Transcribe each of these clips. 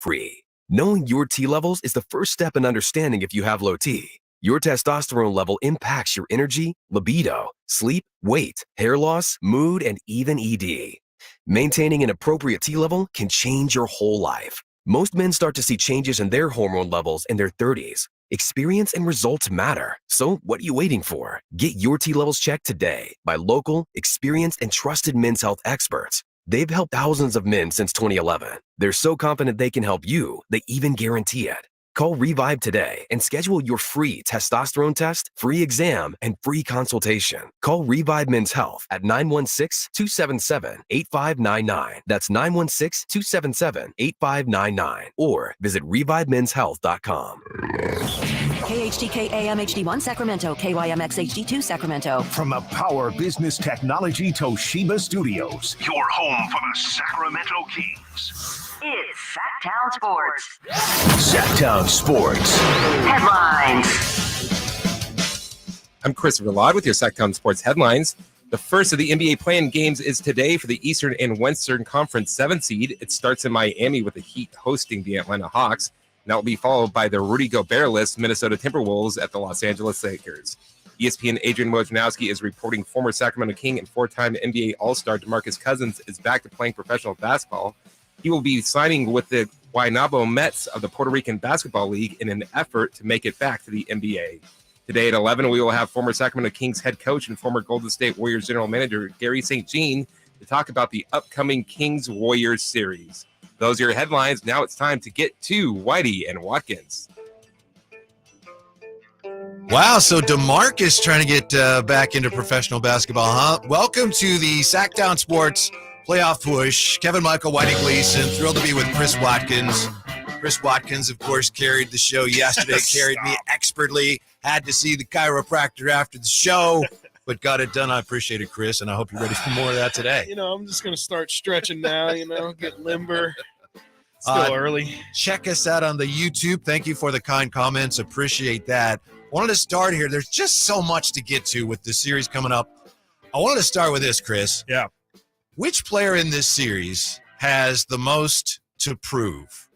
free. Knowing your T levels is the first step in understanding if you have low T. Your testosterone level impacts your energy, libido, sleep, weight, hair loss, mood, and even ED. Maintaining an appropriate T level can change your whole life. Most men start to see changes in their hormone levels in their 30s. Experience and results matter. So what are you waiting for? Get your T levels checked today by local, experienced, and trusted men's health experts. They've helped thousands of men since 2011. They're so confident they can help you, they even guarantee it. Call Revive today and schedule your free testosterone test, free exam, and free consultation. Call Revive Men's Health at 916-277-8599. That's 916-277-8599. Or visit revivemenshealth.com. KHTK AM HD1 Sacramento, KYMX HD2 Sacramento. From the Power Business Technology Toshiba Studios, your home for the Sacramento Kings. It's Sactown Sports. Sactown Sports. Headlines. I'm Christopher Laud with your Sactown Sports headlines. The first of the NBA play-in games is today for the Eastern and Western Conference 7 seed. It starts in Miami with the Heat hosting the Atlanta Hawks. And that will be followed by the Rudy Gobert-less Minnesota Timberwolves at the Los Angeles Lakers. ESPN Adrian Wojnarowski is reporting former Sacramento King and four-time NBA All-Star DeMarcus Cousins is back to playing professional basketball. He will be signing with the Guaynabo Mets of the Puerto Rican Basketball League in an effort to make it back to the NBA. Today at 11, we will have former Sacramento Kings head coach and former Golden State Warriors general manager Garry St. Jean to talk about the upcoming Kings-Warriors series. Those are your headlines. Now it's time to get to Whitey and Watkins. Wow, so DeMarcus trying to get back into professional basketball, huh? Welcome to the Sactown Sports playoff push. Kevin Michael, Whitey Gleason, thrilled to be with Chris Watkins. Chris Watkins, of course, carried the show yesterday, carried me expertly. Had to see the chiropractor after the show, but got it done. I appreciate it, Chris, and I hope you're ready for more of that today. You know, I'm just going to start stretching now, get limber. Still early. Check us out on the YouTube. Thank you for the kind comments. Appreciate that. Wanted to start here. There's just so much to get to with the series coming up. I wanted to start with this, Chris. Yeah. Which player in this series has the most to prove?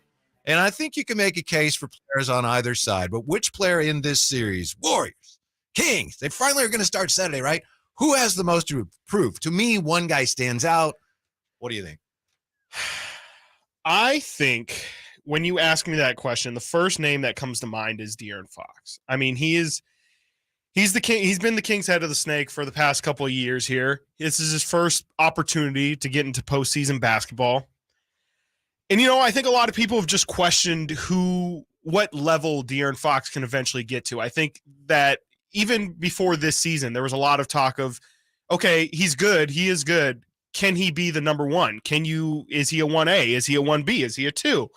And I think you can make a case for players on either side, but which player in this series, Warriors, Kings, they finally are going to start Saturday, right? Who has the most to prove? To me, one guy stands out. What do you think? I think when you ask me that question, the first name that comes to mind is De'Aaron Fox. I mean, he's the king. He's been the King's head of the snake for the past couple of years here. This is his first opportunity to get into postseason basketball. And, I think a lot of people have just questioned what level De'Aaron Fox can eventually get to. I think that even before this season, there was a lot of talk of, okay, he's good. He is good. Can he be the number one? Is he a 1A? Is he a 1B? Is he a 2?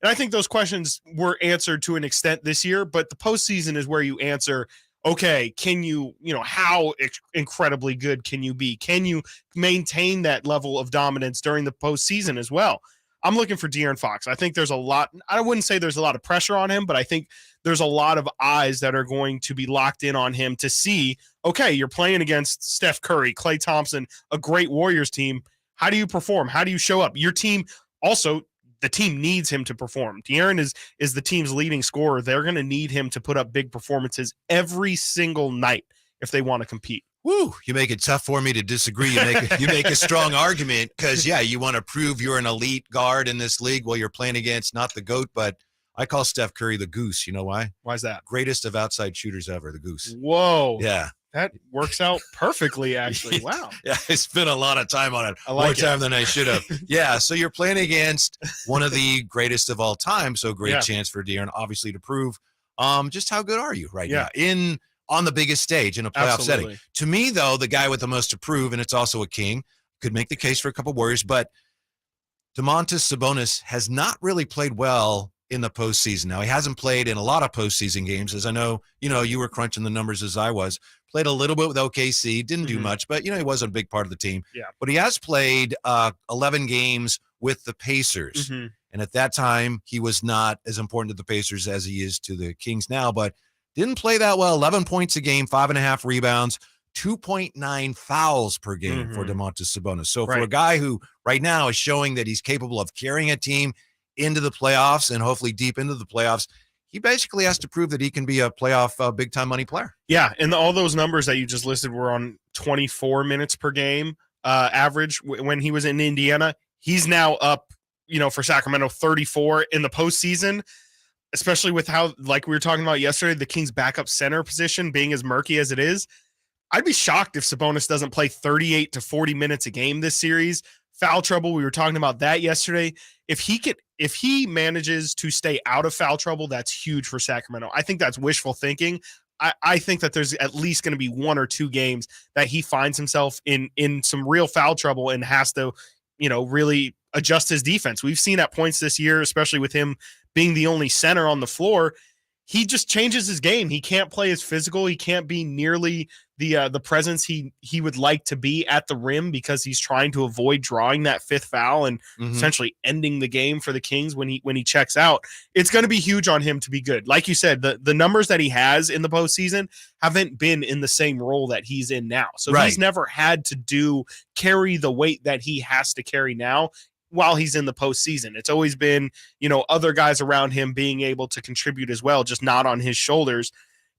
And I think those questions were answered to an extent this year, but the postseason is where you answer, okay, can you, how incredibly good can you be? Can you maintain that level of dominance during the postseason as well? I'm looking for De'Aaron Fox. I think there's a lot, I wouldn't say there's a lot of pressure on him, but I think there's a lot of eyes that are going to be locked in on him to see, okay, you're playing against Steph Curry, Klay Thompson, a great Warriors team. How do you perform? How do you show up? Your team also, the team needs him to perform. De'Aaron is the team's leading scorer. They're going to need him to put up big performances every single night if they want to compete. Woo, you make it tough for me to disagree. You make a strong argument because, you want to prove you're an elite guard in this league while you're playing against not the GOAT, but I call Steph Curry the Goose. You know why? Why is that? Greatest of outside shooters ever, the Goose. Whoa. Yeah. That works out perfectly, actually. Wow. Yeah, I spent a lot of time on it. More time than I should have. Yeah, so you're playing against one of the greatest of all time, so great chance for De'Aaron, obviously, to prove just how good are you right now on the biggest stage in a playoff setting. To me, though, the guy with the most to prove, and it's also a King, could make the case for a couple Warriors, but Domantas Sabonis has not really played well in the postseason. Now, he hasn't played in a lot of postseason games, as I know, you were crunching the numbers as I was. Played a little bit with OKC, didn't do much, but, he wasn't a big part of the team. Yeah. But he has played 11 games with the Pacers. Mm-hmm. And at that time, he was not as important to the Pacers as he is to the Kings now, but didn't play that well. 11 points a game, 5.5 rebounds, 2.9 fouls per game for Domantas Sabonis. So for a guy who right now is showing that he's capable of carrying a team into the playoffs and hopefully deep into the playoffs, he basically has to prove that he can be a playoff big-time money player. Yeah, and all those numbers that you just listed were on 24 minutes per game average when he was in Indiana. He's now up, for Sacramento, 34 in the postseason, especially with how, like we were talking about yesterday, the Kings' backup center position being as murky as it is. I'd be shocked if Sabonis doesn't play 38 to 40 minutes a game this series. Foul trouble, we were talking about that yesterday. If he manages to stay out of foul trouble, that's huge for Sacramento. I think that's wishful thinking. I think that there's at least going to be 1 or 2 games that he finds himself in some real foul trouble and has to, really adjust his defense. We've seen at points this year, especially with him being the only center on the floor, he just changes his game. He can't play as physical. He can't be nearly the presence he would like to be at the rim because he's trying to avoid drawing that 5th foul and essentially ending the game for the Kings when he checks out. It's going to be huge on him to be good. Like you said, the numbers that he has in the postseason haven't been in the same role that he's in now. So he's never had to carry the weight that he has to carry now while he's in the postseason. It's always been, other guys around him being able to contribute as well, just not on his shoulders.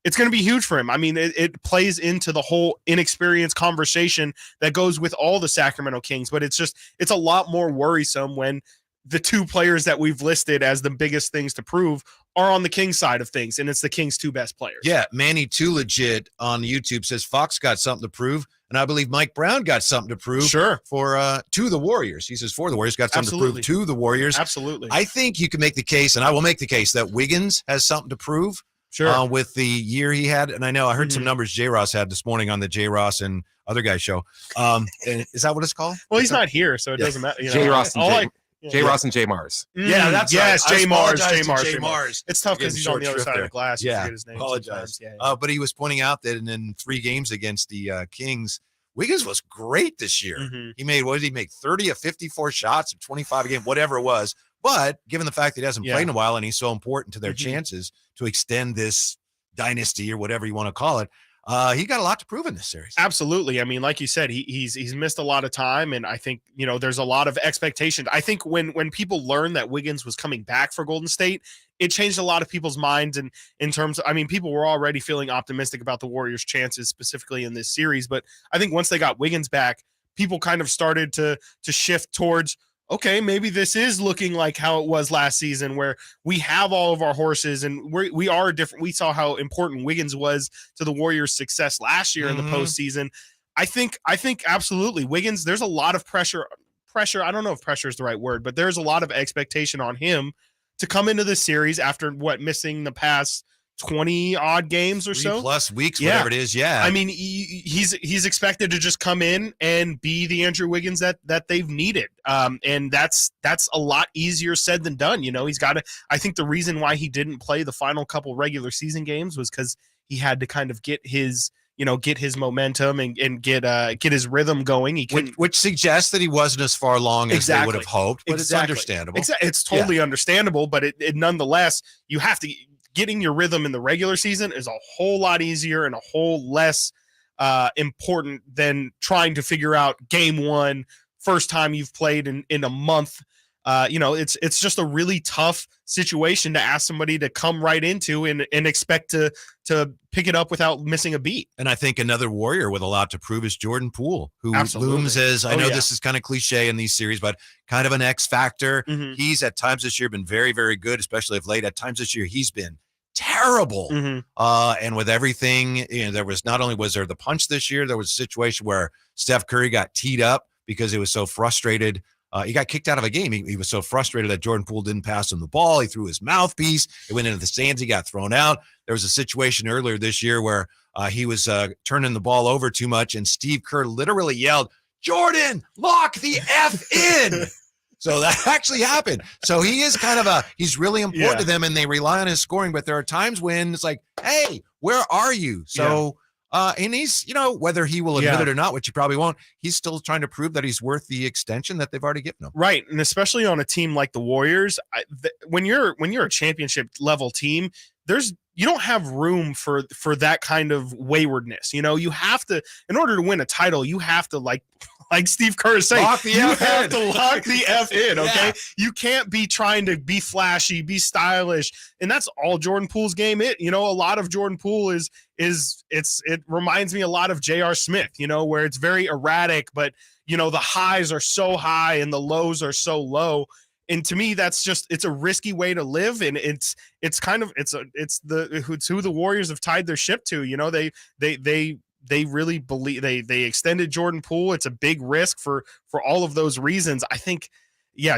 It's going to be huge for him. I mean, it plays into the whole inexperienced conversation that goes with all the Sacramento Kings, but it's a lot more worrisome when the 2 players that we've listed as the biggest things to prove are on the Kings side of things, and it's the Kings' 2 best players. Yeah, Manny Too Legit on YouTube says Fox got something to prove, and I believe Mike Brown got something to prove for to the Warriors. He says for the Warriors, got something to prove to the Warriors. Absolutely. I think you can make the case, and I will make the case, that Wiggins has something to prove. With the year he had. And I know I heard some numbers J. Ross had this morning on the J. Ross and other guy show. Is that what it's called? Well, he's not here, so it doesn't matter. J. Ross and J. Ross and J. Mars. Yeah, that's yes, right. J. Mars. J. Mars. It's tough because he's on the other side of the glass. Yeah, his name apologize. Yeah. But he was pointing out that in 3 games against the Kings, Wiggins was great this year. He made, what did he make? 30 of 54 shots, 25 a game, whatever it was. But given the fact that he hasn't played in a while and he's so important to their chances to extend this dynasty or whatever you want to call it, he got a lot to prove in this series. Absolutely. I mean, like you said, he's missed a lot of time, and I think there's a lot of expectation. I think when people learned that Wiggins was coming back for Golden State, it changed a lot of people's minds. And in terms of, people were already feeling optimistic about the Warriors' chances specifically in this series, but I think once they got Wiggins back, people kind of started to shift towards, okay, maybe this is looking like how it was last season, where we have all of our horses and we are different. We saw how important Wiggins was to the Warriors' success last year in the postseason. I think absolutely Wiggins, there's a lot of pressure. I don't know if pressure is the right word, but there's a lot of expectation on him to come into this series after missing the past 20 odd games or 3+ weeks, whatever it is. Yeah. I mean, he's expected to just come in and be the Andrew Wiggins that they've needed. And that's a lot easier said than done. He's got to, I think the reason why he didn't play the final couple regular season games was because he had to kind of get his momentum and get his rhythm going. Which suggests that he wasn't as far along as they would have hoped, but it's understandable. It's totally understandable, but it nonetheless, you have to, getting your rhythm in the regular season is a whole lot easier and a whole less important than trying to figure out game 1, first time you've played in a month. It's just a really tough situation to ask somebody to come right into and expect to pick it up without missing a beat. And I think another Warrior with a lot to prove is Jordan Poole, who looms as, I know this is kind of cliche in these series, but kind of an X factor. He's at times this year been very, very good, especially of late. At times this year, he's been terrible. And with everything, there was not only was there the punch this year, there was a situation where Steph Curry got teed up because he was so frustrated. He got kicked out of a game. He was so frustrated that Jordan Poole didn't pass him the ball. He threw his mouthpiece. It went into the stands. He got thrown out. There was a situation earlier this year where he was turning the ball over too much, and Steve Kerr literally yelled, "Jordan, lock the F in." So that actually happened. So he is kind of he's really important to them, and they rely on his scoring. But there are times when it's like, hey, where are you? So, and he's, whether he will admit it or not, which he probably won't, he's still trying to prove that he's worth the extension that they've already given him. Right. And especially on a team like the Warriors, when you're a championship level team, you don't have room for that kind of waywardness. You have to, in order to win a title, you have to Like Steve Kerr is saying, Lock the you F have in. to lock the F in, okay? Yeah. You can't be trying to be flashy, be stylish. And that's all Jordan Poole's game. A lot of Jordan Poole it reminds me a lot of J.R. Smith, where it's very erratic, but the highs are so high and the lows are so low. And to me, it's a risky way to live. And it's who the Warriors have tied their ship to. They really believe they extended Jordan Poole. It's a big risk for all of those reasons. I think,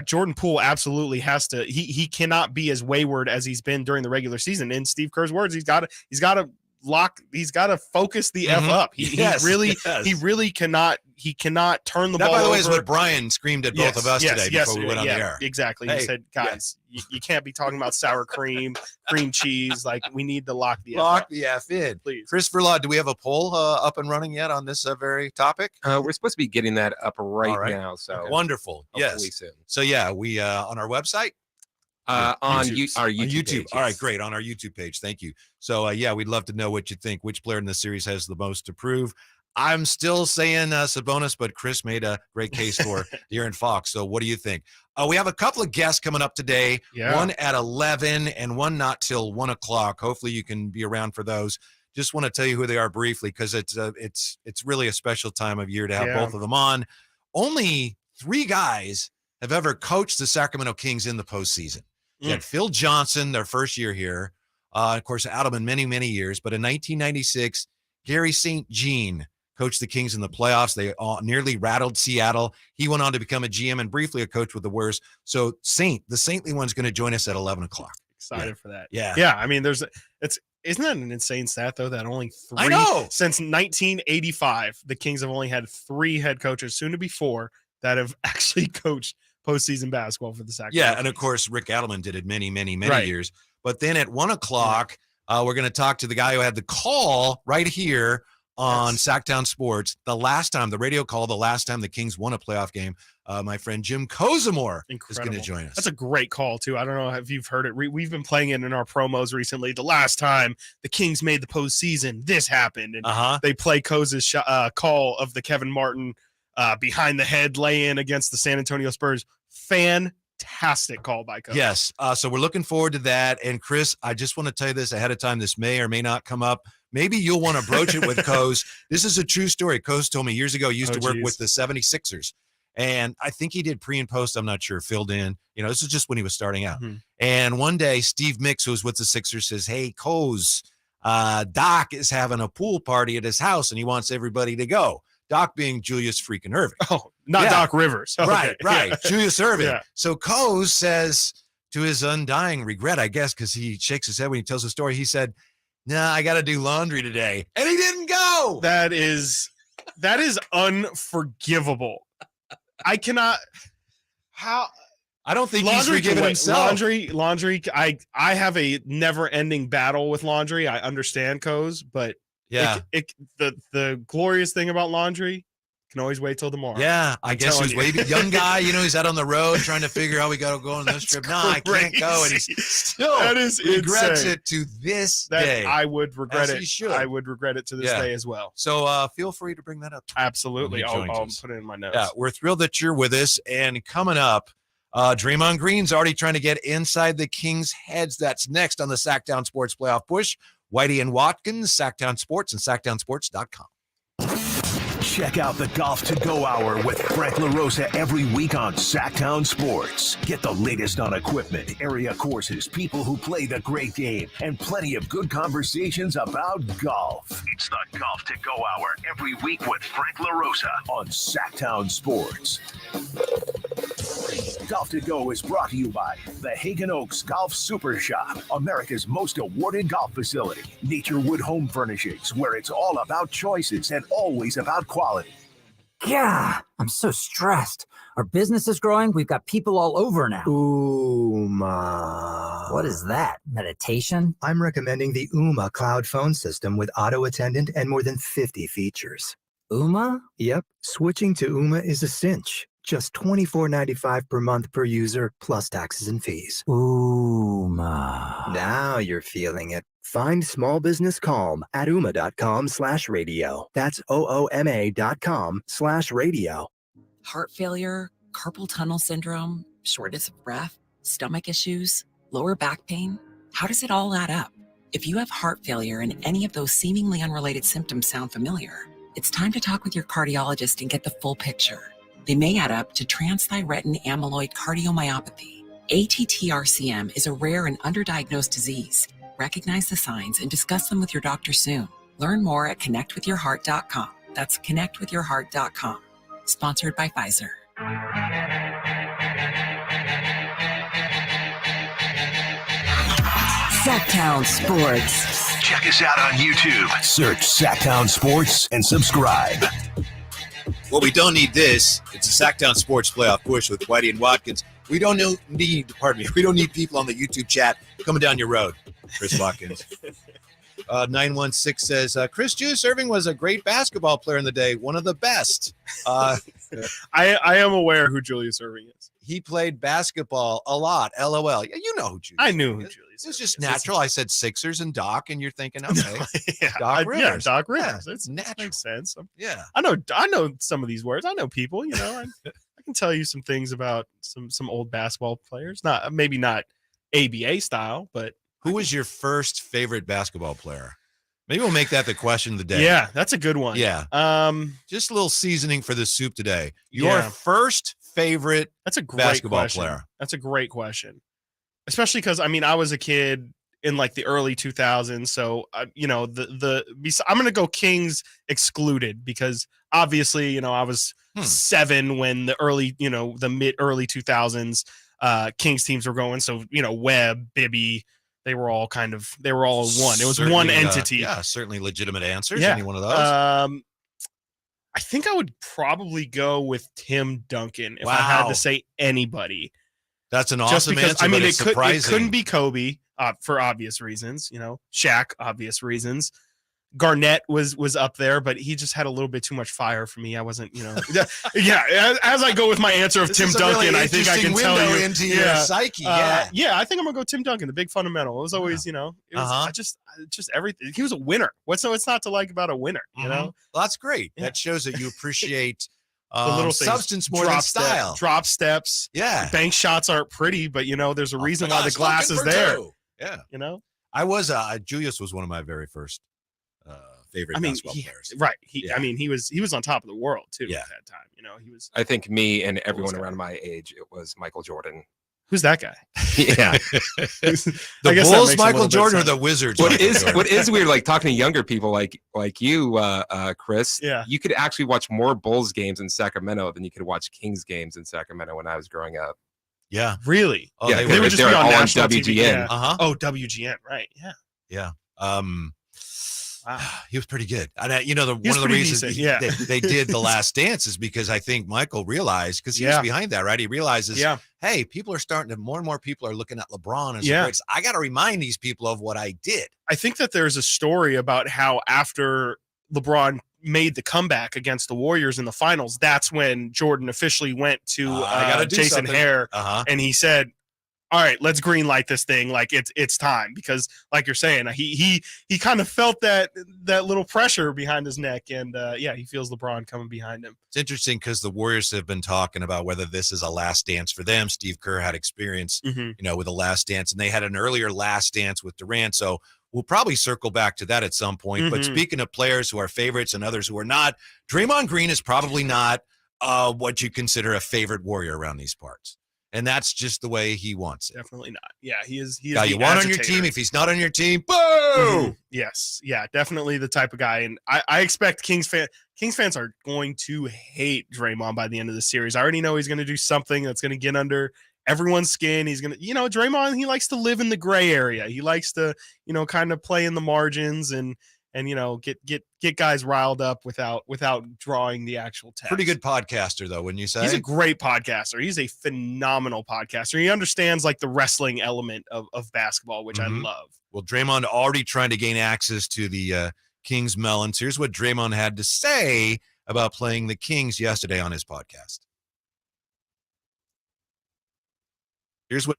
Jordan Poole absolutely has to. He cannot be as wayward as he's been during the regular season. In Steve Kerr's words, he's got to focus the F up. He really cannot. He cannot turn the ball over. That, by the way, is what Brian screamed at both of us today before we went on the air. Exactly. He said, guys, you can't be talking about sour cream cheese. Like, we need to lock the F in. Please. Christopher Law, do we have a poll up and running yet on this very topic? We're supposed to be getting that up right now. So wonderful. Yes. Soon. So we on our website. On our YouTube page, all right, great, on our YouTube page. Thank you. So we'd love to know what you think. Which player in the series has the most to prove? I'm still saying Sabonis, but Chris made a great case for De'Aaron Fox. So what do you think? We have a couple of guests coming up today. Yeah. One at 11 and one not till 1 o'clock. Hopefully you can be around for those. Just want to tell you who they are briefly, because it's really a special time of year to have both of them on. Only 3 guys have ever coached the Sacramento Kings in the postseason. You had Phil Johnson, their first year here. Of course, Adelman, many, many years. But in 1996, Garry St. Jean coached the Kings in the playoffs. They nearly rattled Seattle. He went on to become a GM and briefly a coach with the Warriors. So the saintly one's going to join us at 11 o'clock. Excited for that. Yeah. Yeah. I mean, isn't that an insane stat, though, that only 3 I know. Since 1985, the Kings have only had 3 head coaches, soon to be 4, that have actually coached postseason basketball for the Sacramento. Yeah, and of course, Rick Adelman did it many, many, many years. But then at 1 o'clock, we're going to talk to the guy who had the call right here on Sactown Sports the radio call the last time the Kings won a playoff game. My friend Jim Kozimor is going to join us. That's a great call, too. I don't know if you've heard it. We've been playing it in our promos recently. The last time the Kings made the postseason, this happened. And they play Koz's call of the Kevin Martin behind the head lay-in against the San Antonio Spurs. Fantastic call by Koz. Yes. So we're looking forward to that. And Chris, I just want to tell you this ahead of time. This may or may not come up. Maybe you'll want to broach it with Koz. This is a true story. Koz told me years ago he used to work with the 76ers. And I think he did pre and post. I'm not sure. Filled in. This is just when he was starting out. Mm-hmm. And one day, Steve Mix, who was with the Sixers, says, "Hey, Koz, Doc is having a pool party at his house, and he wants everybody to go." Doc being Julius freaking Erving. Oh, not Doc Rivers. Okay. Right. Yeah. Julius Erving. Yeah. So Koz says, to his undying regret, I guess, because he shakes his head when he tells the story, he said, "Nah, I got to do laundry today." And he didn't go. That is unforgivable. I cannot. How? I don't think he's forgiven himself. Laundry. I have a never-ending battle with laundry. I understand, Koz, but yeah, the glorious thing about laundry can always wait till tomorrow. Yeah, I guess he was waiting. Young guy, he's out on the road trying to figure out we got to go on this trip. No, I can't go, and he still regrets it to this day. I would regret it. He should. I would regret it to this day as well. So feel free to bring that up. Absolutely, I'll put it in my notes. Yeah, we're thrilled that you're with us. And coming up, Draymond Green's already trying to get inside the Kings' heads. That's next on the Sactown Sports Playoff Push. Whitey and Watkins, Sactown Sports, and SactownSports.com. Check out the Golf to Go Hour with Frank LaRosa every week on Sactown Sports. Get the latest on equipment, area courses, people who play the great game, and plenty of good conversations about golf. It's the Golf to Go Hour every week with Frank LaRosa on Sactown Sports. Golf to Go is brought to you by the Hagen Oaks Golf Super Shop, America's most awarded golf facility. Naturewood Home Furnishings, where it's all about choices and always about quality. Yeah, I'm so stressed. Our business is growing. We've got people all over now. Uma. What is that? Meditation? I'm recommending the Uma cloud phone system with auto attendant and more than 50 features. Uma? Yep. Switching to Uma is a cinch. Just $24.95 per month per user, plus taxes and fees. Uma. Now you're feeling it. Find small business calm at ooma.com/radio. That's OOMA.com/radio. Heart failure, carpal tunnel syndrome, shortness of breath, stomach issues, lower back pain. How does it all add up? If you have heart failure and any of those seemingly unrelated symptoms sound familiar, it's time to talk with your cardiologist and get the full picture. They may add up to transthyretin amyloid cardiomyopathy. ATTRCM is a rare and underdiagnosed disease. Recognize the signs and discuss them with your doctor soon. Learn more at connectwithyourheart.com. That's connectwithyourheart.com. Sponsored by Pfizer. Sactown Sports. Check us out on YouTube. Search Sactown Sports and subscribe. Well, we don't need this. It's a Sactown Sports playoff push with Whitey and Watkins. We don't need people on the YouTube chat coming down your road, Chris Watkins. 916 says, Chris Juice Irving was a great basketball player in the day, one of the best. I am aware who Julius Irving is. He played basketball a lot. LOL. Yeah, you know who Julius. I knew who Julius. It's just natural. I said Sixers and Doc, and you're thinking, okay, yeah, Doc Rivers. Yeah, Doc Rivers. Yeah, It's natural. Makes sense. Yeah, I know some of these words. I know people. You know, I can tell you some things about some old basketball players. Maybe not ABA style, but who was your first favorite basketball player? Maybe we'll make that the question of the day. Yeah, that's a good one. Yeah. Just a little seasoning for the soup today. Your Yeah. first favorite That's a great basketball question. player. That's a great question, especially because I was a kid in like the early 2000s, so I'm going to go Kings excluded because obviously I was 7 when the early the mid early 2000s Kings teams were going. So Webb, Bibby, they were all one. It was one entity. Yeah, certainly legitimate answers. Yeah. Any one of those? I think I would probably go with Tim Duncan if I Wow. had to say anybody. That's an Just awesome because answer. But it it's surprising. couldn't be Kobe for obvious reasons. Shaq, obvious reasons. Garnett was up there, but he just had a little bit too much fire for me. I wasn't, yeah. As I go with my answer of This Tim is a Duncan, really I think I can interesting tell window you into your psyche. Yeah. I think I'm gonna go Tim Duncan, the big fundamental. It was always, it was just everything. He was a winner. What's not to like about a winner? You know, Well, that's great. Yeah. That shows that you appreciate the little things, substance more than style. drop steps. Yeah. Bank shots aren't pretty, but there's a reason why the glass is there. Yeah. I was Julius was one of my very first favorite basketball players. Right. Yeah. He was on top of the world too Yeah. at that time. He was. I think me and everyone guy? around my age, it was Michael Jordan. Who's that guy? Yeah. The I guess that Bulls, makes a Michael little bit Jordan, or sense. the Wizards? What Michael is Jordan? what is weird, like talking to younger people like you, Chris. Yeah. You could actually watch more Bulls games in Sacramento than you could watch Kings games in Sacramento when I was growing up. Yeah. Really? Oh, Yeah, They would just be on all national TV. WGN. Yeah. Uh-huh. Oh, WGN. Right. Yeah. Yeah. Wow. He was pretty good. And one of the pretty reasons decent, yeah. they did The Last Dance is because I think Michael realized, because he was Yeah. behind that, right? He realizes, Yeah. hey, more and more people are looking at LeBron as Yeah. I got to remind these people of what I did. I think that there's a story about how after LeBron made the comeback against the Warriors in the finals, that's when Jordan officially went to I gotta do Jason something. Hare Uh-huh. and he said, all right, let's green light this thing. Like it's time, because like you're saying, he kind of felt that little pressure behind his neck, and he feels LeBron coming behind him. It's interesting because the Warriors have been talking about whether this is a last dance for them. Steve Kerr had experience, Mm-hmm. with a last dance, and they had an earlier last dance with Durant. So we'll probably circle back to that at some point. But Mhm. speaking of players who are favorites and others who are not, Draymond Green is probably not what you consider a favorite Warrior around these parts. And that's just the way he wants it. Definitely not. Yeah, he is. He is Guy the you want on your agitator. team. If he's not on your team, boo! Mhm. Yes. Yeah, definitely the type of guy. And I expect Kings fans are going to hate Draymond by the end of the series. I already know he's going to do something that's going to get under everyone's skin. He's going to, Draymond, he likes to live in the gray area. He likes to, kind of play in the margins and get guys riled up without drawing the actual text. Pretty good podcaster, though, wouldn't you say? He's a great podcaster. He's a phenomenal podcaster. He understands like the wrestling element of basketball, which I Mhm. love. Well, Draymond already trying to gain access to the Kings melons. Here's what Draymond had to say about playing the Kings yesterday on his podcast. Here's what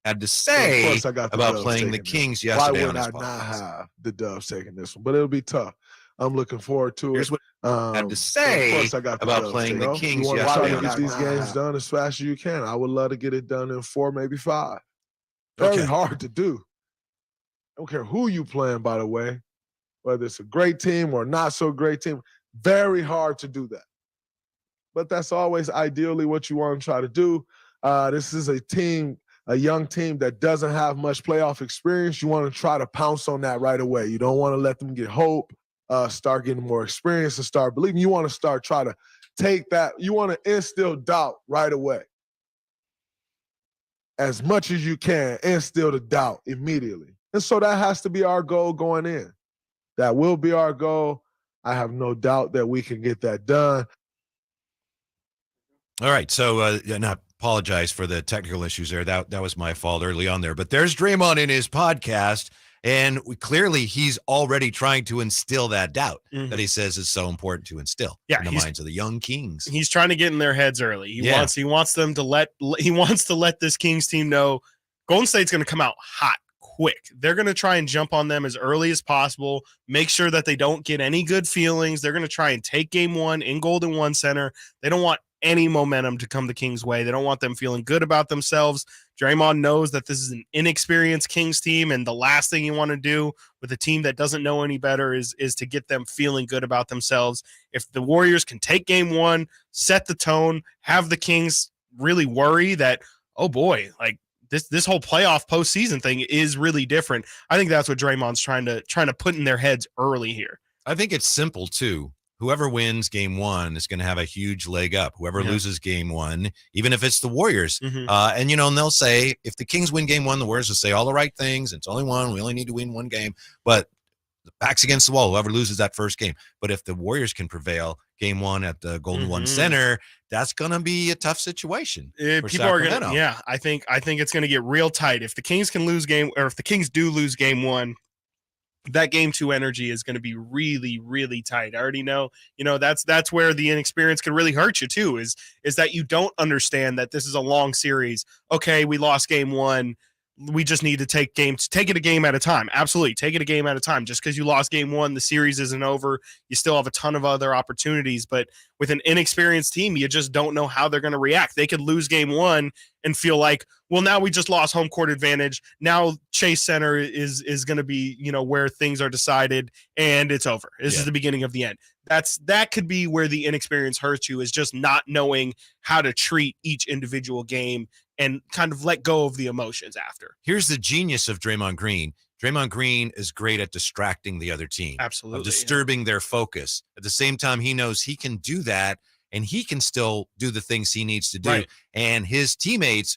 he had to say I got the about Dubs playing the taking this. Kings Why yesterday would on his I not podcast. have the Dubs taking this one? But it'll be tough. I'm looking forward to Here's it. what I had to say of course I got the about Bills, playing the Kings You want to try to yesterday. get these games done as fast as you can. I would love to get it done in 4, maybe 5. Very hard to do. I don't care who you playing, by the way, whether it's a great team or not so great team. Very hard to do that. But that's always ideally what you want to try to do. This is a young team that doesn't have much playoff experience. You want to try to pounce on that right away. You don't want to let them get hope, start getting more experience and start believing. You want to try to take that. You want to instill doubt right away. As much as you can, instill the doubt immediately. And so that has to be our goal going in. That will be our goal. I have no doubt that we can get that done. All right, so and I apologize for the technical issues there. That was my fault early on there. But there's Draymond in his podcast, and clearly he's already trying to instill that doubt that he says is so important to instill in the minds of the young Kings. He's trying to get in their heads early. He wants them to let this Kings team know Golden State's going to come out hot. Quick. They're going to try and jump on them as early as possible, make sure that they don't get any good feelings. They're going to try and take game 1 in Golden One Center. They don't want any momentum to come the Kings' way. They don't want them feeling good about themselves. Draymond knows that this is an inexperienced Kings team, and the last thing you want to do with a team that doesn't know any better is to get them feeling good about themselves. If the Warriors can take game 1, set the tone, have the Kings really worry that, oh boy, like, this whole playoff postseason thing is really different. I think that's what Draymond's trying to put in their heads early here. I think it's simple too. Whoever wins game 1 is going to have a huge leg up. Whoever loses game 1, even if it's the Warriors, and they'll say if the Kings win game 1, the Warriors will say all the right things. It's only one. We only need to win one game, but the back's against the wall. Whoever loses that first game. But if the Warriors can prevail game 1 at the Golden One Center, that's going to be a tough situation. People are going to, I think it's going to get real tight. If the Kings can lose if the Kings do lose game 1, that game 2 energy is going to be really, really tight. I already know, that's where the inexperience can really hurt you too, is that you don't understand that this is a long series. Okay, we lost game 1. We just need to take it a game at a time. Absolutely. Take it a game at a time. Just because you lost game 1, the series isn't over. You still have a ton of other opportunities, but with an inexperienced team, you just don't know how they're going to react. They could lose game 1 and feel like, well, now we just lost home court advantage. Now Chase Center is going to be, where things are decided and it's over. This is the beginning of the end. That could be where the inexperience hurts you, is just not knowing how to treat each individual game and kind of let go of the emotions after. Here's the genius of Draymond Green. Draymond Green is great at distracting the other team. Absolutely. Of disturbing their focus. At the same time, he knows he can do that, and he can still do the things he needs to do. Right. And his teammates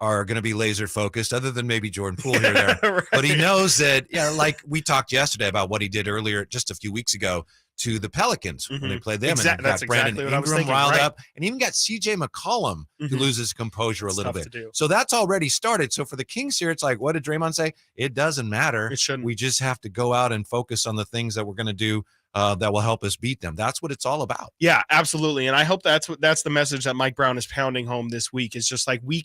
are going to be laser focused, other than maybe Jordan Poole here or there. Right. But he knows that, like we talked yesterday about what he did earlier, just a few weeks ago, to the Pelicans when they played them. And got Brandon Ingram riled up, and even got CJ McCollum who loses composure a little bit. So that's already started. So for the Kings here, it's like, what did Draymond say? It doesn't matter. It shouldn't. We just have to go out and focus on the things that we're going to do that will help us beat them. That's what it's all about. Yeah, absolutely. And I hope that's the message that Mike Brown is pounding home this week. Is just like, we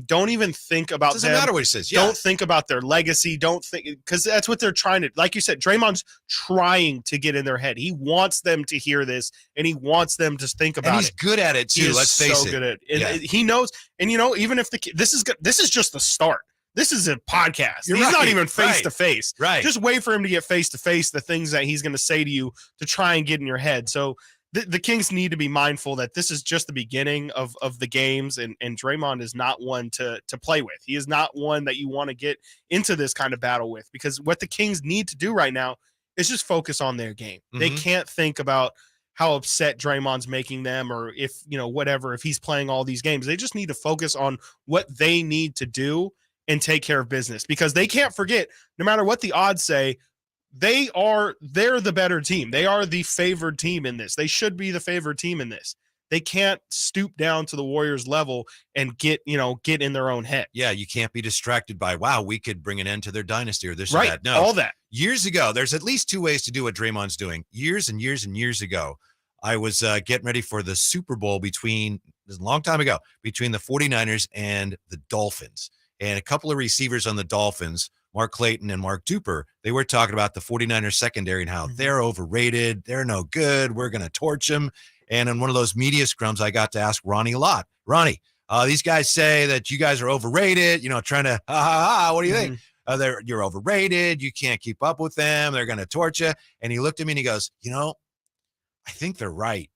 don't even think about doesn't matter what he says. Don't think about their legacy. Don't think, because that's what they're trying to, like you said, Draymond's trying to get in their head. He wants them to hear this, and he wants them to think about it. And he's good at it too. Let's face it. Good at it. And he knows. And even if this is just the start. This is a podcast. He's not even face to face. Right. Just wait for him to get face to face, the things that he's going to say to you to try and get in your head. So the Kings need to be mindful that this is just the beginning of the games, and Draymond is not one to play with. He is not one that you want to get into this kind of battle with, because what the Kings need to do right now is just focus on their game. They can't think about how upset Draymond's making them, or if, whatever, if he's playing all these games. They just need to focus on what they need to do and take care of business, because they can't forget, no matter what the odds say, they're the better team. They are the favored team in this. They should be the favored team in this. They can't stoop down to the Warriors level and get in their own head. Yeah, you can't be distracted by, wow, we could bring an end to their dynasty or this right. or that. No, all that. Years ago, there's at least 2 ways to do what Draymond's doing. Years and years and years ago, I was getting ready for the Super Bowl a long time ago, between the 49ers and the Dolphins. And a couple of receivers on the Dolphins Mark Clayton and Mark Duper, they were talking about the 49ers secondary and how they're overrated. They're no good. We're going to torch them. And in one of those media scrums, I got to ask Ronnie a lot. Ronnie, these guys say that you guys are overrated, trying to, what do you think? You're overrated. You can't keep up with them. They're going to torch you. And he looked at me and he goes, I think they're right.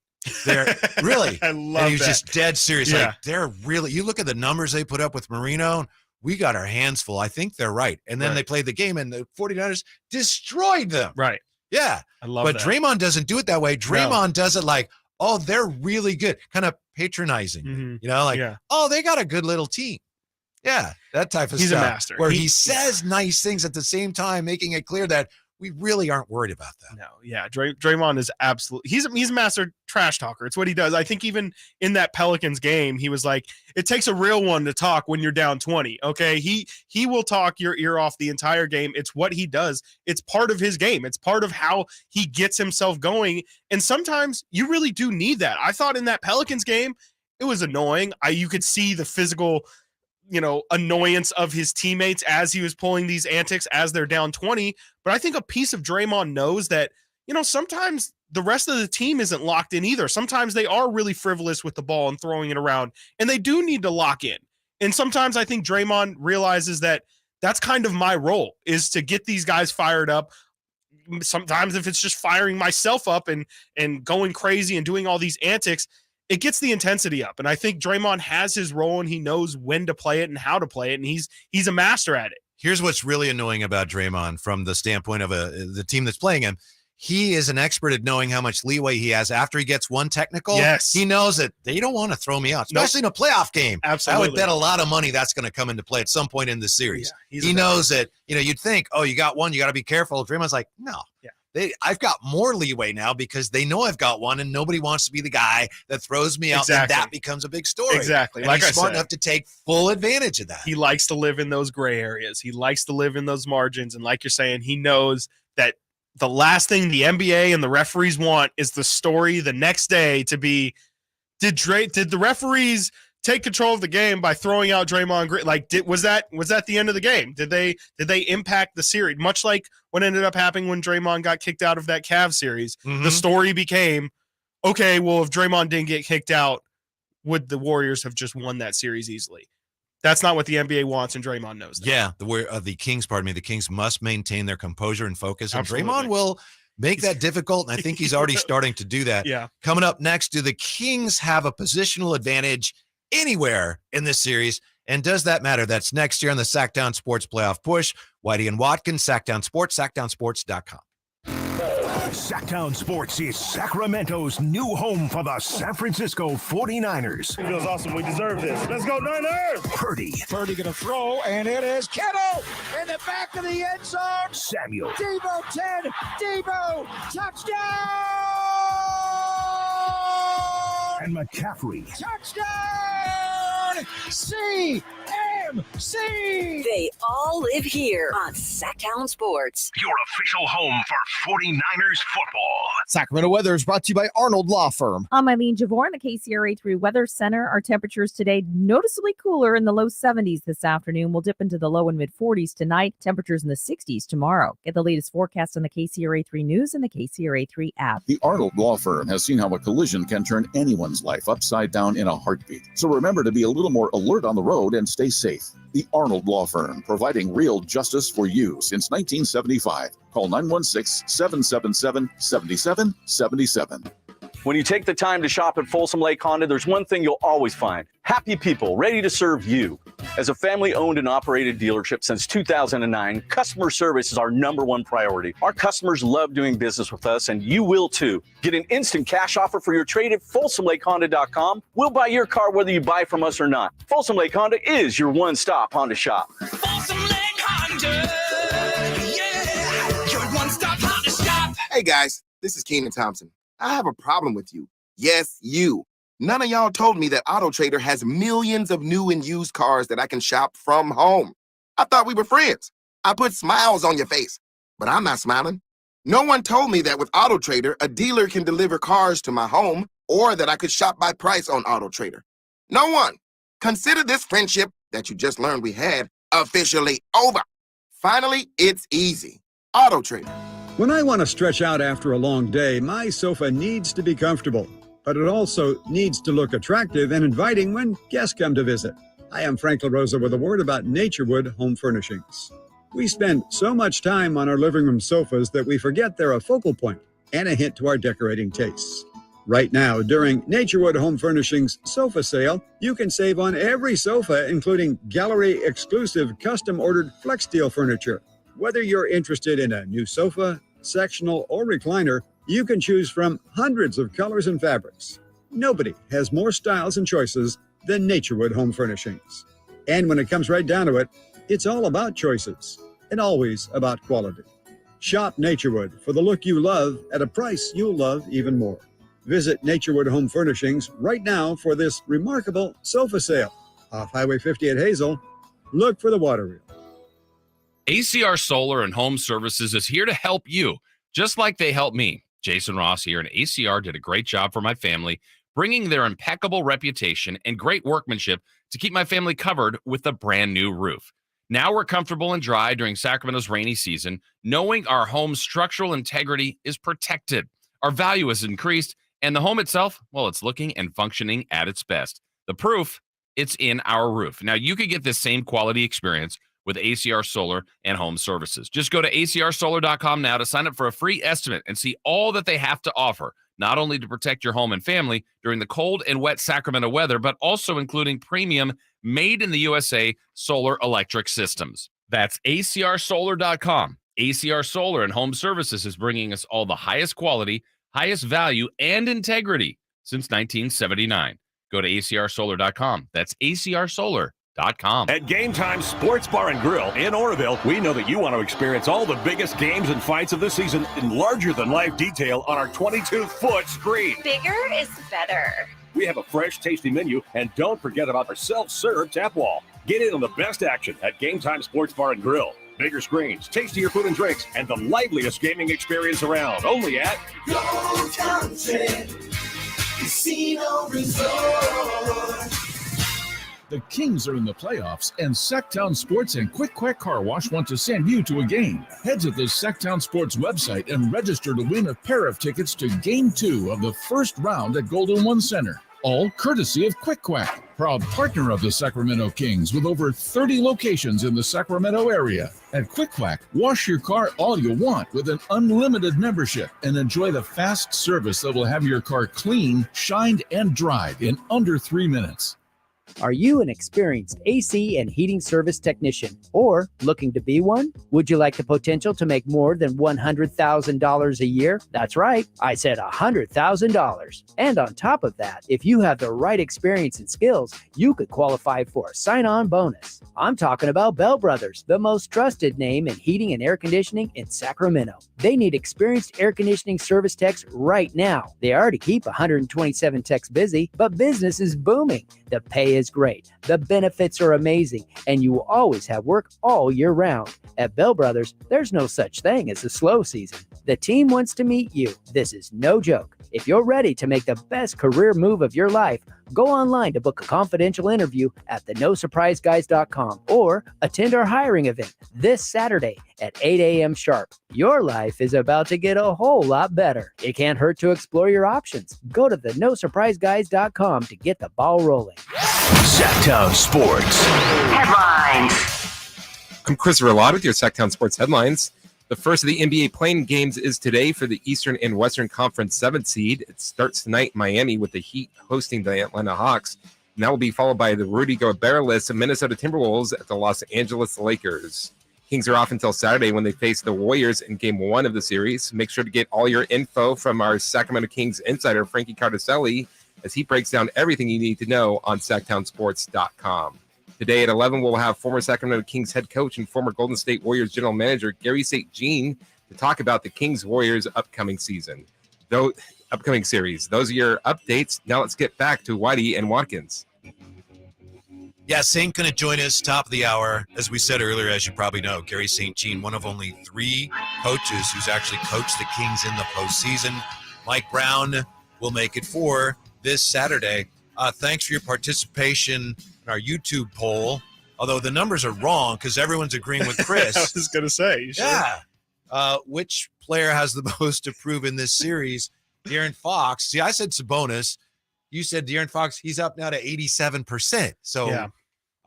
They're really, I love and he was that. just dead serious. Yeah. Like, they're really, you look at the numbers they put up with Marino, we got our hands full. I think they're right. And then they played the game and the 49ers destroyed them. Right. Yeah. I love But that. Draymond doesn't do it that way. Draymond does it like, oh, they're really good. Kind of patronizing, oh, they got a good little team. Yeah. That type of He's stuff. a master. Where he says nice things at the same time, making it clear that we really aren't worried about that. No, yeah, Draymond is absolutely he's a master trash talker. It's what he does. I think even in that Pelicans game, he was like, it takes a real one to talk when you're down 20. Okay. He will talk your ear off the entire game. It's what he does. It's part of his game. It's part of how he gets himself going. And sometimes you really do need that. I thought in that Pelicans game, it was annoying. You could see the physical annoyance of his teammates as he was pulling these antics as they're down 20. But I think a piece of Draymond knows that, sometimes the rest of the team isn't locked in either. Sometimes they are really frivolous with the ball and throwing it around, and they do need to lock in. And sometimes I think Draymond realizes that that's kind of my role, is to get these guys fired up. Sometimes if it's just firing myself up and going crazy and doing all these antics, it gets the intensity up. And I think Draymond has his role and he knows when to play it and how to play it. And he's a master at it. Here's what's really annoying about Draymond from the standpoint of the team that's playing him. He is an expert at knowing how much leeway he has after he gets one technical. Yes. He knows that they don't want to throw me out, especially in a playoff game. Absolutely. I would bet a lot of money that's going to come into play at some point in the series. Yeah, he knows that, you'd think, oh, you got one, you got to be careful. Draymond's like, no. Yeah. I've got more leeway now because they know I've got one and nobody wants to be the guy that throws me out. Exactly. And that becomes a big story. Exactly. And Like he's I smart said, enough to take full advantage of that. he likes to live in those gray areas. He likes to live in those margins. And like you're saying, he knows that the last thing the NBA and the referees want is the story the next day to be, did the referees take control of the game by throwing out Draymond Green? Like, was that the end of the game? Did they impact the series? Much like what ended up happening when Draymond got kicked out of that Cavs series. The story became, okay, well, if Draymond didn't get kicked out, would the Warriors have just won that series easily? That's not what the NBA wants, and Draymond knows that. Yeah, the Kings must maintain their composure and focus, and Absolutely. Draymond will make that difficult, and I think he's already starting to do that. Yeah. Coming up next, do the Kings have a positional advantage anywhere in this series, and does that matter? That's next year on the Sactown Sports Playoff Push. Whitey and Watkins, Sactown Sports, SactownSports.com. Sactown Sports is Sacramento's new home for the San Francisco 49ers. It feels awesome. We deserve this. Let's go, Niners! Purdy. Purdy going to throw, and it is Kittle in the back of the end zone. Samuel. Debo 10. Debo. Touchdown! And McCaffrey. Touchdown! CMC! They all live here on Sactown Sports. Your official home for 49ers football. Sacramento weather is brought to you by Arnold Law Firm. I'm Eileen Javor in the KCRA3 Weather Center. Our temperatures today noticeably cooler in the low 70s this afternoon. We'll dip into the low and mid 40s tonight. Temperatures in the 60s tomorrow. Get the latest forecast on the KCRA3 News and the KCRA3 app. The Arnold Law Firm has seen how a collision can turn anyone's life upside down in a heartbeat. So remember to be a little more alert on the road and stay safe. The Arnold Law Firm, providing real justice for you since 1975. Call 916-777-7777. When you take the time to shop at Folsom Lake Honda, there's one thing you'll always find: happy people ready to serve you. As a family-owned and operated dealership since 2009, customer service is our #1 priority. Our customers love doing business with us, and you will too. Get an instant cash offer for your trade at FolsomLakeHonda.com. We'll buy your car whether you buy from us or not. Folsom Lake Honda is your one-stop Honda shop. Folsom Lake Honda, yeah, your one-stop Honda shop. Hey guys, this is Keenan Thompson. I have a problem with you. Yes, you. None of y'all told me that AutoTrader has millions of new and used cars that I can shop from home. I thought we were friends. I put smiles on your face, but I'm not smiling. No one told me that with AutoTrader, a dealer can deliver cars to my home, or that I could shop by price on AutoTrader. No one. Consider this friendship that you just learned we had officially over. Finally, it's easy. Auto Trader. When I want to stretch out after a long day, my sofa needs to be comfortable, but it also needs to look attractive and inviting when guests come to visit. Hi, I'm Frank LaRosa with a word about Naturewood Home Furnishings. We spend so much time on our living room sofas that we forget they're a focal point and a hint to our decorating tastes. Right now, during Naturewood Home Furnishings sofa sale, you can save on every sofa, including gallery-exclusive custom-ordered FlexSteel furniture. Whether you're interested in a new sofa, sectional, or recliner, you can choose from hundreds of colors and fabrics. Nobody has more styles and choices than Naturewood Home Furnishings. And when it comes right down to it, it's all about choices and always about quality. Shop Naturewood for the look you love at a price you'll love even more. Visit Naturewood Home Furnishings right now for this remarkable sofa sale. Off Highway 50 at Hazel, look for the water wheel. ACR Solar and Home Services is here to help you, just like they helped me. Jason Ross here, and ACR did a great job for my family, bringing their impeccable reputation and great workmanship to keep my family covered with a brand new roof. Now we're comfortable and dry during Sacramento's rainy season, knowing our home's structural integrity is protected. Our value has increased, and the home itself, well, it's looking and functioning at its best. The proof, it's in our roof. Now, you could get this same quality experience with ACR Solar and Home Services. Just go to acrsolar.com now to sign up for a free estimate and see all that they have to offer, not only to protect your home and family during the cold and wet Sacramento weather, but also including premium made-in-the-USA solar electric systems. That's acrsolar.com. ACR Solar and Home Services is bringing us all the highest quality, highest value, and integrity since 1979. Go to acrsolar.com. That's acrsolar.com. At Game Time Sports Bar and Grill in Oroville, we know that you want to experience all the biggest games and fights of the season in larger-than-life detail on our 22-foot screen. Bigger is better. We have a fresh, tasty menu, and don't forget about our self-serve tap wall. Get in on the best action at Game Time Sports Bar and Grill. Bigger screens, tastier food and drinks, and the liveliest gaming experience around. Only at Gold Country Casino Resort. The Kings are in the playoffs, and Sactown Sports and Quick Quack Car Wash want to send you to a game. Head to the Sactown Sports website and register to win a pair of tickets to Game 2 of the first round at Golden One Center. All courtesy of Quick Quack, proud partner of the Sacramento Kings with over 30 locations in the Sacramento area. At Quick Quack, wash your car all you want with an unlimited membership and enjoy the fast service that will have your car clean, shined, and dried in under 3 minutes. Are you an experienced AC and heating service technician or looking to be one? Would you like the potential to make more than $100,000 a year? That's right. I said $100,000. And on top of that, if you have the right experience and skills, you could qualify for a sign-on bonus. I'm talking about Bell Brothers, the most trusted name in heating and air conditioning in Sacramento. They need experienced air conditioning service techs right now. They already keep 127 techs busy, but business is booming. The pay is great, the benefits are amazing, and you will always have work all year round. At Bell Brothers, there's no such thing as a slow season. The team wants to meet you. This is no joke. If you're ready to make the best career move of your life, go online to book a confidential interview at theNoSurpriseGuys.com or attend our hiring event this Saturday at 8 a.m. sharp. Your life is about to get a whole lot better. It can't hurt to explore your options. Go to theNoSurpriseGuys.com to get the ball rolling. Sactown Sports Headlines. I'm Chris Verlot with your Sactown Sports headlines. The first of the NBA play-in games is today for the Eastern and Western Conference 7th seed. It starts tonight in Miami with the Heat hosting the Atlanta Hawks. And that will be followed by the Rudy Gobert-less Minnesota Timberwolves at the Los Angeles Lakers. Kings are off until Saturday when they face the Warriors in Game 1 of the series. Make sure to get all your info from our Sacramento Kings insider, Frankie Cardicelli, as he breaks down everything you need to know on SactownSports.com. Today at 11, we'll have former Sacramento Kings head coach and former Golden State Warriors general manager Garry St. Jean to talk about the Kings-Warriors upcoming series. Those are your updates. Now let's get back to Whitey and Watkins. Yeah, Saint going to join us top of the hour. As we said earlier, as you probably know, Garry St. Jean, one of only 3 coaches who's actually coached the Kings in the postseason. Mike Brown will make it for this Saturday. Thanks for your participation in our YouTube poll. although the numbers are wrong because everyone's agreeing with Chris. I was going to say. Sure? Yeah. Which player has the most to prove in this series? De'Aaron Fox. See, I said Sabonis. You said De'Aaron Fox. He's up now to 87%. So, yeah.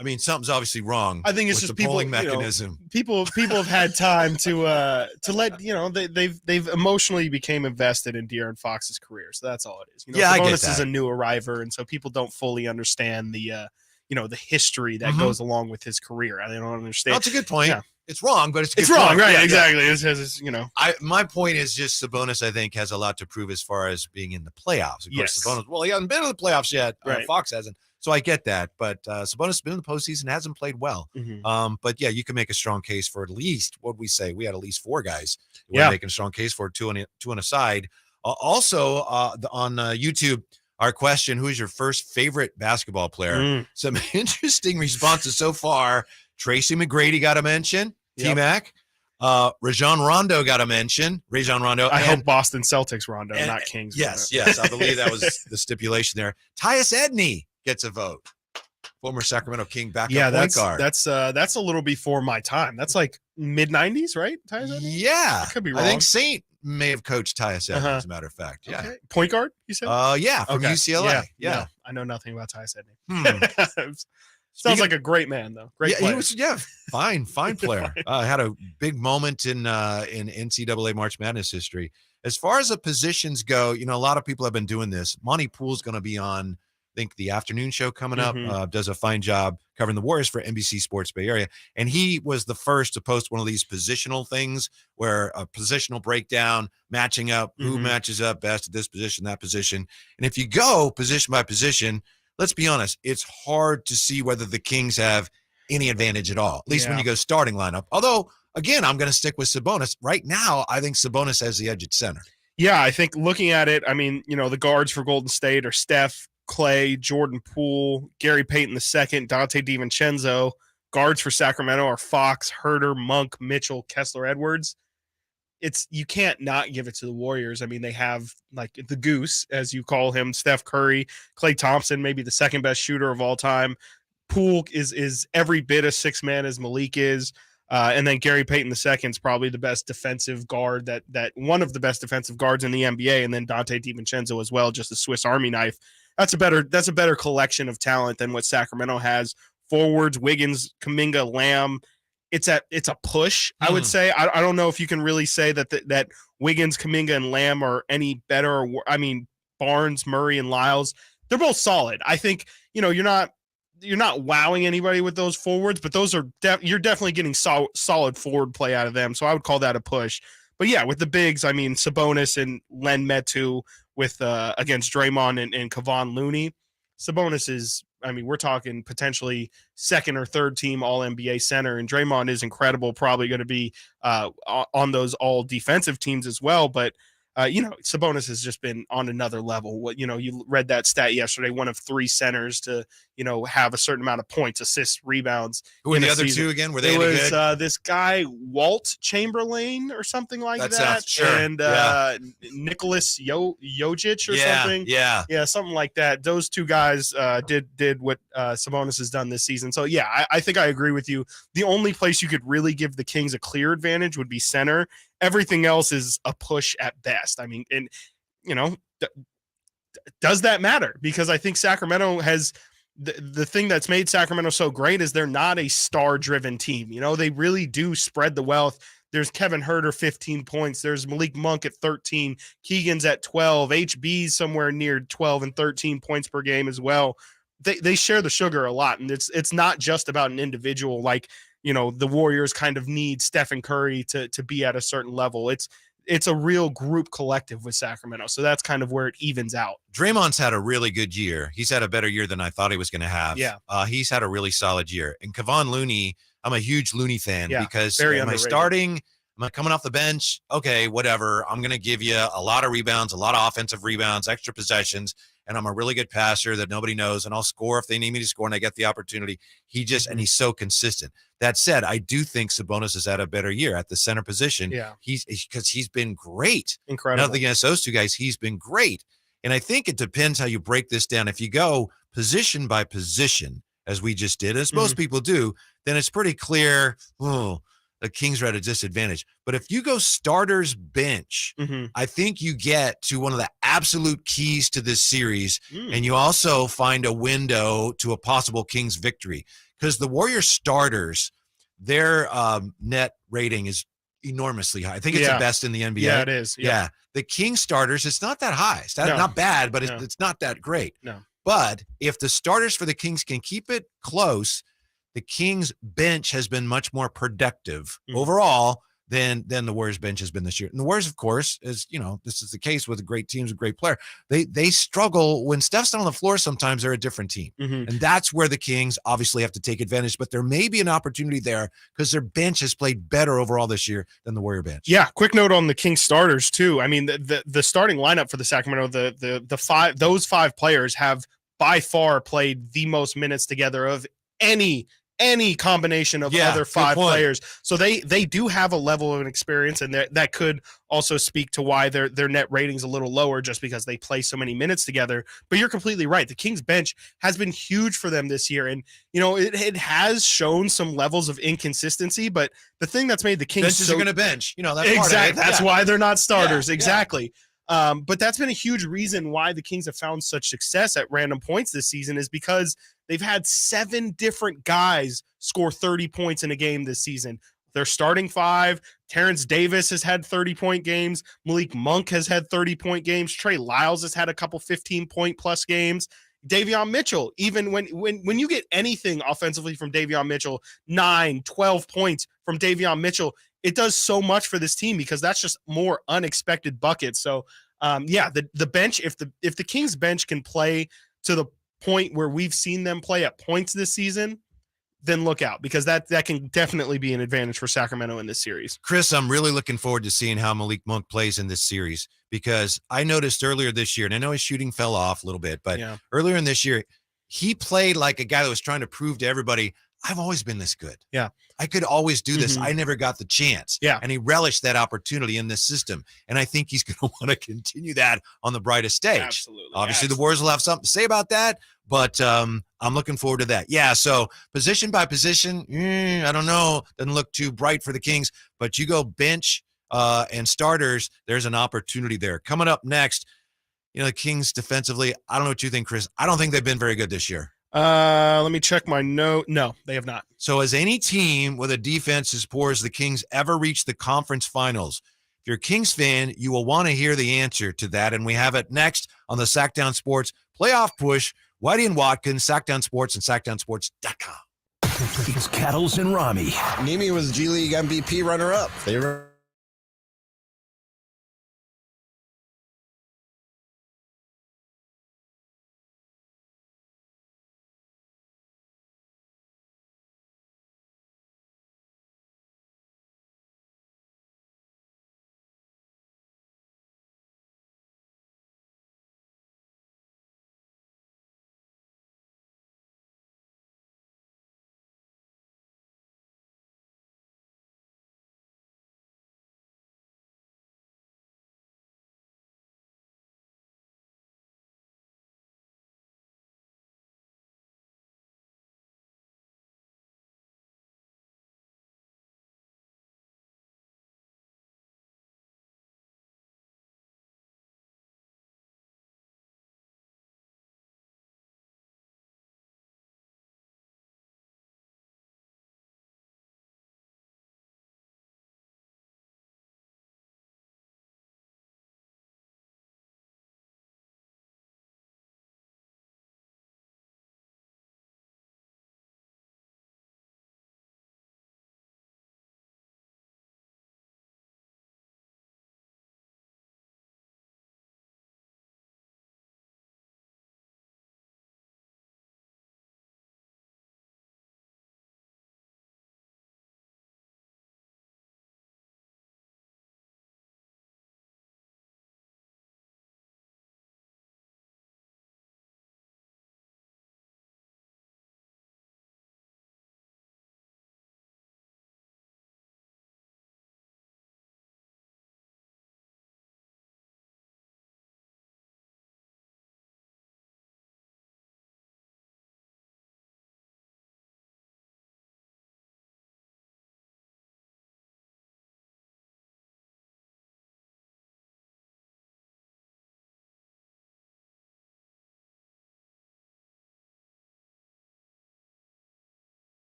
I mean, something's obviously wrong. I think it's with just the people, polling mechanism. People have had time to let they've emotionally became invested in De'Aaron Fox's career, so that's all it is. Sabonis is a new arriver, and so people don't fully understand the the history that goes along with his career. They don't understand. That's a good point. Yeah. It's wrong, but it's wrong, point. right? Yeah, exactly. Yeah. My point is just Sabonis, I think, has a lot to prove as far as being in the playoffs. Of course, Sabonis, he hasn't been in the playoffs yet. Right. Fox hasn't. So I get that, but Sabonis has been in the postseason, hasn't played well. But yeah, you can make a strong case for at least what we say. We had at least 4 guys who were making a strong case for 2 on a side. Also, on YouTube, our question: who is your first favorite basketball player? Some interesting responses so far. Tracy McGrady got a mention. T-Mac. Rajon Rondo got a mention. Rajon Rondo. I hope Boston Celtics Rondo, not Kings. Yes. I believe that was the stipulation there. Tyus Edney gets a vote. Former Sacramento King backup point guard. That's a little before my time. That's like mid-90s, right? Tyus Edney? Yeah. I could be wrong. I think Saint may have coached Tyus Edney, as a matter of fact. Yeah. Okay. Point guard, you said? Yeah, from UCLA. Yeah. No, I know nothing about Tyus Edney. Sounds like a great man, though. Great player. He was, fine player. Had a big moment in NCAA March Madness history. As far as the positions go, a lot of people have been doing this. Monty Poole's going to be on, I think, the afternoon show coming up. Does a fine job covering the Warriors for NBC Sports Bay Area. And he was the first to post one of these positional things where a positional breakdown, matching up, who matches up best at this position, that position. And if you go position by position, let's be honest, it's hard to see whether the Kings have any advantage at all, at least when you go starting lineup. Although, again, I'm going to stick with Sabonis. Right now, I think Sabonis has the edge at center. Yeah, I think looking at it, I mean, the guards for Golden State are Steph, Clay, Jordan Poole, Gary Payton II, Dante DiVincenzo. Guards for Sacramento are Fox, Herter, Monk, Mitchell, Kessler, Edwards. You can't not give it to the Warriors. I mean, they have like the goose, as you call him, Steph Curry, Klay Thompson, maybe the second best shooter of all time. Poole is every bit a 6-man as Malik is. And then Gary Payton II is probably the best defensive guard that one of the best defensive guards in the NBA. And then Dante DiVincenzo as well, just a Swiss Army knife. That's a better collection of talent than what Sacramento has. Forwards, Wiggins, Kuminga, Lamb. It's a push, I would say. I don't know if you can really say that Wiggins, Kuminga, and Lamb are any better. Barnes, Murray, and Lyles, they're both solid. I think you're not wowing anybody with those forwards, but those are you're definitely getting solid forward play out of them. So I would call that a push. But yeah, with the bigs, I mean Sabonis and Len Metu with against Draymond and Kevon Looney. Sabonis is, we're talking potentially second or third team all NBA center, and Draymond is incredible, probably going to be on those all defensive teams as well. But Sabonis has just been on another level. You read that stat yesterday, one of 3 centers to, have a certain amount of points, assists, rebounds. Who were the other 2 again? Were they any good? It was this guy, Walt Chamberlain or something like that. Sure. And Nicholas Jokic or something. Yeah, something like that. Those 2 guys did what Sabonis has done this season. So, yeah, I think I agree with you. The only place you could really give the Kings a clear advantage would be center. Everything else is a push at best. Does that matter? Because I think Sacramento has the thing that's made Sacramento so great is they're not a star-driven team. They really do spread the wealth. There's Kevin Herter, 15 points. There's Malik Monk at 13. Keegan's at 12. HB's somewhere near 12 and 13 points per game as well. They share the sugar a lot, and it's not just about an individual like the Warriors kind of need Stephen Curry to be at a certain level. It's a real group collective with Sacramento. So that's kind of where it evens out. Draymond's had a really good year. He's had a better year than I thought he was going to have. Yeah. He's had a really solid year. And Kevon Looney, I'm a huge Looney fan because very am I underrated. starting? Am I coming off the bench? Okay, whatever. I'm going to give you a lot of rebounds, a lot of offensive rebounds, extra possessions. And I'm a really good passer that nobody knows, and I'll score if they need me to score and I get the opportunity. And he's so consistent. That said, I do think Sabonis has had a better year at the center position. Yeah. Because he's been great. Incredible. Nothing against those 2 guys. He's been great. And I think it depends how you break this down. If you go position by position as we just did, as most people do, then it's pretty clear, the Kings are at a disadvantage. But if you go starters bench, I think you get to one of the absolute keys to this series, and you also find a window to a possible Kings victory. Because the Warriors starters, their net rating is enormously high. I think it's the best in the NBA. Yeah, it is. Yeah. The Kings starters, it's not that high. It's not bad, but it's not that great. No. But if the starters for the Kings can keep it close, the Kings bench has been much more productive overall than the Warriors bench has been this year. And the Warriors, of course, is, this is the case with great teams, with great player. They struggle when Steph's not on the floor. Sometimes they're a different team. And that's where the Kings obviously have to take advantage. But there may be an opportunity there because their bench has played better overall this year than the Warrior bench. Yeah, quick note on the Kings starters too. I mean, the starting lineup for the Sacramento, those five players have by far played the most minutes together of any combination of other five players. So they do have a level of experience, and that could also speak to why their net rating's a little lower, just because they play so many minutes together. But you're completely right. The Kings bench has been huge for them this year, and it has shown some levels of inconsistency. But the thing that's made the Kings benches are going to bench. That's exactly. That's why they're not starters. Yeah, exactly. But that's been a huge reason why the Kings have found such success at random points this season, is because they've had 7 different guys score 30 points in a game this season. Their starting 5, Terrence Davis has had 30-point games. Malik Monk has had 30-point games. Trey Lyles has had a couple 15-point plus games. Davion Mitchell, even when you get anything offensively from Davion Mitchell, 9, 12 points from Davion Mitchell, it does so much for this team, because that's just more unexpected buckets. So, the bench, if the Kings bench can play to the point where we've seen them play at points this season, then look out, because that can definitely be an advantage for Sacramento in this series. Chris, I'm really looking forward to seeing how Malik Monk plays in this series, because I noticed earlier this year, and I know his shooting fell off a little bit, but earlier in this year, he played like a guy that was trying to prove to everybody, I've always been this good. Yeah. I could always do this. I never got the chance. Yeah. And he relished that opportunity in this system. And I think he's going to want to continue that on the brightest stage. Absolutely. Obviously, the Warriors will have something to say about that, but I'm looking forward to that. Yeah, so position by position, I don't know. Doesn't look too bright for the Kings, but you go bench and starters, there's an opportunity there. Coming up next, the Kings defensively, I don't know what you think, Chris. I don't think they've been very good this year. Let me check my note. No, they have not. So has any team with a defense as poor as the Kings ever reached the conference finals? If you're a Kings fan, you will want to hear the answer to that. And we have it next on the Sactown Sports Playoff Push. Whitey and Watkins, Sactown Sports, and SactownSports.com. It's Kettles and Rami. Nimi was G League MVP runner-up. They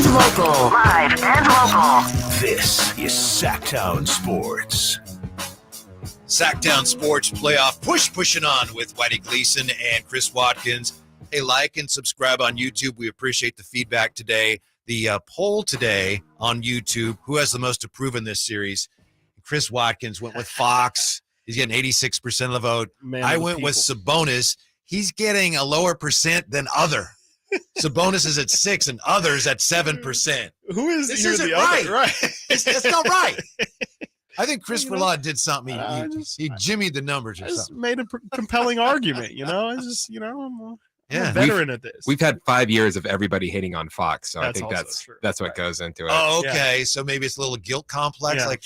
local. Live and local. This is Sactown Sports. Sactown Sports playoff pushing on with Whitey Gleason and Chris Watkins. Hey, like and subscribe on YouTube. We appreciate the feedback today. The poll today on YouTube, who has the most to prove in this series? Chris Watkins went with Fox. He's getting 86% of the vote. I went with Sabonis. He's getting a lower percent than other. Sabonis is at 6 and others at 7%. Who is this? Isn't The right. other? Right. It's not right. I think Christopher Law did something. He jimmied the numbers or I just something. made a compelling argument, I just, I'm a Yeah. veteran at this. We've had 5 years of everybody hating on Fox, so I That's think also that's true. that's what goes into it. Oh, okay. So maybe it's a little guilt complex. Yeah. Like,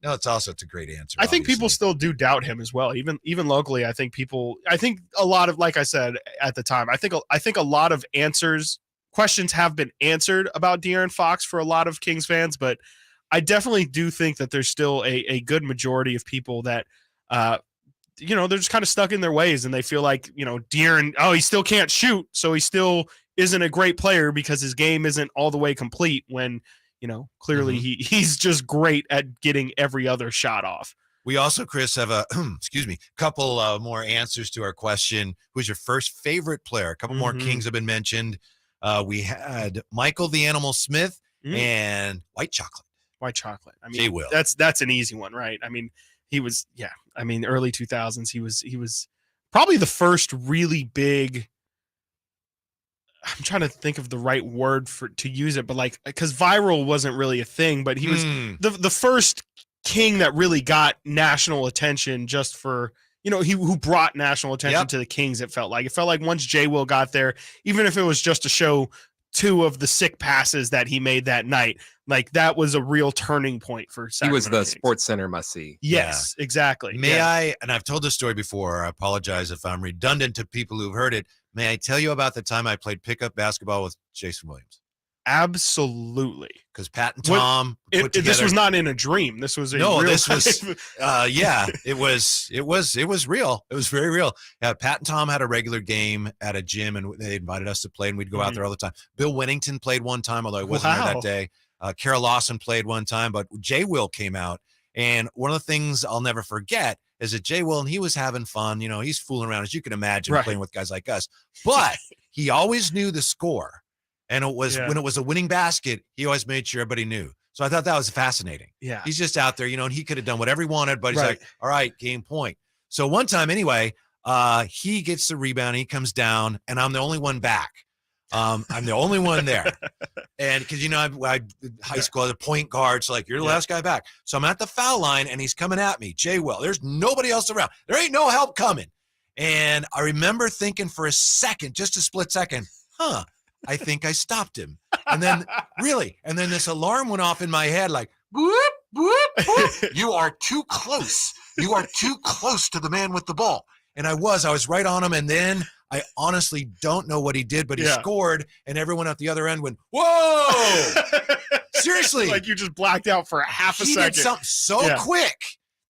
no, it's a great answer. I think people still do doubt him as well. Even locally, I think a lot of, like I said at the time, I think a lot of questions have been answered about De'Aaron Fox for a lot of Kings fans, but I definitely do think that there's still a good majority of people that, they're just kind of stuck in their ways and they feel like, De'Aaron, he still can't shoot. So he still isn't a great player because his game isn't all the way complete when, clearly he's just great at getting every other shot off. We also, Chris, have a couple more answers to our question. Who's your first favorite player? A couple more Kings have been mentioned. We had Michael the Animal Smith and White Chocolate. White Chocolate. I mean, Jay Will. That's an easy one, right? I mean, he was, early 2000s. He was probably the first really big. I'm trying to think of the right word to use it, but because viral wasn't really a thing, but he was the first King that really got national attention just for, who brought national attention to the Kings. It felt like once Jay Will got there, even if it was just to show 2 of the sick passes that he made that night, that was a real turning point for Sacramento He was the Kings. Sports Center must see. Yes, exactly. May I, and I've told this story before, I apologize if I'm redundant to people who've heard it. May I tell you about the time I played pickup basketball with Jason Williams? Absolutely. Because Pat and Tom put together. This was not in a dream. This was real this was it was real. It was very real. Pat and Tom had a regular game at a gym and they invited us to play and we'd go out there all the time. Bill Winnington played one time, although I wasn't there that day. Carol Lawson played one time, but Jay Will came out. And one of the things I'll never forget is that Jay Will, and he was having fun. He's fooling around, as you can imagine, playing with guys like us. But he always knew the score. And it was when it was a winning basket, he always made sure everybody knew. So I thought that was fascinating. Yeah. He's just out there, and he could have done whatever he wanted, but he's like, all right, game point. So one time anyway, he gets the rebound, he comes down, and I'm the only one back. I'm the only one there. And because, I high school as a point guard, so you're the last guy back. So I'm at the foul line and he's coming at me, Jay Will. There's nobody else around. There ain't no help coming. And I remember thinking for a second, just a split second, I think I stopped him. And then this alarm went off in my head like, boop, boop, boop. You are too close. You are too close to the man with the ball. And I was right on him. And then I honestly don't know what he did, but he scored, and everyone at the other end went, whoa! Seriously. You just blacked out for half a second. He did something so quick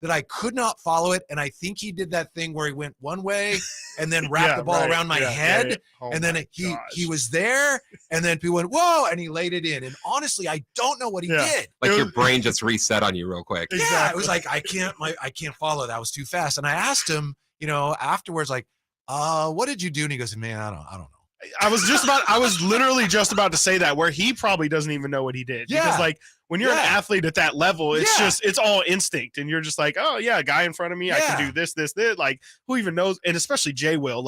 that I could not follow it, and I think he did that thing where he went one way and then wrapped the ball around my head, and then he was there, and then people went, whoa, and he laid it in. And honestly, I don't know what he did. Your brain just reset on you real quick. Yeah, it was like, I can't follow. That was too fast. And I asked him, afterwards, what did you do? And he goes, man, I don't know. I was literally just about to say that, where he probably doesn't even know what he did. Yeah. Because when you're an athlete at that level, it's all instinct. And you're just like, oh yeah, guy in front of me, I can do this. Who even knows? And especially Jay Will,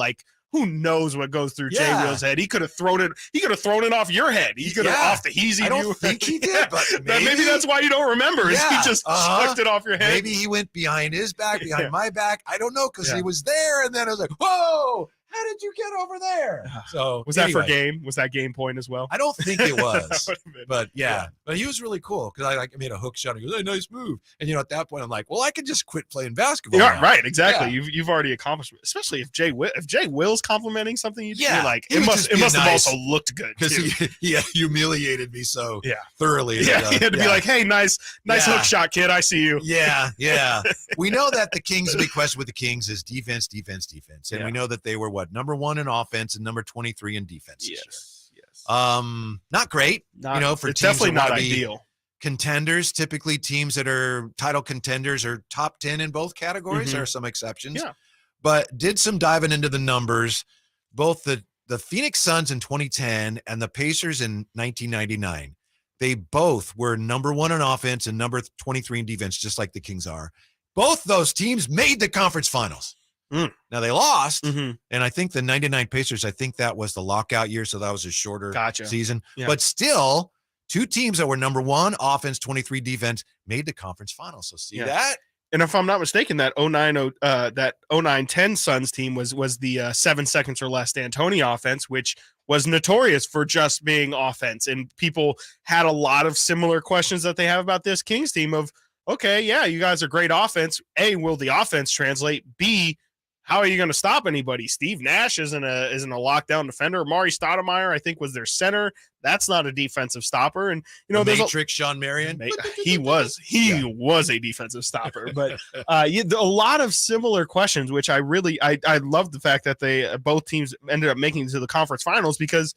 who knows what goes through Jay Will's head? He could have thrown it off your head. He could have off the heezy. I don't think he did, but maybe that's why you don't remember. Is he just chucked it off your head? Maybe he went behind his back, behind my back. I don't know, because he was there, and then I was like, whoa, how did you get over there? So was that for game? Was that game point as well? I don't think it was, but but he was really cool because I made a hook shot. And he goes, "Hey, nice move!" And at that point, I'm like, "Well, I could just quit playing basketball." Yeah, right, exactly. Yeah. You've already accomplished it. Especially if Jay Will's complimenting something, you'd be like, it must have also looked good because he humiliated me so thoroughly. Yeah, he had to be like, "Hey, nice hook shot, kid. I see you." Yeah. We know that the Kings' big question with the Kings is defense, and we know that they were number 1 in offense and number 23 in defense. Yes. Not great. For it's teams definitely that not wanna be ideal. contenders, typically teams that are title contenders or top 10 in both categories. There are some exceptions. Yeah. But did some diving into the numbers. Both the Phoenix Suns in 2010 and the Pacers in 1999, they both were number 1 in offense and number 23 in defense, just like the Kings are. Both those teams made the conference finals. Now they lost, and I think the 99 Pacers, I think that was the lockout year, so that was a shorter season. Yeah. But still, two teams that were number 1 offense, 23 defense, made the conference finals. So see that? And if I'm not mistaken, that 09-10 Suns team was the 7 seconds or less D'Antoni offense, which was notorious for just being offense. And people had a lot of similar questions that they have about this Kings team of, okay, yeah, you guys are great offense. A, will the offense translate? B, how are you going to stop anybody? Steve Nash isn't a lockdown defender. Amari Stoudemire, I think, was their center. That's not a defensive stopper. And the Matrix, Sean Marion. He was a defensive stopper. But a lot of similar questions, which I love the fact that they both teams ended up making it to the conference finals, because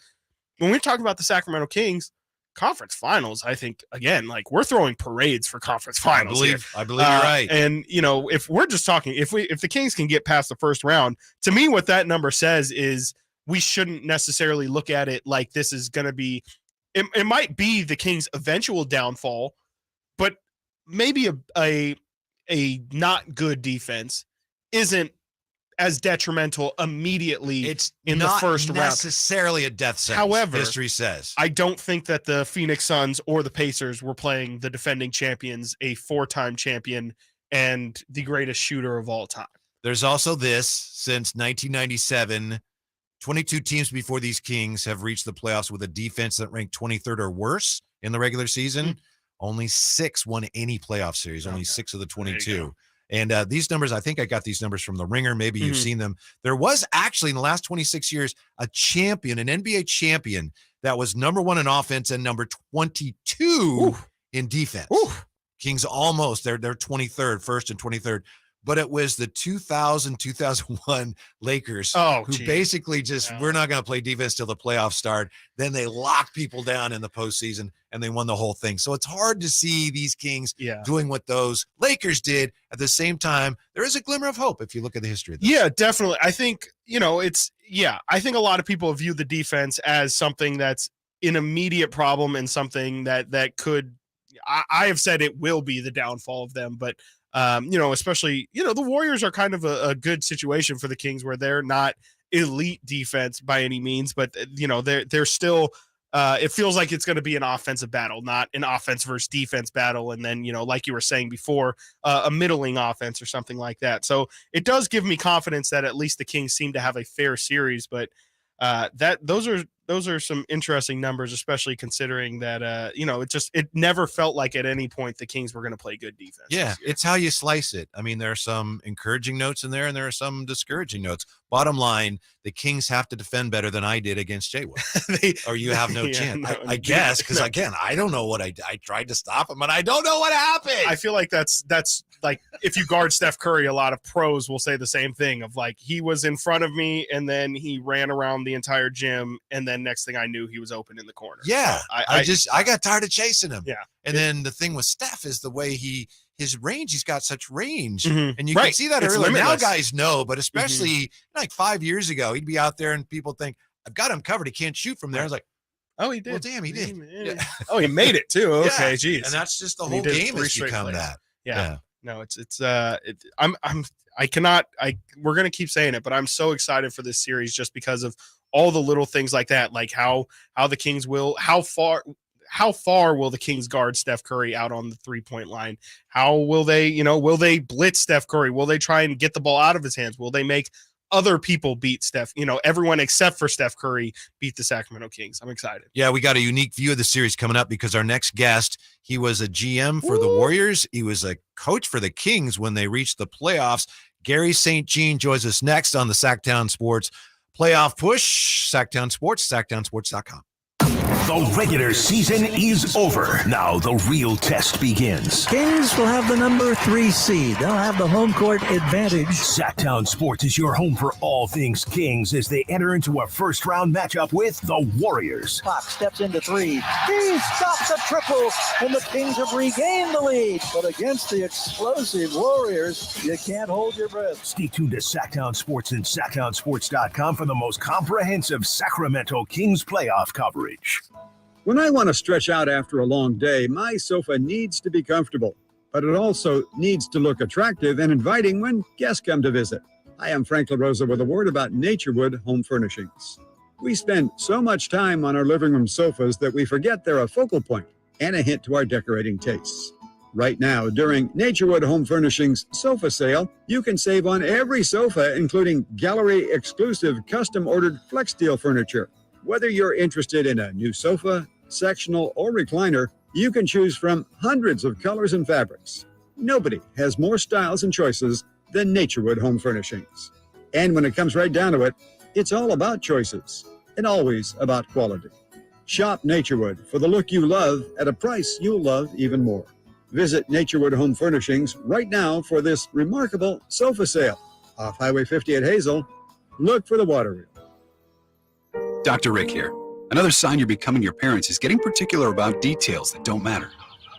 when we're talking about the Sacramento Kings conference finals, I think, again, like, we're throwing parades for conference finals. I believe you're right. And if we're just talking, if the Kings can get past the first round, to me, what that number says is we shouldn't necessarily look at it like this is going to be. It might be the Kings' eventual downfall, but maybe a not good defense isn't as detrimental immediately. It's in not the first round necessarily a death sentence. However, history says I don't think that the Phoenix Suns or the Pacers were playing the defending champions, a 4-time champion and the greatest shooter of all time. There's also this: since 1997, 22 teams before these Kings have reached the playoffs with a defense that ranked 23rd or worse in the regular season. Only 6 won any playoff series. Only 6 of the 22. And these numbers, I think I got these numbers from The Ringer. Maybe you've seen them. There was actually, in the last 26 years, a champion, an NBA champion, that was number 1 in offense and number 22 in defense. Kings almost, they're 23rd, first and 23rd. But it was the 2000-2001 Lakers who basically just, we're not going to play defense till the playoffs start. Then they locked people down in the postseason, and they won the whole thing. So it's hard to see these Kings doing what those Lakers did. At the same time, there is a glimmer of hope if you look at the history of this. Yeah, definitely. I think, I think a lot of people view the defense as something that's an immediate problem and something that could, I have said it will be the downfall of them, but especially, the Warriors are kind of a good situation for the Kings, where they're not elite defense by any means, but they're still, it feels like it's going to be an offensive battle, not an offense versus defense battle. And then, like you were saying before, a middling offense or something like that. So it does give me confidence that at least the Kings seem to have a fair series, but those are some interesting numbers, especially considering that, it never felt like at any point the Kings were going to play good defense. Yeah, it's how you slice it. I mean, there are some encouraging notes in there, and there are some discouraging notes. Bottom line, the Kings have to defend better than I did against Jay Wood, or you have no chance. I guess, because again, I don't know what I tried to stop him, and I don't know what happened. I feel like that's like, if you guard Steph Curry, a lot of pros will say the same thing of, like, he was in front of me and then he ran around the entire gym, and then next thing I knew, he was open in the corner. Yeah, so I got tired of chasing him. Yeah, and then the thing with Steph is the way his range. He's got such range, Mhm. and you Right. can see that It's earlier. Now limitless. guys know, but especially like 5 years ago, he'd be out there and people think, "I've got him covered. He can't shoot from there." I was like, "Oh, he did. Well, damn, he did. Yeah. Oh, he made it too. Okay, Yeah. geez. And that's just the And he whole did it game 3 has straight become plays. that. Yeah. No, we're going to keep saying it, but I'm so excited for this series just because of all the little things like that, like how the Kings how far will the Kings guard Steph Curry out on the 3-point line? How will they blitz Steph Curry? Will they try and get the ball out of his hands? Will they make other people beat Steph? Everyone except for Steph Curry beat the Sacramento Kings. I'm excited. Yeah, we got a unique view of the series coming up because our next guest, he was a GM for the Warriors. He was a coach for the Kings when they reached the playoffs. Garry St. Jean joins us next on the Sactown Sports Playoff Push. Sactown Sports, SactownSports.com. The regular season is over. Now the real test begins. Kings will have the number 3 seed. They'll have the home court advantage. Sactown Sports is your home for all things Kings as they enter into a first-round matchup with the Warriors. Clock steps into 3. He stops a triple, and the Kings have regained the lead. But against the explosive Warriors, you can't hold your breath. Stay tuned to Sactown Sports and SactownSports.com for the most comprehensive Sacramento Kings playoff coverage. When I want to stretch out after a long day, my sofa needs to be comfortable, but it also needs to look attractive and inviting when guests come to visit. I am Frank LaRosa with a word about Naturewood Home Furnishings. We spend so much time on our living room sofas that we forget they're a focal point and a hint to our decorating tastes. Right now, during Naturewood Home Furnishings sofa sale, you can save on every sofa, including gallery-exclusive custom-ordered flex steel furniture. Whether you're interested in a new sofa, sectional, or recliner, you can choose from hundreds of colors and fabrics. Nobody has more styles and choices than Naturewood Home Furnishings. And when it comes right down to it, it's all about choices and always about quality. Shop Naturewood for the look you love at a price you'll love even more. Visit Naturewood Home Furnishings right now for this remarkable sofa sale. Off Highway 50 at Hazel, look for the water wheel. Dr. Rick here. Another sign you're becoming your parents is getting particular about details that don't matter.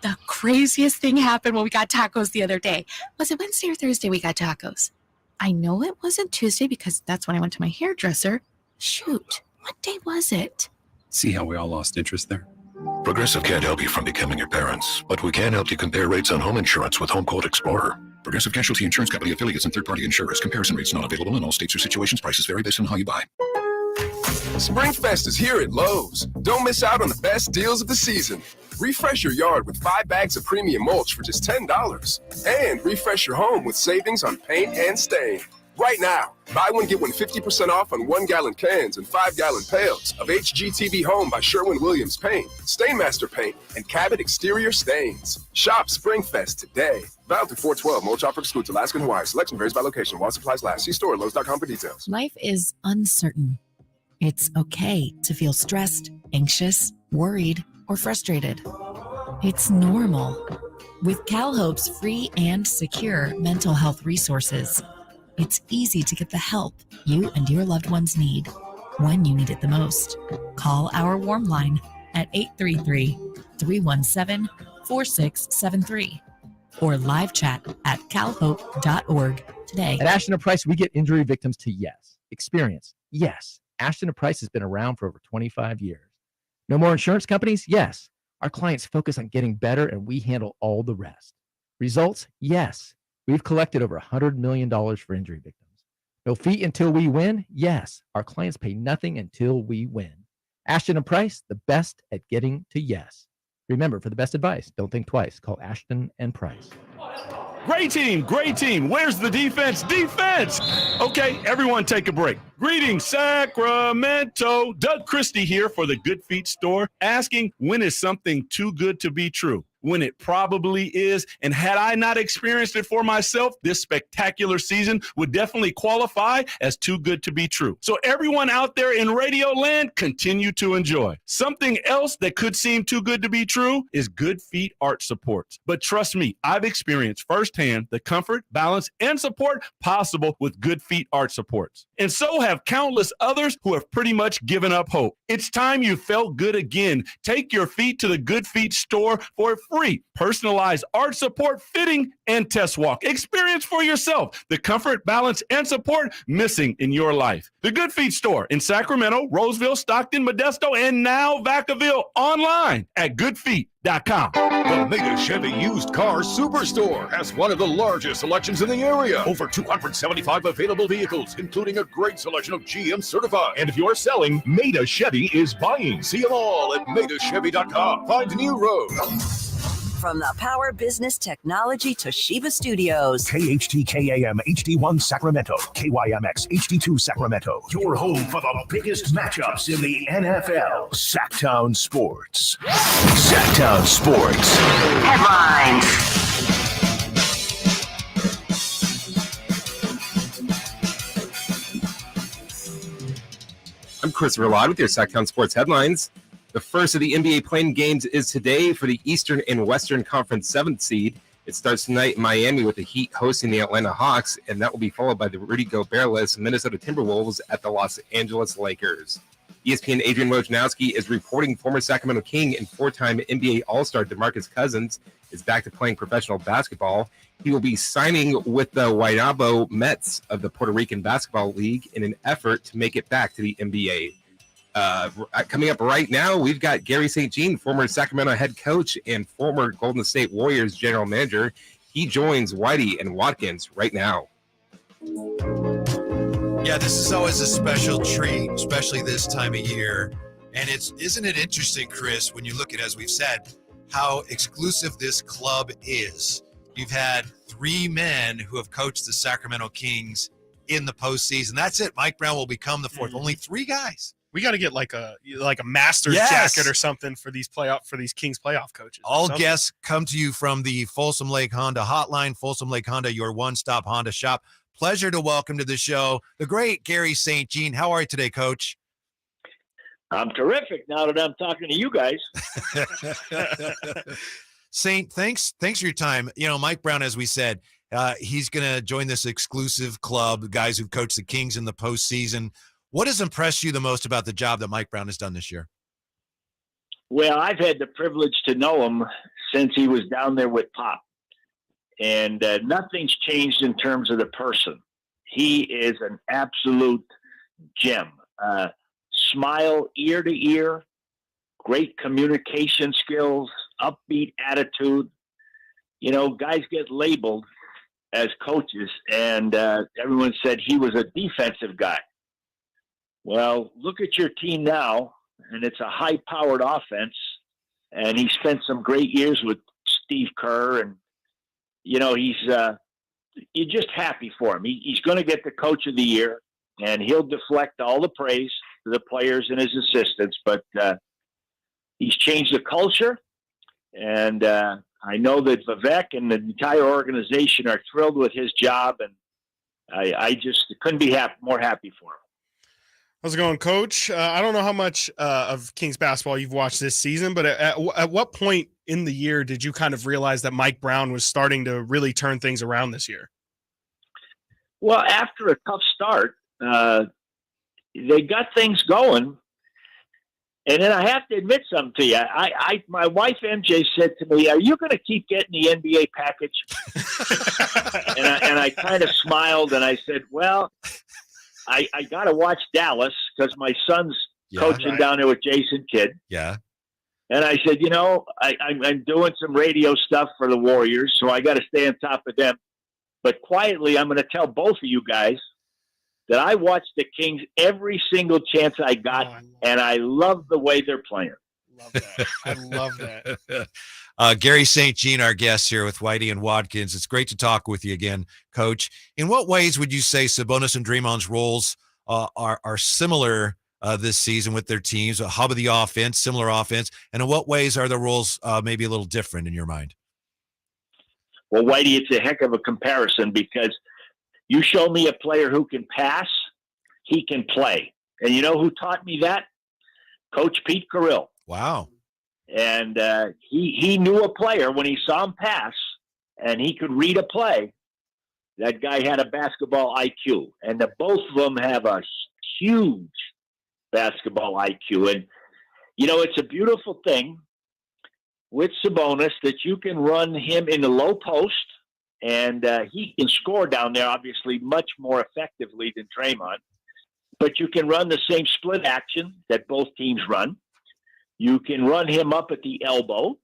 The craziest thing happened when we got tacos the other day. Was it Wednesday or Thursday we got tacos? I know it wasn't Tuesday because that's when I went to my hairdresser. Shoot, what day was it? See how we all lost interest there? Progressive can't help you from becoming your parents, but we can help you compare rates on home insurance with Home Quote Explorer. Progressive Casualty Insurance Company affiliates and third-party insurers. Comparison rates not available in all states or situations. Prices vary based on how you buy. Springfest is here at Lowe's. Don't miss out on the best deals of the season. Refresh your yard with 5 bags of premium mulch for just $10. And refresh your home with savings on paint and stain. Right now, buy one, get one 50% off on 1-gallon cans and 5-gallon pails of HGTV Home by Sherwin-Williams Paint, Stainmaster Paint, and Cabot Exterior Stains. Shop Springfest today. Valid through 4/12. Mulch offer excludes Alaska and Hawaii. Selection varies by location. While supplies last. See store at Lowe's.com for details. Life is uncertain. It's okay to feel stressed, anxious, worried, or frustrated. It's normal. With CalHope's free and secure mental health resources, it's easy to get the help you and your loved ones need when you need it the most. Call our warm line at 833-317-4673 or live chat at calhope.org today. At Ashton & Price, we get injury victims to yes. Experience, yes. Ashton & Price has been around for over 25 years. No more insurance companies? Yes. Our clients focus on getting better and we handle all the rest. Results? Yes. We've collected over $100 million for injury victims. No fee until we win? Yes. Our clients pay nothing until we win. Ashton & Price, the best at getting to yes. Remember, for the best advice, don't think twice. Call Ashton & Price. Great team, great team. Where's the defense? Defense! Okay, everyone take a break. Greetings, Sacramento. Doug Christie here for the Good Feet store, asking, when is something too good to be true? When it probably is. And had I not experienced it for myself, this spectacular season would definitely qualify as too good to be true. So everyone out there in radio land, continue to enjoy. Something else that could seem too good to be true is Good Feet Arch Supports. But trust me, I've experienced firsthand the comfort, balance, and support possible with Good Feet Arch Supports. And so have countless others who have pretty much given up hope. It's time you felt good again. Take your feet to the Good Feet store for free personalized arch support, fitting, and test walk. Experience for yourself the comfort, balance, and support missing in your life. The Good Feet store in Sacramento, Roseville, Stockton, Modesto, and now Vacaville, online at goodfeet.com. The Mega Chevy Used Car Superstore has one of the largest selections in the area. Over 275 available vehicles, including a great selection of GM certified. And if you're selling, Meda Chevy is buying. See them all at MedaChevy.com. Find a new road. From the Power Business Technology Toshiba Studios. KHTKAM HD1 Sacramento, KYMX HD2 Sacramento. Your home for the biggest matchups in the NFL. Sactown Sports. Sactown Sports. Headlines. I'm Chris Verlod with your Sactown Sports headlines. The first of the NBA playing games is today for the Eastern and Western Conference 7th seed. It starts tonight in Miami with the Heat hosting the Atlanta Hawks, and that will be followed by the Rudy Gobert-less Minnesota Timberwolves at the Los Angeles Lakers. ESPN Adrian Wojnarowski is reporting former Sacramento King and four-time NBA All-Star DeMarcus Cousins is back to playing professional basketball. He will be signing with the Guaynabo Mets of the Puerto Rican Basketball League in an effort to make it back to the NBA. Coming up right now, we've got Garry St. Jean, former Sacramento head coach and former Golden State Warriors general manager. He joins Whitey and Watkins right now. Yeah, this is always a special treat, especially this time of year. And isn't it interesting, Chris, when you look at, as we've said, how exclusive this club is. You've had three men who have coached the Sacramento Kings in the postseason. That's it. Mike Brown will become the fourth. Only three guys. We got to get like a master's jacket or something for these Kings playoff coaches. All guests come to you from the Folsom Lake Honda hotline. Folsom Lake Honda, your one-stop Honda shop. Pleasure to welcome to the show the great Garry St. Jean. How are you today, Coach? I'm terrific now that I'm talking to you guys. Saint, thanks for your time. You know, Mike Brown, as we said, he's going to join this exclusive club, guys who've coached the Kings in the postseason. What has impressed you the most about the job that Mike Brown has done this year? Well, I've had the privilege to know him since he was down there with Pop. And nothing's changed in terms of the person. He is an absolute gem. Smile ear to ear, great communication skills, upbeat attitude. You know, guys get labeled as coaches, and everyone said he was a defensive guy. Well, look at your team now, and it's a high-powered offense, and he spent some great years with Steve Kerr, and, you know, you're just happy for him. He's going to get the Coach of the Year, and he'll deflect all the praise to the players and his assistants, but he's changed the culture, and I know that Vivek and the entire organization are thrilled with his job, and I just couldn't be more happy for him. How's it going, Coach? I don't know how much of Kings basketball you've watched this season, but at what point in the year did you kind of realize that Mike Brown was starting to really turn things around this year? Well, after a tough start, they got things going. And then I have to admit something to you. My wife, MJ, said to me, "Are you going to keep getting the NBA package?" and I kind of smiled, and I said, well, I got to watch Dallas because my son's coaching down there with Jason Kidd. Yeah. And I said, you know, I'm doing some radio stuff for the Warriors, so I got to stay on top of them. But quietly, I'm going to tell both of you guys that I watch the Kings every single chance I got, and I love the way they're playing. Love that. I love that. Garry St. Jean, our guest here with Whitey and Watkins. It's great to talk with you again, Coach. In what ways would you say Sabonis and Draymond's roles are similar this season with their teams, a hub of the offense, similar offense, and in what ways are the roles maybe a little different in your mind? Well, Whitey, it's a heck of a comparison because you show me a player who can pass, he can play. And you know who taught me that? Coach Pete Carrill. Wow. And he knew a player when he saw him pass and he could read a play. That guy had a basketball IQ. And both of them have a huge basketball IQ. And, you know, it's a beautiful thing with Sabonis that you can run him in the low post, and he can score down there, obviously, much more effectively than Draymond. But you can run the same split action that both teams run. You can run him up at the elbow,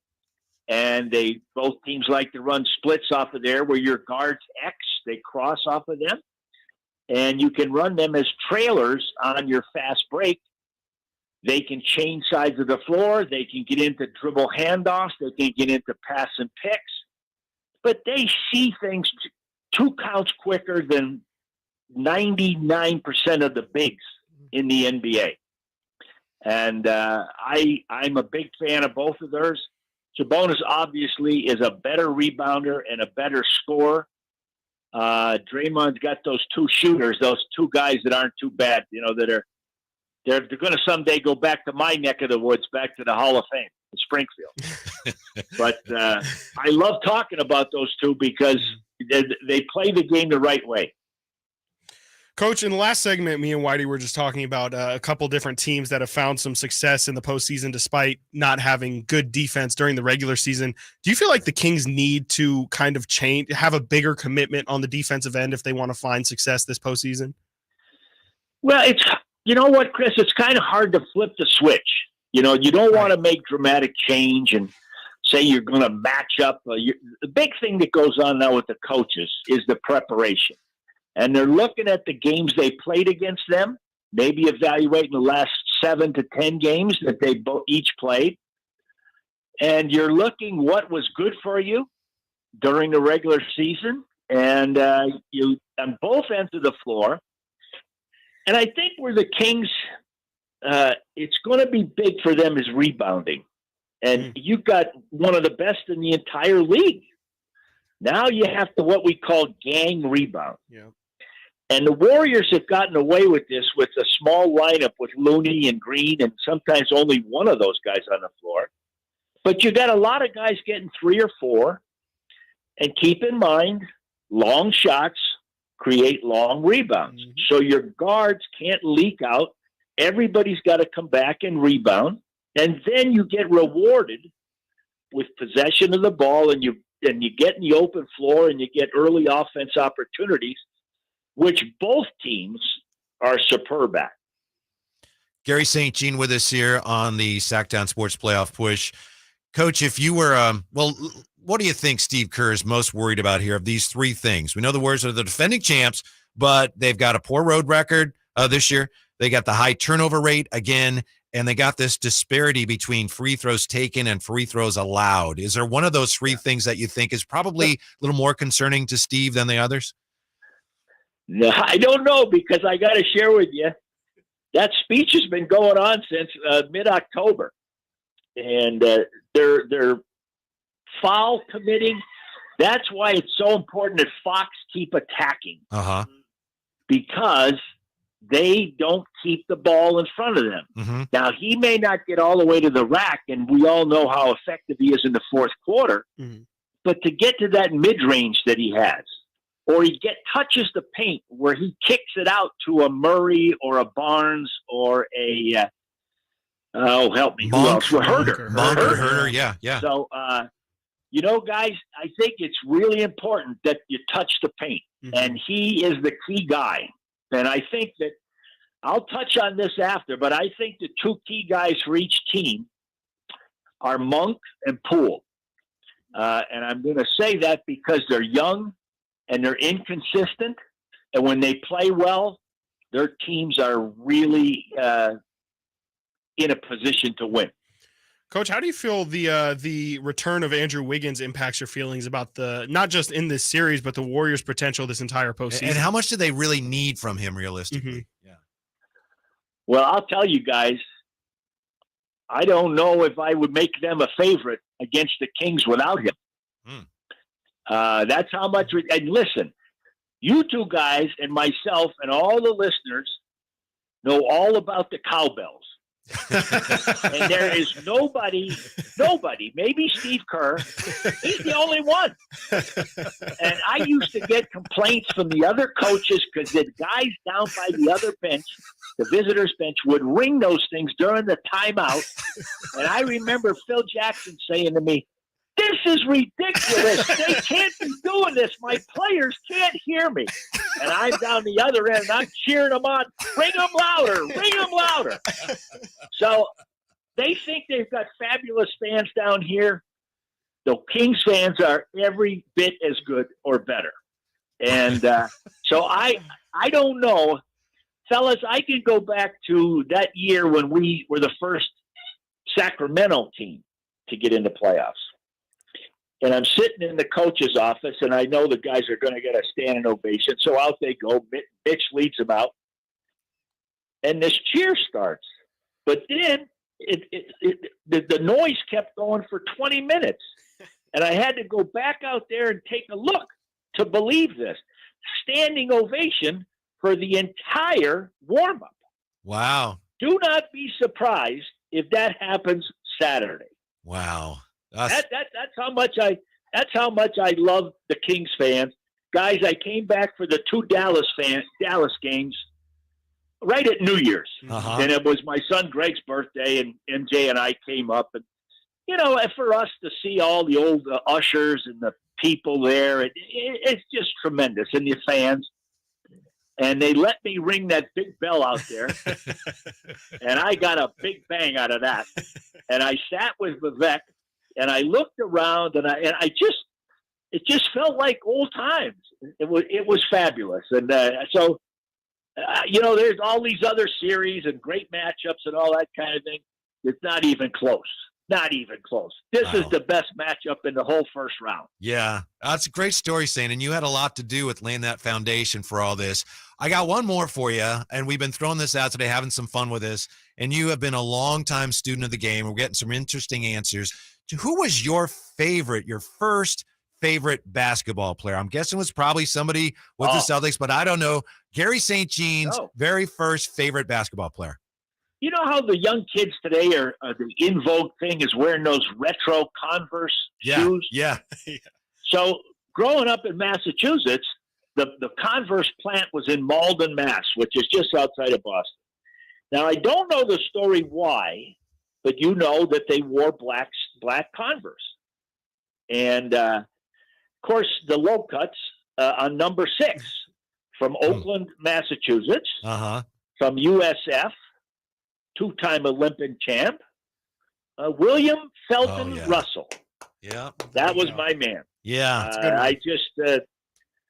and both teams like to run splits off of there where your guards X, they cross off of them. And you can run them as trailers on your fast break. They can change sides of the floor. They can get into dribble handoffs. They can get into pass and picks. But they see things 2 counts quicker than 99% of the bigs in the NBA. And I'm a big fan of both of theirs. Sabonis obviously is a better rebounder and a better scorer. Draymond's got those 2 shooters, those 2 guys that aren't too bad, you know, they're going to someday go back to my neck of the woods, back to the Hall of Fame in Springfield. But I love talking about those two because they play the game the right way. Coach, in the last segment, me and Whitey were just talking about a couple different teams that have found some success in the postseason despite not having good defense during the regular season. Do you feel like the Kings need to kind of have a bigger commitment on the defensive end if they want to find success this postseason? Well, you know what, Chris? It's kind of hard to flip the switch. You know, you don't want to make dramatic change and say you're going to match up. The big thing that goes on now with the coaches is the preparation. And they're looking at the games they played against them, maybe evaluating the last 7 to 10 games that they each played. And you're looking what was good for you during the regular season, and you on both ends of the floor. And I think where the Kings, it's going to be big for them is rebounding. And you've got one of the best in the entire league. Now you have to what we call gang rebound. Yeah. And the Warriors have gotten away with this with a small lineup with Looney and Green and sometimes only one of those guys on the floor. But you got a lot of guys getting 3 or 4. And keep in mind, long shots create long rebounds. Mm-hmm. So your guards can't leak out. Everybody's got to come back and rebound. And then you get rewarded with possession of the ball, and you get in the open floor and you get early offense opportunities, which both teams are superb at. Garry St. Jean with us here on the Sactown Sports Playoff Push. Coach, if you were, what do you think Steve Kerr is most worried about here of these 3 things? We know the Warriors are the defending champs, but they've got a poor road record this year. They got the high turnover rate again, and they got this disparity between free throws taken and free throws allowed. Is there one of those 3 things that you think is probably a little more concerning to Steve than the others? No, I don't know, because I got to share with you, that speech has been going on since mid-October. And they're foul committing. That's why it's so important that Fox keep attacking. Uh-huh. Because they don't keep the ball in front of them. Mm-hmm. Now, he may not get all the way to the rack, and we all know how effective he is in the fourth quarter. Mm-hmm. But to get to that mid-range that he has, or he touches the paint where he kicks it out to a Murray or a Barnes or a help me, Herder. Yeah. So, guys, I think it's really important that you touch the paint, and he is the key guy. And I think that I'll touch on this after, but I think the 2 key guys for each team are Monk and Poole. And I'm going to say that because they're young and they're inconsistent. And when they play well, their teams are really in a position to win. Coach, how do you feel the return of Andrew Wiggins impacts your feelings about not just in this series, but the Warriors' potential this entire postseason? And how much do they really need from him realistically? Mm-hmm. Yeah. Well, I'll tell you guys, I don't know if I would make them a favorite against the Kings without him. That's how much. And listen, you 2 guys and myself and all the listeners know all about the cowbells. And there is nobody, maybe Steve Kerr, he's the only one. And I used to get complaints from the other coaches because the guys down by the other bench, the visitors bench, would ring those things during the timeout. And I remember Phil Jackson saying to me, "This is ridiculous. They can't be doing this. My players can't hear me." And I'm down the other end, and I'm cheering them on. Ring them louder. Ring them louder. So they think they've got fabulous fans down here. The Kings fans are every bit as good or better. And so I don't know. Fellas, I can go back to that year when we were the first Sacramento team to get into playoffs. And I'm sitting in the coach's office, and I know the guys are going to get a standing ovation. So out they go. Mitch leads them out. And this cheer starts. But then the noise kept going for 20 minutes. And I had to go back out there and take a look to believe this. Standing ovation for the entire warm-up. Wow. do not be surprised if that happens Saturday. Wow. That's how much I love the Kings fans. Guys, I came back for the 2 Dallas games right at New Year's. And it was my son Greg's birthday, and MJ and I came up. And, and for us to see all the old ushers and the people there, it's just tremendous. And the fans. And they let me ring that big bell out there. And I got a big bang out of that. And I sat with Vivek, and I looked around, and it just felt like old times. It was fabulous. And so there's all these other series and great matchups and all that kind of thing. It's not even close. Not even close. This is the best matchup in the whole first round. Yeah, that's a great story, Saint, and you had a lot to do with laying that foundation for all this. I got one more for you, and we've been throwing this out today, having some fun with this, and you have been a long-time student of the game. We're getting some interesting answers. Who was your first favorite basketball player? I'm guessing it was probably somebody with the Celtics, but I don't know. Garry St. Jean's very first favorite basketball player. You know how the young kids today are the in vogue thing is wearing those retro Converse shoes? Yeah. So growing up in Massachusetts, the Converse plant was in Malden, Mass, which is just outside of Boston. Now, I don't know the story why, but you know that they wore black Converse. And, of course, the low cuts on number 6 from Oakland, Massachusetts, from USF, 2-time Olympic champ, William Felton Russell. Yeah. That was my man. Yeah.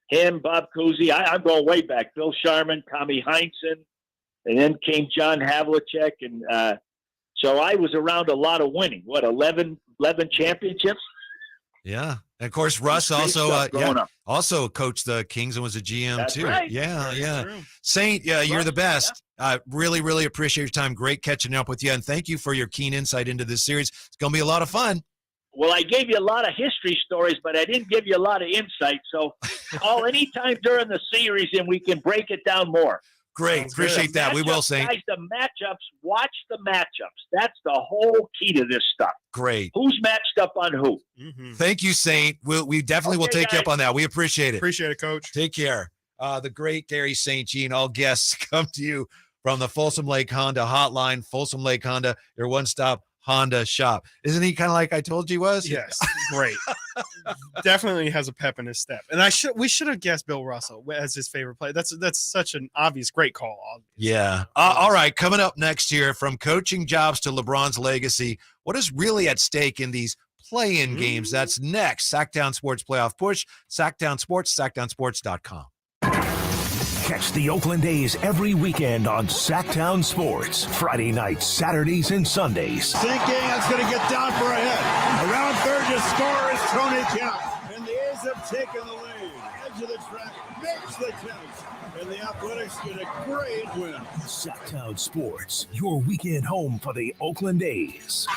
Him, Bob Cousy. I'm going way back. Bill Sharman, Tommy Heinsohn, and then came John Havlicek. And so I was around a lot of winning. 11 championships? Yeah. And of course, Russ also coached the Kings and was a GM That's too. Right. Yeah. Saint, you're the best. Really, really appreciate your time. Great catching up with you. And thank you for your keen insight into this series. It's going to be a lot of fun. Well, I gave you a lot of history stories, but I didn't give you a lot of insight. So call anytime during the series and we can break it down more. Great. Appreciate that. We will, Saint. Guys, the matchups, watch the matchups. That's the whole key to this stuff. Great. Who's matched up on who? Thank you, Saint. We definitely will take you up on that. We appreciate it. Appreciate it, Coach. Take care. The great Garry St. Jean. All guests come to you from the Folsom Lake Honda hotline. Folsom Lake Honda, your one-stop Honda shop. Isn't he kind of like I told you he was? Yes. Great. Definitely has a pep in his step. And we should have guessed Bill Russell as his favorite player. That's such an obvious great call. Obviously. Yeah. All right. Coming up next year, from coaching jobs to LeBron's legacy, what is really at stake in these play-in games? That's next. Sactown Sports Playoff Push. Sactown Sports, SactownSports.com. Catch the Oakland A's every weekend on Sactown Sports. Friday nights, Saturdays, and Sundays. Sinking, that's going to get down for a hit. Around third to score is Tony Kemp. And the A's have taken the lead. Edge of the track, makes the catch. And the Athletics get a great win. Sactown Sports, your weekend home for the Oakland A's.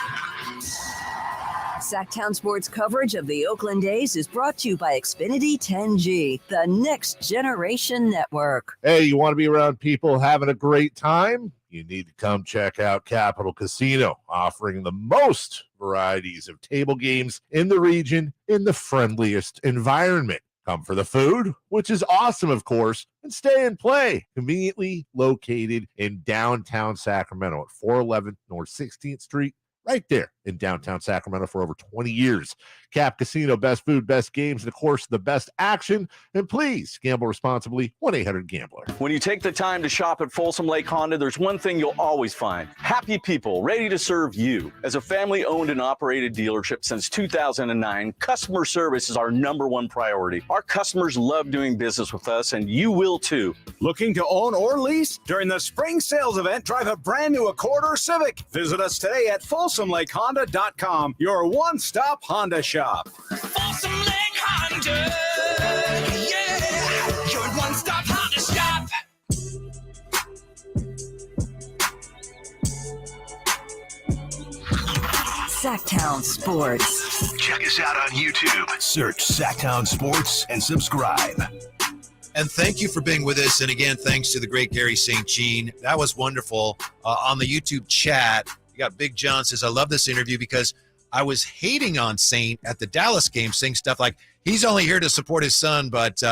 Sactown Sports coverage of the Oakland A's is brought to you by Xfinity 10G, the next generation network. Hey, you want to be around people having a great time? You need to come check out Capital Casino, offering the most varieties of table games in the region in the friendliest environment. Come for the food, which is awesome, of course, and stay and play. Conveniently located in downtown Sacramento at 411 North 16th Street. Right there in downtown Sacramento for over 20 years. Cap Casino, best food, best games, and of course, the best action. And please gamble responsibly. 1-800-GAMBLER. When you take the time to shop at Folsom Lake Honda, there's one thing you'll always find: happy people ready to serve you. As a family-owned and operated dealership since 2009, customer service is our #1 priority. Our customers love doing business with us, and you will too. Looking to own or lease? During the spring sales event, drive a brand new Accord or Civic. Visit us today at FolsomLakeHonda.com, your one-stop Honda shop. Folsom Lake Honda, yeah, your one-stop Honda shop. Sactown Sports. Check us out on YouTube. Search Sactown Sports and subscribe. And thank you for being with us. And again, thanks to the great Garry St. Jean. That was wonderful. On the YouTube chat, you got Big John says, I love this interview because I was hating on Saint at the Dallas game, saying stuff like, he's only here to support his son, but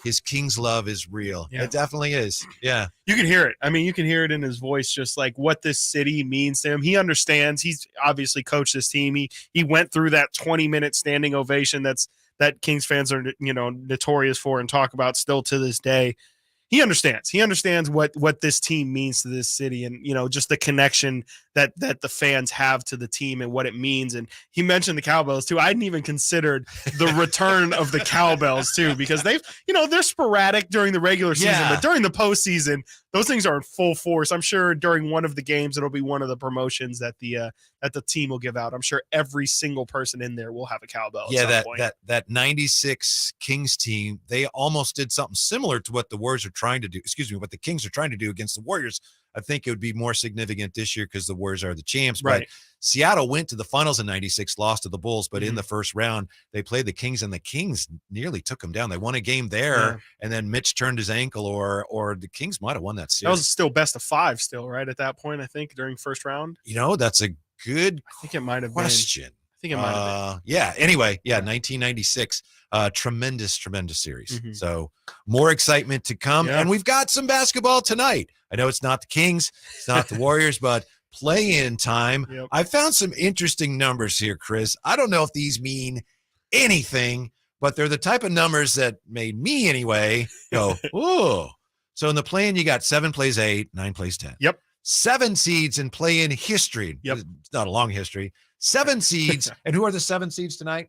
his Kings love is real. Yeah. It definitely is. Yeah. You can hear it. I mean, you can hear it in his voice, just like what this city means to him. He understands. He's obviously coached this team. He went through that 20-minute standing ovation that Kings fans are, notorious for and talk about still to this day. He understands. He understands what this team means to this city, and just the connection that the fans have to the team and what it means. And he mentioned the cowbells too. I hadn't even considered the return of the cowbells too, because they're sporadic during the regular season, but during the postseason, those things are in full force. I'm sure during one of the games, it'll be one of the promotions that the team will give out. I'm sure every single person in there will have a cowbell. Yeah, that 96 Kings team, they almost did something similar to what the Warriors are trying to do. What the Kings are trying to do against the Warriors. I think it would be more significant this year because the Warriors are the champs. Right. But Seattle went to the finals in 96, lost to the Bulls, but in the first round, they played the Kings, and the Kings nearly took them down. They won a game there, and then Mitch turned his ankle, or the Kings might have won that series. That was still best of 5 still, right, at that point, I think, during first round? That's a good I think it might have question. Been. I think it might have been. Yeah, anyway, 1996, tremendous series. So more excitement to come, and we've got some basketball tonight. I know it's not the Kings, it's not the Warriors, but play-in time. Yep. I found some interesting numbers here, Chris. I don't know if these mean anything, but they're the type of numbers that made me anyway go, ooh. So in the play-in, you got 7 plays 8, 9 plays 10. Yep. 7 seeds in play-in history. Yep. It's not a long history. 7 seeds. And who are the 7 seeds tonight?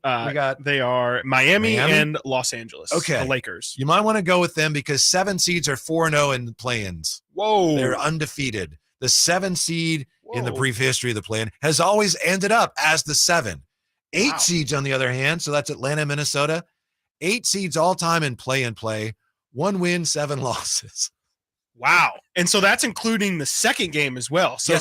They are Miami and Los Angeles. Okay. The Lakers. You might want to go with them because 7 seeds are 4-0 in the play-ins. Whoa. They're undefeated. The 7 seed in the brief history of the play-in has always ended up as the 7. 8 seeds, on the other hand, so that's Atlanta, Minnesota. 8 seeds all time in play-in play. 1 win, 7 losses. Wow. And so that's including the second game as well. So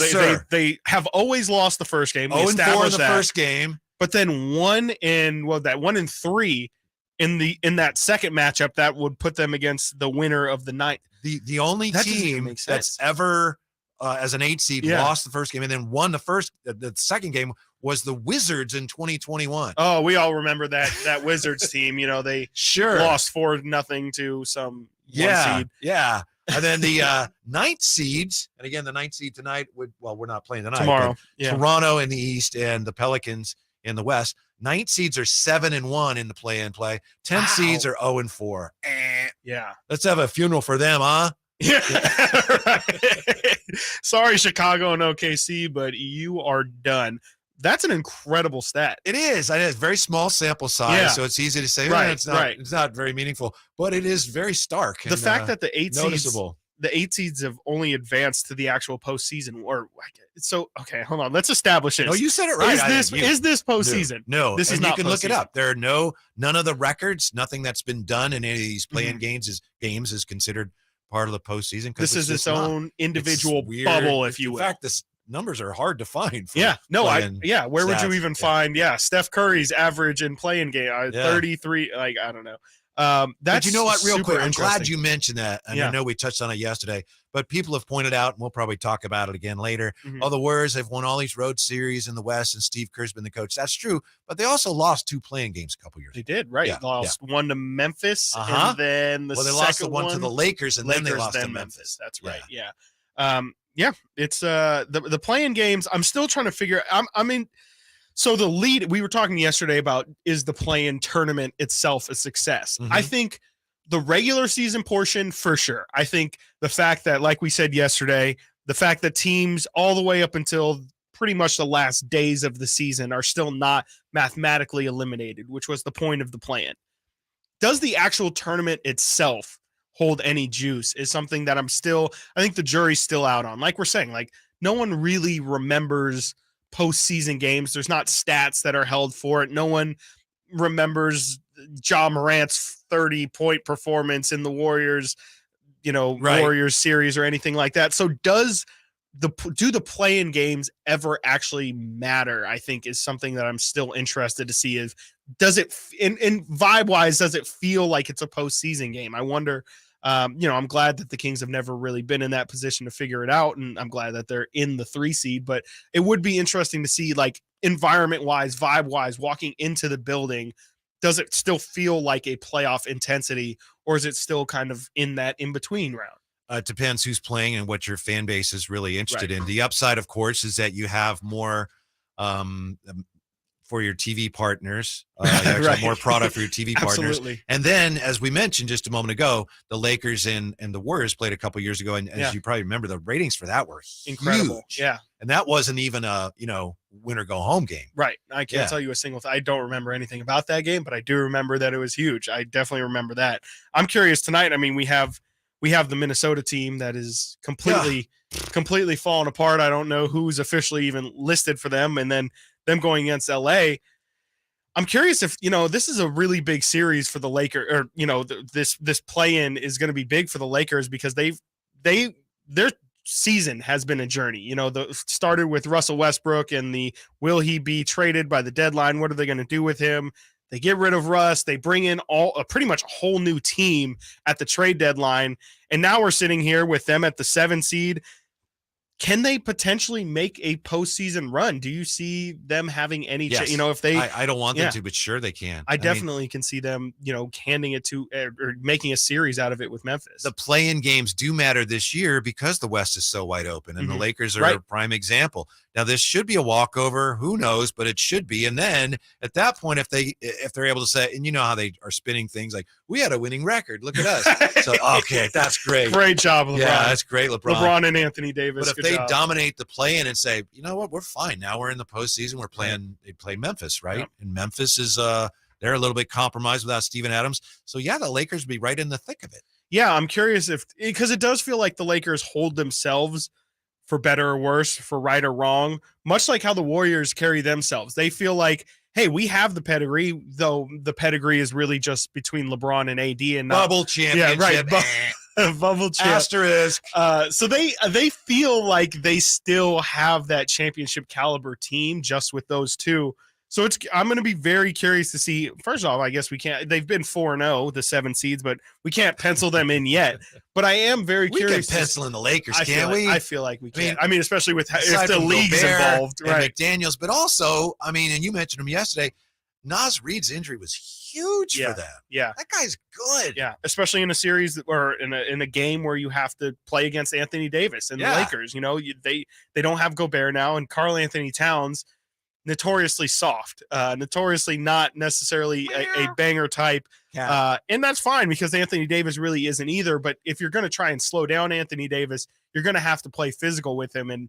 they have always lost the first game. 0-4 in the first game. But then 1 in 3 in that second matchup, that would put them against the winner of the night. The only team that's ever as an 8 seed lost the first game and then won the second game was the Wizards in 2021. Oh, we all remember that Wizards team. They lost 4-0 to some 1 seed. Yeah. And then the 9th seeds, and again, the 9th seed tonight we're not playing tonight. Tomorrow. Toronto in the East and the Pelicans in the West. 9th seeds are 7-1 in the play-in play. 10 seeds are 0-4. Yeah. Let's have a funeral for them, huh? Yeah. Sorry, Chicago and OKC, but you are done. That's an incredible stat. It is. It's very small sample size, so it's easy to say, it's not very meaningful, but it is very stark. The fact that the 8 noticeable. The 8 seeds have only advanced to the actual postseason. Okay, hold on. Let's establish it. No, you said it right. Is this postseason? No. This is not. You can look it up. There are none of the records, nothing that's been done in any of these play-in games is considered part of the postseason. This is its own individual bubble, if you will. In fact, this numbers are hard to find. Where would you even find Steph Curry's average in play-in game 33? I don't know. But you know what, real quick, I'm glad you mentioned that, and I know we touched on it yesterday, but people have pointed out, and we'll probably talk about it again later, the Warriors have won all these road series in the West, and Steve Kerr's been the coach. That's true, but they also lost 2 play-in games a couple years ago. They did, right? Lost 1 to Memphis, and then they lost the one to the Lakers, and then they lost to Memphis. That's right, it's the play-in games. I'm still trying to figure. So the lead, we were talking yesterday about, is the play-in tournament itself a success? I think the regular season portion, for sure. I think the fact that, like we said yesterday, the fact that teams all the way up until pretty much the last days of the season are still not mathematically eliminated, which was the point of the play-in. Does the actual tournament itself hold any juice is something that I think the jury's still out on. Like we're saying, no one really remembers postseason games. There's not stats that are held for it. No one remembers Ja Morant's 30-point performance in the Warriors, Warriors series or anything like that. So does do the play-in games ever actually matter? I think is something that I'm still interested to see. Is does it in vibe-wise, does it feel like it's a postseason game? I wonder. I'm glad that the Kings have never really been in that position to figure it out, and I'm glad that they're in the 3 seed. But it would be interesting to see, like, environment-wise, vibe-wise, walking into the building, does it still feel like a playoff intensity, or is it still kind of in that in-between round? It depends who's playing and what your fan base is really interested in. The upside, of course, is that you have more for your TV partners. You actually have more product for your TV partners. And then, as we mentioned just a moment ago, the Lakers and the Warriors played a couple years ago. And as you probably remember, the ratings for that were incredible. Huge. Yeah. And that wasn't even a, win or go home game. Right. I can't tell you a single thing. I don't remember anything about that game, but I do remember that it was huge. I definitely remember that. I'm curious tonight. I mean, we have the Minnesota team that is completely falling apart. I don't know who's officially even listed for them. And then them going against LA. I'm curious if, this is a really big series for the Lakers, or, this play-in is going to be big for the Lakers because their season has been a journey. Started with Russell Westbrook and will he be traded by the deadline? What are they going to do with him? They get rid of Russ. They bring in pretty much a whole new team at the trade deadline. And now we're sitting here with them at the 7 seed. Can they potentially make a postseason run? Do you see them having any? Yes. If they, I don't want them to, but sure they can. I definitely can see them, handing it to or making a series out of it with Memphis. The play-in games do matter this year because the West is so wide open, and the Lakers are a prime example. Now, this should be a walkover. Who knows? But it should be. And then at that point, if they're able to say, and you know how they are spinning things like, we had a winning record. Look at us. So, okay, that's great. Great job, LeBron. Yeah, that's great, LeBron. LeBron and Anthony Davis. But if they dominate the play-in and say, you know what, we're fine. Now we're in the postseason. We're playing. They play Memphis, right? Yep. And Memphis is they're a little bit compromised without Steven Adams. So yeah, the Lakers be right in the thick of it. Yeah, I'm curious because it does feel like the Lakers hold themselves, for better or worse, for right or wrong, much like how the Warriors carry themselves. They feel like, hey, we have the pedigree, though the pedigree is really just between LeBron and AD and not, bubble championship. Yeah, right. Bubble champ. Asterisk. So they feel like they still have that championship caliber team just with those two. So I'm going to be very curious to see. First off, I guess we can't. They've been 4-0, the 7 seeds, but we can't pencil them in yet. But I am very curious. We can pencil in the Lakers, can't we? I feel like we can. I mean, especially with if the league's involved, right? McDaniels, but also, I mean, and you mentioned him yesterday. Naz Reid's injury was huge for them. Yeah, that guy's good. Yeah, especially in a series or in a game where you have to play against Anthony Davis and the Lakers. They don't have Gobert now, and Karl Anthony Towns. Notoriously soft, notoriously not necessarily a banger type. And that's fine because Anthony Davis really isn't either. But if you're going to try and slow down Anthony Davis, you're going to have to play physical with him. And,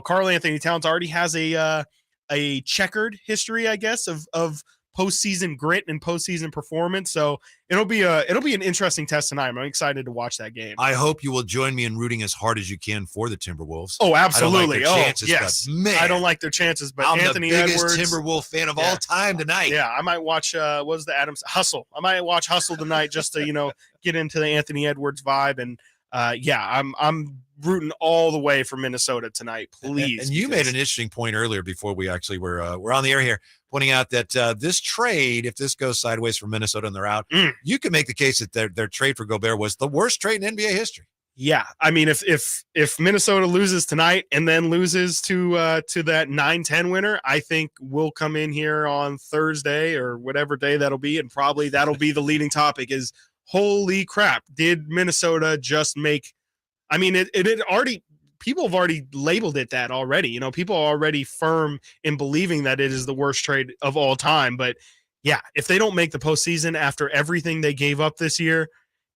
Karl Anthony Towns already has a checkered history, I guess, of postseason grit and postseason performance. So it'll be an interesting test tonight. I'm excited to watch that game. I hope you will join me in rooting as hard as you can for the Timberwolves. Oh, absolutely. Chances, yes. Man, I don't like their chances, but I'm Anthony the biggest Edwards, Timberwolf fan of all time tonight. Yeah, I might watch what was the Adams Hustle. I might watch Hustle tonight just to get into the Anthony Edwards vibe. And I'm rooting all the way for Minnesota tonight, please. And you made an interesting point earlier before we actually were on the air here, pointing out that this trade, if this goes sideways for Minnesota and they're out, you can make the case that their trade for Gobert was the worst trade in NBA history. Yeah, I mean, if Minnesota loses tonight and then loses to that 9-10 winner, I think we'll come in here on Thursday or whatever day that'll be, and probably that'll be the leading topic is, holy crap, did Minnesota just make – I mean, it already – people have already labeled it that already. People are already firm in believing that it is the worst trade of all time. But, yeah, if they don't make the postseason after everything they gave up this year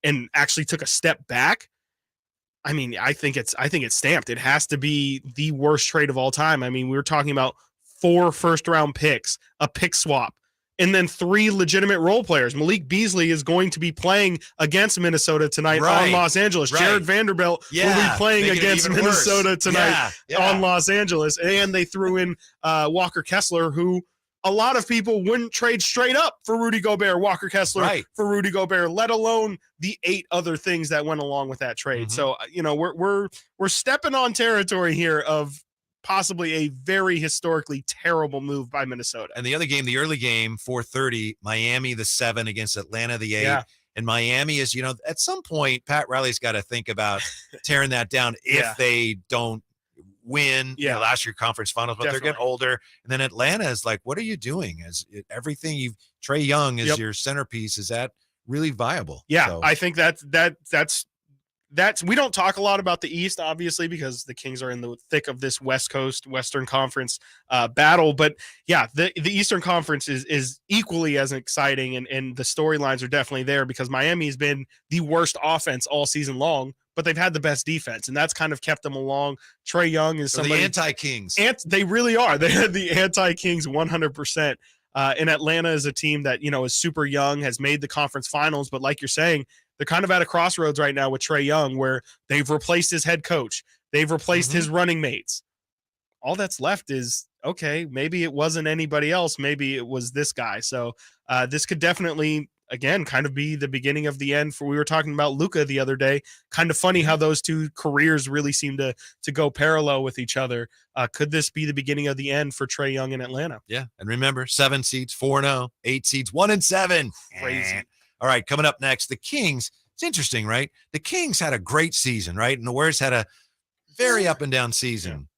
and actually took a step back, I mean, I think it's stamped. It has to be the worst trade of all time. I mean, we were talking about 4 first-round picks, a pick swap, and then 3 legitimate role players. Malik Beasley is going to be playing against Minnesota tonight on Los Angeles. Jared Vanderbilt will be playing against Minnesota tonight on Los Angeles. And they threw in Walker Kessler, who a lot of people wouldn't trade straight up for Rudy Gobert, Walker Kessler for Rudy Gobert, let alone the 8 other things that went along with that trade. So, we're stepping on territory here of possibly a very historically terrible move by Minnesota. And the other game, the early game, 4:30, Miami the 7 against Atlanta the 8. Yeah. And Miami is, at some point, Pat Riley's got to think about tearing that down if they don't win last year conference finals, but they're getting older. And then Atlanta is like, what are you doing? Is everything Trae Young is your centerpiece? Is that really viable? Yeah, so. I think that's we don't talk a lot about the East, obviously, because the Kings are in the thick of this West Coast Western Conference battle. But yeah, the Eastern Conference is equally as exciting, and the storylines are definitely there because Miami has been the worst offense all season long, but they've had the best defense, and that's kind of kept them along. Trae Young is somebody the anti-Kings. They really are. They had the anti-Kings 100%. And Atlanta is a team that is super young, has made the conference finals, but like you're saying, they're kind of at a crossroads right now with Trae Young, where they've replaced his head coach. They've replaced his running mates. All that's left is, okay, maybe it wasn't anybody else. Maybe it was this guy. So this could definitely, again, kind of be the beginning of the end. We were talking about Luka the other day. Kind of funny how those two careers really seem to go parallel with each other. Could this be the beginning of the end for Trae Young in Atlanta? Yeah. And remember, 7 seeds, 4-0, 8 seeds, 1-7. Crazy. All right, coming up next, the Kings. It's interesting, right? The Kings had a great season, right? And the Warriors had a very up and down season,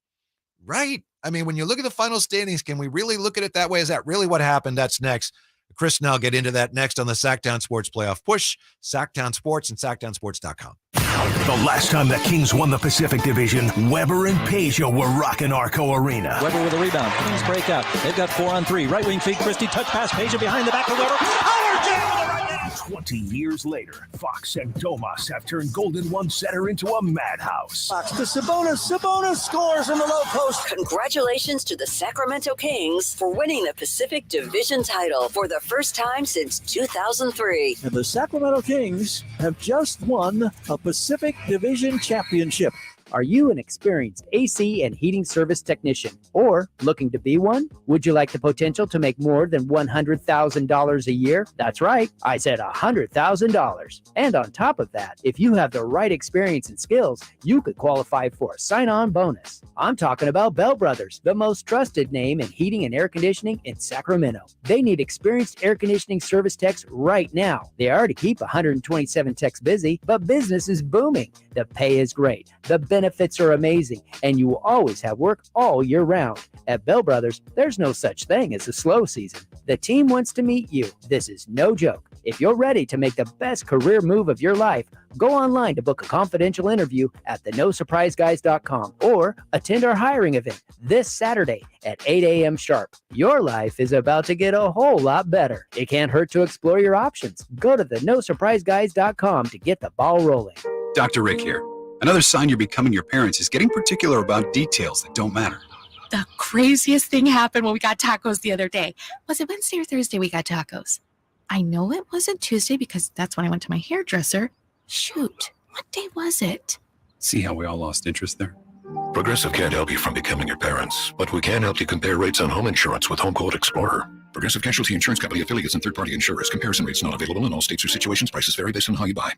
right? I mean, when you look at the final standings, can we really look at it that way? Is that really what happened? That's next. Chris and I'll get into that next on the Sactown Sports Playoff Push, Sactown Sports and SactownSports.com. The last time the Kings won the Pacific Division, Weber and Peja were rocking Arco Arena. Weber with a rebound. Kings break out. They've got 4-on-3. Right wing feed. Christie touch pass. Peja behind the back of Weber. Howard jam with the right hand. 20 years later, Fox and Domas have turned Golden One Center into a madhouse. Fox to Sabonis. Sabonis scores in the low post. Congratulations to the Sacramento Kings for winning the Pacific Division title for the first time since 2003. And the Sacramento Kings have just won a Pacific Division championship. Are you an experienced AC and heating service technician or looking to be one? Would you like the potential to make more than $100,000 a year? That's right. I said $100,000. And on top of that, if you have the right experience and skills, you could qualify for a sign-on bonus. I'm talking about Bell Brothers, the most trusted name in heating and air conditioning in Sacramento. They need experienced air conditioning service techs right now. They already keep 127 techs busy, but business is booming. The pay is great. The benefits are amazing, and you will always have work all year round. At Bell Brothers, there's no such thing as a slow season. The team wants to meet you. This is no joke. If you're ready to make the best career move of your life, go online to book a confidential interview at theNoSurpriseGuys.com or attend our hiring event this Saturday at 8 a.m. sharp. Your life is about to get a whole lot better. It can't hurt to explore your options. Go to theNoSurpriseGuys.com to get the ball rolling. Dr. Rick here. Another sign you're becoming your parents is getting particular about details that don't matter. The craziest thing happened when we got tacos the other day. Was it Wednesday or Thursday we got tacos? I know it wasn't Tuesday because that's when I went to my hairdresser. Shoot, what day was it? See how we all lost interest there? Progressive can't help you from becoming your parents, but we can help you compare rates on home insurance with Home Quote Explorer. Progressive Casualty Insurance Company affiliates and third-party insurers. Comparison rates not available in all states or situations. Prices vary based on how you buy.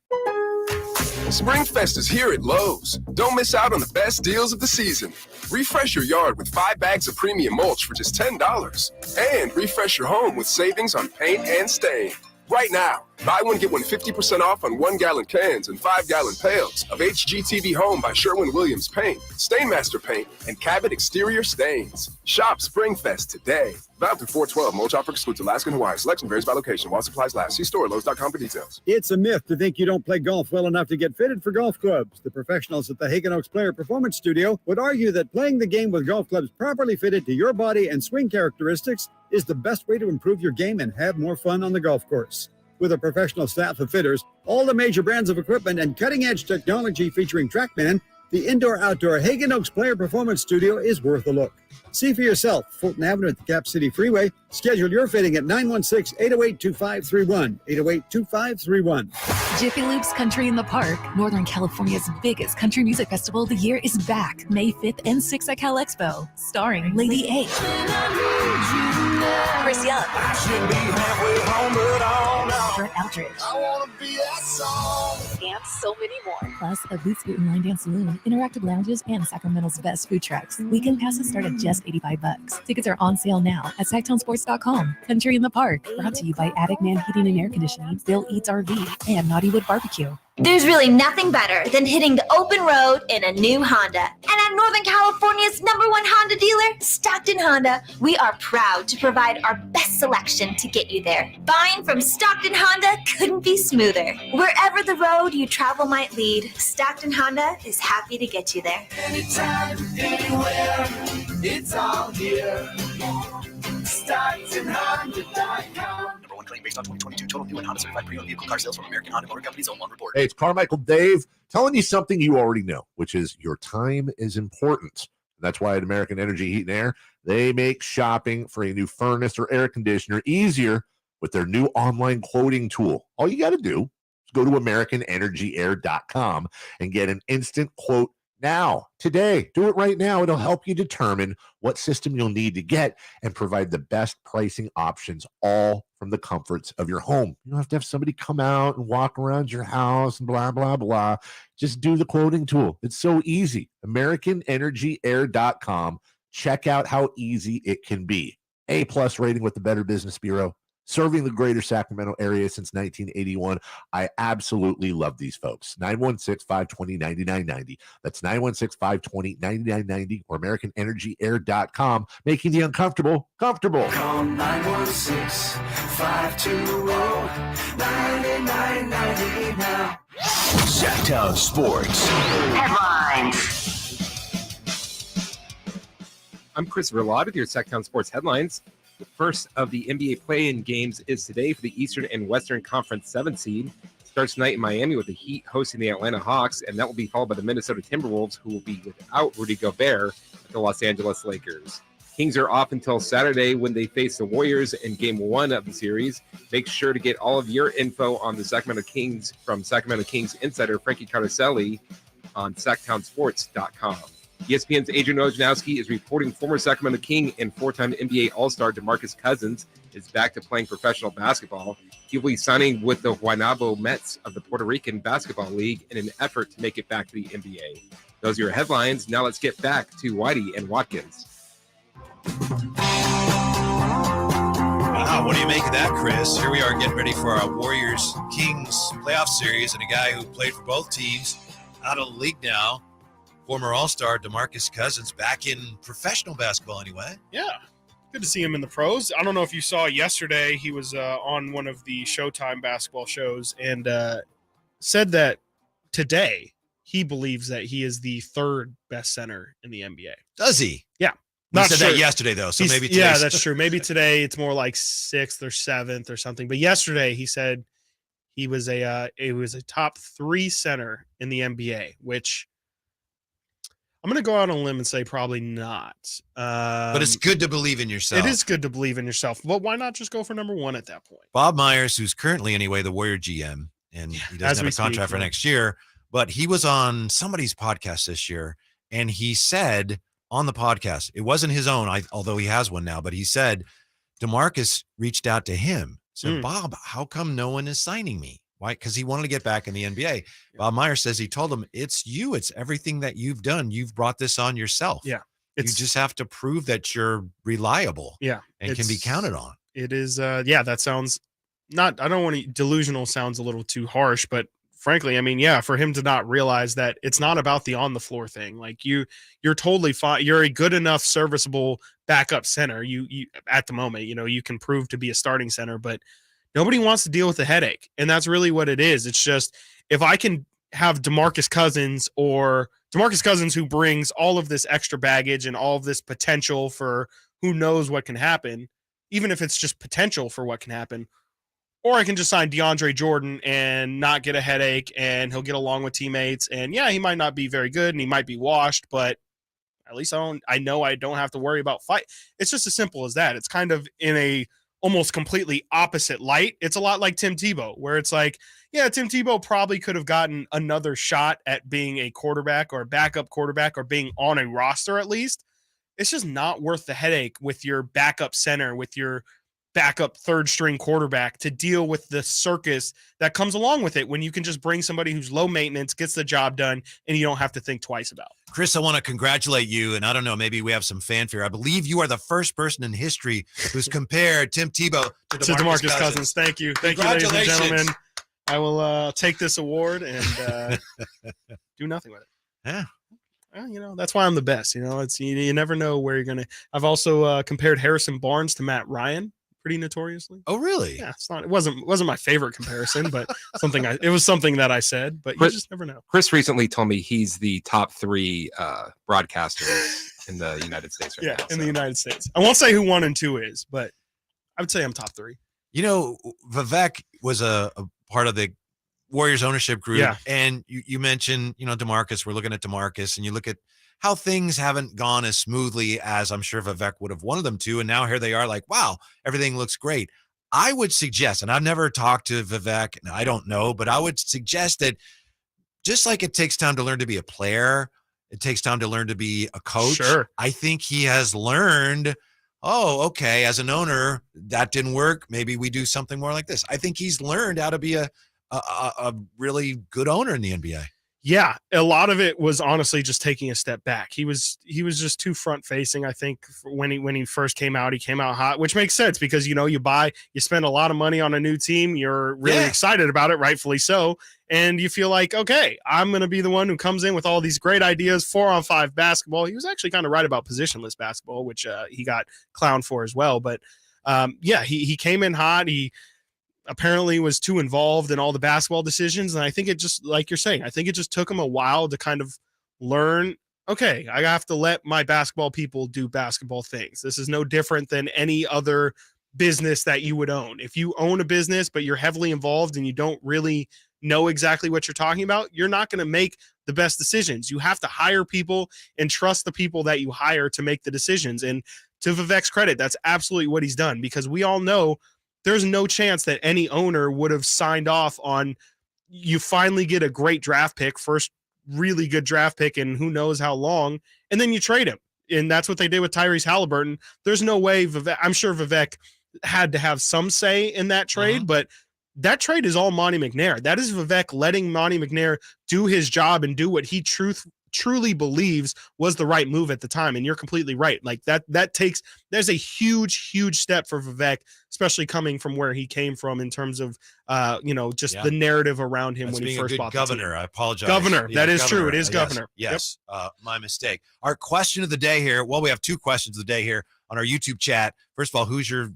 SpringFest is here at Lowe's. Don't miss out on the best deals of the season. Refresh your yard with 5 bags of premium mulch for just $10. And refresh your home with savings on paint and stain. Right now, buy one, get one 50% off on 1-gallon cans and 5-gallon pails of HGTV Home by Sherwin-Williams Paint, Stainmaster Paint, and Cabot Exterior Stains. Shop SpringFest today. Valid through 4/12. Mulch offer excludes Alaska and Hawaii. Selection varies by location while supplies last. See store Lowe's.com for details. It's a myth to think you don't play golf well enough to get fitted for golf clubs. The professionals at the Hagen Oaks Player Performance Studio would argue that playing the game with golf clubs properly fitted to your body and swing characteristics is the best way to improve your game and have more fun on the golf course. With a professional staff of fitters, all the major brands of equipment, and cutting-edge technology featuring TrackMan, the indoor-outdoor Hagen Oaks Player Performance Studio is worth a look. See for yourself. Fulton Avenue at the Cap City Freeway. Schedule your fitting at 916-808-2531. 808-2531. Jiffy Lube's Country in the Park, Northern California's biggest country music festival of the year, is back May 5th and 6th at Cal Expo, starring Lady A, Chris Young. I should be halfway home, but oh no. Kurt Eldridge. I want to be that song. And so many more. Plus, a Boots Boot and Line Dance Saloon, interactive lounges, and Sacramento's best food trucks. Weekend passes start at just $85. Tickets are on sale now at SactownSports.com. Country in the Park. Brought to you by Attic Man Heating and Air Conditioning, Bill Eats RV, and Naughtywood Barbecue. There's really nothing better than hitting the open road in a new Honda. And at Northern California's #1 Honda dealer, Stockton Honda, we are proud to provide our best selection to get you there. Buying from Stockton Honda couldn't be smoother. Wherever the road you travel might lead, Stockton Honda is happy to get you there. Anytime, anywhere, it's all here. StocktonHonda.com. #1 claim based on 2022 total new and Honda certified pre-owned vehicle car sales from American Honda Motor Company's own report. Hey, it's Carmichael Dave telling you something you already know, which is your time is important. That's why at American Energy Heat and Air, they make shopping for a new furnace or air conditioner easier with their new online quoting tool. All you got to do is go to AmericanEnergyAir.com and get an instant quote now, today. Do it right now. It'll help you determine what system you'll need to get and provide the best pricing options, all from the comforts of your home. You don't have to have somebody come out and walk around your house and blah, blah, blah. Just do the quoting tool. It's so easy. AmericanEnergyAir.com. Check out how easy it can be. A+ rating with the Better Business Bureau. Serving the greater Sacramento area since 1981. I absolutely love these folks. 916-520-9990. That's 916-520-9990 or AmericanEnergyAir.com, making the uncomfortable comfortable. Call 916-520-9990 now. Sactown Sports. Headlines. I'm Christopher Lott with your Sactown Sports headlines. The first of the NBA play-in games is today for the Eastern and Western Conference 7 seed. It starts tonight in Miami with the Heat hosting the Atlanta Hawks, and that will be followed by the Minnesota Timberwolves, who will be without Rudy Gobert, at the Los Angeles Lakers. Kings are off until Saturday when they face the Warriors in Game 1 of the series. Make sure to get all of your info on the Sacramento Kings from Sacramento Kings insider Frankie Cardoselli on SactownSports.com. ESPN's Adrian Wojnarowski is reporting former Sacramento King and four-time NBA All-Star DeMarcus Cousins is back to playing professional basketball. He will be signing with the Guaynabo Mets of the Puerto Rican Basketball League in an effort to make it back to the NBA. Those are your headlines. Now let's get back to Whitey and Watkins. Wow, what do you make of that, Chris? Here we are getting ready for our Warriors-Kings playoff series, and a guy who played for both teams out of the league now. Former All-Star DeMarcus Cousins back in professional basketball anyway. Yeah, good to see him in the pros. I don't know if you saw yesterday, he was on one of the Showtime basketball shows and said that today he believes that he is the third best center in the NBA. Does he? Yeah. He said that yesterday, though, so maybe today. Yeah, that's true. Maybe today it's more like 6th or 7th or something. But yesterday he said he was a top 3 center in the NBA, which I'm going to go out on a limb and say probably not. But it's good to believe in yourself. It is good to believe in yourself. But why not just go for number 1 at that point? Bob Myers, who's currently anyway the Warrior GM, and he doesn't have a contract for next year, but he was on somebody's podcast this year, and he said on the podcast, it wasn't his own, although he has one now, but he said DeMarcus reached out to him. Said, Bob, how come no one is signing me? Why? Because he wanted to get back in the NBA. Bob Myers says he told him, it's you. It's everything that you've done. You've brought this on yourself. Yeah. You just have to prove that you're reliable. Yeah. And can be counted on. It is. That sounds not, I don't want to, delusional sounds a little too harsh, but frankly, I mean, yeah, for him to not realize that it's not about the on the floor thing. Like you're totally fine. You're a good enough serviceable backup center. You at the moment, you can prove to be a starting center, but nobody wants to deal with the headache. And that's really what it is. It's just, if I can have DeMarcus Cousins who brings all of this extra baggage and all of this potential for who knows what can happen, even if it's just potential for what can happen, or I can just sign DeAndre Jordan and not get a headache and he'll get along with teammates. And yeah, he might not be very good and he might be washed, but at least I know I don't have to worry about fight. It's just as simple as that. It's kind of in a almost completely opposite light. It's a lot like Tim Tebow, where it's like, yeah, Tim Tebow probably could have gotten another shot at being a quarterback or a backup quarterback or being on a roster at least. it's just not worth the headache with your backup center, with your backup third string quarterback to deal with the circus that comes along with it when you can just bring somebody who's low maintenance, gets the job done, and you don't have to think twice about it. Chris, I want to congratulate you, and I don't know, maybe we have some fanfare. I believe you are the first person in history who's compared Tim Tebow to DeMarcus Cousins. Thank you. Thank you, ladies and gentlemen. I will take this award and do nothing with it. Yeah. Well, that's why I'm the best. It's you never know where you're gonna. I've also compared Harrison Barnes to Matt Ryan pretty notoriously. Oh, really? Yeah, it wasn't my favorite comparison, but it was something that I said. But you just never know. Chris recently told me he's the top 3 broadcasters in the United States right now. In the United States. I won't say who 1 and 2 is, but I would say I'm top 3. Vivek was a part of the Warriors ownership group. Yeah. And you mentioned, DeMarcus. We're looking at DeMarcus, and you look at how things haven't gone as smoothly as I'm sure Vivek would have wanted them to. And now here they are like, wow, everything looks great. I would suggest, and I've never talked to Vivek, and I don't know, but I would suggest that just like it takes time to learn to be a player, it takes time to learn to be a coach. Sure. I think he has learned, okay, as an owner, that didn't work. Maybe we do something more like this. I think he's learned how to be a really good owner in the NBA. Yeah, a lot of it was honestly just taking a step back. He was just too front facing. I think when he first came out, he came out hot, which makes sense because you spend a lot of money on a new team. You're really excited about it, rightfully so, and you feel like, okay, I'm going to be the one who comes in with all these great ideas. 4-on-5 basketball. He was actually kind of right about positionless basketball, which he got clowned for as well. But he came in hot. He apparently was too involved in all the basketball decisions. And I think it just, like you're saying, I think it just took him a while to kind of learn, okay, I have to let my basketball people do basketball things. This is no different than any other business that you would own. If you own a business, but you're heavily involved and you don't really know exactly what you're talking about, you're not going to make the best decisions. You have to hire people and trust the people that you hire to make the decisions. And to Vivek's credit, that's absolutely what he's done, because we all know there's no chance that any owner would have signed off on, you finally get a great draft pick, first really good draft pick in who knows how long, and then you trade him. And that's what they did with Tyrese Halliburton. There's no way I'm sure Vivek had to have some say in that trade, but that trade is all Monty McNair. That is Vivek letting Monty McNair do his job and do what he truly believes was the right move at the time. And you're completely right. Like there's a huge step for Vivek, especially coming from where he came from in terms of the narrative around him. That's when he first bought governor. The team. I apologize. Governor. Yeah, that is governor. True. It is governor. Yes. My mistake. Our question of the day here. Well, we have 2 questions of the day here on our YouTube chat. First of all, who's your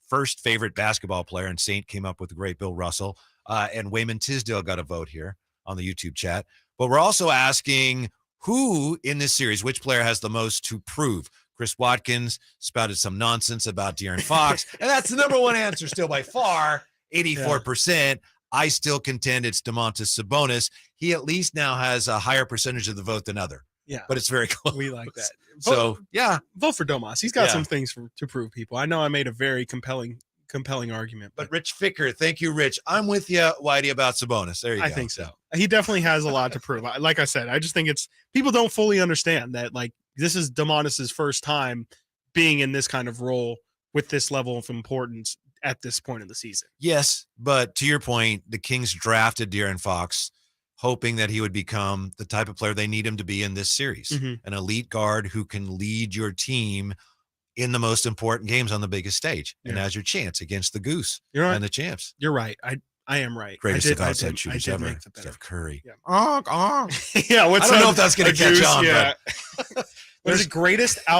first favorite basketball player? And Saint came up with the great Bill Russell, and Wayman Tisdale got a vote here on the YouTube chat. But we're also asking, who in this series, which player has the most to prove? Chris Watkins spouted some nonsense about De'Aaron Fox, and that's the number 1 answer still by far, 84%. Yeah. I still contend it's Domantas Sabonis. He at least now has a higher percentage of the vote than other. Yeah, but it's very close. We like that. Vote for Domas. He's got some things to prove people. I know I made a very compelling argument. But Rich Ficker, thank you, Rich. I'm with you, Whitey, about Sabonis. There you go. I think so. He definitely has a lot to prove. Like I said, I just think people don't fully understand that, like, this is Domantas's first time being in this kind of role with this level of importance at this point in the season. Yes, but to your point, the Kings drafted De'Aaron Fox hoping that he would become the type of player they need him to be in this series, an elite guard who can lead your team in the most important games on the biggest stage, and has your chance against the Goose and the champs. You're right. I am right. Greatest of outside shooters ever. Steph Curry. Yeah. I don't know if that's going to catch on. Yeah. What is it? Greatest of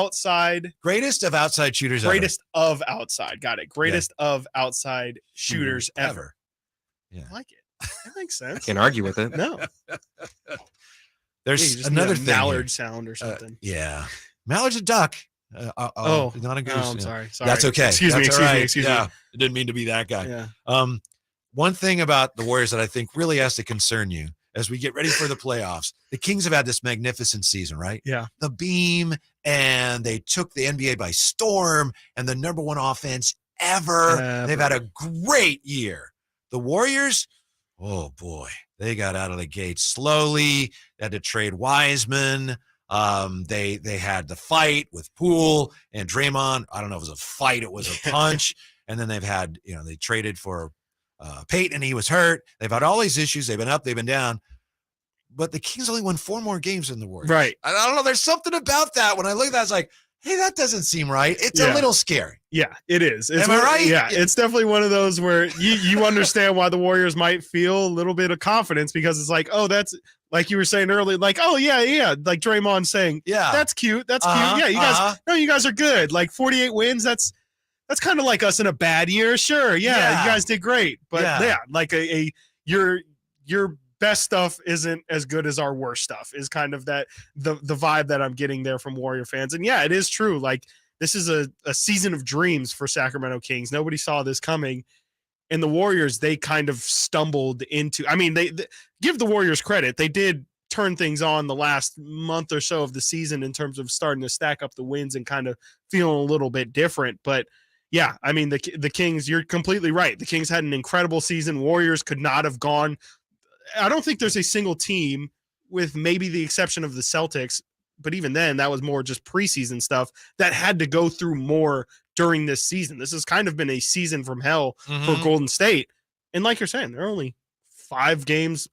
outside shooters Greatest ever. Of outside. Got it. Greatest of outside shooters ever. Yeah. I like it. That makes sense. I can't argue with it. No. There's another thing. Mallard sound or something. Yeah. Mallard's a duck. Not a goose. Oh, I'm sorry. That's okay. Excuse me. I didn't mean to be that guy. Yeah. One thing about the Warriors that I think really has to concern you as we get ready for the playoffs, the Kings have had this magnificent season, right? Yeah. The beam, and they took the NBA by storm, and the number 1 offense ever. They've had a great year. The Warriors, oh boy, they got out of the gate slowly. They had to trade Wiseman. They had the fight with Poole and Draymond. I don't know if it was a fight, it was a punch. And then they've had, they traded for Peyton, he was hurt. They've had all these issues. They've been up, they've been down. But the Kings only won 4 more games than the Warriors. Right. I don't know. There's something about that. When I look at that, it's like, hey, that doesn't seem right. It's a little scary. Yeah, it is. Am I right? Yeah, it's definitely one of those where you understand why the Warriors might feel a little bit of confidence, because it's like, oh, that's like you were saying earlier, like, oh yeah, like Draymond saying, yeah, that's cute, that's cute. Yeah, you guys are good. Like 48 wins, that's kind of like us in a bad year. Sure, yeah. You guys did great, but like your best stuff isn't as good as our worst stuff is kind of the vibe that I'm getting there from Warrior fans. And yeah, it is true. Like, this is a season of dreams for Sacramento Kings. Nobody saw this coming. And the Warriors, they kind of stumbled into, they give the Warriors credit. They did turn things on the last month or so of the season in terms of starting to stack up the wins and kind of feeling a little bit different. But yeah, the Kings, you're completely right. The Kings had an incredible season. Warriors could not have gone. I don't think there's a single team, with maybe the exception of the Celtics, but even then, that was more just preseason stuff, that had to go through more during this season. This has kind of been a season from hell for Golden State. And like you're saying, they're only 4 games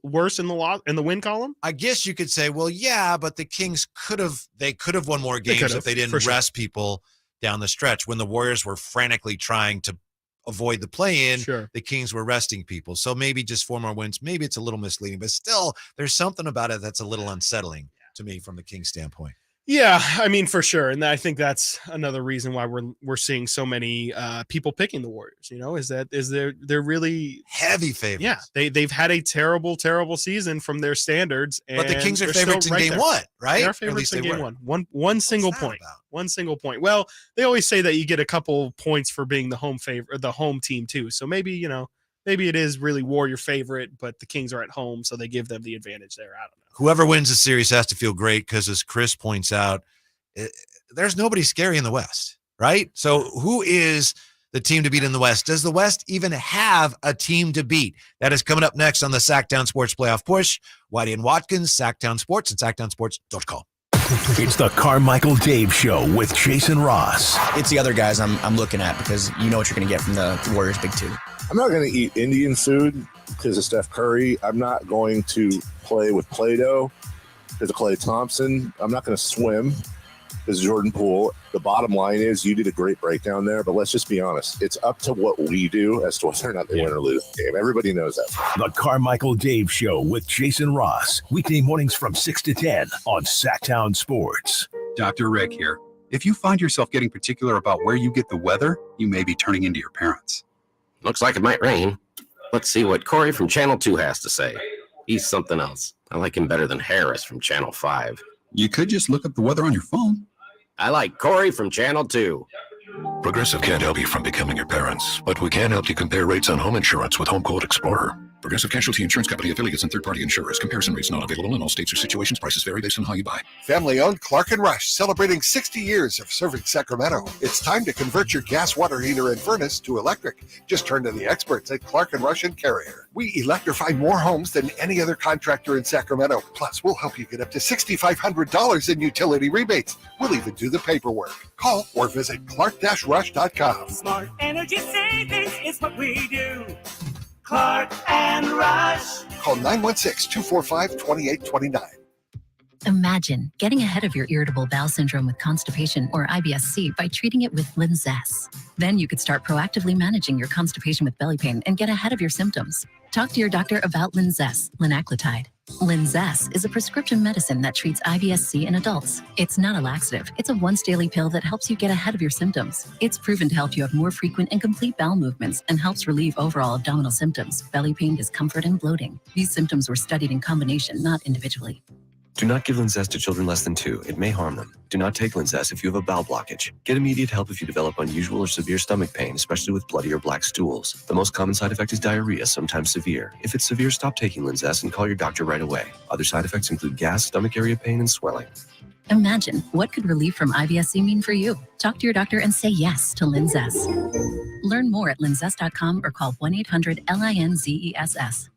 worse in the win column. I guess you could say, well, yeah, but the Kings could have won more games if they didn't rest people down the stretch. When the Warriors were frantically trying to avoid the play-in, the Kings were resting people. So maybe just 4 more wins. Maybe it's a little misleading, but still, there's something about it that's a little unsettling to me from the Kings standpoint. Yeah, for sure. And I think that's another reason why we're seeing so many people picking the Warriors, they're really heavy favorites. Yeah, they've had a terrible season from their standards. But the Kings are favorites in game 1, right? They're favorites in game 1. One single point. One single point. Well, they always say that you get a couple points for being the home favorite, the home team too. So maybe, maybe it is really Warrior favorite, but the Kings are at home, so they give them the advantage there. I don't know. Whoever wins the series has to feel great, because as Chris points out, there's nobody scary in the West, right? So who is the team to beat in the West? Does the West even have a team to beat? That is coming up next on the Sactown Sports Playoff Push. Whitey and Watkins, Sactown Sports, and SactownSports.com. It's the Carmichael Dave Show with Jason Ross. It's the other guys I'm looking at, because you know what you're going to get from the Warriors Big Two. I'm not going to eat Indian food because of Steph Curry. I'm not going to play with Play-Doh because of Klay Thompson. I'm not going to swim because of Jordan Poole. The bottom line is, you did a great breakdown there, but let's just be honest. It's up to what we do as to whether or not they win or lose the game. Everybody knows that. The Carmichael Dave Show with Jason Ross. Weekday mornings from 6 to 10 on Sactown Sports. Dr. Rick here. If you find yourself getting particular about where you get the weather, you may be turning into your parents. Looks like it might rain. Let's see what Corey from Channel 2 has to say. He's something else. I like him better than Harris from Channel 5. You could just look up the weather on your phone. I like Corey from Channel 2. Progressive can't help you from becoming your parents, but we can help you compare rates on home insurance with Home Quote Explorer. Progressive Casualty Insurance Company affiliates and third-party insurers. Comparison rates not available in all states or situations. Prices vary based on how you buy. Family-owned Clark & Rush, celebrating 60 years of serving Sacramento. It's time to convert your gas water heater and furnace to electric. Just turn to the experts at Clark & Rush and Carrier. We electrify more homes than any other contractor in Sacramento. Plus, we'll help you get up to $6,500 in utility rebates. We'll even do the paperwork. Call or visit clark-rush.com. Smart energy savings is what we do. Clark and Rush. Call 916-245-2829. Imagine getting ahead of your irritable bowel syndrome with constipation or IBS-C by treating it with Linzess. Then you could start proactively managing your constipation with belly pain and get ahead of your symptoms. Talk to your doctor about Linzess, linaclotide. Linzess is a prescription medicine that treats IBS-C in adults. It's not a laxative. It's a once-daily pill that helps you get ahead of your symptoms. It's proven to help you have more frequent and complete bowel movements and helps relieve overall abdominal symptoms, belly pain, discomfort, and bloating. These symptoms were studied in combination, not individually. Do not give Linzess to children less than 2. It may harm them. Do not take Linzess if you have a bowel blockage. Get immediate help if you develop unusual or severe stomach pain, especially with bloody or black stools. The most common side effect is diarrhea, sometimes severe. If it's severe, stop taking Linzess and call your doctor right away. Other side effects include gas, stomach area pain, and swelling. Imagine, what could relief from IBS-C mean for you? Talk to your doctor and say yes to Linzess. Learn more at linzess.com or call 1-800-LINZESS.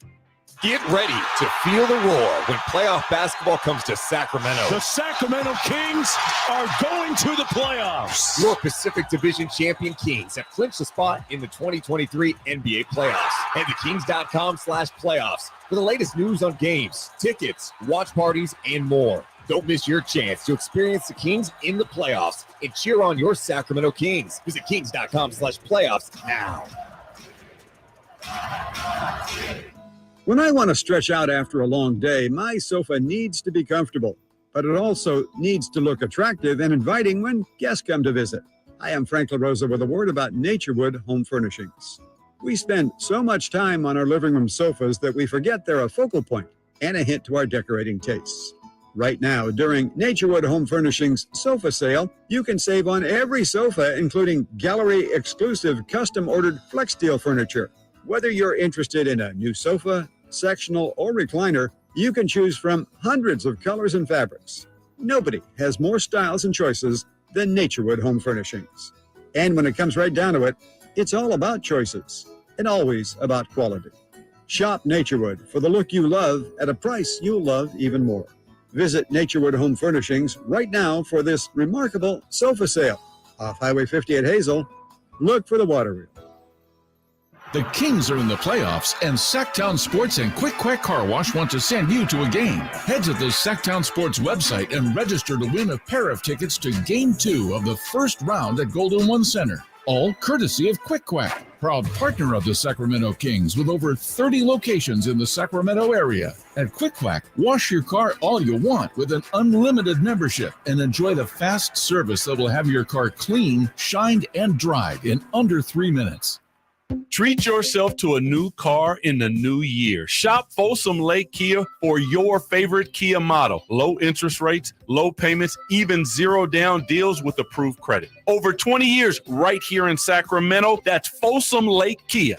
Get ready to feel the roar when playoff basketball comes to Sacramento. The Sacramento Kings are going to the playoffs. Your Pacific Division champion Kings have clinched a spot in the 2023 NBA playoffs. Head to kings.com/playoffs for the latest news on games, tickets, watch parties, and more. Don't miss your chance to experience the Kings in the playoffs and cheer on your Sacramento Kings. Visit kings.com/playoffs now. When I want to stretch out after a long day, my sofa needs to be comfortable, but it also needs to look attractive and inviting when guests come to visit. I am Frank LaRosa with a word about Naturewood Home Furnishings. We spend so much time on our living room sofas that we forget they're a focal point and a hint to our decorating tastes. Right now, during Naturewood Home Furnishings sofa sale, you can save on every sofa, including gallery-exclusive custom-ordered FlexSteel furniture. Whether you're interested in a new sofa, sectional, or recliner, you can choose from hundreds of colors and fabrics. Nobody has more styles and choices than Naturewood Home Furnishings. And when it comes right down to it, it's all about choices and always about quality. Shop Naturewood for the look you love at a price you'll love even more. Visit Naturewood Home Furnishings right now for this remarkable sofa sale. Off Highway 50 at Hazel, look for the water wheel. The Kings are in the playoffs, and Sactown Sports and Quick Quack Car Wash want to send you to a game. Head to the Sactown Sports website and register to win a pair of tickets to Game 2 of the first round at Golden One Center. All courtesy of Quick Quack, proud partner of the Sacramento Kings with over 30 locations in the Sacramento area. At Quick Quack, wash your car all you want with an unlimited membership and enjoy the fast service that will have your car clean, shined, and dried in under 3 minutes. Treat yourself to a new car in the new year. Shop Folsom Lake Kia for your favorite Kia model. Low interest rates, low payments, even zero down deals with approved credit. Over 20 years right here in Sacramento. That's Folsom Lake Kia.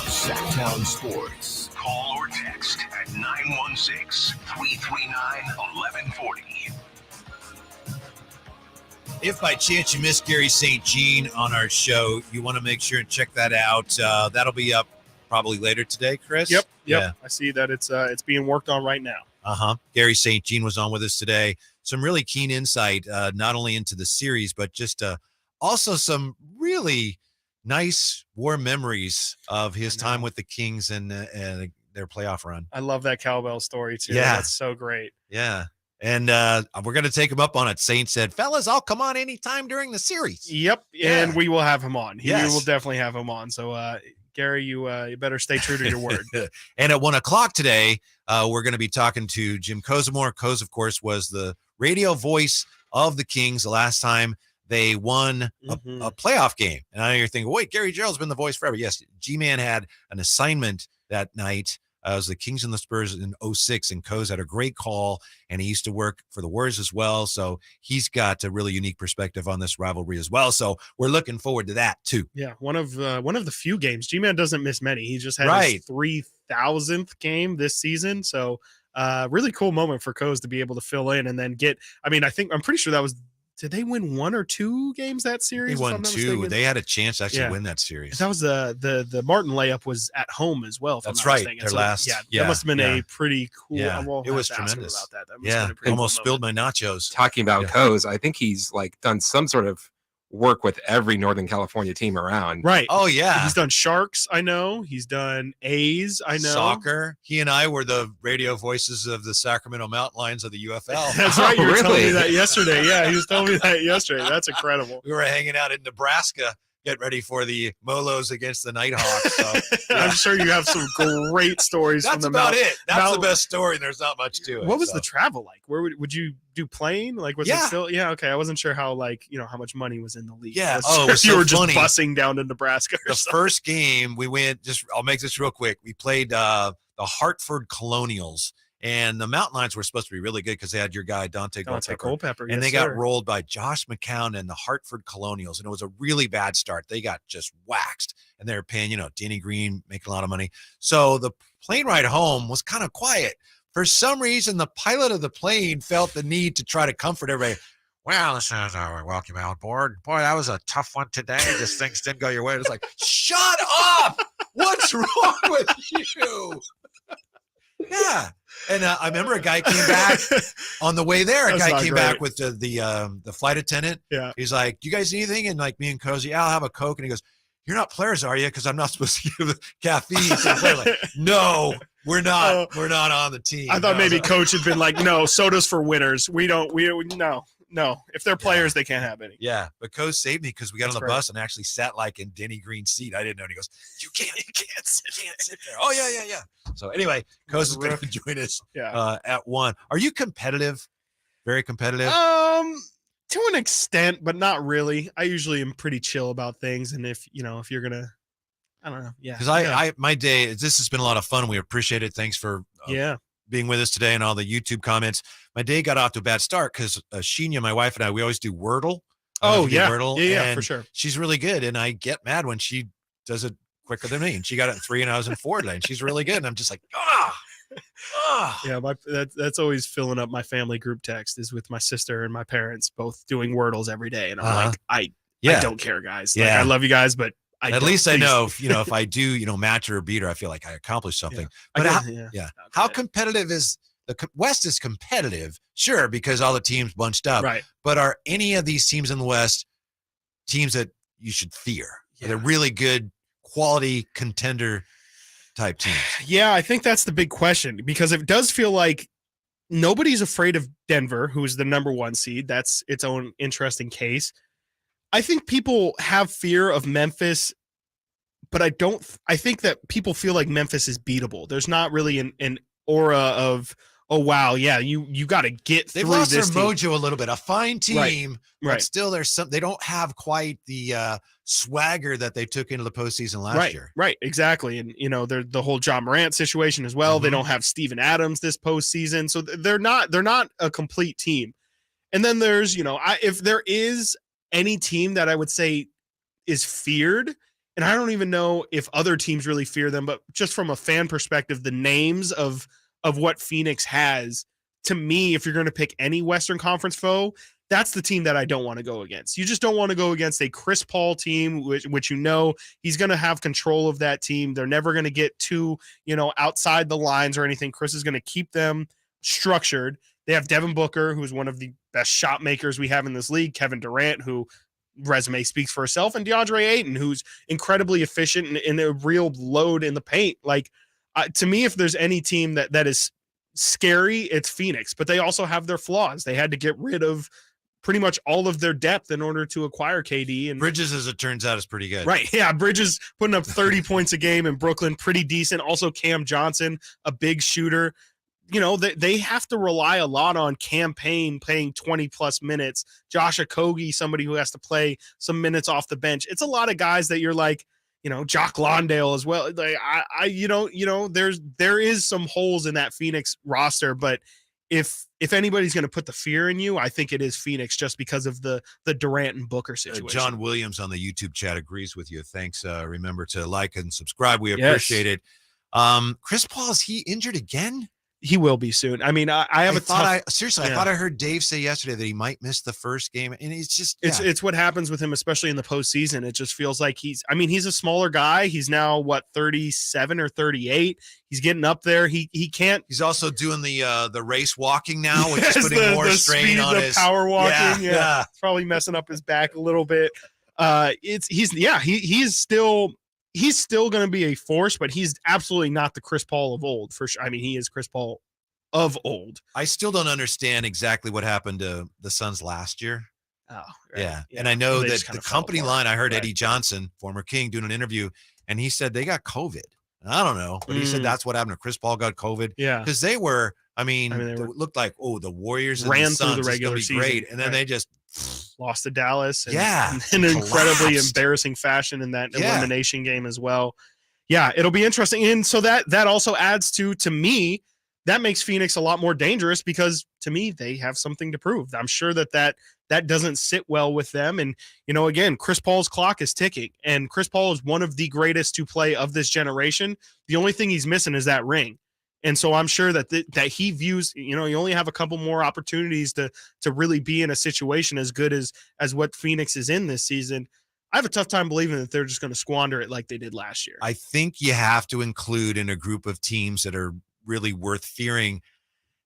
Sactown Sports. Call or text at 916-339-1140. If by chance you missed Garry St. Jean on our show, you want to make sure and check that out. That'll be up probably later today, Chris. Yep. Yeah. I see that it's being worked on right now. Garry St. Jean was on with us today. Some really keen insight, not only into the series, but just also some really nice, warm memories of his time with the Kings and their playoff run. I love that cowbell story too. Yeah. That's so great. Yeah. And we're going to take him up on it. Saint said, fellas, I'll come on anytime during the series. Yep. Yeah. And we will have him on. Yes. We will definitely have him on. So, Garry, you better stay true to your word. And at 1:00 today, we're going to be talking to Jim Kozimor. Koz, of course, was the radio voice of the Kings the last time they won a playoff game. And I know you're thinking, wait, Gary Gerald's been the voice forever. Yes, G-Man had an assignment that night. It was the Kings and the Spurs in 2006, and Koz had a great call, and he used to work for the Warriors as well. So he's got a really unique perspective on this rivalry as well. So we're looking forward to that too. Yeah, one of the few games. G-Man doesn't miss many. He just had his 3,000th game this season. So really cool moment for Koz to be able to fill in and then get. I mean, I'm pretty sure that was. Did they win 1 or 2 games that series? They won 2. They had a chance to actually win that series. That was the Martin layup was at home as well. That's right. Their last. That must have been a pretty cool. Yeah, it was tremendous. Almost spilled my nachos. Talking about Koz, I think he's done some sort of work with every Northern California team around. Right. Oh, yeah. He's done Sharks, I know. He's done A's, I know. Soccer. He and I were the radio voices of the Sacramento Mountain Lions of the UFL. That's right. You were telling me that yesterday. Yeah, he was telling me that yesterday. That's incredible. We were hanging out in Nebraska, get ready for the Molos against the Nighthawks. So, I'm sure you have some great stories from the about it. That's the best story, and there's not much to it. What was the travel like? Where would you do plane? Was it still? Yeah, okay. I wasn't sure how how much money was in the league. Yeah. It was so you were just funny. busing down to Nebraska. The first game we went. I'll make this real quick. We played the Hartford Colonials. And the Mountain Lions were supposed to be really good because they had your guy, Dante Culpepper. And they got rolled by Josh McCown and the Hartford Colonials. And it was a really bad start. They got just waxed. And they were paying, Danny Green, making a lot of money. So the plane ride home was kind of quiet. For some reason, the pilot of the plane felt the need to try to comfort everybody. Well, this is welcome on board. Boy, that was a tough one today. Just things didn't go your way. It's like, shut up! What's wrong with you? Yeah. And I remember a guy came back on the way there. A That's guy not came great. back with the flight attendant. Yeah. He's like, "Do you guys need anything?" And like me and Cozy, "Yeah, I'll have a Coke." And he goes, "You're not players, are you? Because I'm not supposed to give caffeine to the player." Like, no, we're not. We're not on the team. I thought No. maybe coach had been like, no, soda's for winners. We no. If they're players, they can't have any. Yeah, but Coach saved me because we got That's on the great. bus and actually sat like in Denny Green's seat. I didn't know. And he goes, "You can't sit there." Oh yeah. So anyway, Coach is going to join us at 1. Are you competitive? Very competitive. To an extent, but not really. I usually am pretty chill about things, and if you're gonna, I don't know, yeah. Because I my day, this has been a lot of fun. We appreciate it. Thanks for being with us today and all the YouTube comments. My day got off to a bad start because Sheena, my wife, and we always do Wordle. Oh yeah, Wordle, yeah, and for sure. She's really good, and I get mad when she does it quicker than me. And she got it in 3, and I was in 4 today. And she's really good, and I'm just like, Yeah, that's always filling up my family group text is with my sister and my parents both doing Wordles every day, and I'm like, I don't care, guys. Like, I love you guys, but at least I know if I do match or beat her, I feel like I accomplished something. But how competitive is the West? Is competitive, sure, because all the teams bunched up, right? But are any of these teams in the West teams that you should fear? Are they really good, quality contender type teams? Yeah, I think that's the big question, because it does feel like nobody's afraid of Denver, who's the number 1 seed. That's its own interesting case. I think people have fear of Memphis, but I think that people feel like Memphis is beatable. There's not really an aura of, oh wow, yeah, you got to get through They've lost this their team. mojo a little bit. A fine team, Right. but still there's some. They don't have quite the swagger that they took into the postseason last year. Right, exactly. And they're the whole John Morant situation as well. They Mm-hmm. don't have Steven Adams this postseason, so they're not a complete team. And then there's if there is any team that I would say is feared, and I don't even know if other teams really fear them, but just from a fan perspective, the names of what Phoenix has, to me, if you're going to pick any Western Conference foe, that's the team that I don't want to go against. You just don't want to go against a Chris Paul team, which he's going to have control of that team. They're never going to get too, outside the lines or anything. Chris is going to keep them structured. They have Devin Booker, who's one of the best shot makers we have in this league. Kevin Durant, who resume speaks for itself, and DeAndre Ayton, who's incredibly efficient and a real load in the paint. Like, to me, if there's any team that is scary, it's Phoenix, but they also have their flaws. They had to get rid of pretty much all of their depth in order to acquire KD. And Bridges, as it turns out, is pretty good. Right. Yeah. Bridges putting up 30 points a game in Brooklyn, pretty decent. Also Cam Johnson, a big shooter. They have to rely a lot on campaign playing 20 plus minutes. Josh Okogie, somebody who has to play some minutes off the bench. It's a lot of guys that you're like, Jock Lawndale as well. Like there is some holes in that Phoenix roster, but if anybody's going to put the fear in you, I think it is Phoenix, just because of the Durant and Booker situation. John Williams on the YouTube chat agrees with you. Thanks. Remember to like and subscribe. We appreciate it. Chris Paul, is he injured again? He will be soon. I mean, I thought I heard Dave say yesterday that he might miss the first game, and it's just it's what happens with him, especially in the postseason. It just feels like he's a smaller guy. He's now 37 or 38. He's getting up there. He can't. He's also doing the race walking now, which is putting more strain speed, on his power walking. Yeah. It's probably messing up his back a little bit. He's still going to be a force, but he's absolutely not the Chris Paul of old. For sure. I mean, he is Chris Paul of old. I still don't understand exactly what happened to the Suns last year. Oh, right. Yeah. And I know They that just the kinda fell company apart. line, I heard Right. Eddie Johnson, former King, doing an interview, and he said they got COVID. And I don't know, but he said that's what happened to Chris Paul got COVID. Yeah. Because they were, they it looked like, the Warriors and ran the through Suns, the it's gonna regular be season. great. And then Right. they just lost to Dallas. In an collapsed. incredibly embarrassing fashion in that Yeah. elimination game as well. Yeah, it'll be interesting. And so that also adds to me, that makes Phoenix a lot more dangerous, because to me, they have something to prove. I'm sure that doesn't sit well with them. And, again, Chris Paul's clock is ticking, and Chris Paul is one of the greatest to play of this generation. The only thing he's missing is that ring. And so I'm sure that that he views, you only have a couple more opportunities to really be in a situation as good as what Phoenix is in this season. I have a tough time believing that they're just going to squander it like they did last year. I think you have to include in a group of teams that are really worth fearing.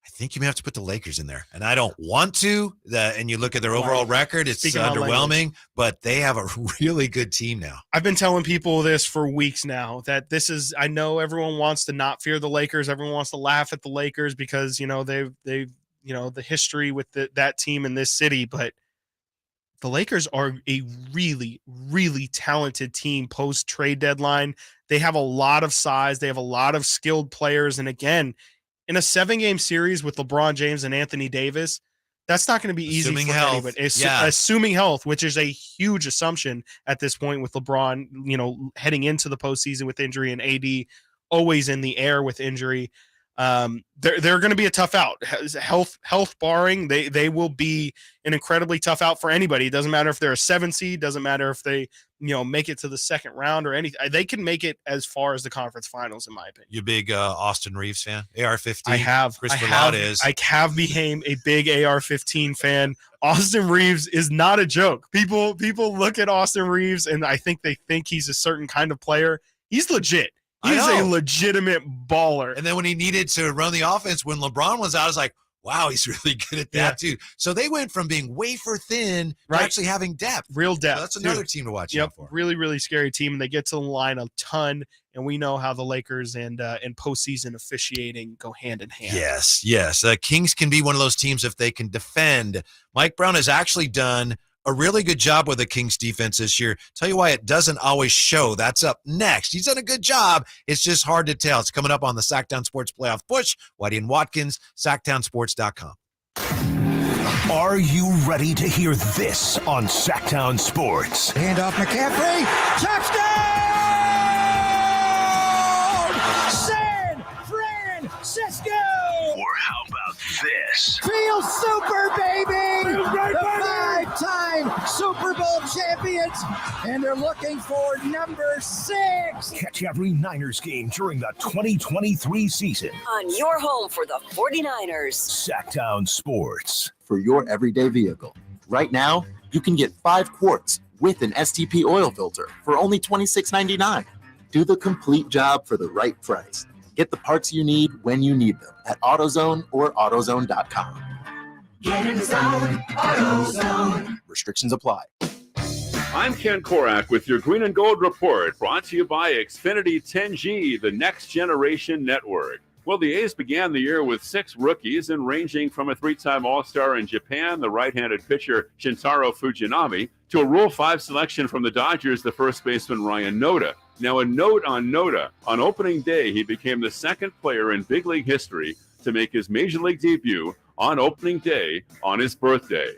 I think you may have to put the Lakers in there, and I don't want to. And you look at their overall record; it's underwhelming. But they have a really good team now. I've been telling people this for weeks now that this is. I know everyone wants to not fear the Lakers. Everyone wants to laugh at the Lakers because they've the history with that team in this city, but the Lakers are a really, really talented team post-trade deadline. They have a lot of size. They have a lot of skilled players. And again, in a 7-game series with LeBron James and Anthony Davis, that's not going to be easy for anybody. Assuming health, which is a huge assumption at this point with LeBron, heading into the postseason with injury, and AD always in the air with injury. They're going to be a tough out. Health barring, they will be an incredibly tough out for anybody. It doesn't matter if they're a 7 seed, doesn't matter if they make it to the second round or anything. They can make it as far as the conference finals, in my opinion. You a big Austin Reeves fan? AR-15. I have. Chris I have became a big AR-15 fan. Austin Reeves is not a joke. People look at Austin Reeves and I think they think he's a certain kind of player. He's legit. He's a legitimate baller. And then when he needed to run the offense, when LeBron was out, I was like, wow, he's really good at that too. So they went from being wafer thin to actually having depth. Real depth. So that's another team to watch out for. Really, really scary team. And they get to the line a ton. And we know how the Lakers and postseason officiating go hand in hand. Yes. Kings can be one of those teams if they can defend. Mike Brown has actually done a really good job with the Kings defense this year. Tell you why it doesn't always show. That's up next. He's done a good job. It's just hard to tell. It's coming up on the Sactown Sports Playoff Push. Whitey and Watkins, SactownSports.com. Are you ready to hear this on Sactown Sports? Handoff McCaffrey. Touchdown! San Francisco! Or how about this? Feel super, baby! The 5-time Super Bowl champions, and they're looking for number 6. Catch every Niners game during the 2023 season on your home for the 49ers. Sactown Sports. For your everyday vehicle. Right now, you can get 5 quarts with an STP oil filter for only $26.99. Do the complete job for the right price. Get the parts you need when you need them at AutoZone or AutoZone.com. Get in the zone, AutoZone. Restrictions apply. I'm Ken Korak with your Green and Gold Report, brought to you by Xfinity 10G, the next generation network. Well, the A's began the year with 6 rookies, and ranging from a 3-time All-Star in Japan, the right-handed pitcher Shintaro Fujinami, to a Rule 5 selection from the Dodgers, the first baseman Ryan Noda. Now, a note on Noda. On opening day, he became the second player in big league history to make his major league debut on opening day on his birthday.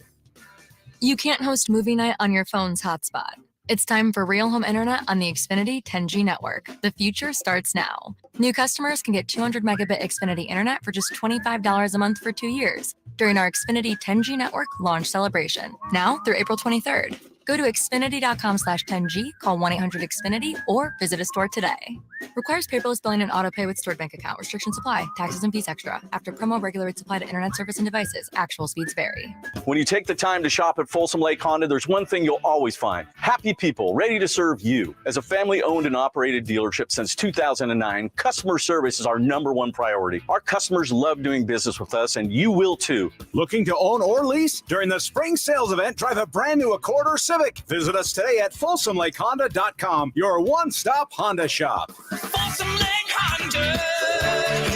You can't host movie night on your phone's hotspot. It's time for real home internet on the Xfinity 10G network. The future starts now. New customers can get 200 megabit Xfinity internet for just $25 a month for 2 years during our Xfinity 10G network launch celebration, now through April 23rd. Go to Xfinity.com/10G, call 1-800-XFINITY, or visit a store today. Requires paperless billing and auto pay with stored bank account. Restrictions apply. Taxes and fees extra. After promo, regular rates apply to internet service and devices. Actual speeds vary. When you take the time to shop at Folsom Lake Honda, there's one thing you'll always find. Happy people ready to serve you. As a family-owned and operated dealership since 2009, customer service is our #1 priority. Our customers love doing business with us, and you will too. Looking to own or lease? During the spring sales event, drive a brand new Accord or Civic. Visit us today at FolsomLakeHonda.com, your one-stop Honda shop. Folsom Lake Honda,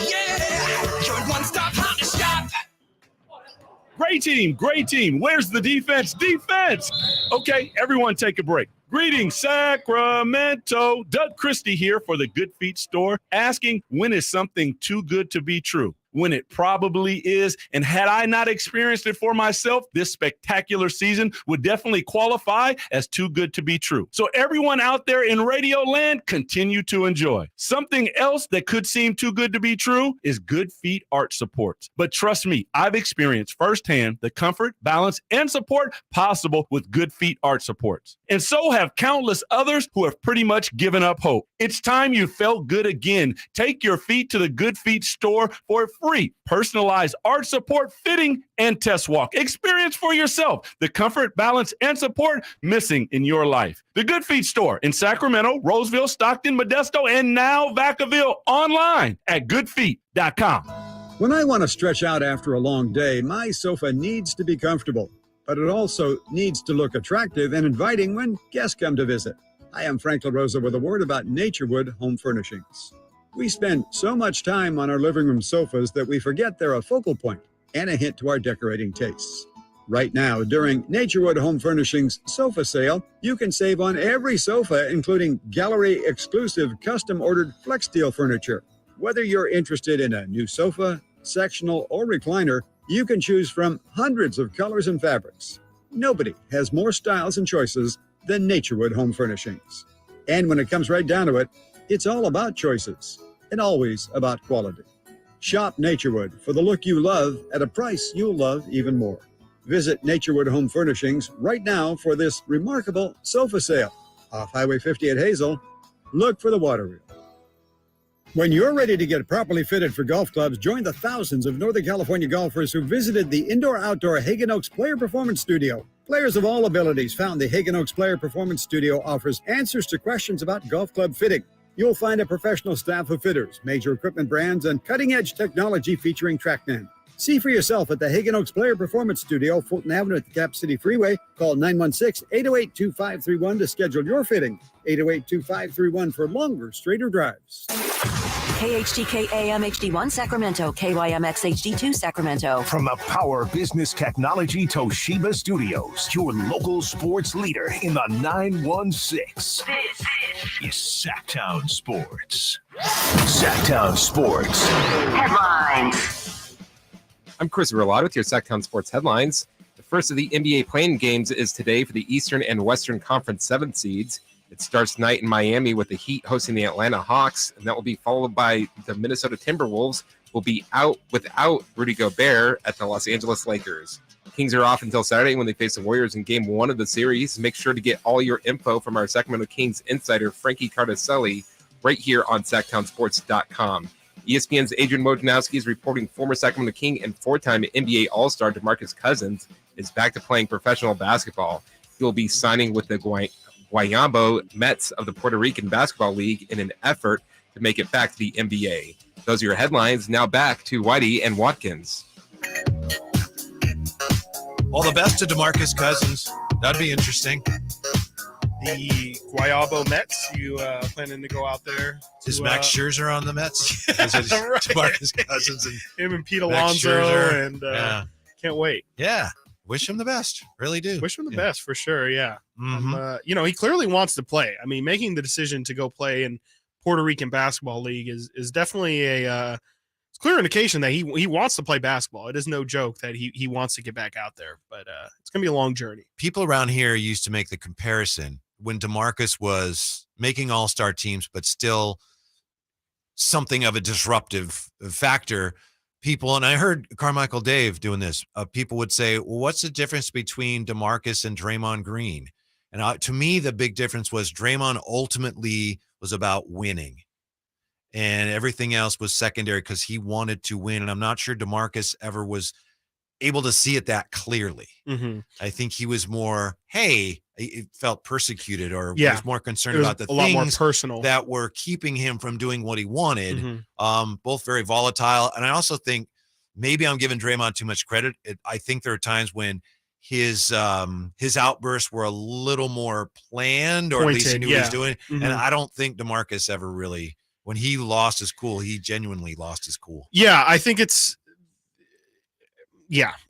yeah, your one-stop Honda shop. Great team. Where's the defense? Okay, everyone take a break. Greetings, Sacramento. Doug Christie here for the Good Feet store, asking, when is something too good to be true? when it probably is. And had I not experienced it for myself, this spectacular season would definitely qualify as too good to be true. So everyone out there in radio land, continue to enjoy. Something else that could seem too good to be true is Good Feet Arch Supports. But trust me, I've experienced firsthand the comfort, balance, and support possible with Good Feet Arch Supports. And so have countless others who have pretty much given up hope. It's time you felt good again. Take your feet to the Good Feet store for a free personalized arch support fitting and test walk. Experience for yourself the comfort, balance, and support missing in your life. The Good Feet store in Sacramento, Roseville, Stockton, Modesto, and now Vacaville, online at goodfeet.com. When I want to stretch out after a long day, my sofa needs to be comfortable, but it also needs to look attractive and inviting when guests come to visit. I am Frank LaRosa with a word about Naturewood Home Furnishings. We spend so much time on our living room sofas that we forget they're a focal point and a hint to our decorating tastes. Right now, during Naturewood Home Furnishings sofa sale, you can save on every sofa, including gallery-exclusive custom-ordered flex steel furniture. Whether you're interested in a new sofa, sectional, or recliner, you can choose from hundreds of colors and fabrics. Nobody has more styles and choices than Naturewood Home Furnishings. And when it comes right down to it, it's all about choices and always about quality. Shop Naturewood for the look you love at a price you'll love even more. Visit Naturewood Home Furnishings right now for this remarkable sofa sale. Off Highway 50 at Hazel, look for the water wheel. When you're ready to get properly fitted for golf clubs, join the thousands of Northern California golfers who visited the indoor-outdoor Hagen Oaks Player Performance Studio. Players of all abilities found the Hagen Oaks Player Performance Studio offers answers to questions about golf club fitting. You'll find a professional staff of fitters, major equipment brands, and cutting-edge technology featuring TrackMan. See for yourself at the Hagen Oaks Player Performance Studio, Fulton Avenue at the Cap City Freeway. Call 916-808-2531 to schedule your fitting. 808-2531 for longer, straighter drives. KHTK AM HD1 Sacramento, KYMX HD2 Sacramento. From the Power Business Technology Toshiba Studios, your local sports leader in the 916. This is Sactown Sports. Sactown Sports. Headlines. I'm Chris Verlot with your Sactown Sports headlines. The first of the NBA play-in games is today for the Eastern and Western Conference 7 seeds. It starts tonight in Miami with the Heat hosting the Atlanta Hawks, and that will be followed by the Minnesota Timberwolves will be out without Rudy Gobert at the Los Angeles Lakers. Kings are off until Saturday when they face the Warriors in Game 1 of the series. Make sure to get all your info from our Sacramento Kings insider, Frankie Cardacelli, right here on SactownSports.com. ESPN's Adrian Wojnarowski is reporting former Sacramento King and four-time NBA All-Star DeMarcus Cousins is back to playing professional basketball. He will be signing with the Guayabo Mets of the Puerto Rican Basketball League in an effort to make it back to the NBA. Those are your headlines. Now back to Whitey and Watkins. All the best to DeMarcus Cousins. That'd be interesting. The Guayabo Mets, you planning to go out there? Is Max Scherzer on the Mets? Right. DeMarcus Cousins and him and Pete Alonso, and can't wait. Yeah, wish him the best. Really do. Wish him the best for sure. Yeah, Mm-hmm. He clearly wants to play. I mean, making the decision to go play in Puerto Rican Basketball League is definitely a clear indication that he wants to play basketball. It is no joke that he wants to get back out there, but it's gonna be a long journey. People around here used to make the comparison when DeMarcus was making all-star teams, but still something of a disruptive factor. People, and I heard Carmichael Dave doing this, people would say, well, what's the difference between DeMarcus and Draymond Green? And to me, the big difference was Draymond ultimately was about winning. And everything else was secondary because he wanted to win. And I'm not sure DeMarcus ever was able to see it that clearly. Mm-hmm. I think he was more, he felt persecuted or was more concerned about the lot more things personal that were keeping him from doing what he wanted. Mm-hmm. Both very volatile. And I also think maybe I'm giving Draymond too much credit. I think there are times when his outbursts were a little more planned, or Pointed, at least he knew what he was doing. Mm-hmm. And I don't think DeMarcus ever really, when he lost his cool, he genuinely lost his cool. Yeah, I think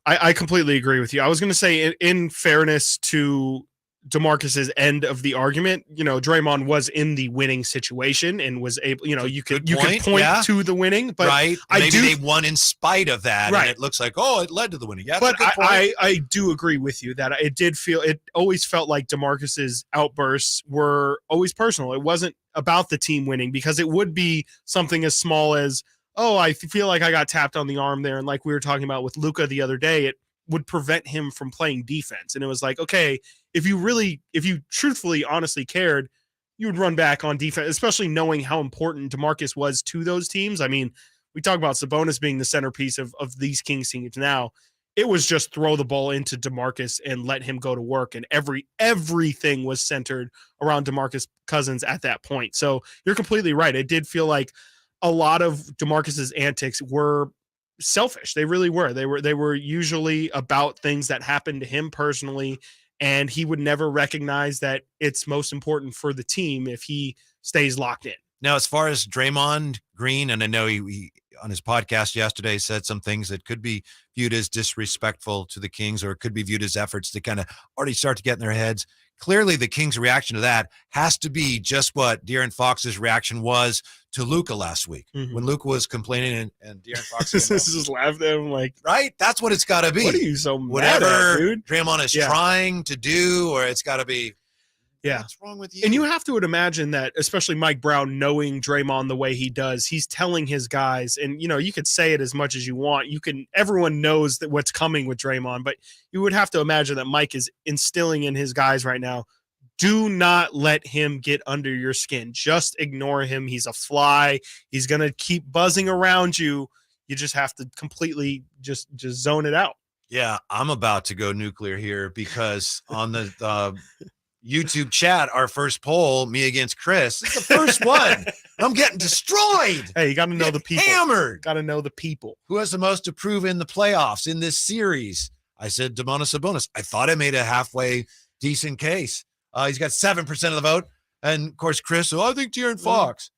I completely agree with you. I was going to say, in fairness to DeMarcus's end of the argument. Draymond was in the winning situation and was able, you could point to the winning, but right. Maybe they won in spite of that. Right. And it looks like, it led to the winning. Yeah, but I do agree with you that it always felt like DeMarcus's outbursts were always personal. It wasn't about the team winning, because it would be something as small as, I feel like I got tapped on the arm there. And like we were talking about with Luka the other day, it would prevent him from playing defense. And it was like, okay, if you truthfully, honestly cared, you would run back on defense, especially knowing how important DeMarcus was to those teams. I mean, we talk about Sabonis being the centerpiece of these Kings teams now. It was just throw the ball into DeMarcus and let him go to work. And everything was centered around DeMarcus Cousins at that point. So you're completely right. It did feel like a lot of DeMarcus's antics were selfish. They really were. They were usually about things that happened to him personally, and he would never recognize that it's most important for the team if he stays locked in. Now, as far as Draymond Green, and I know he on his podcast yesterday said some things that could be viewed as disrespectful to the Kings, or it could be viewed as efforts to kind of already start to get in their heads. Clearly, the Kings' reaction to that has to be just what De'Aaron Fox's reaction was to Luka last week. Mm-hmm. When Luka was complaining and De'Aaron Fox just laughed at him like, right? That's what it's got to be. What are you so mad Whatever at, dude? Draymond is trying to do, or it's got to be. Yeah. What's wrong with you? And you have to imagine that, especially Mike Brown, knowing Draymond the way he does, he's telling his guys, and you could say it as much as you want. Everyone knows that what's coming with Draymond, but you would have to imagine that Mike is instilling in his guys right now, do not let him get under your skin. Just ignore him. He's a fly. He's going to keep buzzing around you. You just have to completely just zone it out. Yeah, I'm about to go nuclear here, because on the YouTube chat, our first poll, me against Chris, it's the first one. I'm getting destroyed. Hey, you got to know the people. Hammered. Got to know the people. Who has the most to prove in the playoffs in this series? I said Domantas Sabonis. I thought I made a halfway decent case. He's got 7% of the vote. And of course, Chris, I think De'Aaron Fox.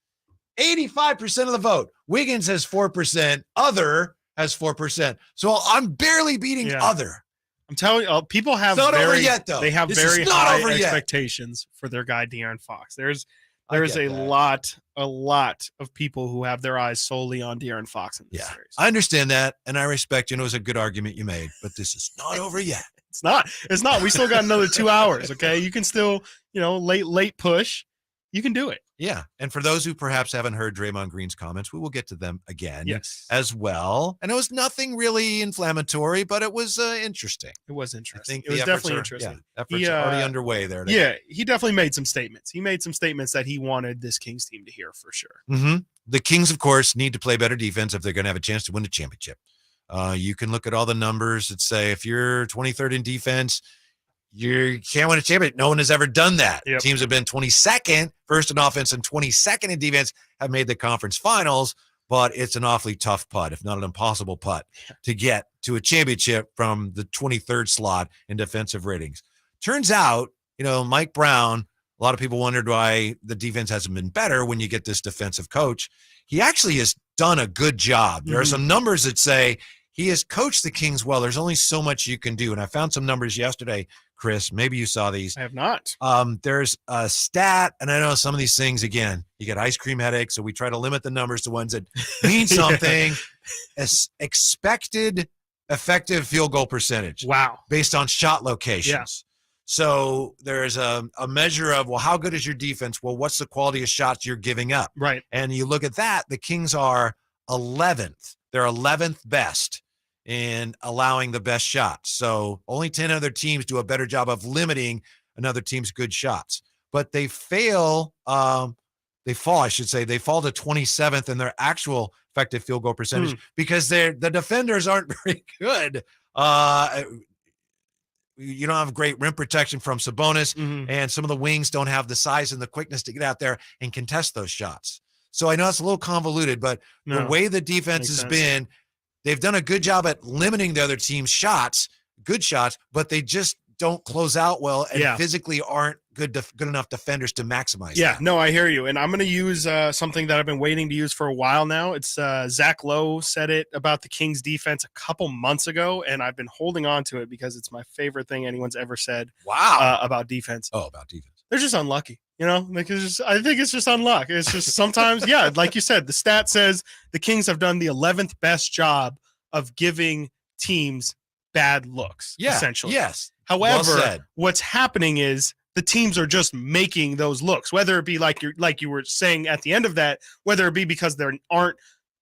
85% of the vote. Wiggins has 4%. Other has 4%. So I'm barely beating other. I'm telling you, people have over yet, though. They have This very is not high over yet. expectations for their guy De'Aaron Fox. There's a lot of people who have their eyes solely on De'Aaron Fox in this series. I understand that, and I respect you. And it was a good argument you made, but this is not over yet. It's not. We still got another 2 hours. Okay, you can still, late push. You can do it. Yeah. And for those who perhaps haven't heard Draymond Green's comments, we will get to them again as well. And it was nothing really inflammatory, but it was interesting. It was interesting. I think it was definitely interesting. Efforts are already underway there. He definitely made some statements. He made some statements that he wanted this Kings team to hear for sure. Mm-hmm. The Kings, of course, need to play better defense if they're going to have a chance to win the championship. You can look at all the numbers that say if you're 23rd in defense, you can't win a championship. No one has ever done that. Yep. Teams have been 22nd, first in offense and 22nd in defense, have made the conference finals, but it's an awfully tough putt, if not an impossible putt, to get to a championship from the 23rd slot in defensive ratings. Turns out, Mike Brown, a lot of people wondered why the defense hasn't been better when you get this defensive coach. He actually has done a good job. There are some numbers that say he has coached the Kings well. There's only so much you can do. And I found some numbers yesterday, Chris. Maybe you saw these. I have not. There's a stat, and I know some of these things, again, you get ice cream headaches, so we try to limit the numbers to ones that mean something. As expected effective field goal percentage. Wow. Based on shot locations. Yeah. So there's a measure of, well, how good is your defense? Well, what's the quality of shots you're giving up? Right. And you look at that, the Kings are 11th. They're 11th best in allowing the best shots. So only 10 other teams do a better job of limiting another team's good shots. But they fall to 27th in their actual effective field goal percentage because the defenders aren't very good. You don't have great rim protection from Sabonis, and some of the wings don't have the size and the quickness to get out there and contest those shots. So I know it's a little convoluted, but the way the defense has been, they've done a good job at limiting the other team's shots, good shots, but they just don't close out well and physically aren't good enough defenders to maximize. Yeah, that. no, I hear you. And I'm going to use something that I've been waiting to use for a while now. It's Zach Lowe said it about the Kings defense a couple months ago, and I've been holding on to it because it's my favorite thing anyone's ever said. Wow. About defense. Oh, about defense. They're just unlucky. Like I think it's just unluck. It's just sometimes, yeah, like you said, the stat says the Kings have done the 11th best job of giving teams bad looks, essentially. Yes. However, what's happening is the teams are just making those looks, whether it be like you were saying at the end of that, whether it be because they aren't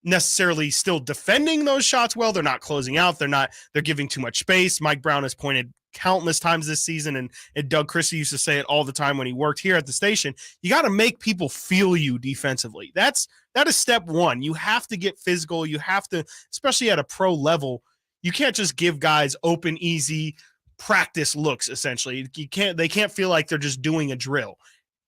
necessarily still defending those shots well, they're not closing out, they're giving too much space. Mike Brown has pointed countless times this season, and Doug Christie used to say it all the time when he worked here at the station. You got to make people feel you defensively. That is step one. You have to get physical. You have to, especially at a pro level, you can't just give guys open, easy practice looks. Essentially, they can't feel like they're just doing a drill.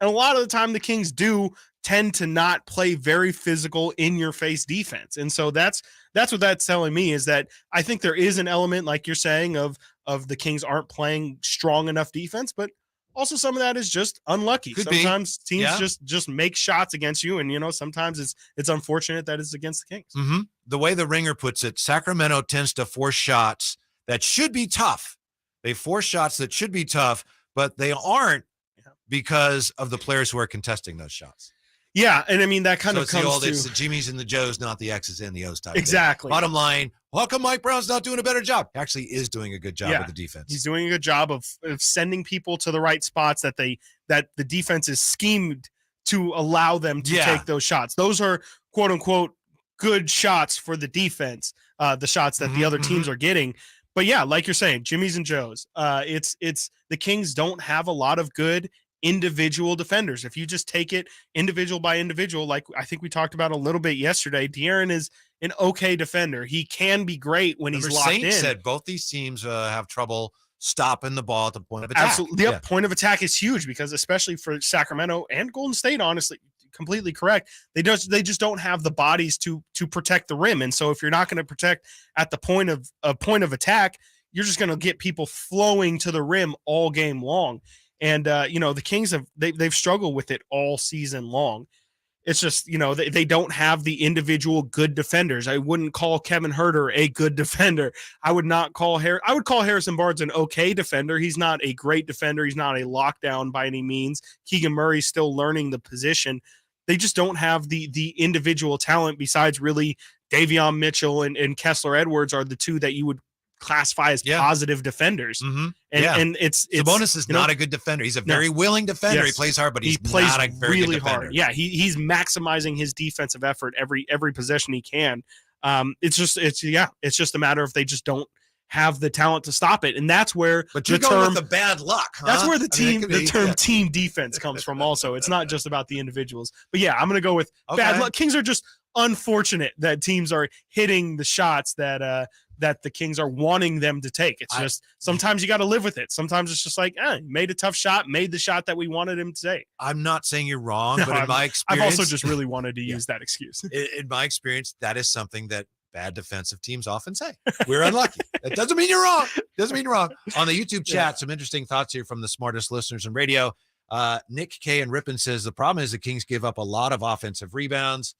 And a lot of the time, the Kings do tend to not play very physical, in your face defense. And so that's what that's telling me, is that I think there is an element, like you're saying, of the Kings aren't playing strong enough defense, but also some of that is just unlucky. Sometimes teams just make shots against you, and sometimes it's unfortunate that it's against the Kings. Mm-hmm. The way the Ringer puts it, Sacramento tends to force shots that should be tough. They force shots that should be tough, but they aren't because of the players who are contesting those shots. Yeah, and I mean that kind of comes to it's the Jimmys and the Joes, not the X's and the O's type. Exactly. Bottom line, how come Mike Brown's not doing a better job? He actually is doing a good job with the defense. He's doing a good job of sending people to the right spots that the defense is schemed to allow them to take those shots. Those are quote unquote good shots for the defense. The shots that the other teams are getting. But yeah, like you're saying, Jimmys and Joes. It's the Kings don't have a lot of good individual defenders. If you just take it individual by individual, like I think we talked about a little bit yesterday, De'Aaron is an okay defender. He can be great when he's locked in. Said both these teams have trouble stopping the ball at the point of attack. Absolutely. Yep. Point of attack is huge because especially for Sacramento and Golden State, honestly, completely correct. They just don't have the bodies to protect the rim. And so if you're not going to protect at the point of attack, you're just going to get people flowing to the rim all game long. And, the Kings they've struggled with it all season long. It's just, they don't have the individual good defenders. I wouldn't call Kevin Huerter a good defender. I would call Harrison Barnes an okay defender. He's not a great defender. He's not a lockdown by any means. Keegan Murray's still learning the position. They just don't have the individual talent besides really Davion Mitchell and Kessler Edwards are the two that you would classify as positive defenders. Mm-hmm. And it's Sabonis is not a good defender. He's a very willing defender. Yes. He plays hard, but he plays not a very really good defender. Hard. Yeah, he's maximizing his defensive effort every possession he can. It's just a matter of they just don't have the talent to stop it, and that's where with the bad luck. Huh? That's where the term team defense comes from. Also, it's not just about the individuals. But yeah, I'm going to go with bad luck. Kings are just unfortunate that teams are hitting the shots that the Kings are wanting them to take. It's just sometimes you got to live with it. Sometimes it's just like, made a tough shot, made the shot that we wanted him to take. I'm not saying you're wrong, but in my experience, I've also just really wanted to use that excuse. In my experience, that is something that bad defensive teams often say. We're unlucky. That doesn't mean you're wrong. Doesn't mean you're wrong. On the YouTube chat, some interesting thoughts here from the smartest listeners in radio. Nick K. and Rippon says the problem is the Kings give up a lot of offensive rebounds.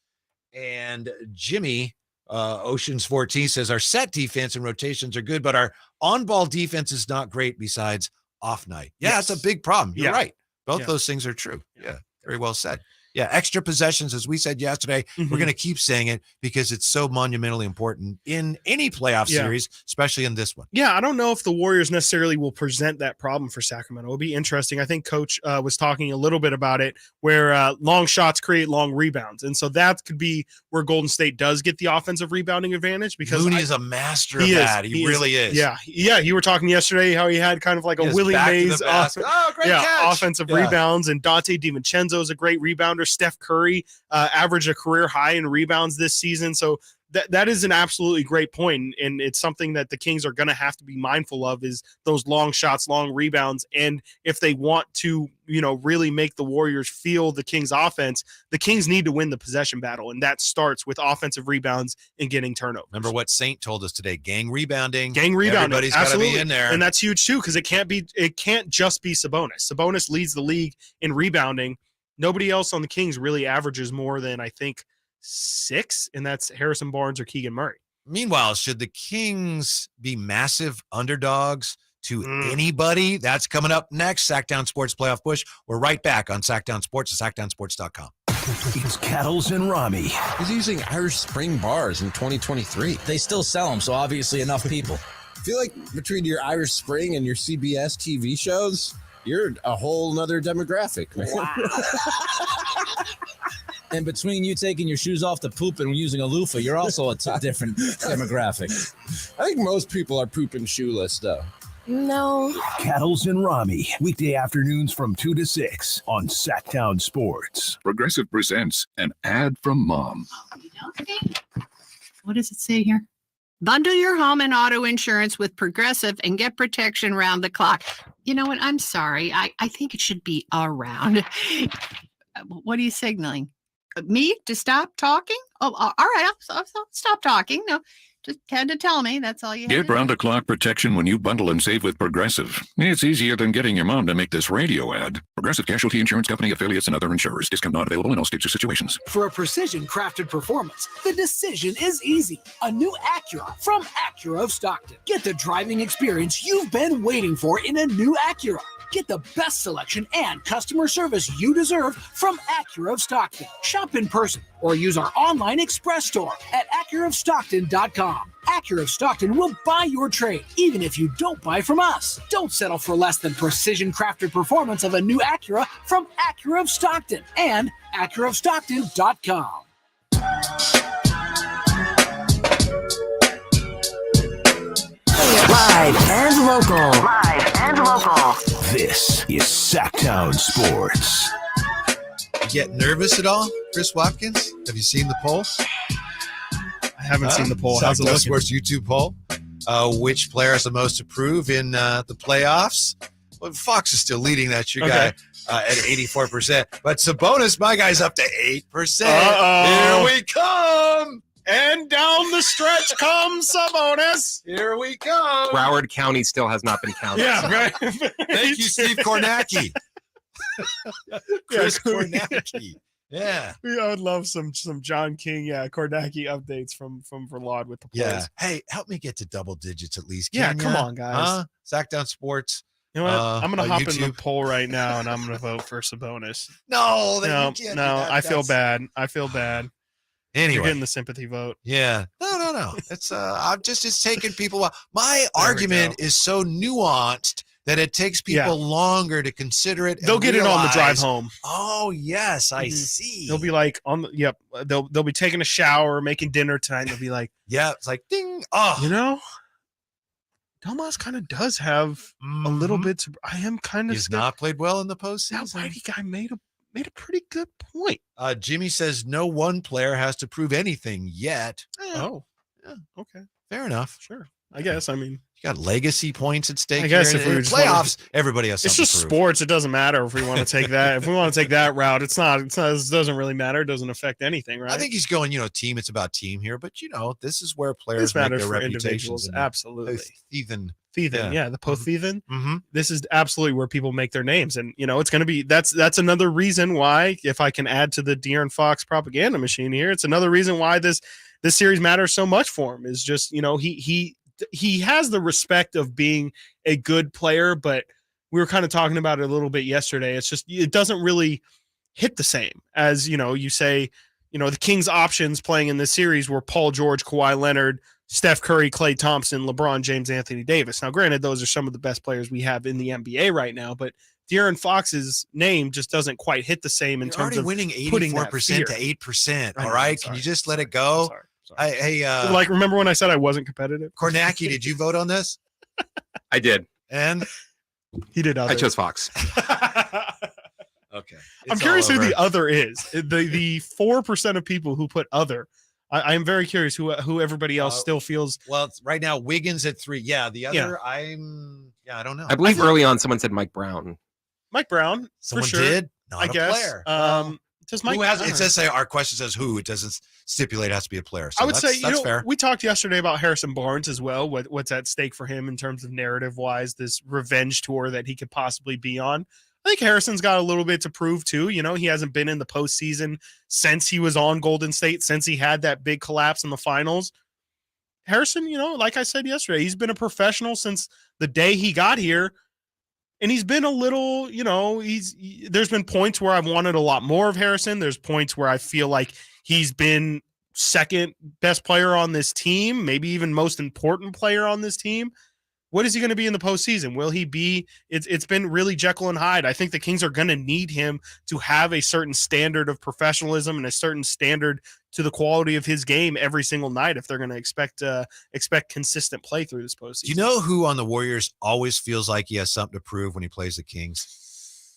And Jimmy Oceans 14 says our set defense and rotations are good, but our on-ball defense is not great besides off night. Yeah, That's a big problem. You're right. Both those things are true. Yeah, very well said. Yeah, extra possessions, as we said yesterday, we're going to keep saying it because it's so monumentally important in any playoff series, especially in this one. Yeah, I don't know if the Warriors necessarily will present that problem for Sacramento. It'll be interesting. I think Coach was talking a little bit about it, where long shots create long rebounds. And so that could be where Golden State does get the offensive rebounding advantage. Because Looney is a master of that. He really is. Yeah. You were talking yesterday how he had kind of like a Willie Mays offensive rebounds, and Dante DiVincenzo is a great rebounder. Steph Curry averaged a career high in rebounds this season. So that is an absolutely great point, and it's something that the Kings are going to have to be mindful of is those long shots, long rebounds, and if they want to, really make the Warriors feel the Kings offense, the Kings need to win the possession battle, and that starts with offensive rebounds and getting turnovers. Remember what Saint told us today: gang rebounding. Everybody's got to be in there, and that's huge too because it can't just be Sabonis. Sabonis leads the league in rebounding. Nobody else on the Kings really averages more than I think 6, and that's Harrison Barnes or Keegan Murray. Meanwhile, should the Kings be massive underdogs to anybody? That's coming up next. Sactown Sports Playoff Push. We're right back on Sactown Sports at SactownSports.com. It's Cattles and Rami. He's using Irish Spring bars in 2023. They still sell them, so obviously enough people. I feel like between your Irish Spring and your CBS TV shows, you're a whole nother demographic, man. Wow. And between you taking your shoes off to poop and using a loofah, you're also a different demographic. I think most people are pooping shoeless, though. No. Cattles and Rami, weekday afternoons from 2 to 6 on Sactown Sports. Progressive presents an ad from Mom. What does it say here? Bundle your home and auto insurance with Progressive and get protection round the clock. You know what? I'm sorry. I think it should be around. What are you signaling? Me to stop talking? Oh, all right. I'll stop talking. No, just had to tell me. That's all you had Get to do. round-the-clock protection when you bundle and save with Progressive. It's easier than getting your mom to make this radio ad. Progressive Casualty Insurance Company, affiliates, and other insurers. Discount not available in all states or situations. For a precision-crafted performance, the decision is easy. A new Acura from Acura of Stockton. Get the driving experience you've been waiting for in a new Acura. Get the best selection and customer service you deserve from Acura of Stockton. Shop in person or use our online express store at AcuraofStockton.com. Acura of Stockton will buy your trade, even if you don't buy from us. Don't settle for less than precision-crafted performance of a new Acura from Acura of Stockton and AcuraofStockton.com. Live and local. This is Sactown Sports. You get nervous at all, Chris Watkins? Have you seen the poll? I haven't seen the poll. How's it Sactown looking? Sports YouTube poll. Which player is the most approved in the playoffs? Well, Fox is still leading. That's your guy at 84%. But Sabonis, my guy's up to 8%. Uh-oh. Here we come. And down the stretch comes Sabonis. Here we go. Broward County still has not been counted. Yeah, right. Thank you, Steve Kornacki. Chris Kornacki. Yeah. I would love some John King, Kornacki updates from Verlaud with the plays. Yeah. Hey, help me get to double digits at least. Yeah, Can come ya? on, guys. Sactown Sports. You know what? I'm going to hop in the YouTube. poll right now, and I'm going to vote for Sabonis. No, you No, can't do no, that. I feel bad. I feel bad. Anyway. You're getting the sympathy vote. Yeah. No. It's it's taking people a while. My There we argument is so nuanced that it takes people longer to consider it. They'll get it on the drive realize, home. Oh, yes, I see. They'll be like they'll be taking a shower, making dinner tonight, and they'll be like, yeah, it's like ding. Oh, Domas kind of does have a little bit. I am kind of. He's not played well in the postseason. That Whitey guy made a pretty good point. Jimmy says no one player has to prove anything yet. Oh, yeah, okay, fair enough. Sure, I guess. I mean, you got legacy points at stake. I guess here. if we In just playoffs, everybody has. It's Something just to prove. sports. It doesn't matter if we want to take that. If we want to take that route, it doesn't really matter. It doesn't affect anything, right? I think he's going, team. It's about team here, but this is where players This make matters their for reputations. individuals. Absolutely. Thieving. Yeah, the post-Thieving. Mm-hmm. This is absolutely where people make their names, and it's going to be that's another reason why, if I can add to the De'Aaron Fox propaganda machine here, it's another reason why this series matters so much for him. Is just he has the respect of being a good player, but we were kind of talking about it a little bit yesterday. It's just it doesn't really hit the same as you say. The Kings' options playing in this series were Paul George, Kawhi Leonard, Steph Curry, Klay Thompson, LeBron James, Anthony Davis. Now, granted, those are some of the best players we have in the NBA right now, but De'Aaron Fox's name just doesn't quite hit the same in terms of winning putting 84% to 8%. All right, can you just let it go? Sorry. Hey, remember when I said I wasn't competitive? Kornacki, did you vote on this? I did. And he did. I chose Fox. Okay. I'm curious who the other is. The 4% of people who put other I am very curious who everybody else still feels. Well, right now Wiggins at 3. Yeah, the other I don't know. I believe early on someone said Mike Brown. Mike Brown, Someone for sure. did. Not I a guess. player. Does Mike? It says our question says who. It doesn't stipulate it has to be a player. So I would say that's fair. We talked yesterday about Harrison Barnes as well. What's at stake for him in terms of narrative wise, this revenge tour that he could possibly be on. I think Harrison's got a little bit to prove too. He hasn't been in the postseason since he was on Golden State, since he had that big collapse in the finals. Harrison, like I said yesterday, he's been a professional since the day he got here. And he's been a little, there's been points where I've wanted a lot more of Harrison. There's points where I feel like he's been second best player on this team, maybe even most important player on this team. What is he going to be in the postseason? Will he be? It's been really Jekyll and Hyde. I think the Kings are going to need him to have a certain standard of professionalism and a certain standard to the quality of his game every single night if they're going to expect consistent play through this postseason. Do you know who on the Warriors always feels like he has something to prove when he plays the Kings?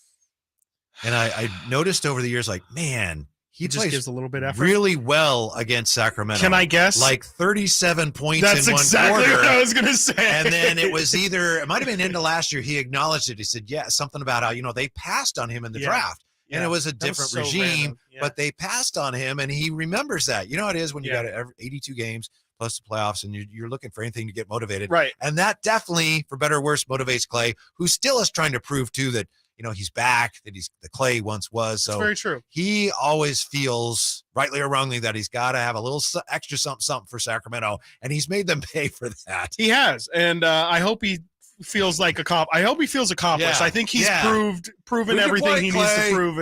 And I noticed over the years, like, man, he just gives a little bit effort. Really well against Sacramento. Can I guess? Like 37 points That's in one exactly quarter. what I was going to say. And then it might have been into last year. He acknowledged it. He said, yeah, something about how, they passed on him in the draft. And it was a different regime, but they passed on him, and he remembers that. You know how it is when you got 82 games plus the playoffs, and you're looking for anything to get motivated. Right. And that definitely, for better or worse, motivates Clay, who still is trying to prove, too, that he's back, that he's the Clay once was. So that's very true. He always feels, rightly or wrongly, that he's got to have a little extra something for Sacramento, and he's made them pay for that. He has, and I hope he feels like I hope he feels accomplished. I think he's proven everything he needs to prove.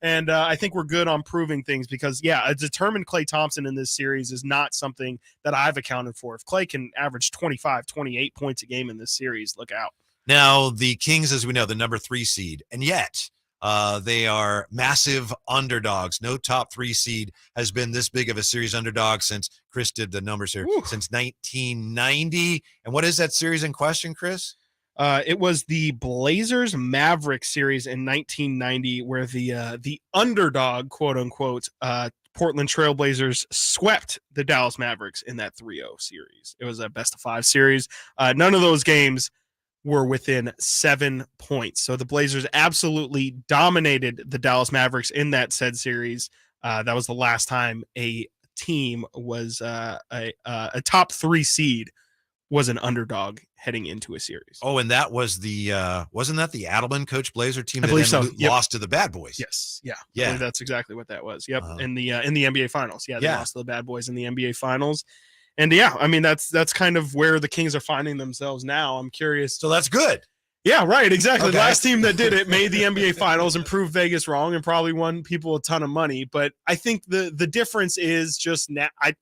And I think we're good on proving things because, a determined Klay Thompson in this series is not something that I've accounted for. If Klay can average 25, 28 points a game in this series, look out. Now, the Kings, as we know, the number 3 seed, and yet they are massive underdogs. No top 3 seed has been this big of a series underdog since Chris did the numbers here, since 1990. And what is that series in question, Chris? It was the Blazers Mavericks series in 1990, where the underdog, quote unquote, Portland Trailblazers swept the Dallas Mavericks in that 3-0 series. It was a best of 5 series. None of those games were within 7 points. So the Blazers absolutely dominated the Dallas Mavericks in that said series. That was the last time a team was a top 3 seed was an underdog heading into a series. Oh, and that was wasn't that the Adelman coach Blazer team I believe so. Lost to the Bad Boys? Yes. Yeah. I believe that's exactly what that was. Yep. In the NBA Finals. They lost to the Bad Boys in the NBA Finals. And that's kind of where the Kings are finding themselves now. I'm curious. So that's good. Yeah, right. Exactly. Okay. The last team that did it made the NBA Finals and proved Vegas wrong and probably won people a ton of money. But I think the difference is just now. I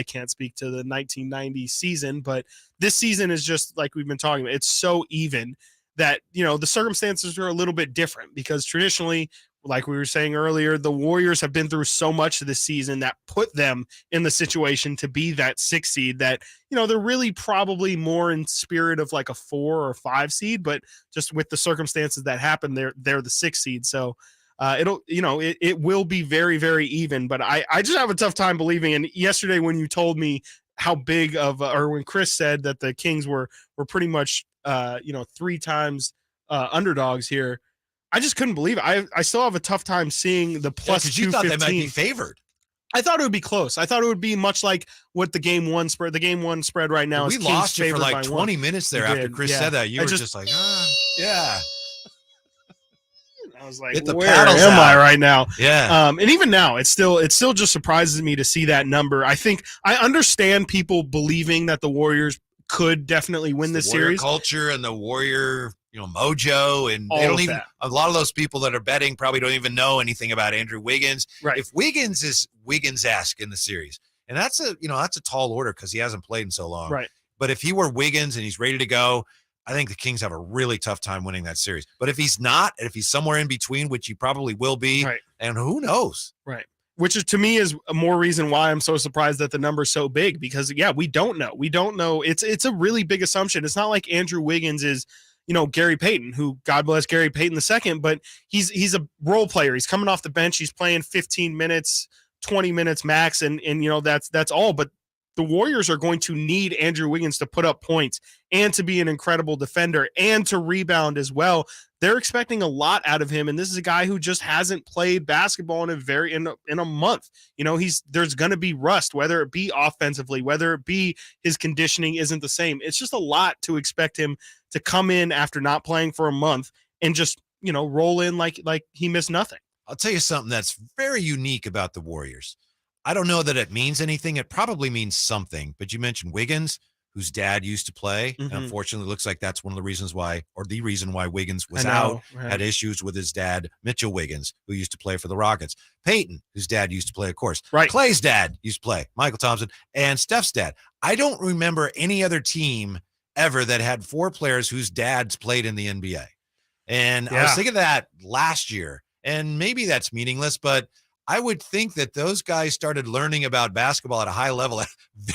can't speak to the 1990 season, but this season is just like we've been talking about. It's so even that, the circumstances are a little bit different because traditionally, like we were saying earlier, the Warriors have been through so much this season that put them in the situation to be that 6 seed that, they're really probably more in spirit of like a 4 or 5 seed, but just with the circumstances that happened, they're the 6 seed. So it will be very, very even, but I just have a tough time believing. And yesterday when you told me how big of, or when Chris said that the Kings were pretty much, 3 times underdogs here, I just couldn't believe it. I still have a tough time seeing the plus 215. You thought they might be favored. I thought it would be close. I thought it would be much like what the game one spread. The game one spread right now is Kings lost you for favored like by 20 1. minutes there after Chris said that. You were just like, yeah. I was like, Get the where paddles am I out. right now? Yeah. And even now, it still just surprises me to see that number. I think I understand people believing that the Warriors could definitely win this Warrior series. culture and the Warrior, mojo, and All they don't of even. that. A lot of those people that are betting probably don't even know anything about Andrew Wiggins. Right. If Wiggins is Wiggins-esque in the series, and that's a tall order because he hasn't played in so long. Right. But if he were Wiggins and he's ready to go, I think the Kings have a really tough time winning that series. But if he's not, and if he's somewhere in between, which he probably will be, and who knows? Right. Which is, to me, is more reason why I'm so surprised that the number's so big because, we don't know. We don't know. It's a really big assumption. It's not like Andrew Wiggins is, Gary Payton, who God bless Gary Payton II, but he's a role player. He's coming off the bench. He's playing 15 minutes 20 minutes max, and that's all. But the Warriors are going to need Andrew Wiggins to put up points and to be an incredible defender and to rebound as well. They're expecting a lot out of him, and this is a guy who just hasn't played basketball in a month. There's going to be rust, whether it be offensively, whether it be his conditioning isn't the same. It's just a lot to expect him to come in after not playing for a month and just roll in like he missed nothing. I'll tell you something that's very unique about the Warriors. I don't know that it means anything. It probably means something, but you mentioned Wiggins, whose dad used to play. And unfortunately, it looks like that's one of the reasons why, or the reason why Wiggins was out, right. Had issues with his dad, Mitchell Wiggins, who used to play for the Rockets. Peyton, whose dad used to play, of course. Right. Clay's dad used to play, Michael Thompson, and Steph's dad. I don't remember any other team ever that had 4 players whose dads played in the NBA. And I was thinking of that last year, and maybe that's meaningless, but I would think that those guys started learning about basketball at a high level at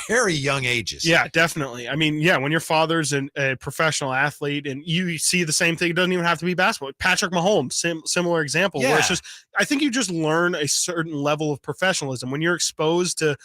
very young ages. Yeah, definitely. I mean, when your father's a professional athlete and you see the same thing, it doesn't even have to be basketball. Patrick Mahomes, similar example. Where it's just, I think you just learn a certain level of professionalism when you're exposed to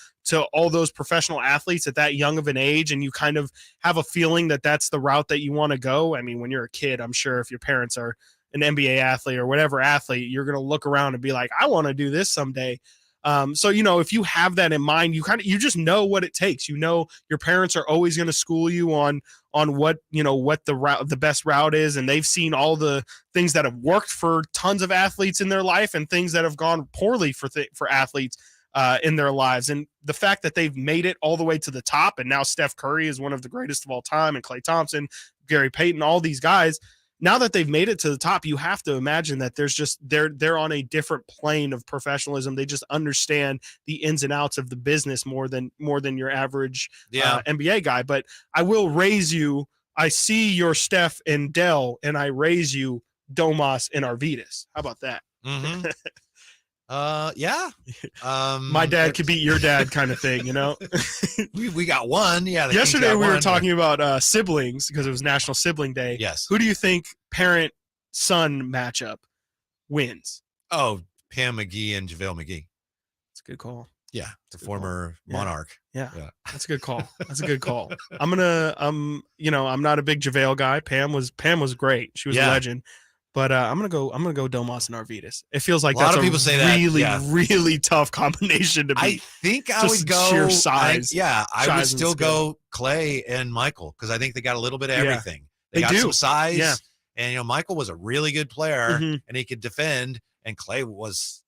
all those professional athletes at that young of an age, and you kind of have a feeling that that's the route that you want to go. I mean, when you're a kid, I'm sure if your parents are an NBA athlete or whatever athlete, you're going to look around and be like, I want to do this someday. So, if you have that in mind, you just know what it takes. Your parents are always going to school you on what the best route is. And they've seen all the things that have worked for tons of athletes in their life and things that have gone poorly for athletes in their lives. And the fact that they've made it all the way to the top. And now Steph Curry is one of the greatest of all time, and Klay Thompson, Gary Payton, all these guys. Now that they've made it to the top, you have to imagine that there's just they're on a different plane of professionalism. They just understand the ins and outs of the business more than your average NBA guy. But I will raise you. I see your Steph and Dell, and I raise you Domas and Arvydas. How about that? Mm-hmm. My dad could beat your dad, kind of thing. we got one. Yeah. Yesterday we were talking about siblings because it was National Sibling Day. Yes. Who do you think parent-son matchup wins? Oh, Pam McGee and JaVale McGee. That's a good call. Yeah, the former Monarch. Yeah, that's a good call. That's a good call. I'm not a big JaVale guy. Pam was very She was a legend. But I'm gonna go Domas and Arvydas. It feels like a lot of people say that. Really tough combination to beat. I think I would go sheer size. I would still go Clay and Michael because I think they got a little bit of everything. They got some size. Yeah. And Michael was a really good player and he could defend. And Clay was,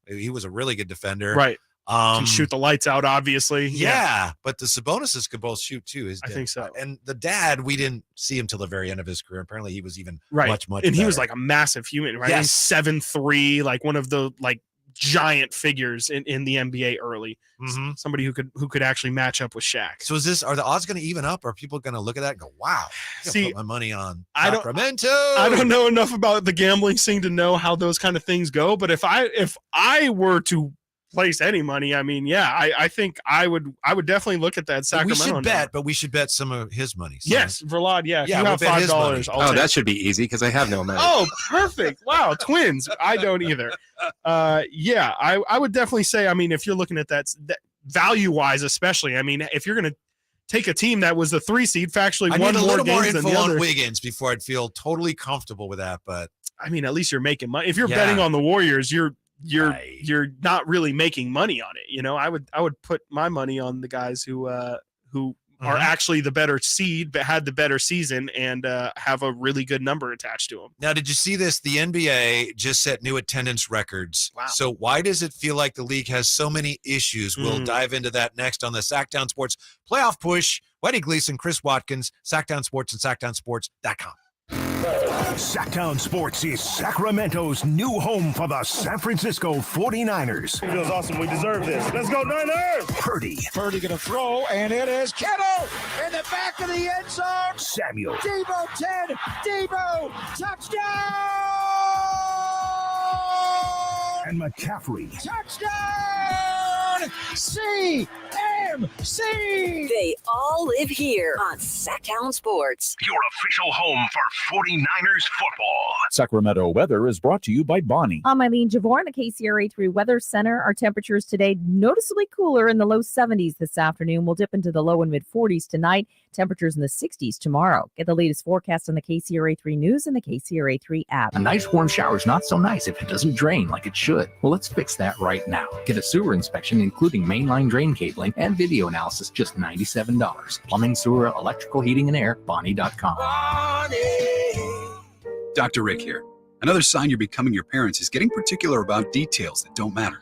he was a really good defender. Right. Can shoot the lights out, obviously. Yeah, but the Sabonis's could both shoot too. I think so. And the dad, we didn't see him till the very end of his career. Apparently, he was even much and better. he was like a massive human, right? Yes. 7'3", like one of the giant figures in the NBA early. Mm-hmm. Somebody who could actually match up with Shaq. So are the odds going to even up? Or are people going to look at that and go, "Wow, I put my money on Sacramento"? I don't know enough about the gambling scene to know how those kind of things go. But if I were to place any money, I think I would definitely look at that Sacramento. We should bet some of his money. So. Yes, Verlad. Yeah, if you have $5. That should be easy because I have no money. Oh, perfect! Wow, twins. I don't either. I would definitely say. If you're looking at that value wise, especially. If you're going to take a team that was the 3 seed, factually I won need a more little more games than info the on other. Wiggins before I'd feel totally comfortable with that. But at least you're making money. If you're betting on the Warriors, you're not really making money on it. I would put my money on the guys who are actually the better seed, but had the better season and have a really good number attached to them. Now, did you see this? The NBA just set new attendance records. Wow. So why does it feel like the league has so many issues? We'll dive into that next on the Sactown Sports Playoff Push. Whitey Gleason, Chris Watkins, Sactown Sports and SactownSports.com. Sactown Sports is Sacramento's new home for the San Francisco 49ers. It feels awesome. We deserve this. Let's go, Niners! Purdy. Purdy going to throw, and it is Kittle in the back of the end zone. Samuel. Debo 10. Debo. Touchdown! And McCaffrey. Touchdown! C-A AMC. They all live here on Sactown Sports. Your official home for 49ers football. Sacramento weather is brought to you by Bonnie. I'm Eileen Javor in the KCRA 3 Weather Center. Our temperatures today noticeably cooler in the low 70s this afternoon. We'll dip into the low and mid 40s tonight. Temperatures in the 60s tomorrow. Get the latest forecast on the KCRA 3 News and the KCRA 3 app. A nice warm shower is not so nice if it doesn't drain like it should. Well, let's fix that right now. Get a sewer inspection, including mainline drain cabling and video analysis, just $97. Plumbing, sewer, electrical, heating, and air, Bonnie.com. Dr. Rick here. Another sign you're becoming your parents is getting particular about details that don't matter.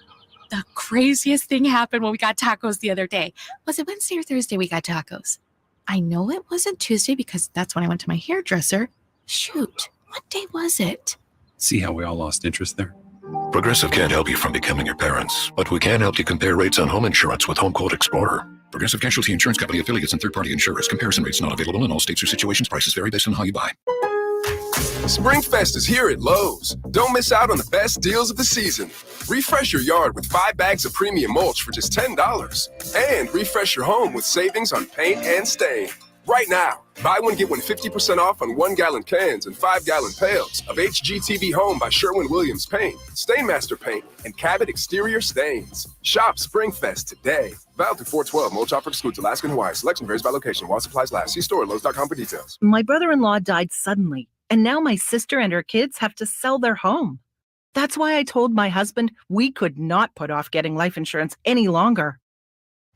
The craziest thing happened when we got tacos the other day. Was it Wednesday or Thursday we got tacos? I know it wasn't Tuesday because that's when I went to my hairdresser. Shoot, what day was it? See how we all lost interest there? Progressive can't help you from becoming your parents, but we can help you compare rates on home insurance with Home Quote Explorer. Progressive Casualty Insurance Company affiliates and third-party insurers. Comparison rates not available in all states or situations. Prices vary based on how you buy. Springfest is here at Lowe's. Don't miss out on the best deals of the season. Refresh your yard with 5 bags of premium mulch for just $10. And refresh your home with savings on paint and stain. Right now, buy one, get one 50% off on 1-gallon cans and 5-gallon pails of HGTV Home by Sherwin-Williams Paint, Stainmaster Paint, and Cabot Exterior Stains. Shop Springfest today. Valid through 4/12. Mulch offer excludes Alaska and Hawaii. Selection varies by location. While supplies last. See store at Lowe's.com for details. My brother-in-law died suddenly, and now my sister and her kids have to sell their home. That's why I told my husband we could not put off getting life insurance any longer.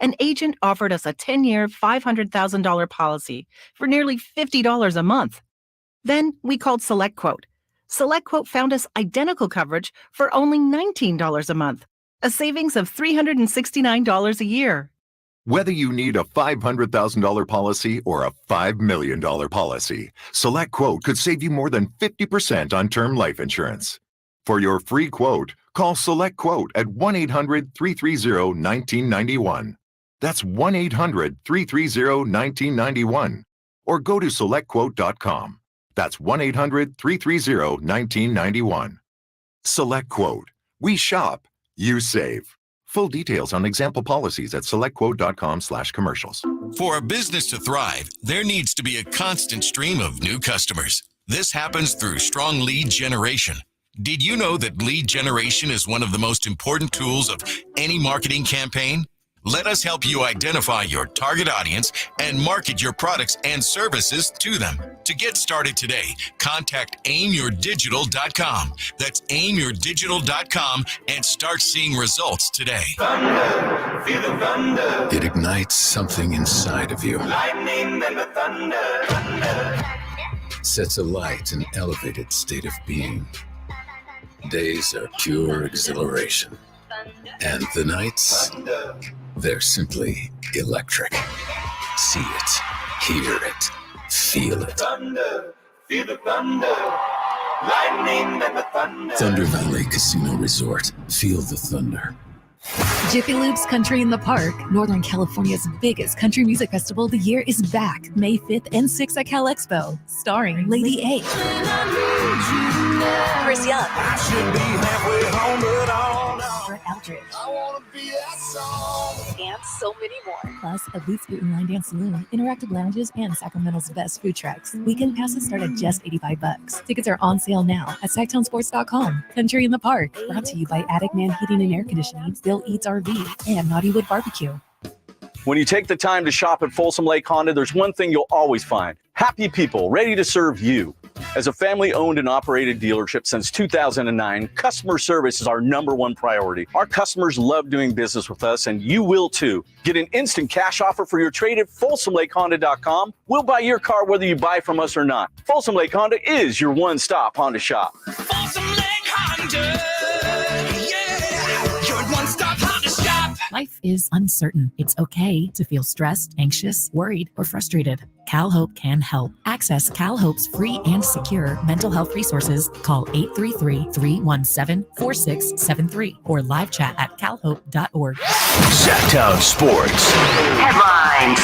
An agent offered us a 10-year, $500,000 policy for nearly $50 a month. Then we called SelectQuote. SelectQuote found us identical coverage for only $19 a month, a savings of $369 a year. Whether you need a $500,000 policy or a $5 million policy, SelectQuote could save you more than 50% on term life insurance. For your free quote, call SelectQuote at 1-800-330-1991. That's 1-800-330-1991. Or go to SelectQuote.com. That's 1-800-330-1991. SelectQuote. We shop, you save. Full details on example policies at SelectQuote.com/commercials. For a business to thrive, there needs to be a constant stream of new customers. This happens through strong lead generation. Did you know that lead generation is one of the most important tools of any marketing campaign? Let us help you identify your target audience and market your products and services to them. To get started today, contact aimyourdigital.com. That's aimyourdigital.com and start seeing results today. Thunder, feel the thunder. It ignites something inside of you. Lightning and the thunder, thunder. Sets alight an elevated state of being. Days are pure exhilaration. And the nights, they're simply electric. See it, hear it, feel it. Thunder, feel the thunder. Lightning and the thunder. Thunder Valley Casino Resort. Feel the thunder. Jiffy Lube's Country in the Park, Northern California's biggest country music festival of the year, is back May 5th and 6th at Cal Expo, starring Lady A, Chris Young, I should be halfway home, but Brett Eldridge, I wanna be that song. and so many more. plus a Boots Boot and Line Dance Saloon, interactive lounges, and Sacramento's best food trucks. Weekend passes start at just $85. Tickets are on sale now at SactownSports.com. Country in the Park, brought to you by Attic Man Heating and Air Conditioning, Bill Eats RV, and Naughtywood Barbecue. When you take the time to shop at Folsom Lake Honda, there's one thing you'll always find: happy people ready to serve you. As a family-owned and operated dealership since 2009, customer service is our #1 priority. Our customers love doing business with us, and you will too. Get an instant cash offer for your trade at FolsomLakeHonda.com. We'll buy your car whether you buy from us or not. Folsom Lake Honda is your one-stop Honda shop. Folsom Lake Honda, yeah, your one-stop Honda shop. Life is uncertain. It's okay to feel stressed, anxious, worried, or frustrated. CalHope can help. Access CalHope's free and secure mental health resources. Call 833-317-4673 or live chat at calhope.org. Sactown Sports. Headlines.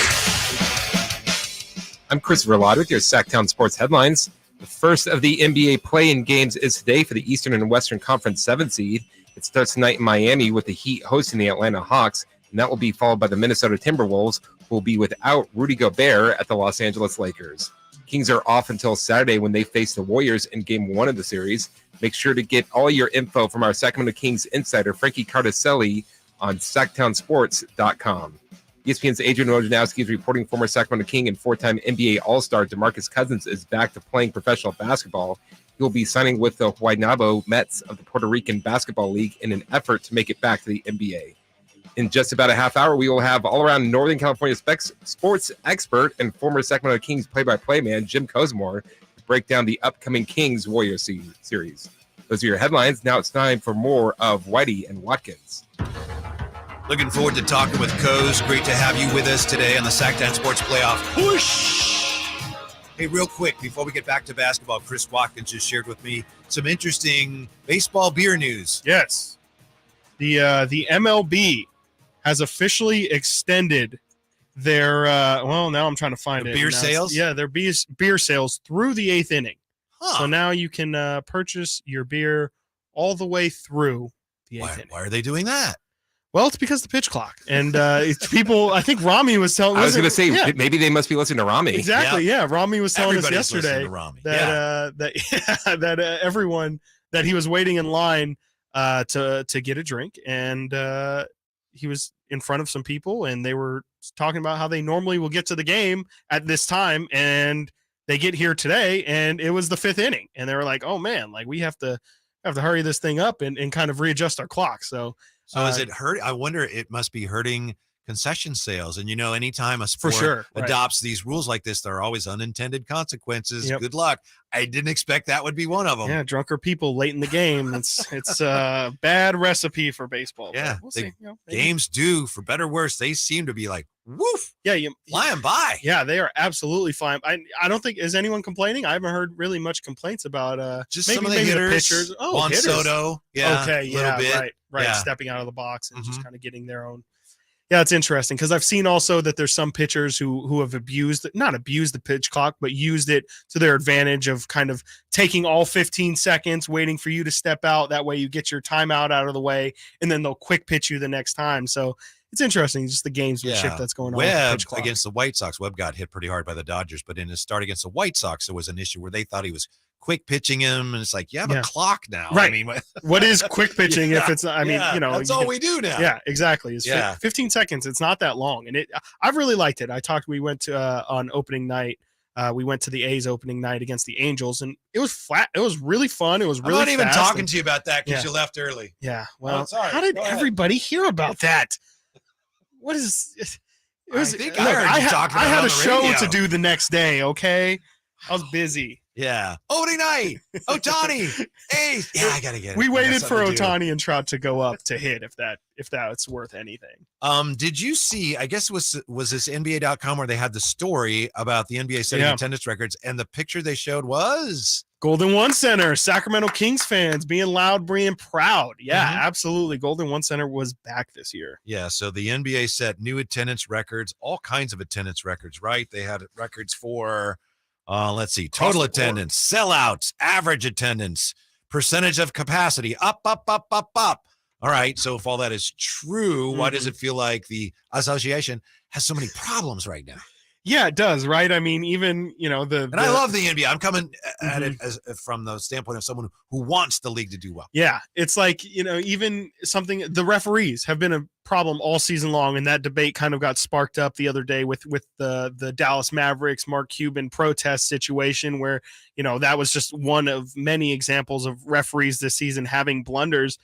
I'm Christopher Ladd with your Sactown Sports headlines. The first of the NBA play-in games is today for the Eastern and Western Conference 7th seed. It starts tonight in Miami with the Heat hosting the Atlanta Hawks. and that will be followed by the Minnesota Timberwolves, who will be without Rudy Gobert at the Los Angeles Lakers. Kings are off until Saturday when they face the Warriors in Game 1 of the series. Make sure to get all your info from our Sacramento Kings insider, Frankie Cardicelli, on SactownSports.com. ESPN's Adrian Wojnarowski is reporting former Sacramento King and four-time NBA All-Star DeMarcus Cousins is back to playing professional basketball. He will be signing with the Guaynabo Mets of the Puerto Rican Basketball League in an effort to make it back to the NBA. In just about a half hour, we will have all-around Northern California sports expert and former Sacramento Kings play-by-play man Jim Kozimor to break down the upcoming Kings-Warriors series. Those are your headlines. Now it's time for more of Whitey and Watkins. Looking forward to talking with Coz. Great to have you with us today on the Sactown Sports Playoff Push. Hey, real quick, before we get back to basketball, Chris Watkins just shared with me some interesting baseball beer news. Yes. The MLB has officially extended their, now I'm trying to find it. Beer sales? Yeah, their beer sales through the 8th inning. Huh. So now you can purchase your beer all the way through the 8th inning. Why are they doing that? Well, it's because of the pitch clock. And it's people, I think Rami was telling us. I was going to say, maybe they must be listening to Rami. Exactly, yeah. Rami was telling us yesterday that that everyone, that he was waiting in line to get a drink. And he was in front of some people, and they were talking about how they normally will get to the game at this time. And they get here today, and it was the 5th inning. And they were like, oh, man, like we have to hurry this thing up and kind of readjust our clock. So is it hurt? I wonder, it must be hurting concession sales. And, anytime a sport adopts these rules like this, there are always unintended consequences. Yep. Good luck. I didn't expect that would be one of them. Yeah, drunker people late in the game. It's a bad recipe for baseball. Yeah, we'll see. Games do, for better or worse, they seem to be like, woof. Yeah, flying by. Yeah, they are absolutely fine. I don't think, is anyone complaining? I haven't heard really much complaints about just maybe, some of the hitters. The pitchers. Oh, Juan Soto. Yeah. Okay. Yeah. Bit. Right. Yeah. Stepping out of the box and just kind of getting their own. Yeah, it's interesting because I've seen also that there's some pitchers who have not abused the pitch clock, but used it to their advantage of kind of taking all 15 seconds, waiting for you to step out. That way you get your timeout out of the way, and then they'll quick pitch you the next time. So it's interesting, just the gamesmanship that's going on. Webb against the White Sox. Webb got hit pretty hard by the Dodgers, but in his start against the White Sox, there was an issue where they thought he was quick pitching him, and it's like, you have a clock now. Right. I mean, what is quick pitching if it's, that's all we do now. Yeah, exactly. It's 15 seconds. It's not that long. And I've really liked it. We went to, on opening night, we went to the A's opening night against the Angels, and it was flat. It was really fun. It was really I'm not even talking to you about that because you left early. Yeah. Well, how did everybody hear about that? What is it? I had a show to do the next day. Okay. I was busy. Yeah. Opening night. Ohtani. Hey. Yeah, I gotta get it. We waited for Ohtani and Trout to go up to hit if that's worth anything. Did you see, I guess was this NBA.com where they had the story about the NBA setting attendance records, and the picture they showed was Golden One Center, Sacramento Kings fans being loud, being proud. Yeah, absolutely. Golden One Center was back this year. Yeah, so the NBA set new attendance records, all kinds of attendance records, right? They had records for let's see, total attendance, sellouts, average attendance, percentage of capacity, up. All right. So if all that is true, why does it feel like the association has so many problems right now? Yeah, it does, right? I mean, even, and I love the NBA. I'm coming at it from the standpoint of someone who wants the league to do well. Yeah, it's like, even the referees have been a problem all season long, and that debate kind of got sparked up the other day with the Dallas Mavericks, Mark Cuban protest situation where, that was just one of many examples of referees this season having blunders.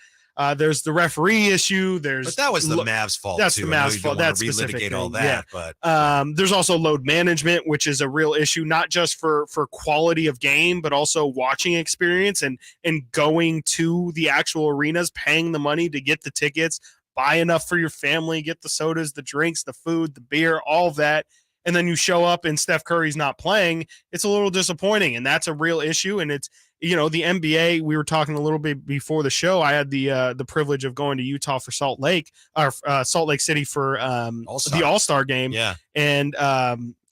There's the referee issue. But that was the Mavs' fault. That's too. the Mavs' fault. That's relitigate all that. Yeah. But there's also load management, which is a real issue, not just for quality of game, but also watching experience and going to the actual arenas, paying the money to get the tickets, buy enough for your family, get the sodas, the drinks, the food, the beer, all of that. And then you show up and Steph Curry's not playing. It's a little disappointing, and that's a real issue. And it's, the NBA, we were talking a little bit before the show. I had the privilege of going to Utah for Salt Lake City for the All-Star game. Yeah. And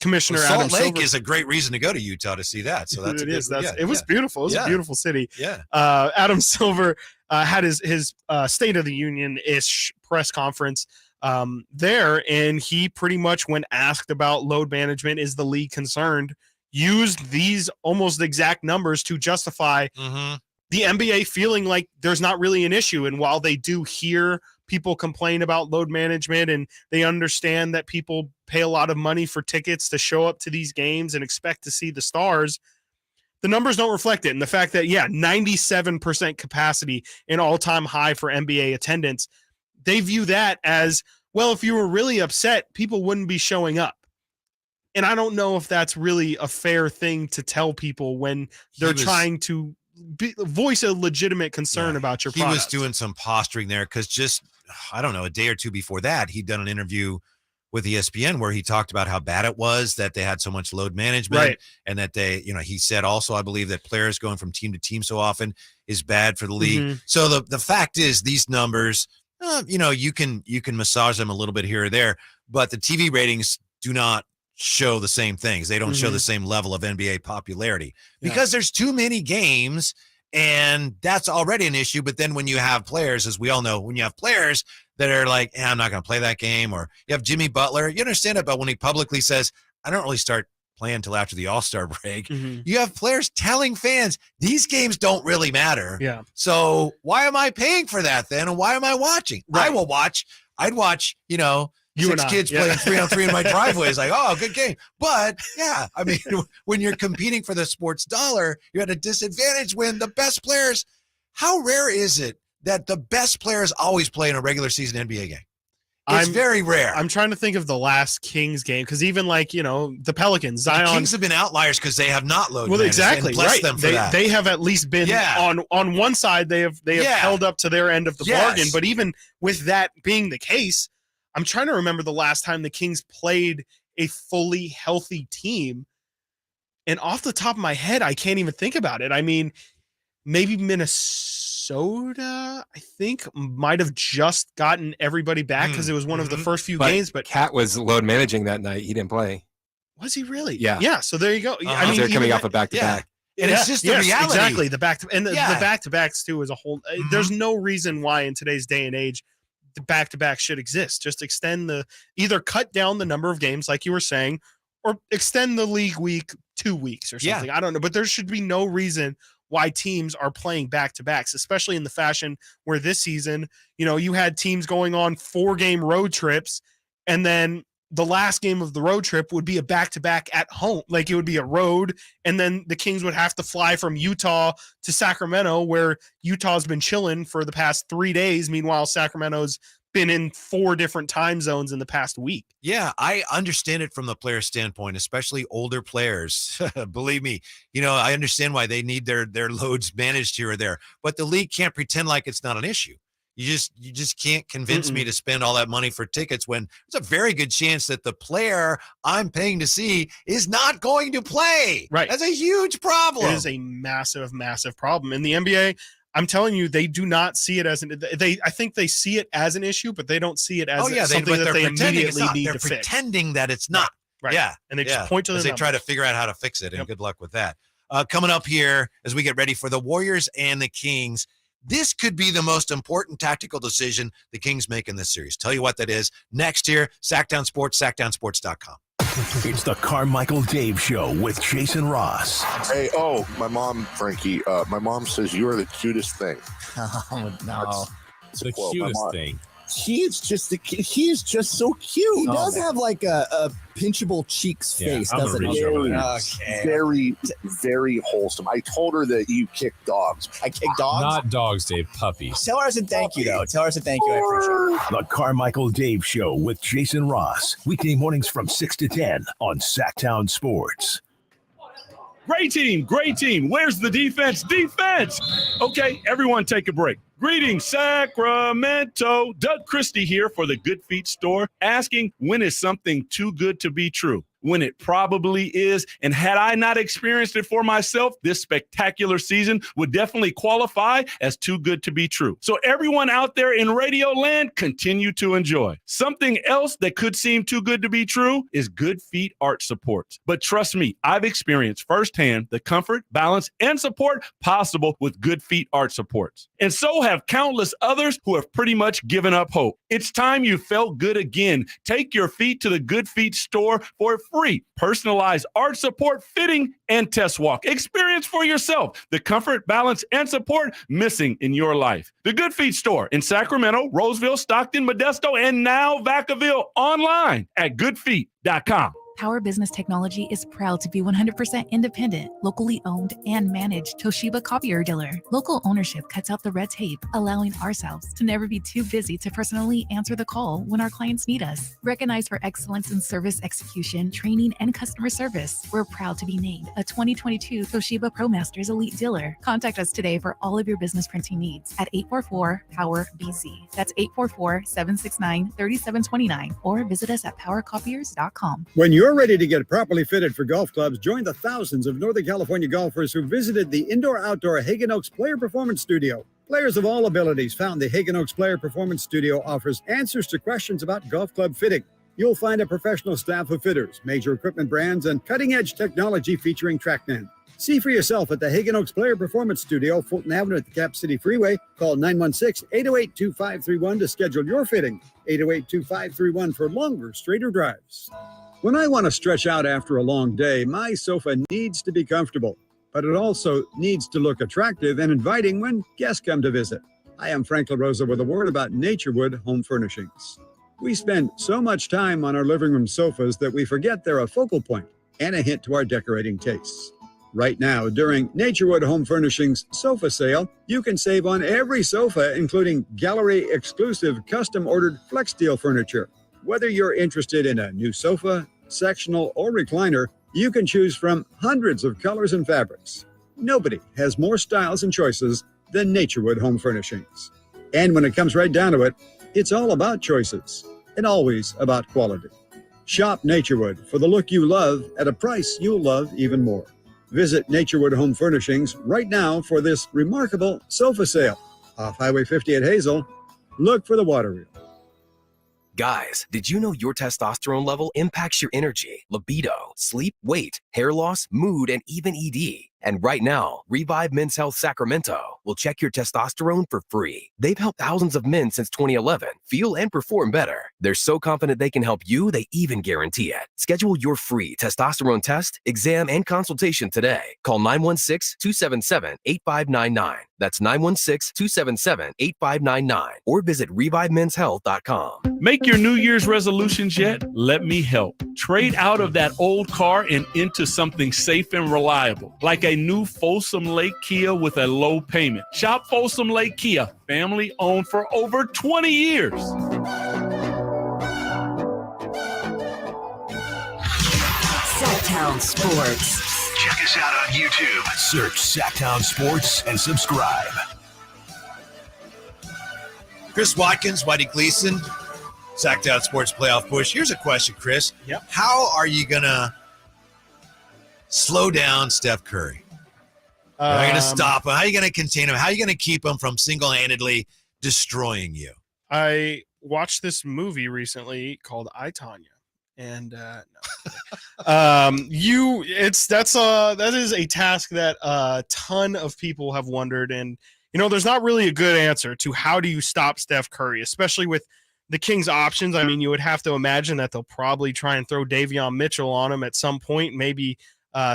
Commissioner Salt Adam Lake Silver is a great reason to go to Utah to see that. So that's it was beautiful. It was a beautiful city. Yeah. Adam Silver had his State of the Union-ish press conference there. And he pretty much, when asked about load management, is the league concerned, used these almost exact numbers to justify the NBA feeling like there's not really an issue. And while they do hear people complain about load management and they understand that people pay a lot of money for tickets to show up to these games and expect to see the stars, the numbers don't reflect it. And the fact that, 97% capacity, an all-time high for NBA attendance, they view that as, well, if you were really upset, people wouldn't be showing up. And I don't know if that's really a fair thing to tell people when they're trying to voice a legitimate concern about your product. He was doing some posturing there because just, I don't know, a day or two before that, he'd done an interview with ESPN where he talked about how bad it was that they had so much load management, and that they, he said also, I believe, that players going from team to team so often is bad for the league. So the fact is, these numbers, you can massage them a little bit here or there, but the TV ratings do not show the same things. They don't show the same level of NBA popularity because there's too many games, and that's already an issue. But then when you have players, as we all know, when you have players that are like, I'm not going to play that game, or you have Jimmy Butler, you understand it, but when he publicly says, I don't really start playing until after the All-Star break, you have players telling fans, these games don't really matter. Yeah. So why am I paying for that then? And why am I watching? I'd watch, six kids playing 3-on-3 in my driveway. Is like, oh, good game. But I mean, when you're competing for the sports dollar, you're at a disadvantage when the best players, how rare is it that the best players always play in a regular season NBA game? It's very rare. I'm trying to think of the last Kings game, because even the Pelicans, Zion. The Kings have been outliers because they have not loaded. Well, exactly. Bless them for that. They have at least been on one side. They have held up to their end of the bargain. But even with that being the case, I'm trying to remember the last time the Kings played a fully healthy team. And off the top of my head, I can't even think about it. I mean, maybe Minnesota, I think, might have just gotten everybody back because it was one of the first few games. But Cat was load managing that night. He didn't play. Was he really? Yeah. Yeah. So there you go. I mean, they're coming off a back-to-back. And it's just the reality. Exactly. The back-to-backs too as a whole. There's no reason why in today's day and age the back-to-back should exist. Just extend either cut down the number of games like you were saying, or extend the league week 2 weeks or something. I don't know, but there should be no reason why teams are playing back-to-backs, especially in the fashion where this season, you had teams going on 4-game road trips, and then the last game of the road trip would be a back-to-back at home. Like, it would be a road, and then the Kings would have to fly from Utah to Sacramento, where Utah's been chilling for the past 3 days. Meanwhile, Sacramento's been in 4 different time zones in the past week. Yeah, I understand it from the player standpoint, especially older players. Believe me, I understand why they need their loads managed here or there, but the league can't pretend like it's not an issue. You just can't convince me to spend all that money for tickets when there's a very good chance that the player I'm paying to see is not going to play. Right. That's a huge problem. It is a massive, massive problem. In the NBA, I'm telling you, they do not see it as I think they see it as an issue, but they don't see it as something that they immediately need to fix. They're pretending that it's not. Right. Yeah. And they just point to as the they try to figure out how to fix it, and good luck with that. Coming up here as we get ready for the Warriors and the Kings, this could be the most important tactical decision the Kings make in this series. Tell you what that is next here. Sactown Sports, SactownSports.com. It's the Carmichael Dave Show with Jason Ross. Hey, my mom, Frankie, my mom says you are the cutest thing. Oh, no. It's the cutest thing. He is just so cute. He does have like a pinchable cheeks face, doesn't he? Very, very wholesome. I told her that you kick dogs. I kick dogs? Not dogs, Dave. Puppies. Tell her I said thank you, though. Tell her I said thank you. I appreciate it. The Carmichael Dave Show with Jason Ross. Weekday mornings from 6 to 10 on Sactown Sports. Great team. Great team. Where's the defense? Defense. Okay, everyone take a break. Greetings, Sacramento. Doug Christie here for the Good Feet store, asking, when is something too good to be true? when it probably is. And had I not experienced it for myself, this spectacular season would definitely qualify as too good to be true. So everyone out there in radio land, continue to enjoy. Something else that could seem too good to be true is Good Feet Arch Supports. But trust me, I've experienced firsthand the comfort, balance, and support possible with Good Feet Arch Supports. And so have countless others who have pretty much given up hope. It's time you felt good again. Take your feet to the Good Feet store for a free personalized arch support fitting and test walk. Experience for yourself the comfort, balance, and support missing in your life. The Good Feet store in Sacramento, Roseville, Stockton, Modesto, and now Vacaville, online at goodfeet.com. Power Business Technology is proud to be 100% independent, locally owned and managed Toshiba copier dealer. Local ownership cuts out the red tape, allowing ourselves to never be too busy to personally answer the call when our clients need us. Recognized for excellence in service execution, training, and customer service, we're proud to be named a 2022 Toshiba ProMasters Elite Dealer. Contact us today for all of your business printing needs at 844-POWER-BZ. That's 844-769-3729, or visit us at powercopiers.com. When you're ready to get properly fitted for golf clubs, join the thousands of Northern California golfers who visited the indoor-outdoor Hagen Oaks Player Performance Studio. Players of all abilities found the Hagen Oaks Player Performance Studio offers answers to questions about golf club fitting. You'll find a professional staff of fitters, major equipment brands, and cutting-edge technology featuring TrackMan. See for yourself at the Hagen Oaks Player Performance Studio, Fulton Avenue at the Cap City Freeway. Call 916-808-2531 to schedule your fitting. 808-2531 for longer, straighter drives. When I want to stretch out after a long day, my sofa needs to be comfortable, but it also needs to look attractive and inviting when guests come to visit. I am Frank LaRosa with a word about Naturewood Home Furnishings. We spend so much time on our living room sofas that we forget they're a focal point and a hint to our decorating tastes. Right now, during Naturewood Home Furnishings sofa sale, you can save on every sofa, including gallery-exclusive custom-ordered flex steel furniture. Whether you're interested in a new sofa, sectional, or recliner, you can choose from hundreds of colors and fabrics. Nobody has more styles and choices than Naturewood Home Furnishings. And when it comes right down to it, it's all about choices and always about quality. Shop Naturewood for the look you love at a price you'll love even more. Visit Naturewood Home Furnishings right now for this remarkable sofa sale. Off Highway 50 at Hazel, look for the water wheel. Guys, did you know your testosterone level impacts your energy, libido, sleep, weight, hair loss, mood, and even ED? And right now, Revive Men's Health Sacramento will check your testosterone for free. They've helped thousands of men since 2011 feel and perform better. They're so confident they can help you, they even guarantee it. Schedule your free testosterone test, exam, and consultation today. Call 916-277-8599. That's 916-277-8599. Or visit ReviveMen'sHealth.com. Make your New Year's resolutions yet? Let me help. Trade out of that old car and into something safe and reliable, like a new Folsom Lake Kia with a low payment. Shop Folsom Lake Kia, family owned for over 20 years. Sactown Sports. Check us out on YouTube. Search Sactown Sports and subscribe. Chris Watkins, Whitey Gleason, Sactown Sports Playoff Push. Here's a question, Chris. Yep. How are you going to slow down Steph Curry? How are you going to stop him? How are you going to contain him? How are you going to keep him from single-handedly destroying you? I watched this movie recently called I, Tonya. And that is a task that a ton of people have wondered. And, there's not really a good answer to how do you stop Steph Curry, especially with the Kings options. I mean, you would have to imagine that they'll probably try and throw Davion Mitchell on him at some point, maybe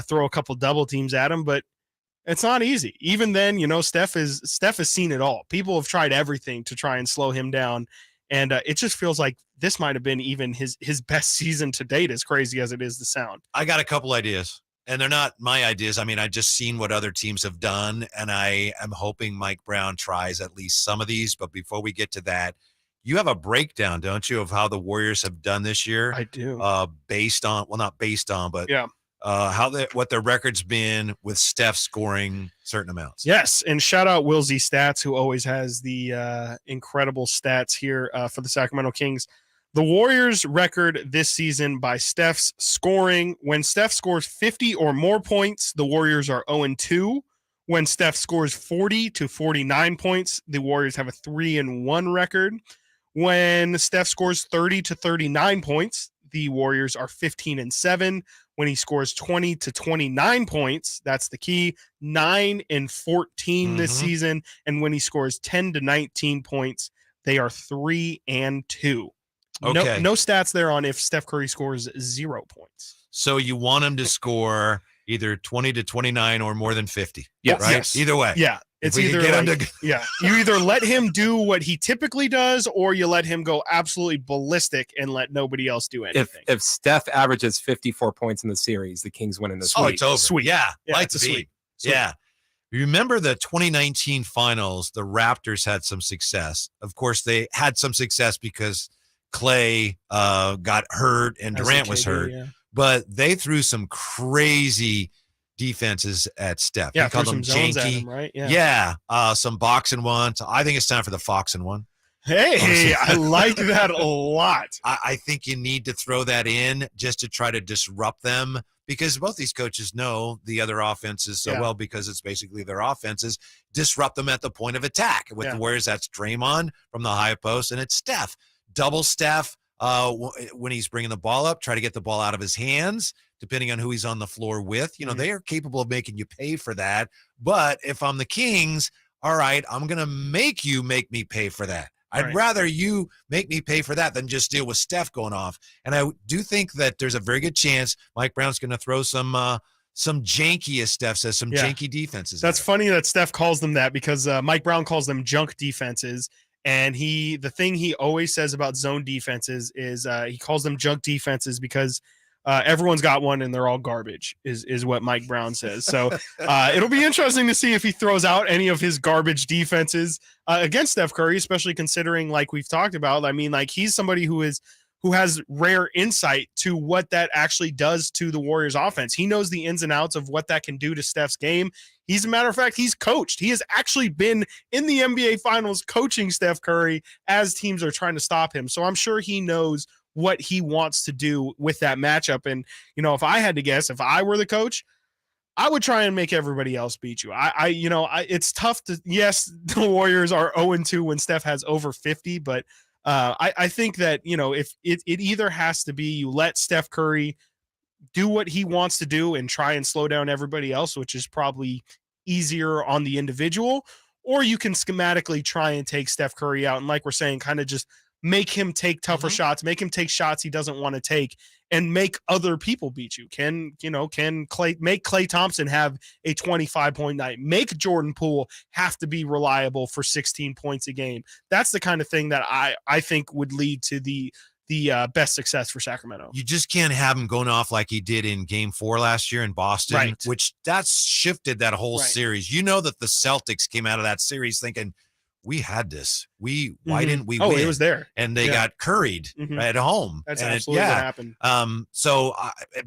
throw a couple double teams at him, but it's not easy. Even then, Steph has seen it all. People have tried everything to try and slow him down. And it just feels like this might have been even his best season to date, as crazy as it is to sound. I got a couple ideas, and they're not my ideas. I mean, I just seen what other teams have done, and I am hoping Mike Brown tries at least some of these. But before we get to that, you have a breakdown, don't you, of how the Warriors have done this year? I do. Not based on, but yeah. What their record's been with Steph scoring certain amounts. Yes, and shout out Will Z Stats, who always has the incredible stats here for the Sacramento Kings. The Warriors record this season by Steph's scoring. When Steph scores 50 or more points, the Warriors are 0-2. When Steph scores 40 to 49 points, the Warriors have a 3-1 record. When Steph scores 30 to 39 points, the Warriors are 15-7. When he scores 20 to 29 points, that's the key, 9-14 this season. And when he scores 10 to 19 points, they are 3-2. Okay. No stats there on if Steph Curry scores 0 points. So you want him to score either 20 to 29 or more than 50. Yes. Right? Yes. Either way. Yeah. It's either you either let him do what he typically does, or you let him go absolutely ballistic and let nobody else do anything. If Steph averages 54 points in the series, the Kings win in the sweep. Oh, it's over. Sweet. Yeah. Like it's a the sweep. Yeah. Remember the 2019 finals, the Raptors had some success. Of course, they had some success because Clay got hurt and Durant was hurt. Yeah. But they threw some crazy defenses at Steph. Yeah, He called threw them some zones at janky. him, right? Yeah. Some box and one. So I think it's time for the Fox and one. Hey, I like that a lot. I think you need to throw that in just to try to disrupt them, because both these coaches know the other offenses so well, because it's basically their offenses. Disrupt them at the point of attack. With the Warriors, that's Draymond from the high post, and it's Steph. Double Steph when he's bringing the ball up, try to get the ball out of his hands, depending on who he's on the floor with. You know, they are capable of making you pay for that. But if I'm the Kings, all right, I'm going to make me pay for that. I'd rather you make me pay for that than just deal with Steph going off. And I do think that there's a very good chance Mike Brown's going to throw some janky, as Steph says, janky defenses. That's funny that Steph calls them that, because Mike Brown calls them junk defenses. And the thing he always says about zone defenses is he calls them junk defenses because everyone's got one and they're all garbage is what Mike Brown says. So it'll be interesting to see if he throws out any of his garbage defenses against Steph Curry, especially considering, like we've talked about, I mean, like, he's somebody who has rare insight to what that actually does to the Warriors offense. He knows the ins and outs of what that can do to Steph's game. As a matter of fact, he's coached. He has actually been in the NBA Finals coaching Steph Curry as teams are trying to stop him. So I'm sure he knows what he wants to do with that matchup. And, you know, if I had to guess, if I were the coach, I would try and make everybody else beat you. It's tough to, yes, the Warriors are 0-2 when Steph has over 50, but I think that, you know, if it either has to be you let Steph Curry do what he wants to do and try and slow down everybody else, which is probably easier on the individual, or you can schematically try and take Steph Curry out. And like we're saying, kind of just make him take tougher shots, make him take shots he doesn't want to take, and make other people beat you. Can Klay Thompson have a 25-point night? Make Jordan Poole have to be reliable for 16 points a game? That's the kind of thing that I think would lead to the best success for Sacramento. You just can't have him going off like he did in Game 4 last year in Boston, which that's shifted that whole series. You know that the Celtics came out of that series thinking, we had this. Why didn't we win? It was there. And they got curried at home. That's and absolutely what happened.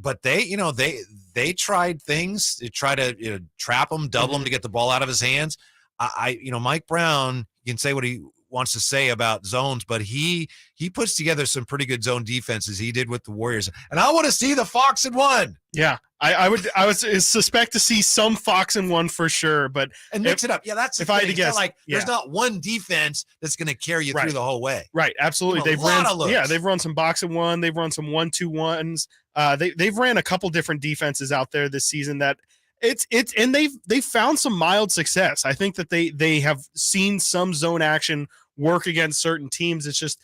But they tried things. They try to trap him, double him to get the ball out of his hands. Mike Brown, you can say what he wants to say about zones, but he puts together some pretty good zone defenses. He did with the Warriors, and I want to see the Fox and one. Yeah, I would suspect to see some Fox and one for sure, but mix it up. Yeah, that's if I had to guess. There's not one defense that's going to carry you through the whole way. Right, absolutely. They've run some box and one. They've run some 1-2-1s. They've ran a couple different defenses out there this season that. And they've found some mild success. I think that they have seen some zone action work against certain teams. It's just,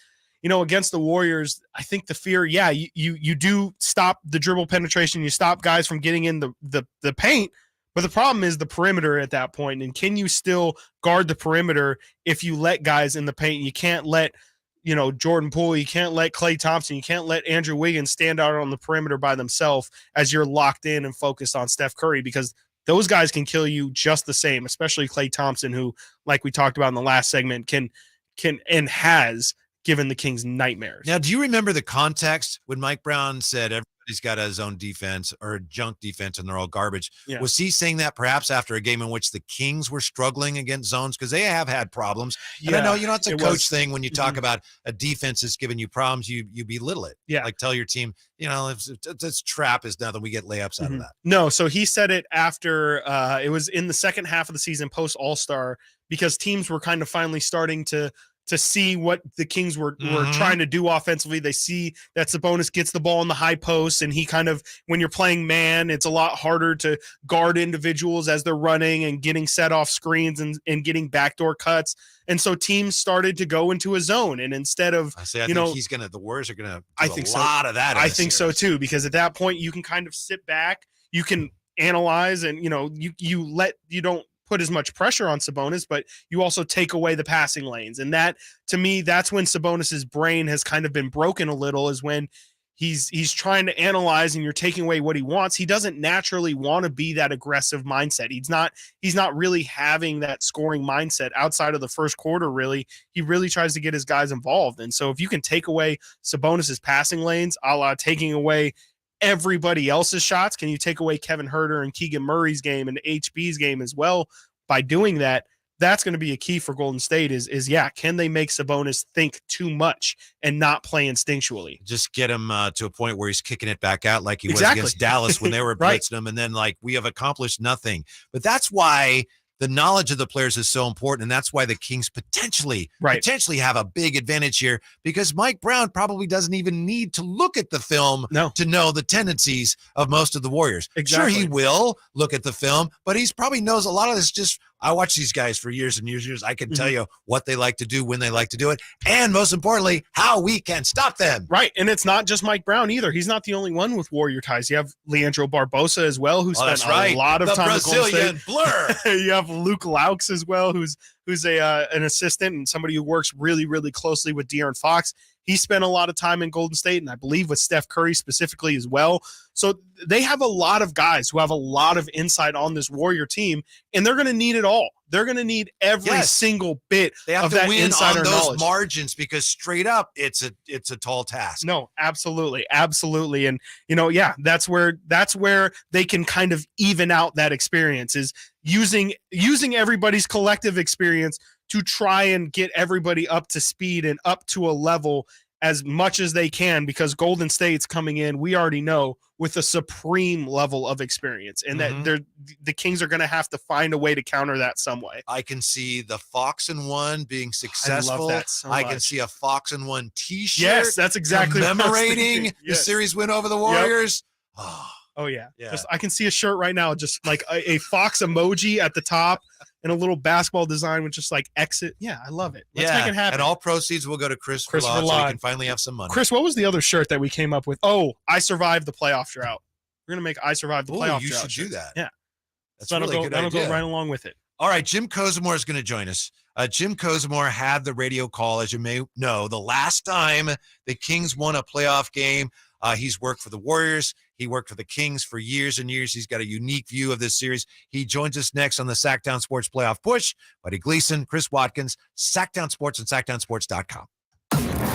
against the Warriors, I think the fear, you do stop the dribble penetration, you stop guys from getting in the paint, but the problem is the perimeter at that point. And can you still guard the perimeter if you let guys in the paint? You can't let Jordan Poole, you can't let Klay Thompson, you can't let Andrew Wiggins stand out on the perimeter by themselves as you're locked in and focused on Steph Curry, because those guys can kill you just the same, especially Klay Thompson, who, like we talked about in the last segment, can and has given the Kings nightmares. Now, do you remember the context when Mike Brown said everybody He's got his own defense or junk defense, and they're all garbage. Yeah. Was he saying that perhaps after a game in which the Kings were struggling against zones? Because they have had problems. And I know, it's a coach thing when you talk about a defense that's giving you problems, you belittle it. Yeah. Like tell your team, if this trap is nothing, we get layups out of that. No, so he said it after it was in the second half of the season post All-Star, because teams were kind of finally starting to see what the Kings were trying to do offensively. They see that Sabonis gets the ball in the high post, and he kind of, when you're playing man, it's a lot harder to guard individuals as they're running and getting set off screens and getting backdoor cuts. And so teams started to go into a zone, and instead of, I think the Warriors are gonna do a lot of that. I think so too, because at that point you can kind of sit back, you can analyze, and you don't put as much pressure on Sabonis, but you also take away the passing lanes. And that, to me, that's when Sabonis's brain has kind of been broken a little, is when he's trying to analyze and you're taking away what he wants. He doesn't naturally want to be that aggressive mindset. He's not really having that scoring mindset outside of the first quarter. Really, he really tries to get his guys involved. And so if you can take away Sabonis's passing lanes, a la taking away everybody else's shots, can you take away Kevin Huerter and Keegan Murray's game and HB's game as well? By doing that, that's going to be a key for Golden State is can they make Sabonis think too much and not play instinctually? Just get him to a point where he's kicking it back out like he was against Dallas when they were blitzing him, and then we have accomplished nothing. But that's why the knowledge of the players is so important, and that's why the Kings potentially have a big advantage here, because Mike Brown probably doesn't even need to look at the film to know the tendencies of most of the Warriors. Exactly. Sure, he will look at the film, but he's probably knows a lot of this. Just I watch these guys for years and years and years. I can tell you what they like to do, when they like to do it, and most importantly, how we can stop them. Right, and it's not just Mike Brown either. He's not the only one with Warrior ties. You have Leandro Barbosa as well, who spent a lot of time with Golden State. Blur. You have Luke Laux as well, who's an assistant and somebody who works really, really closely with De'Aaron Fox. He spent a lot of time in Golden State, and I believe with Steph Curry specifically as well. So they have a lot of guys who have a lot of insight on this Warrior team, and they're going to need it all. They're going to need every single bit they have of to that win insider on those knowledge. Margins, because straight up, it's a tall task. No, absolutely, and that's where they can kind of even out that experience, is using everybody's collective experience to try and get everybody up to speed and up to a level as much as they can, because Golden State's coming in, we already know, with a supreme level of experience, and that the Kings are going to have to find a way to counter that some way. I can see the Fox and One being successful. I love that so I much. can see a Fox and One T-shirt. Yes, that's exactly what I was commemorating thinking. the series win over the Warriors. Oh yeah. I can see a shirt right now, just like a Fox emoji at the top and a little basketball design with just like exit. Yeah, I love it. Let's make it happen. And all proceeds will go to Chris Law, so he can finally have some money. Chris, what was the other shirt that we came up with? Oh, I survived the playoff drought. We're gonna make I survived the playoff drought. You should do that. Yeah, that's so really good. That'll go right along with it. All right, Jim Kozimor is going to join us. Jim Kozimor had the radio call, as you may know, the last time the Kings won a playoff game. He's worked for the Warriors. He worked for the Kings for years and years. He's got a unique view of this series. He joins us next on the Sactown Sports Playoff Push. Whitey Gleason, Chris Watkins, Sactown Sports and SactownSports.com.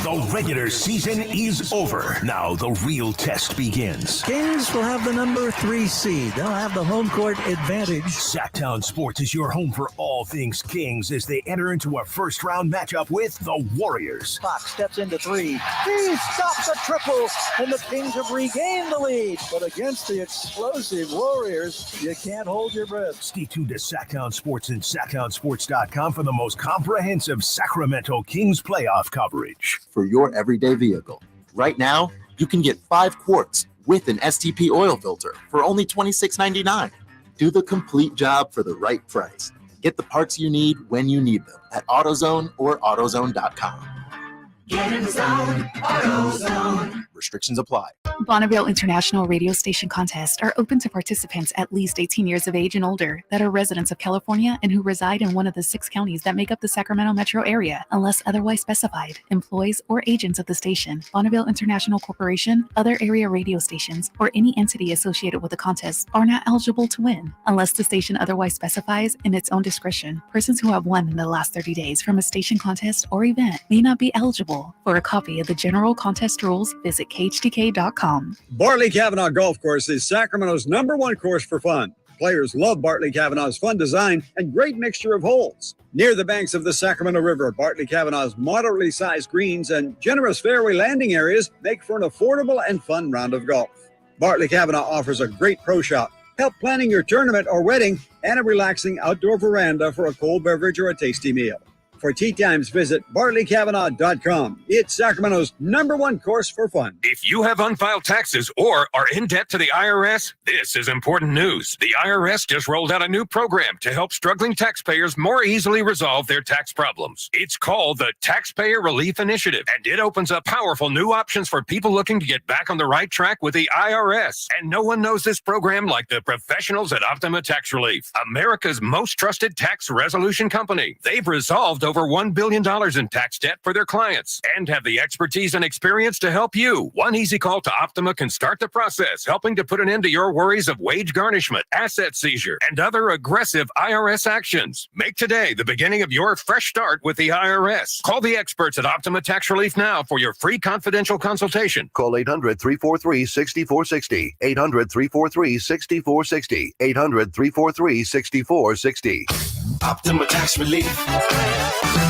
The regular season is over. Now the real test begins. Kings will have the number 3 seed. They'll have the home court advantage. Sactown Sports is your home for all things Kings as they enter into a first-round matchup with the Warriors. Fox steps into 3. He stops a triple, and the Kings have regained the lead. But against the explosive Warriors, you can't hold your breath. Stay tuned to Sactown Sports and SactownSports.com for the most comprehensive Sacramento Kings playoff coverage. For your everyday vehicle. Right now, you can get 5 quarts with an STP oil filter for only $26.99. Do the complete job for the right price. Get the parts you need when you need them at AutoZone or AutoZone.com. Get in the zone, AutoZone. Restrictions apply. Bonneville International Radio Station contests are open to participants at least 18 years of age and older that are residents of California and who reside in one of the 6 counties that make up the Sacramento metro area, unless otherwise specified. Employees or agents of the station, Bonneville International Corporation, other area radio stations, or any entity associated with the contest are not eligible to win, unless the station otherwise specifies in its own discretion. Persons who have won in the last 30 days from a station contest or event may not be eligible available. For a copy of the general contest rules, visit khtk.com. Bartley Kavanaugh Golf Course is Sacramento's #1 course for fun. Players love Bartley Kavanaugh's fun design and great mixture of holes. Near the banks of the Sacramento River, Bartley Kavanaugh's moderately sized greens and generous fairway landing areas make for an affordable and fun round of golf. Bartley Kavanaugh offers a great pro shop, help planning your tournament or wedding, and a relaxing outdoor veranda for a cold beverage or a tasty meal. For tee times, visit BartleyKavanaugh.com. It's Sacramento's #1 course for fun. If you have unfiled taxes or are in debt to the IRS, this is important news. The IRS just rolled out a new program to help struggling taxpayers more easily resolve their tax problems. It's called the Taxpayer Relief Initiative, and it opens up powerful new options for people looking to get back on the right track with the IRS. And no one knows this program like the professionals at Optima Tax Relief, America's most trusted tax resolution company. They've resolved over $1 billion in tax debt for their clients and have the expertise and experience to help you. One easy call to Optima can start the process, helping to put an end to your worries of wage garnishment, asset seizure, and other aggressive IRS actions. Make today the beginning of your fresh start with the IRS. Call the experts at Optima Tax Relief now for your free confidential consultation. Call 800-343-6460. 800-343-6460. 800-343-6460. Optima Tax Relief.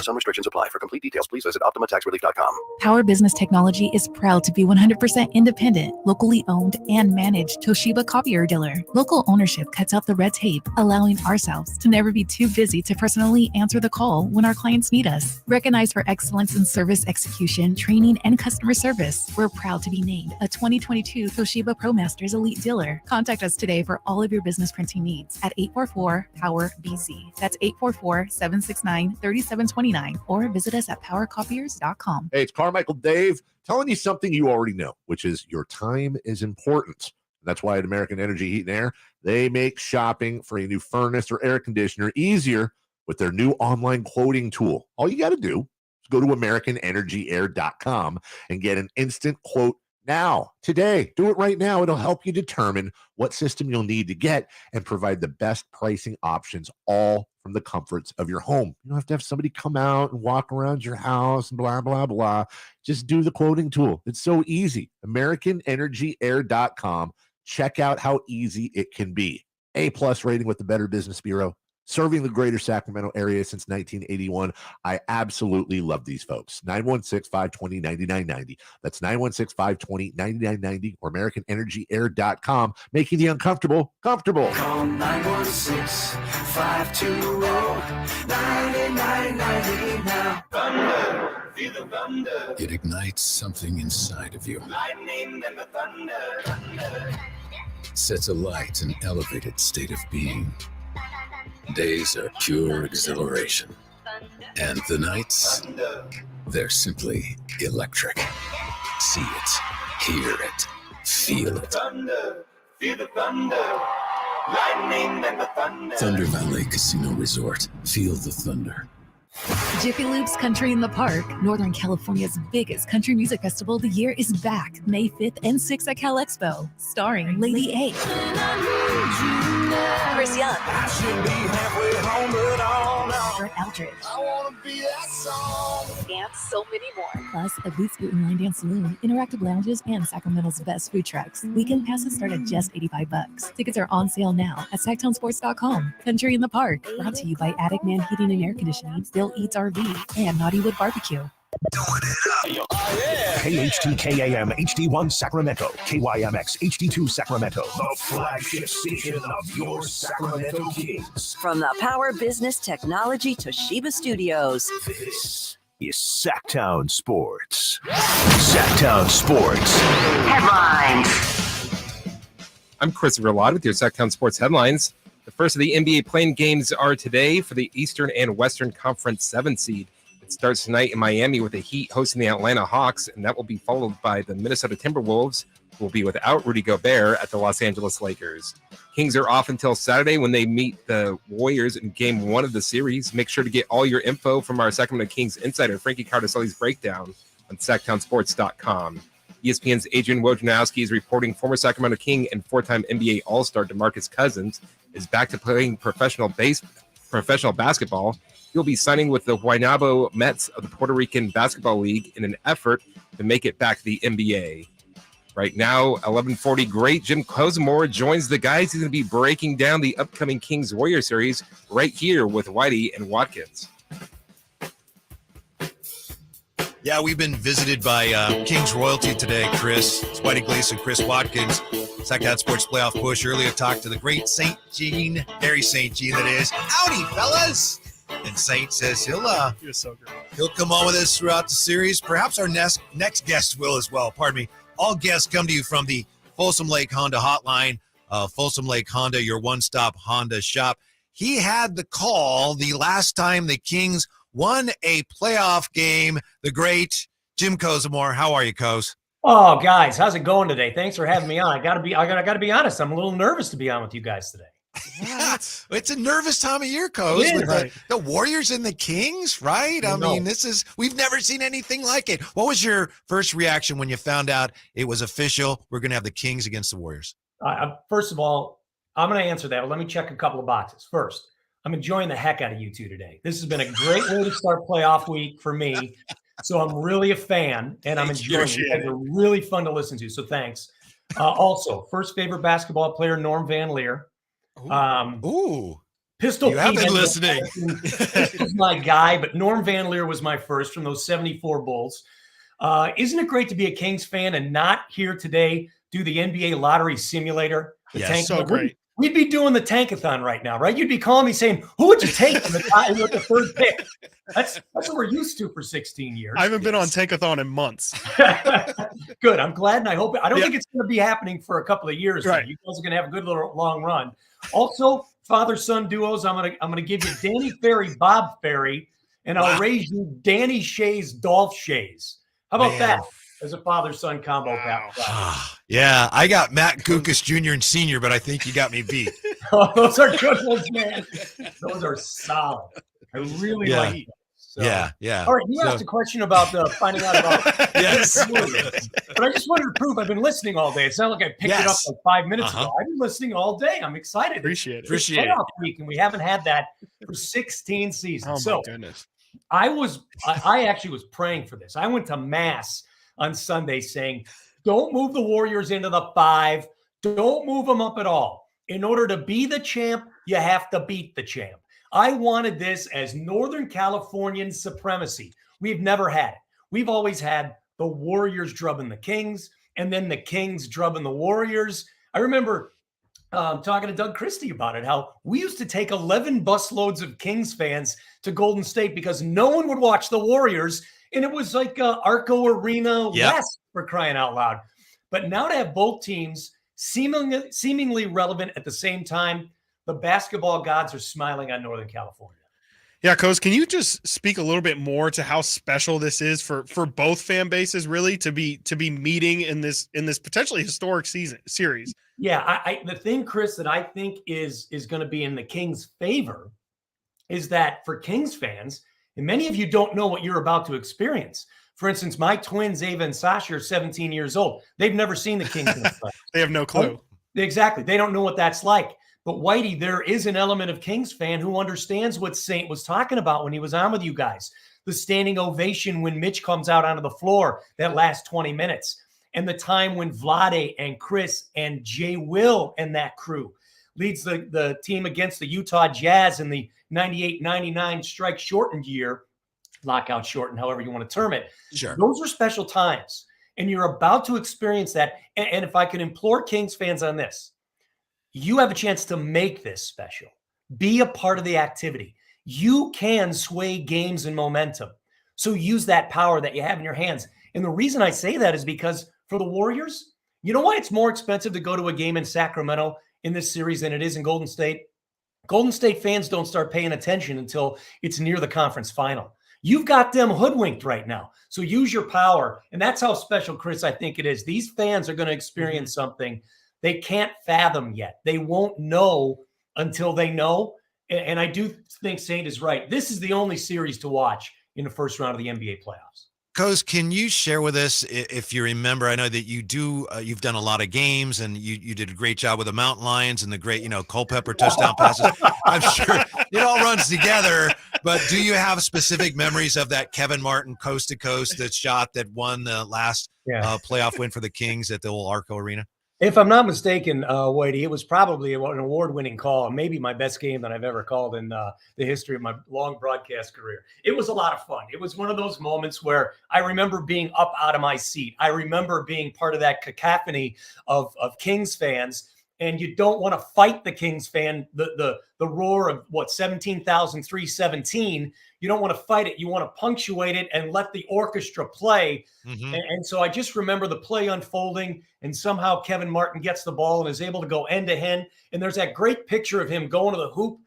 Some restrictions apply. For complete details, please visit OptimaTaxRelief.com. Power Business Technology is proud to be 100% independent, locally owned, and managed Toshiba copier dealer. Local ownership cuts out the red tape, allowing ourselves to never be too busy to personally answer the call when our clients need us. Recognized for excellence in service execution, training, and customer service, we're proud to be named a 2022 Toshiba ProMasters Elite Dealer. Contact us today for all of your business printing needs at 844-POWER-BZ. That's 844-769-3729, or visit us at powercopiers.com. Hey, it's Carmichael Dave telling you something you already know, which is your time is important. That's why at American Energy Heat and Air, they make shopping for a new furnace or air conditioner easier with their new online quoting tool. All you got to do is go to AmericanEnergyAir.com and get an instant quote now, today. Do it right now. It'll help you determine what system you'll need to get and provide the best pricing options, all from the comforts of your home. You don't have to have somebody come out and walk around your house and blah, blah, blah. Just do the quoting tool. It's so easy. AmericanEnergyAir.com. Check out how easy it can be. A+ rating with the Better Business Bureau. Serving the greater Sacramento area since 1981. I absolutely love these folks. 916-520-9990. That's 916-520-9990 or AmericanEnergyAir.com, making the uncomfortable comfortable. Call 916-520-9990 now. Thunder, feel the thunder. It ignites something inside of you. Lightning and the thunder. Sets alight an elevated state of being. Days are pure exhilaration. And the nights, they're simply electric. See it, hear it, feel it. Thunder, feel the thunder. Lightning and the thunder. Thunder Valley Casino Resort. Feel the thunder. Jiffy Lube's Country in the Park, Northern California's biggest country music festival of the year, is back May 5th and 6th at Cal Expo, starring Lady A, Chris Young, Brett Eldridge, and so many more. Plus, a Boots Boot and Line Dance Saloon, interactive lounges, and Sacramento's best food trucks. Weekend passes start at just $85. Tickets are on sale now at SactownSports.com. Country in the Park, brought to you by Attic Man Heating and Air Conditioning, Bill Eats RV, and Naughtywood Barbecue. KHTKAM HD1 Sacramento, KYMX HD2 Sacramento, the flagship station of your Sacramento Kings. From the Power Business Technology Toshiba Studios. This is Sactown Sports. Sactown Sports. Headlines. I'm Christopher Lott with your Sactown Sports headlines. The first of the NBA play-in games are today for the Eastern and Western Conference 7 seed. It starts tonight in Miami with the Heat hosting the Atlanta Hawks, and that will be followed by the Minnesota Timberwolves, who will be without Rudy Gobert, at the Los Angeles Lakers. Kings are off until Saturday when they meet the Warriors in Game 1 of the series. Make sure to get all your info from our Sacramento Kings insider, Frankie Cardicelli's breakdown on SactownSports.com. ESPN's Adrian Wojnarowski is reporting former Sacramento King and four-time NBA All-Star DeMarcus Cousins is back to playing professional professional basketball. He'll be signing with the Guaynabo Mets of the Puerto Rican Basketball League in an effort to make it back to the NBA. Right now, 11:40, great Jim Kozimor joins the guys. He's going to be breaking down the upcoming Kings-Warriors series right here with Whitey and Watkins. Yeah, we've been visited by Kings royalty today, Chris. It's Whitey Gleason, Chris Watkins, Sactown Sports Playoff Push. Earlier talked to the great St. Jean, Harry St. Jean, that is. Howdy, fellas! And Saint says He was so great. he'll come on with us throughout the series. Perhaps our next guest will as well. Pardon me. All guests come to you from the Folsom Lake Honda hotline. Folsom Lake Honda, your one-stop Honda shop. He had the call the last time the Kings won a playoff game. The great Jim Kozimor. How are you, Koz? Oh, guys, how's it going today? Thanks for having me on. I gotta be honest. I'm a little nervous to be on with you guys today. It's a nervous time of year, Koz, It is. with the Warriors and the Kings, right? I mean, we've never seen anything like it. What was your first reaction when you found out it was official? We're going to have the Kings against the Warriors. First of all, I'm going to answer that. But let me check a couple of boxes. First, I'm enjoying the heck out of you two today. This has been a great way to start playoff week for me. So I'm really a fan, and I'm enjoying it. You guys are really fun to listen to, so thanks. Also, first favorite basketball player, Norm Van Leer. Pistol You have been listening. Is my guy, but Norm Van Leer was my first from those 74 Bulls. Isn't it great to be a Kings fan and not here today do the NBA lottery simulator? Yes, so great. We'd be doing the tankathon right now, right? You'd be calling me saying, who would you take with the third pick? That's what we're used to for 16 years. I haven't been on tankathon in months. Good. I'm glad, and I hope. I don't think it's going to be happening for a couple of years. Right. You guys are going to have a good little long run. Also, father-son duos. I'm gonna give you Danny Ferry, Bob Ferry, and I'll raise you Danny Shays, Dolph Shays. How about that as a father-son combo? Yeah, I got Matt Kukas Jr. and Sr., but I think you got me beat. Oh, those are good ones, man. Those are solid. I really like them. So. Yeah. All right, you asked a question about finding out about Yes. But I just wanted to prove I've been listening all day. It's not like I picked it up like 5 minutes ago. I've been listening all day. I'm excited. Appreciate it. It's playoff week, and we haven't had that for 16 seasons. Oh, my goodness. I actually was praying for this. I went to mass on Sunday saying, don't move the Warriors into the 5. Don't move them up at all. In order to be the champ, you have to beat the champ. I wanted this as Northern Californian supremacy. We've never had it. We've always had the Warriors drubbing the Kings and then the Kings drubbing the Warriors. I remember talking to Doug Christie about it, how we used to take 11 busloads of Kings fans to Golden State because no one would watch the Warriors. And it was like Arco Arena West, for crying out loud. But now to have both teams seemingly relevant at the same time, the basketball gods are smiling on Northern California. Yeah, Coz, can you just speak a little bit more to how special this is for both fan bases, really, to be meeting in this potentially historic series? Yeah, the thing, Chris, that I think is going to be in the Kings' favor is that for Kings fans, and many of you don't know what you're about to experience. For instance, my twins, Ava and Sasha, are 17 years old. They've never seen the Kings in the playoffs. They have no clue. Exactly. They don't know what that's like. But Whitey, there is an element of Kings fan who understands what Saint was talking about when he was on with you guys. The standing ovation when Mitch comes out onto the floor that last 20 minutes. And the time when Vlade and Chris and Jay Will and that crew leads the team against the Utah Jazz in the 98-99 strike shortened year, lockout shortened, however you want to term it. Sure. Those are special times. And you're about to experience that. And if I could implore Kings fans on this, you have a chance to make this special. Be a part of the activity. You can sway games and momentum. So use that power that you have in your hands. And the reason I say that is because for the Warriors, you know why it's more expensive to go to a game in Sacramento in this series than it is in Golden State? Golden State fans don't start paying attention until it's near the conference final. You've got them hoodwinked right now. So use your power. And that's how special, Chris, I think it is. These fans are going to experience something they can't fathom yet. They won't know until they know. And I do think Saint is right. This is the only series to watch in the first round of the NBA playoffs. Coz, can you share with us, if you remember, I know that you do, you've done a lot of games and you did a great job with the Mountain Lions and the great, Culpepper touchdown passes. I'm sure it all runs together, but do you have specific memories of that Kevin Martin coast to coast, that shot that won the last playoff win for the Kings at the old Arco Arena? If I'm not mistaken, Whitey, it was probably an award-winning call, maybe my best game that I've ever called in the history of my long broadcast career. It was a lot of fun. It was one of those moments where I remember being up out of my seat. I remember being part of that cacophony of Kings fans, and you don't want to fight the Kings fan, the roar of 17,317. You don't want to fight it. You want to punctuate it and let the orchestra play. Mm-hmm. And so I just remember the play unfolding, and somehow Kevin Martin gets the ball and is able to go end to end. And there's that great picture of him going to the hoop,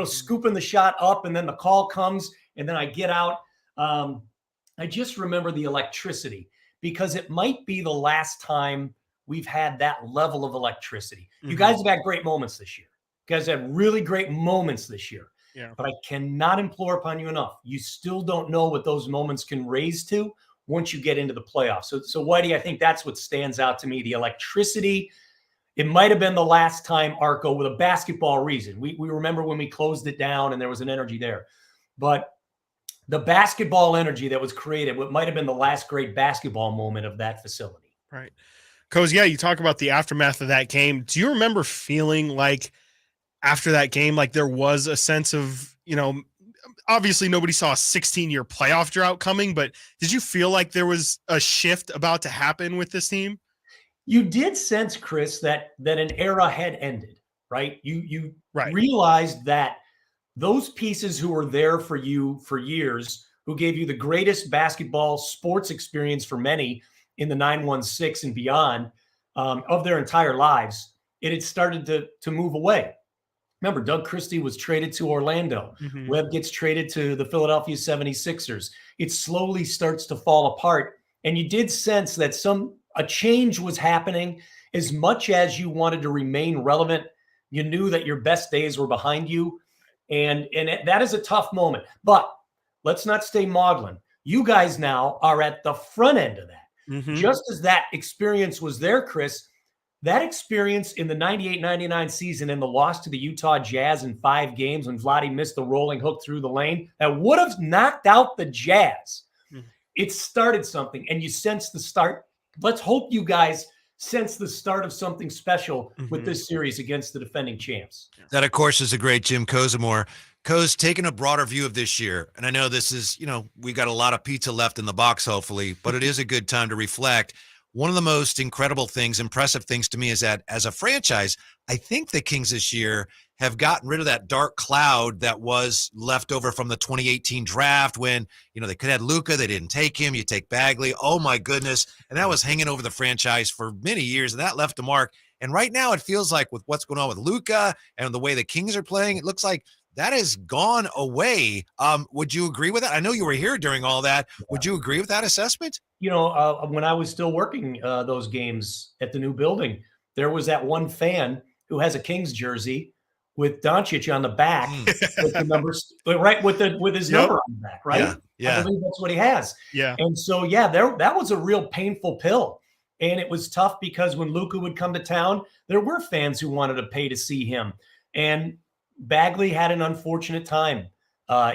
scooping the shot up, and then the call comes, and then I get out. I just remember the electricity, because it might be the last time we've had that level of electricity. You guys have had great moments this year. You guys have really great moments this year. Yeah. But I cannot implore upon you enough. You still don't know what those moments can raise to once you get into the playoffs. So Whitey, I think that's what stands out to me. The electricity. It might have been the last time Arco, with a basketball reason. We remember when we closed it down and there was an energy there. But the basketball energy that was created, what might have been the last great basketball moment of that facility. Right. Coz, you talk about the aftermath of that game. Do you remember feeling like after that game, like there was a sense of, obviously nobody saw a 16-year playoff drought coming, but did you feel like there was a shift about to happen with this team? You did sense, Chris, that an era had ended, right? You realized that those pieces who were there for you for years, who gave you the greatest basketball sports experience for many in the 916 and beyond of their entire lives, it had started to move away. Remember, Doug Christie was traded to Orlando. Mm-hmm. Webb gets traded to the Philadelphia 76ers. It slowly starts to fall apart. And you did sense that a change was happening. As much as you wanted to remain relevant, you knew that your best days were behind you. And that is a tough moment. But let's not stay maudlin. You guys now are at the front end of that. Mm-hmm. Just as that experience was there, Chris, that experience in the 98-99 season and the loss to the Utah Jazz in 5 games when Vlade missed the rolling hook through the lane that would have knocked out the Jazz. Mm-hmm. It started something, and you sense the start. Let's hope you guys sense the start of something special with this series against the defending champs. That, of course, is a great Jim Kozimor. Coz, taking a broader view of this year, and I know this is, we got a lot of pizza left in the box, hopefully, but it is a good time to reflect. One of the most impressive things to me is that as a franchise, I think the Kings this year have gotten rid of that dark cloud that was left over from the 2018 draft when, they could have Luka, they didn't take him. You take Bagley. Oh my goodness. And that was hanging over the franchise for many years, and that left a mark. And right now it feels like with what's going on with Luka and the way the Kings are playing, it looks like that has gone away. Would you agree with that? I know you were here during all that. Would you agree with that assessment? When I was still working those games at the new building, there was that one fan who has a Kings jersey with Doncic on the back, with the numbers, right, with his number on the back, right? Yeah. I believe that's what he has. Yeah. And so, that was a real painful pill. And it was tough because when Luka would come to town, there were fans who wanted to pay to see him. And Bagley had an unfortunate time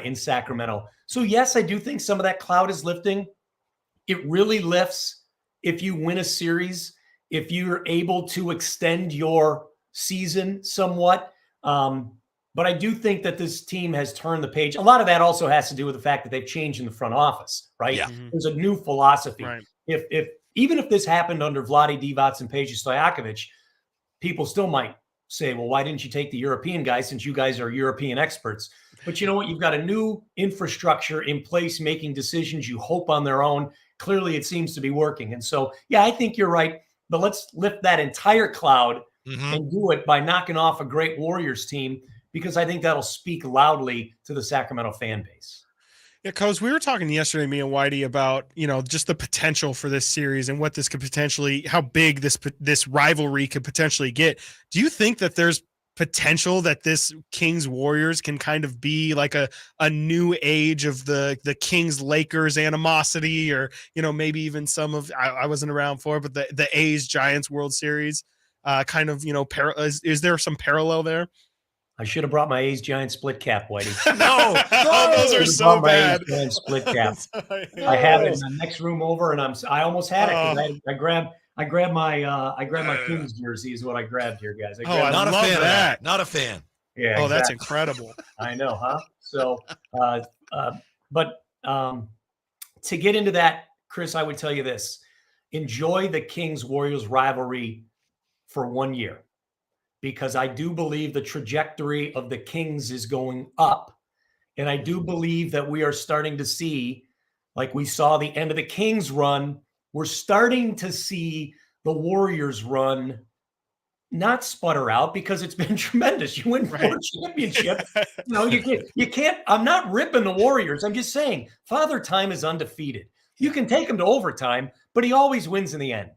in Sacramento. So, yes, I do think some of that cloud is lifting. It really lifts if you win a series, if you're able to extend your season somewhat. But I do think that this team has turned the page. A lot of that also has to do with the fact that they've changed in the front office, right? Yeah. There's a new philosophy. Right. Even if this happened under Vlade Divac and Peja Stojakovic, people still might say, well, why didn't you take the European guys since you guys are European experts? But you know what? You've got a new infrastructure in place making decisions you hope on their own. Clearly, it seems to be working. And so, I think you're right. But let's lift that entire cloud and do it by knocking off a great Warriors team, because I think that'll speak loudly to the Sacramento fan base. Yeah, Coz, we were talking yesterday, me and Whitey, about, just the potential for this series and what this could potentially, how big this rivalry could potentially get. Do you think that there's potential that this Kings Warriors can kind of be like a new age of the Kings Lakers animosity, or, maybe even some of, I wasn't around for, but the A's Giants World Series kind of, is there some parallel there? I should have brought my A's Giants split cap, Whitey. No, those are so bad. Split cap. I have it in the next room over, and I almost had it. 'Cause I grabbed my Kings jersey is what I grabbed here, guys. Not a fan of that. Not a fan. Yeah. Oh, exactly. That's incredible. I know, huh? So, but to get into that, Chris, I would tell you this: enjoy the Kings Warriors rivalry for 1 year, because I do believe the trajectory of the Kings is going up, and I do believe that we are starting to see, like we saw the end of the Kings run. We're starting to see the Warriors run not sputter out, because it's been tremendous. You win 4 championships. You can't. I'm not ripping the Warriors. I'm just saying Father Time is undefeated. You can take him to overtime, but he always wins in the end.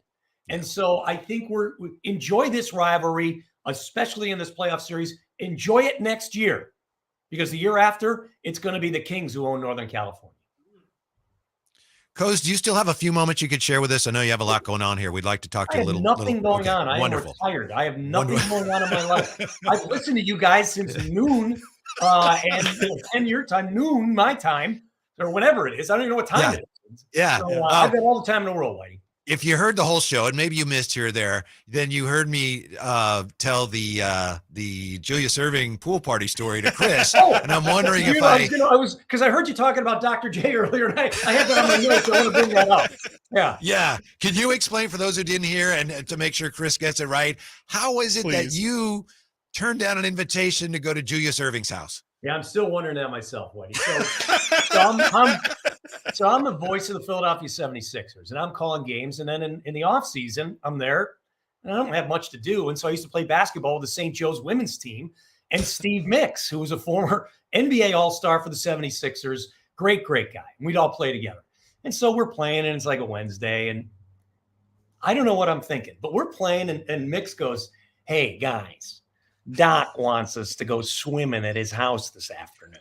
And so I think we enjoy this rivalry, especially in this playoff series. Enjoy it next year, because the year after, it's going to be the Kings who own Northern California. Coach, do you still have a few moments you could share with us? I know you have a lot going on here. We'd like to talk to you a little. Nothing going on. I am retired. I have nothing going on in my life. I've listened to you guys since noon, and 10 your time, noon my time, or whatever it is. I don't even know what time it is. Yeah. So, I've got all the time in the world, Whitey. If you heard the whole show, and maybe you missed here or there, then you heard me tell the Julius Erving pool party story to Chris, and I'm wondering if because I heard you talking about Dr. J earlier, and I had that on my notes, so I want to bring that up. Yeah. Yeah. Can you explain for those who didn't hear, and to make sure Chris gets it right, how is it that you turned down an invitation to go to Julius Erving's house? Yeah, I'm still wondering that myself, Whitey. So I'm the voice of the Philadelphia 76ers, and I'm calling games. And then in the offseason, I'm there, and I don't have much to do. And so I used to play basketball with the St. Joe's women's team, and Steve Mix, who was a former NBA All-Star for the 76ers, great guy. And we'd all play together. And so we're playing, and it's like a Wednesday, and I don't know what I'm thinking, but we're playing, and Mix goes, "Hey, guys, Doc wants us to go swimming at his house this afternoon."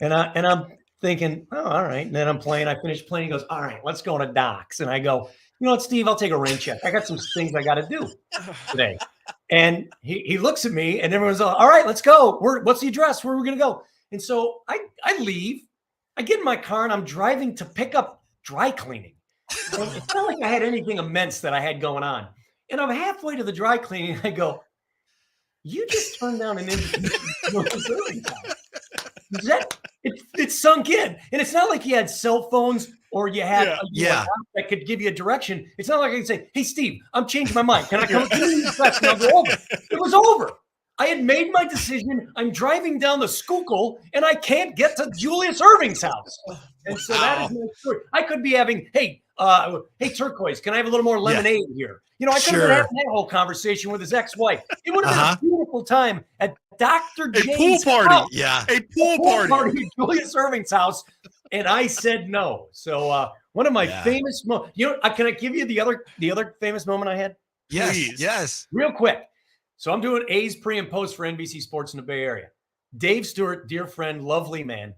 And I'm thinking, oh, all right. And then I'm playing. I finished playing. He goes, "All right, let's go to Doc's." And I go, "You know what, Steve? I'll take a rain check. I got some things I got to do today." And he looks at me, and everyone's like, "All right, let's go. What's the address? Where are we going to go?" And so I leave. I get in my car, and I'm driving to pick up dry cleaning. And it's not like I had anything immense that I had going on. And I'm halfway to the dry cleaning, and I go, "You just turned down an invitation." It sunk in. And it's not like you had cell phones or you had a app that could give you a direction. It's not like I can say, "Hey, Steve, I'm changing my mind. Can I come to you?" It was over. I had made my decision. I'm driving down the Schuylkill, and I can't get to Julius Erving's house. And so that is my story. I could be having, hey, Turquoise, can I have a little more lemonade here? I could have been having that whole conversation with his ex-wife. It would have been a beautiful time at Dr. James' pool party. house. Yeah, a pool party at Julius Erving's house, and I said no. So one of my famous moments. Can I give you the other famous moment I had? Yes, Please. yes. Real quick. So I'm doing A's pre and post for NBC Sports in the Bay Area. Dave Stewart, dear friend, lovely man.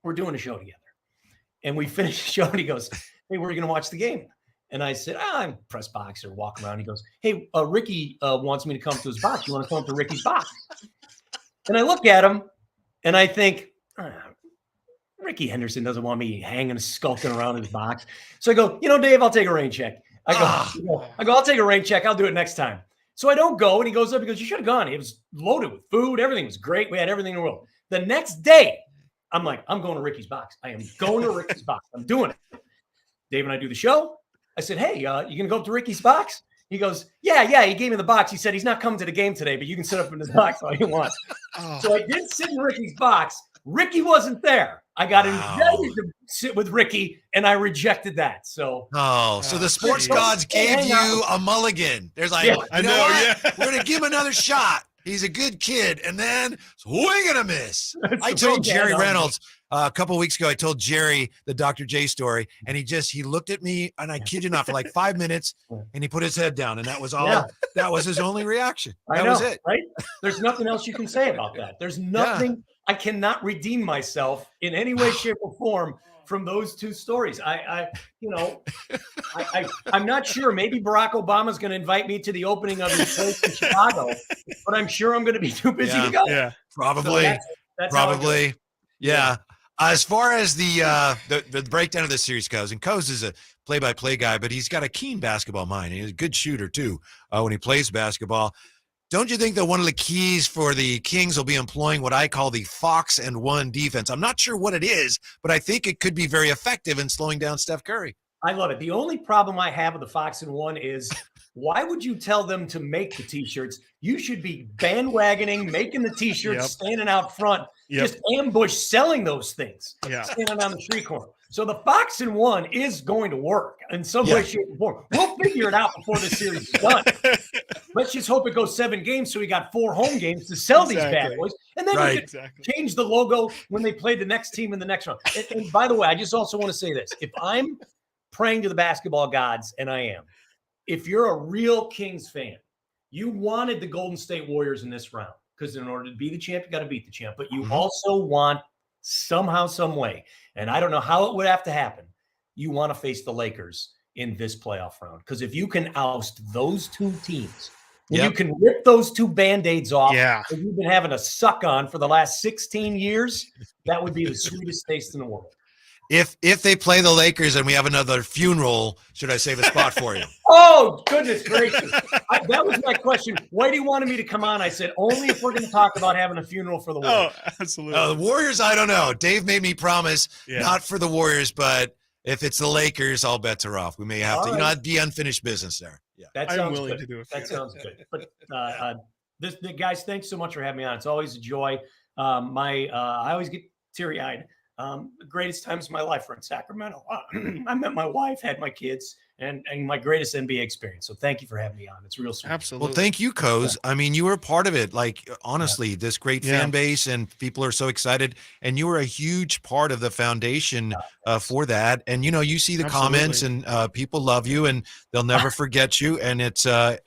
We're doing a show together, and we finished the show, and he goes, "Hey, where are you going to watch the game?" And I said, "I'm press box or walk around." He goes, "Hey, Ricky wants me to come to his box. You want to come to Ricky's box?" And I look at him, and I think, Ricky Henderson doesn't want me hanging, skulking around his box. So I go, Dave, I'll take a rain check. I go, I'll take a rain check. I'll do it next time. So I don't go, and he goes up. He goes, "You should have gone. It was loaded with food. Everything was great. We had everything in the world." The next day, I'm like, "I'm going to Ricky's box. I am going to Ricky's box. I'm doing it." Dave and I do the show. I said, "Hey, you going to go up to Ricky's box?" He goes, Yeah. He gave me the box. He said he's not coming to the game today, but you can sit up in his box all you want. So I did sit in Ricky's box. Ricky wasn't there. I got invited to sit with Ricky, and I rejected that. So, so the sports gods gave you a mulligan. There's like, I know. We're going to give him another shot. He's a good kid. And then swing and a miss. I told Jerry Reynolds a couple of weeks ago, I told Jerry the Dr. J story, and he looked at me, and I kid you not, for like 5 minutes, and he put his head down, and that was all. Yeah. That was his only reaction. I That know, was it. right? There's nothing else you can say about that. There's nothing. I cannot redeem myself in any way, shape, or form from those two stories. I'm not sure. Maybe Barack Obama's going to invite me to the opening of his place in Chicago, but I'm sure I'm going to be too busy to go. Yeah, probably. So that's how it Probably. goes. Yeah. As far as the breakdown of this series goes, and Coz is a play-by-play guy, but he's got a keen basketball mind. He's a good shooter, too, when he plays basketball. Don't you think that one of the keys for the Kings will be employing what I call the Fox and One defense? I'm not sure what it is, but I think it could be very effective in slowing down Steph Curry. I love it. The only problem I have with the Fox and One is why would you tell them to make the T-shirts? You should be bandwagoning, making the T-shirts, standing out front, just ambush selling those things, standing on the street corner. So the Fox and One is going to work in some way, shape, or form. We'll figure it out before the series is done. Let's just hope it goes 7 games so we got 4 home games to sell these bad boys. And then we can change the logo when they play the next team in the next round. And by the way, I just also want to say this. If I'm praying to the basketball gods, and I am, if you're a real Kings fan, you wanted the Golden State Warriors in this round because in order to be the champ, you got to beat the champ. But you also want somehow, some way, and I don't know how it would have to happen, you want to face the Lakers in this playoff round. Because if you can oust those two teams, you can rip those two Band-Aids off that you've been having a suck on for the last 16 years, that would be the sweetest taste in the world. If they play the Lakers and we have another funeral, should I save a spot for you? Oh, goodness gracious. That was my question. Whitey wanted me to come on. I said, only if we're going to talk about having a funeral for the Warriors. Oh, absolutely. The Warriors, I don't know. Dave made me promise not for the Warriors, but if it's the Lakers, all bets are off. We may have to, it'd be unfinished business there. Yeah, that sounds good. To do it. That sounds good. But guys, thanks so much for having me on. It's always a joy. I always get teary-eyed. The greatest times of my life were in Sacramento. I met my wife, had my kids, and my greatest NBA experience. So thank you for having me on. It's real sweet. Absolutely. Well, thank you, Coz. I mean, you were part of it. Like, honestly, this great fan base and people are so excited. And you were a huge part of the foundation for that. And, you see the comments and people love you and they'll never forget you. And it's, of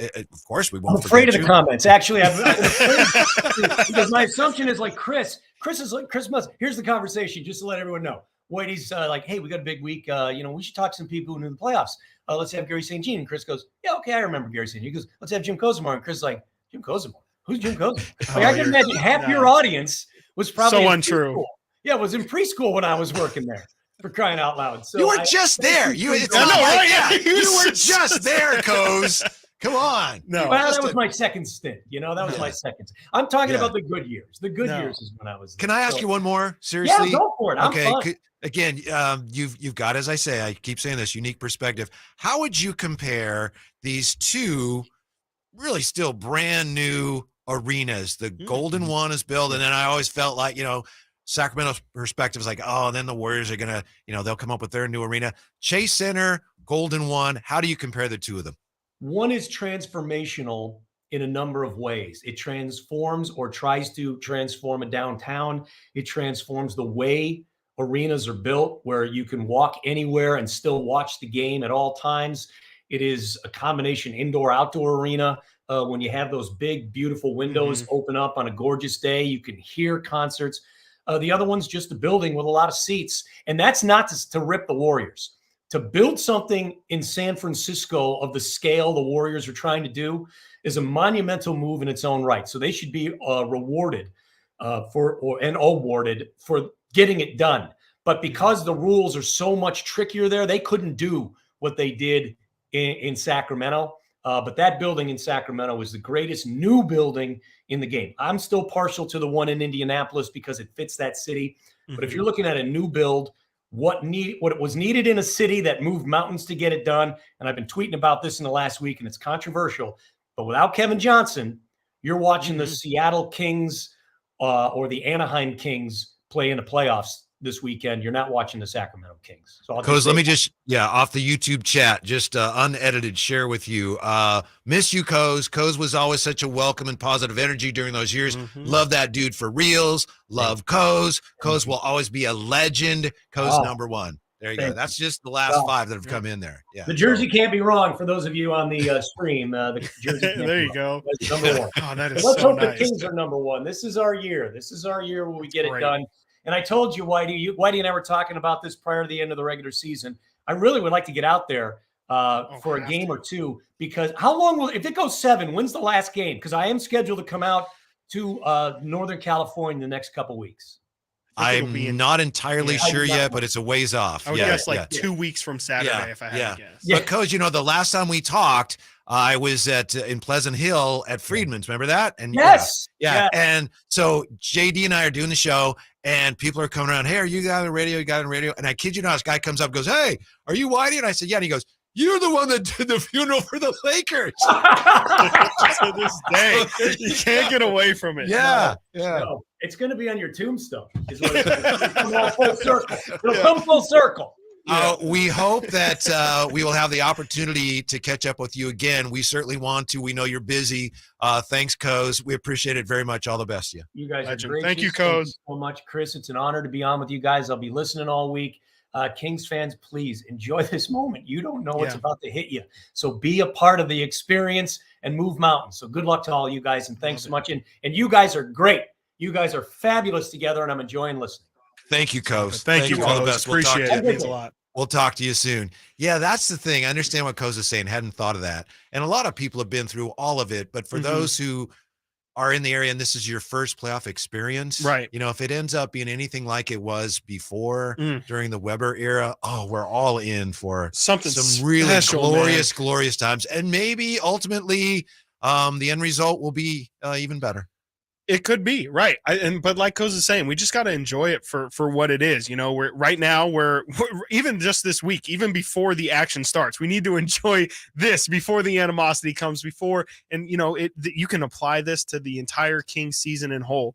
course, we won't I'm afraid forget of the comments. Actually, I'm afraid because my assumption is like Chris is like, Chris must, here's the conversation just to let everyone know. Whitey's like, hey, we got a big week. We should talk to some people who knew the playoffs. Let's have Garry St. Jean. And Chris goes, yeah, okay, I remember Garry St. Jean. He goes, let's have Jim Kozimor. And Chris is like, Jim Kozimor? Who's Jim Kozimor? Like, I can imagine half your audience was probably so untrue. Preschool. Yeah, it was in preschool when I was working there, for crying out loud. So you were just there. You were just there, Coz. Come on. No, well, that was my second stint. That was my second. I'm talking about the good years. The good years is when I was there. Can I ask you one more? Seriously? Yeah, go for it. Okay. Again, you've got, as I say, I keep saying this, unique perspective. How would you compare these two really still brand new arenas? The Golden One is built, and then I always felt like, Sacramento's perspective is like, oh, then the Warriors are going to, they'll come up with their new arena. Chase Center, Golden One. How do you compare the two of them? One is transformational in a number of ways. It transforms or tries to transform a downtown. It transforms the way arenas are built, where you can walk anywhere and still watch the game at all times. It is a combination indoor-outdoor arena. When you have those big, beautiful windows open up on a gorgeous day, you can hear concerts. The other one's just a building with a lot of seats. And that's not to rip the Warriors. To build something in San Francisco of the scale the Warriors are trying to do is a monumental move in its own right. So they should be rewarded and awarded for getting it done. But because the rules are so much trickier there, they couldn't do what they did in Sacramento. But that building in Sacramento was the greatest new building in the game. I'm still partial to the one in Indianapolis because it fits that city. But if you're looking at a new build, what was needed in a city that moved mountains to get it done, and I've been tweeting about this in the last week, and it's controversial, but without Kevin Johnson, you're watching the Seattle Kings or the Anaheim Kings play in the playoffs this weekend, you're not watching the Sacramento Kings. So Coz, let me just, off the YouTube chat, just unedited share with you. Miss you, Coz. Coz was always such a welcome and positive energy during those years. Love that dude for reals. Love Coz. Coz will always be a legend. Coz number one. There you go. That's just the last 5 that have come in there. Yeah. The jersey can't be wrong for those of you on the stream. The jersey can't there be you go. That's number one. Oh, that is Let's so hope nice. the Kings are number one. This is our year. This is our year where we get Great. it done. And I told you, Whitey and I were talking about this prior to the end of the regular season. I really would like to get out there for a game or two, because how long will, if it goes 7, when's the last game? Because I am scheduled to come out to Northern California the next couple weeks. I'm not entirely sure yet, but it's a ways off. I would guess 2 weeks from Saturday if I had to guess. But Coz, the last time we talked, I was in Pleasant Hill at Friedman's. Remember that? And yes. Yeah. And so JD and I are doing the show, and people are coming around. Hey, are you guys on the radio? You got on the radio? And I kid you not, this guy comes up and goes, hey, are you Whitey? And I said, yeah. And he goes, you're the one that did the funeral for the Lakers. To this day, you can't get away from it. Yeah. No, it's going to be on your tombstone. Is what it'll come all full circle. It'll come full circle. We hope that we will have the opportunity to catch up with you again. We certainly want to. We know you're busy. Thanks, Coz. We appreciate it very much. All the best to you. You guys Legend. are great. Thank you, Coz. So much, Chris. It's an honor to be on with you guys. I'll be listening all week. Kings fans, please enjoy this moment. You don't know what's about to hit you. So be a part of the experience and move mountains. So good luck to all you guys, and thanks so much. And you guys are great. You guys are fabulous together, and I'm enjoying listening. Thank you, Coz. Thank you, all the Coz. best. Appreciate it. It means a lot. We'll talk to you soon. Yeah, that's the thing. I understand what Coz is saying. Hadn't thought of that. And a lot of people have been through all of it. But for those who are in the area and this is your first playoff experience, right? If it ends up being anything like it was before during the Weber era, we're all in for some really glorious times. And maybe ultimately the end result will be even better. It could be, right. But like Coz is saying, we just got to enjoy it for what it is. We're right now, we're even just this week, even before the action starts, we need to enjoy this before the animosity comes before. And, you can apply this to the entire Kings season in whole.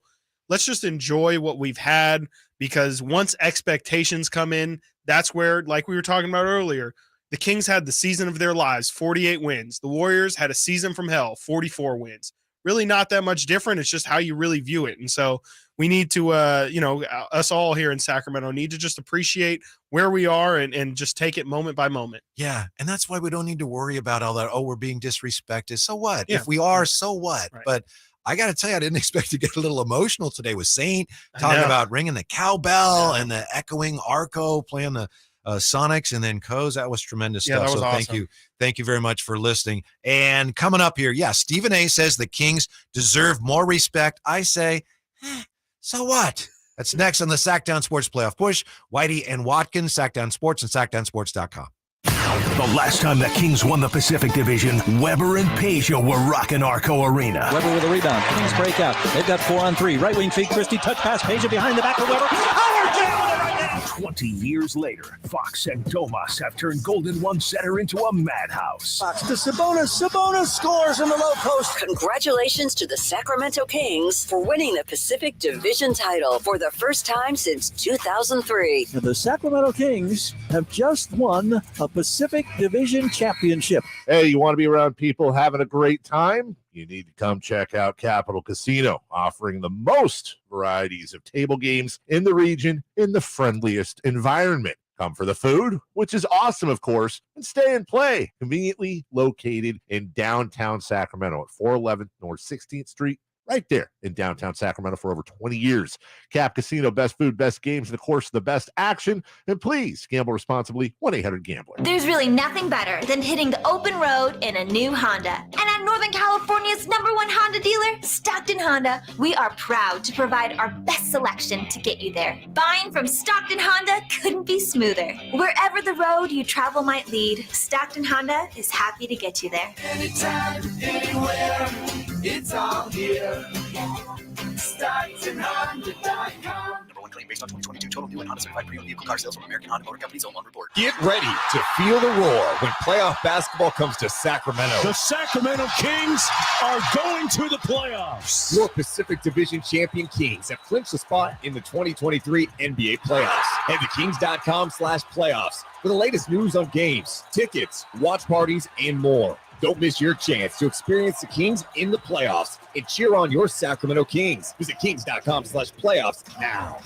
Let's just enjoy what we've had, because once expectations come in, that's where, like we were talking about earlier, the Kings had the season of their lives, 48 wins. The Warriors had a season from hell, 44 wins. Really not that much different. It's just how you really view it. And so we need to, us all here in Sacramento need to just appreciate where we are and just take it moment by moment. Yeah. And that's why we don't need to worry about all that. Oh, we're being disrespected. So what? Yeah. If we are, so what? Right. But I got to tell you, I didn't expect to get a little emotional today with Saint talking about ringing the cowbell and the echoing Arco playing the Sonics, and then Coz. That was tremendous stuff. That was awesome. Thank you very much for listening. And coming up here, Stephen A says the Kings deserve more respect. I say, so what? That's next on the Sactown Sports Playoff Push. Whitey and Watkins, Sactown Sports, and SactownSports.com. The last time the Kings won the Pacific Division, Weber and Peja were rocking Arco Arena. Weber with a rebound. Kings break out. They've got 4-on-3. Right wing feed Christie. Touch pass. Peja behind the back of Weber. Howard down with it right there. 20 years later, Fox and Domas have turned Golden One Center into a madhouse. Fox to Sabonis. Sabonis scores in the low post. Congratulations to the Sacramento Kings for winning the Pacific Division title for the first time since 2003. The Sacramento Kings have just won a Pacific Division championship. Hey, you want to be around people having a great time? You need to come check out Capital Casino, offering the most varieties of table games in the region in the friendliest environment. Come for the food, which is awesome, of course, and stay and play. Conveniently located in downtown Sacramento at 411 North 16th Street, right there in downtown Sacramento for over 20 years. Cap Casino, best food, best games, and of course, the best action. And please gamble responsibly. 1-800-GAMBLER. There's really nothing better than hitting the open road in a new Honda. And at Northern California's #1 Honda dealer, Stockton Honda, we are proud to provide our best selection to get you there. Buying from Stockton Honda couldn't be smoother. Wherever the road you travel might lead, Stockton Honda is happy to get you there. Anytime, anywhere, it's all here. StocktonHonda.com. #1 claim based on 2022 total new and Honda certified premium vehicle car sales from American Honda Motor Company's own report. Get ready to feel the roar when playoff basketball comes to Sacramento. The Sacramento Kings are going to the playoffs. Your Pacific Division champion Kings have clinched a spot in the 2023 NBA playoffs. Head to kings.com/playoffs for the latest news on games, tickets, watch parties, and more. Don't miss your chance to experience the Kings in the playoffs and cheer on your Sacramento Kings. Visit kings.com/playoffs now.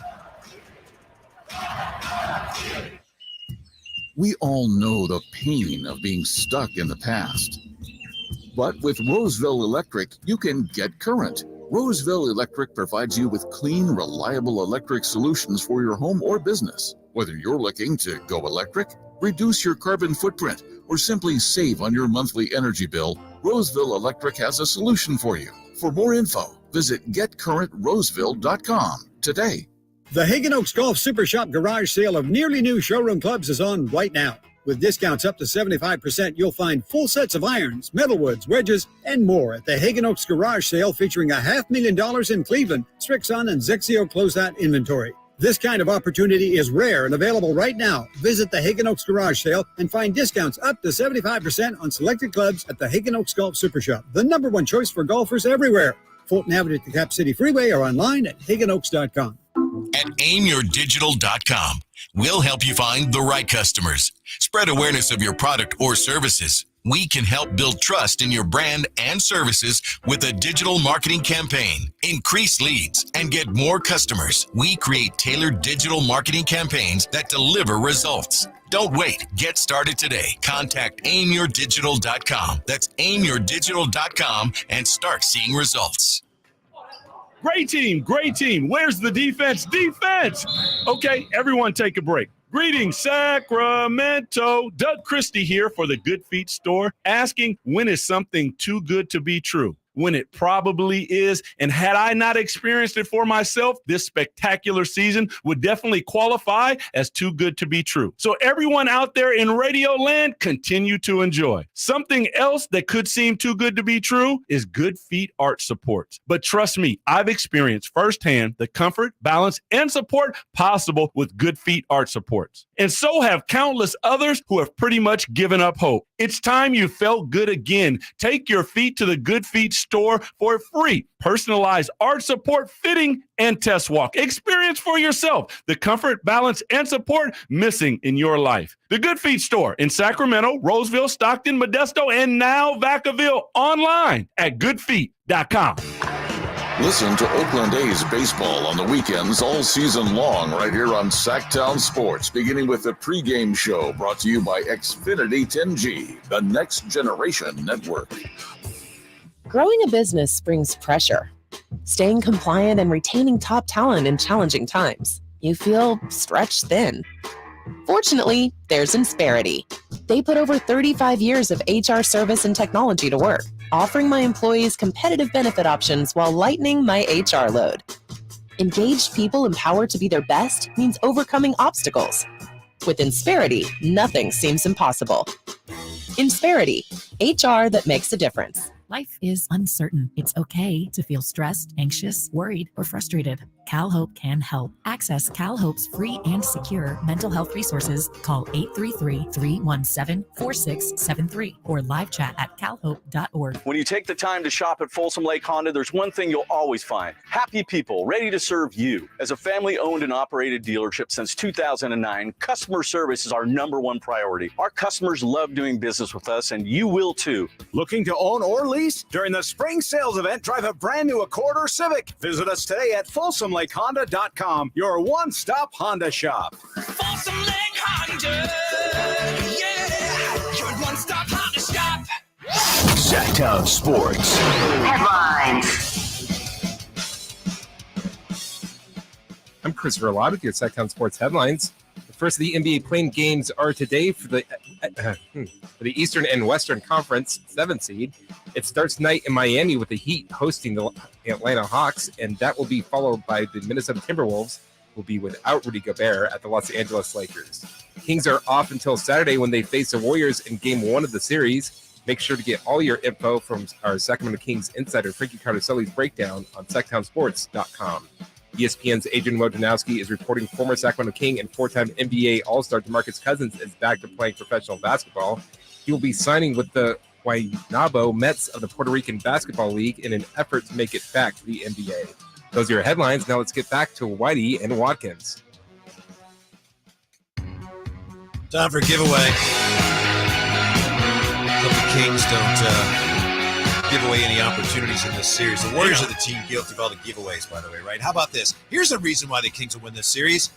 We all know the pain of being stuck in the past. But with Roseville Electric, you can get current. Roseville Electric provides you with clean, reliable electric solutions for your home or business. Whether you're looking to go electric, reduce your carbon footprint, or simply save on your monthly energy bill, Roseville Electric has a solution for you. For more info, visit getcurrentroseville.com today. The Hagen Oaks Golf Super Shop garage sale of nearly new showroom clubs is on right now. With discounts up to 75%, you'll find full sets of irons, metalwoods, wedges, and more at the Hagen Oaks garage sale featuring $500,000 in Cleveland, Strixon, and Zexio closeout inventory. This kind of opportunity is rare and available right now. Visit the Hagen Oaks Garage Sale and find discounts up to 75% on selected clubs at the Hagen Oaks Golf Super Shop, the #1 choice for golfers everywhere. Fulton Avenue at the Cap City Freeway or online at hagenoaks.com. At aimyourdigital.com, we'll help you find the right customers, spread awareness of your product or services. We can help build trust in your brand and services with a digital marketing campaign, increase leads, and get more customers. We create tailored digital marketing campaigns that deliver results. Don't wait. Get started today. Contact aimyourdigital.com. That's aimyourdigital.com and start seeing results. Great team, great team. Where's the defense? Defense! Okay, everyone take a break. Greetings, Sacramento. Doug Christie here for the Good Feet store, asking, when is something too good to be true? When it probably is. And had I not experienced it for myself, this spectacular season would definitely qualify as too good to be true. So everyone out there in radio land, continue to enjoy. Something else that could seem too good to be true is Good Feet Arch Supports. But trust me, I've experienced firsthand the comfort, balance, and support possible with Good Feet Arch Supports. And so have countless others who have pretty much given up hope. It's time you felt good again. Take your feet to the Good Feet store for a free personalized arch support fitting and test walk. Experience for yourself the comfort, balance, and support missing in your life. The Good Feet store in Sacramento, Roseville, Stockton, Modesto, and now Vacaville, online at goodfeet.com. Listen to Oakland A's baseball on the weekends all season long right here on Sactown Sports, beginning with the pregame show brought to you by Xfinity 10G, the next generation network. Growing a business brings pressure. Staying compliant and retaining top talent in challenging times. You feel stretched thin. Fortunately, there's Insperity. They put over 35 years of HR service and technology to work, offering my employees competitive benefit options while lightening my HR load. Engaged people empowered to be their best means overcoming obstacles. With Insperity, nothing seems impossible. Insperity, HR that makes a difference. Life is uncertain. It's okay to feel stressed, anxious, worried, or frustrated. CalHope can help. Access CalHope's free and secure mental health resources. Call 833-317-4673 or live chat at calhope.org. When you take the time to shop at Folsom Lake Honda, there's one thing you'll always find. Happy people ready to serve you. As a family-owned and operated dealership since 2009, customer service is our #1 priority. Our customers love doing business with us, and you will too. Looking to own or lease? During the spring sales event, drive a brand new Accord or Civic. Visit us today at FolsomLakeHonda.com, your one-stop Honda shop. Folsom Lake Honda, yeah, your one-stop Honda shop. Sactown Sports. Headlines. I'm Chris Verlott with your Sactown Sports headlines. The first of the NBA playing games are today for the Eastern and Western Conference 7 seed. It starts tonight in Miami with the Heat hosting the Atlanta Hawks, and that will be followed by the Minnesota Timberwolves, who will be without Rudy Gobert at the Los Angeles Lakers. The Kings are off until Saturday when they face the Warriors in Game 1 of the series. Make sure to get all your info from our Sacramento Kings insider Frankie Cardoselli's breakdown on SactownSports.com. ESPN's Adrian Wojnarowski is reporting former Sacramento King and four-time NBA All-Star DeMarcus Cousins is back to playing professional basketball. He will be signing with the Guaynabo Mets of the Puerto Rican Basketball League in an effort to make it back to the NBA. Those are your headlines. Now let's get back to Whitey and Watkins. Time for a giveaway. Hope the Kings don't give away any opportunities in this series. The Warriors are the team guilty of all the giveaways, by the way, right? How about this? Here's a reason why the Kings will win this series.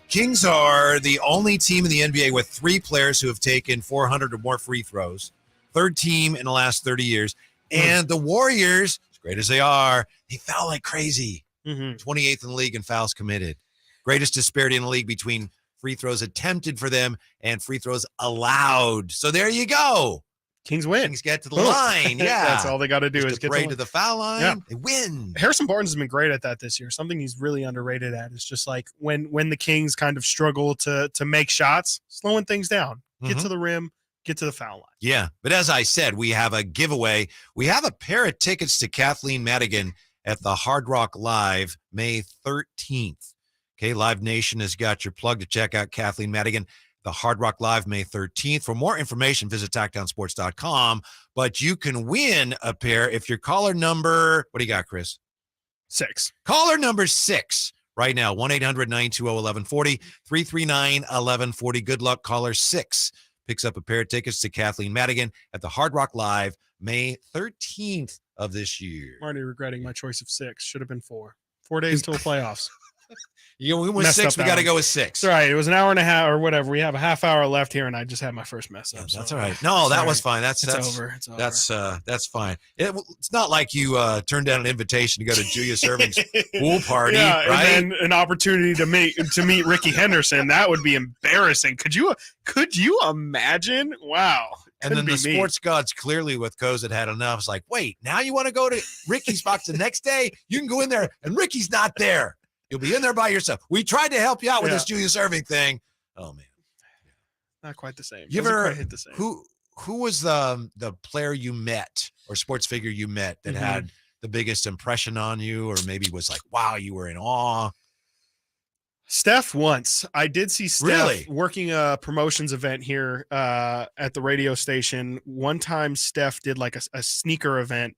Kings are the only team in the NBA with 3 players who have taken 400 or more free throws. Third team in the last 30 years. And the Warriors, as great as they are, they foul like crazy. 28th in the league in fouls committed. Greatest disparity in the league between free throws attempted for them and free throws allowed. So there you go. Kings win. Kings get to the line. Yeah. That's all they got to do is get to the foul line. Yeah. They win. Harrison Barnes has been great at that this year. Something he's really underrated at is just like when the Kings kind of struggle to make shots, slowing things down. Get to the rim, get to the foul line. Yeah. But as I said, we have a giveaway. We have a pair of tickets to Kathleen Madigan at the Hard Rock Live May 13th. Okay, Live Nation has got your plug to check out Kathleen Madigan, the Hard Rock Live May 13th. For more information, visit sactownsports.com. But you can win a pair if you're caller number, what do you got, Chris? 6. Caller number 6 right now, 1-800-920-1140, 339-1140. Good luck, caller 6 picks up a pair of tickets to Kathleen Madigan at the Hard Rock Live May 13th of this year. I'm already regretting my choice of 6. Should have been 4. 4 days till the playoffs. We went 6. We got to go with 6. That's right. It was an hour and a half or whatever. We have a half hour left here, and I just had my first mess up. That's all right. No, that was fine. That's over. It's over. That's fine. It's not like you turned down an invitation to go to Julius Erving's pool party, right? And then an opportunity to meet Ricky Henderson. That would be embarrassing. Could you imagine? Wow. And then the sports gods clearly with Coz had enough. It's like, wait, now you want to go to Ricky's box the next day? You can go in there, and Ricky's not there. You'll be in there by yourself. We tried to help you out with this Julius Erving thing. Oh man, not quite the same. You ever hit the same. Who was the player you met or sports figure you met that had the biggest impression on you, or maybe was like, wow, you were in awe? Steph once. I did see Steph working a promotions event here at the radio station. One time Steph did like a sneaker event,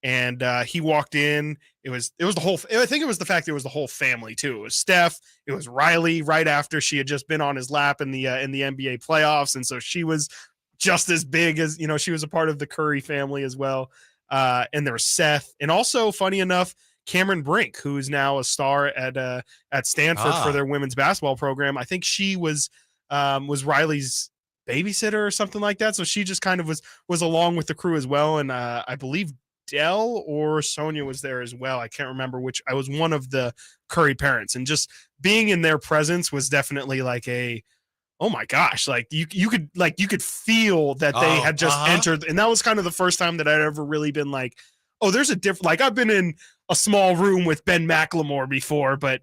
and he walked in. It was the whole, I think it was the fact that it was the whole family too. It was Steph, it was Riley right after she had just been on his lap in the NBA playoffs. And so she was just as big as, she was a part of the Curry family as well. And there was Seth, and also funny enough, Cameron Brink, who is now a star at Stanford for their women's basketball program. I think she was Riley's babysitter or something like that. So she just kind of was along with the crew as well. And I believe Dell or Sonia was there as well. I can't remember which. I was one of the Curry parents, and just being in their presence was definitely like oh my gosh, like you could feel that they had just entered. And that was kind of the first time that I'd ever really been like, oh, there's a different, like I've been in a small room with Ben McLemore before, but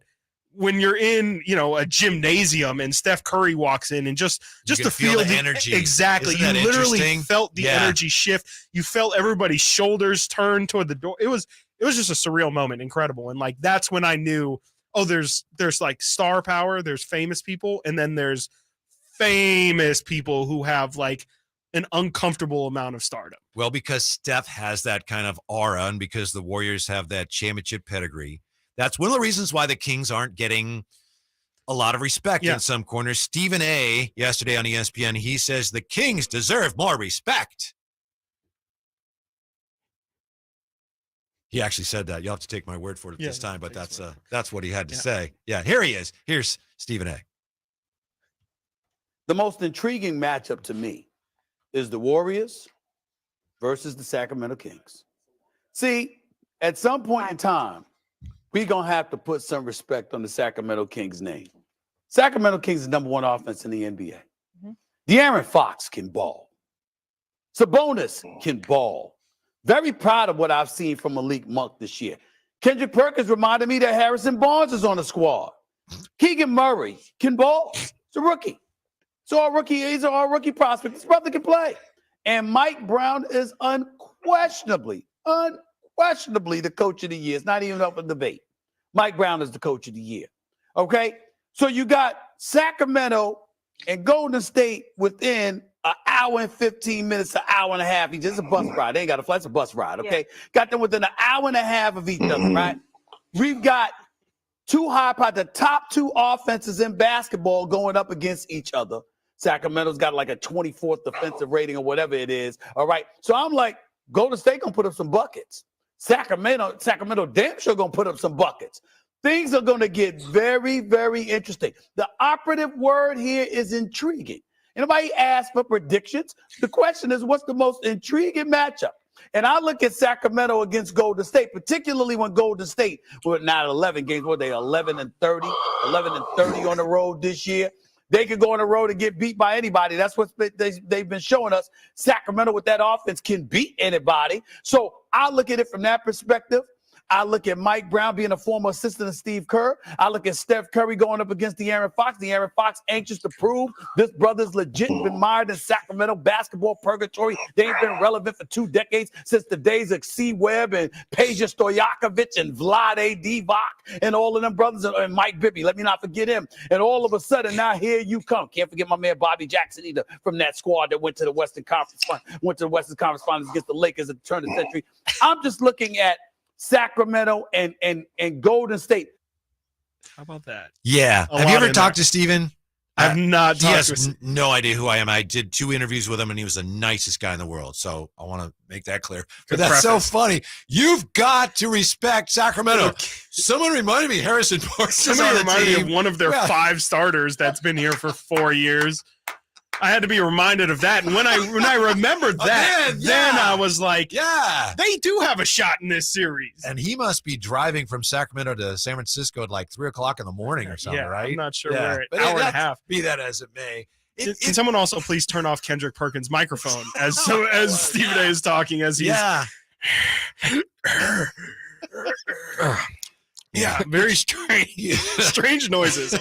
when you're in, a gymnasium and Steph Curry walks in, and just to feel the energy. Exactly. You literally felt the energy shift. You felt everybody's shoulders turn toward the door. It was just a surreal moment. Incredible. And like, that's when I knew, oh, there's like star power, there's famous people, and then there's famous people who have like an uncomfortable amount of stardom. Well, because Steph has that kind of aura, and because the Warriors have that championship pedigree, that's one of the reasons why the Kings aren't getting a lot of respect in some corners. Stephen A. yesterday on ESPN, he says the Kings deserve more respect. He actually said that. You'll have to take my word for it this time, but that's what he had to say. Yeah, here he is. Here's Stephen A. The most intriguing matchup to me is the Warriors versus the Sacramento Kings. See, at some point in time, we're going to have to put some respect on the Sacramento Kings name. Sacramento Kings is number 1 offense in the NBA. De'Aaron Fox can ball. Sabonis can ball. Very proud of what I've seen from Malik Monk this year. Kendrick Perkins reminded me that Harrison Barnes is on the squad. Keegan Murray can ball. He's a rookie. He's our rookie prospect. This brother can play. And Mike Brown is unquestionably the coach of the year. It's not even up for debate. Mike Brown is the coach of the year. Okay? So you got Sacramento and Golden State within an hour and 15 minutes, an hour and a half. It's just a bus ride. They ain't got a flight, it's a bus ride, okay? Yeah. Got them within an hour and a half of each other, right? We've got the top two offenses in basketball going up against each other. Sacramento's got like a 24th defensive rating or whatever it is. All right. So I'm like, Golden State gonna put up some buckets. Sacramento damn sure gonna put up some buckets. Things are gonna get very, very interesting. The operative word here is intriguing. Anybody ask for predictions? The question is, what's the most intriguing matchup? And I look at Sacramento against Golden State, particularly when Golden State were not 11 games, were they 11-30 on the road this year? They could go on the road and get beat by anybody. That's what they've been showing us. Sacramento with that offense can beat anybody. So I look at it from that perspective. I look at Mike Brown being a former assistant of Steve Kerr. I look at Steph Curry going up against De'Aaron Fox. De'Aaron Fox anxious to prove this brother's legit been mired in Sacramento basketball purgatory. They ain't been relevant for 2 decades since the days of C. Webb and Peja Stojakovic and Vlade Divac and all of them brothers and Mike Bibby. Let me not forget him. And all of a sudden now here you come. Can't forget my man Bobby Jackson either from that squad that went to the Western Conference Finals against the Lakers at the turn of the century. I'm just looking at Sacramento and Golden State. How about that? Yeah. Have you ever talked to Steven? I've not talked to him. He has no idea who I am. I did 2 interviews with him, and he was the nicest guy in the world. So I want to make that clear. But that's so funny. You've got to respect Sacramento. Someone reminded me, Harrison Barnes. Somebody reminded me of one of their 5 starters that's been here for 4 years. I had to be reminded of that. And when I remembered that, then I was like, yeah, they do have a shot in this series. And he must be driving from Sacramento to San Francisco at like 3:00 in the morning or something, right? I'm not sure where. Hour and a half. Be that as it may. Can someone also please turn off Kendrick Perkins' microphone as Stephen A is talking as he's Yeah, very strange noises.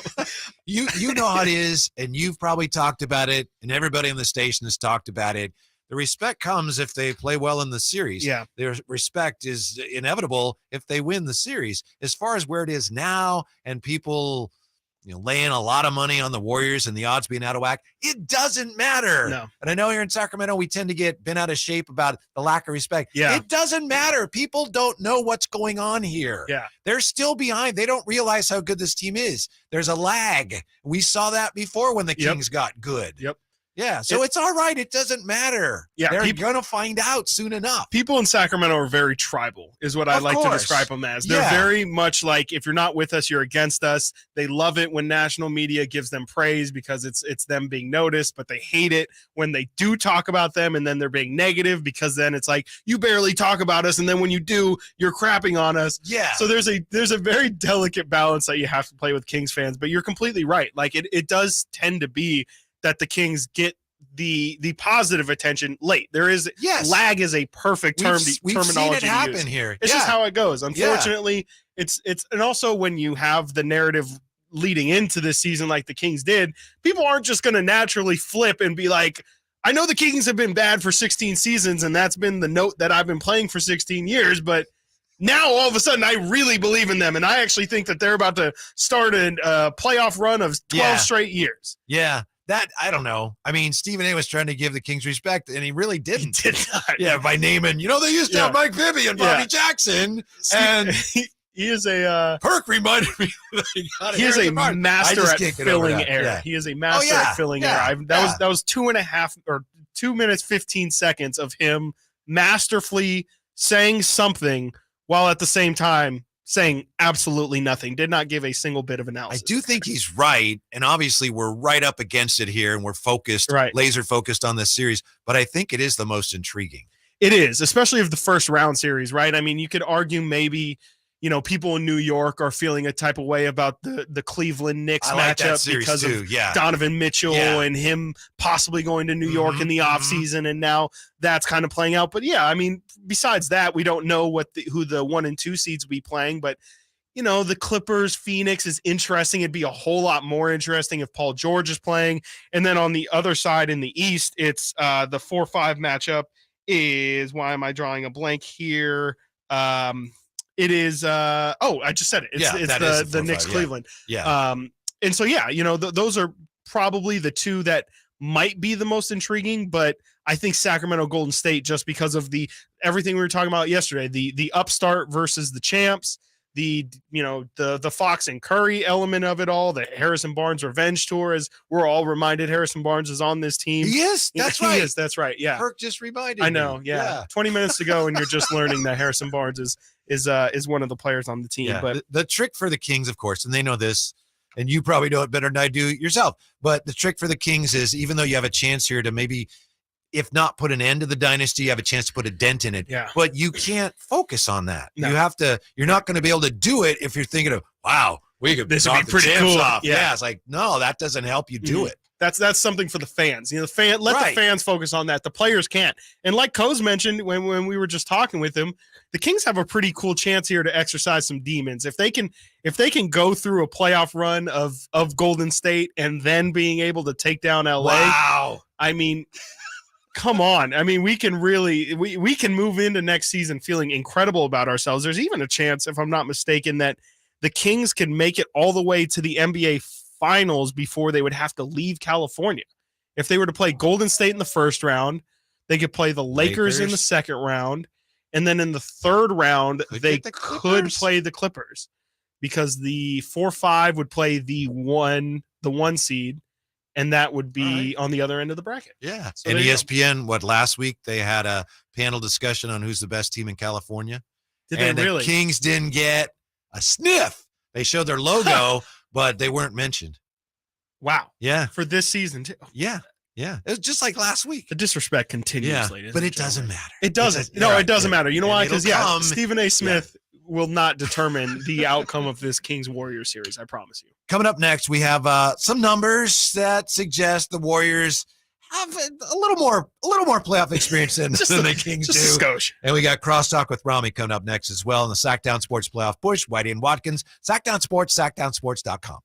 You know how it is, and you've probably talked about it, and everybody on the station has talked about it. The respect comes if they play well in the series. Yeah. Their respect is inevitable if they win the series. As far as where it is now and people laying a lot of money on the Warriors and the odds being out of whack, it doesn't matter. No. And I know here in Sacramento, we tend to get bent out of shape about the lack of respect. Yeah. It doesn't matter. People don't know what's going on here. Yeah. They're still behind. They don't realize how good this team is. There's a lag. We saw that before when the Kings got good. Yep. Yeah, so it's all right. It doesn't matter. Yeah, they're going to find out soon enough. People in Sacramento are very tribal, is what I like to describe them as. They're very much like, if you're not with us, you're against us. They love it when national media gives them praise because it's them being noticed, but they hate it when they do talk about them and then they're being negative because then it's like, you barely talk about us, and then when you do, you're crapping on us. Yeah. So there's a very delicate balance that you have to play with Kings fans, but you're completely right. Like it does tend to be that the Kings get the positive attention late. There is lag is a perfect terminology. We've seen it happen here. It's just how it goes. Unfortunately, it's and also when you have the narrative leading into this season like the Kings did, people aren't just going to naturally flip and be like, I know the Kings have been bad for 16 seasons, and that's been the note that I've been playing for 16 years, but now all of a sudden I really believe in them, and I actually think that they're about to start a playoff run of 12 straight years. Yeah. That, I don't know. I mean, Stephen A was trying to give the Kings respect, and he really didn't. He did not. Yeah, by naming, they used to have Mike Bibby and Bobby Jackson, and he is a Perk reminded me. He is a master at filling air. Yeah. He is a master at filling air. That was 2.5 or 2 minutes 15 seconds of him masterfully saying something while at the same time saying absolutely nothing. Did not give a single bit of analysis. I do think he's right, and obviously we're right up against it here, and we're focused, laser focused on this series, but I think it is the most intriguing. It is, especially of the first round series, right? I mean, you could argue maybe, people in New York are feeling a type of way about the Cleveland Knicks matchup because of Donovan Mitchell and him possibly going to New York in the offseason, and now that's kind of playing out. But yeah, I mean, besides that, we don't know who the 1 and 2 seeds will be playing, but the Clippers, Phoenix is interesting. It'd be a whole lot more interesting if Paul George is playing. And then on the other side in the East, it's the 4-5 matchup is, why am I drawing a blank here? It is. I just said it. It's the Knicks Cleveland. Yeah. And so those are probably the two that might be the most intriguing, but I think Sacramento Golden State, just because of everything we were talking about yesterday, the upstart versus the champs, the Fox and Curry element of it all, the Harrison Barnes revenge tour, as we're all reminded Harrison Barnes is on this team. Yes, that's right. That's right. Yeah. Kirk just reminded I know. me. Yeah. 20 minutes ago, and you're just learning that Harrison Barnes is one of the players on the team. Yeah. But the trick for the Kings, of course, and they know this, and you probably know it better than I do yourself, but the trick for the Kings is, even though you have a chance here to maybe, if not put an end to the dynasty, you have a chance to put a dent in it. Yeah. But you can't focus on that. No. You're not going to be able to do it if you're thinking of, wow, this would knock be the pretty champs cool. off. Yeah. It's like, no, that doesn't help you do it. That's something for the fans. Let Right. the fans focus on that. The players can't. And like Coz mentioned when we were just talking with him, the Kings have a pretty cool chance here to exercise some demons. If they can go through a playoff run of Golden State and then being able to take down LA. Wow. I mean, come on. I mean, we can really we can move into next season feeling incredible about ourselves. There's even a chance, if I'm not mistaken, that the Kings can make it all the way to the NBA Finals before they would have to leave California. If they were to play Golden State in the first round, they could play the Lakers in the second round, and then in the third round they could play the Clippers, because the 4-5 would play the one seed, and that would be on the other end of the bracket. Yeah. So and there you ESPN, last week they had a panel discussion on who's the best team in California. Did they really? The Kings didn't get a sniff. They showed their logo, but they weren't mentioned. Wow. Yeah. For this season too. Yeah. Yeah. It was just like last week. The disrespect continues, Yeah. ladies. But and it doesn't gentlemen. matter. It doesn't. You're right. It doesn't matter. You know And why? it'll Because come. Stephen A. Smith will not determine the outcome of this Kings Warriors series. I promise you. Coming up next, we have some numbers that suggest the Warriors have a little more playoff experience than the Kings do. Just a skosh. And we got crosstalk with Rami coming up next as well in the Sactown Sports Playoff Push. Whitey and Watkins, Sactown Sports, SactownSports.com.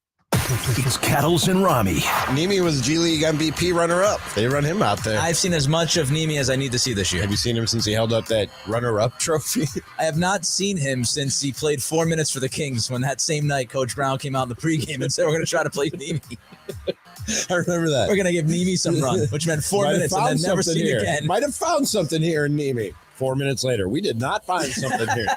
It's Kettles and Rami. Nimi was G League MVP runner-up. They run him out there. I've seen as much of Nimi as I need to see this year. Have you seen him since he held up that runner-up trophy? I have not seen him since he played 4 minutes for the Kings, when that same night Coach Brown came out in the pregame and said, we're going to try to play Nimi. I remember that. We're going to give Nimi some run, which meant 4 minutes and then never seen here. again. Might have found something here in Nimi. 4 minutes later, we did not find something here.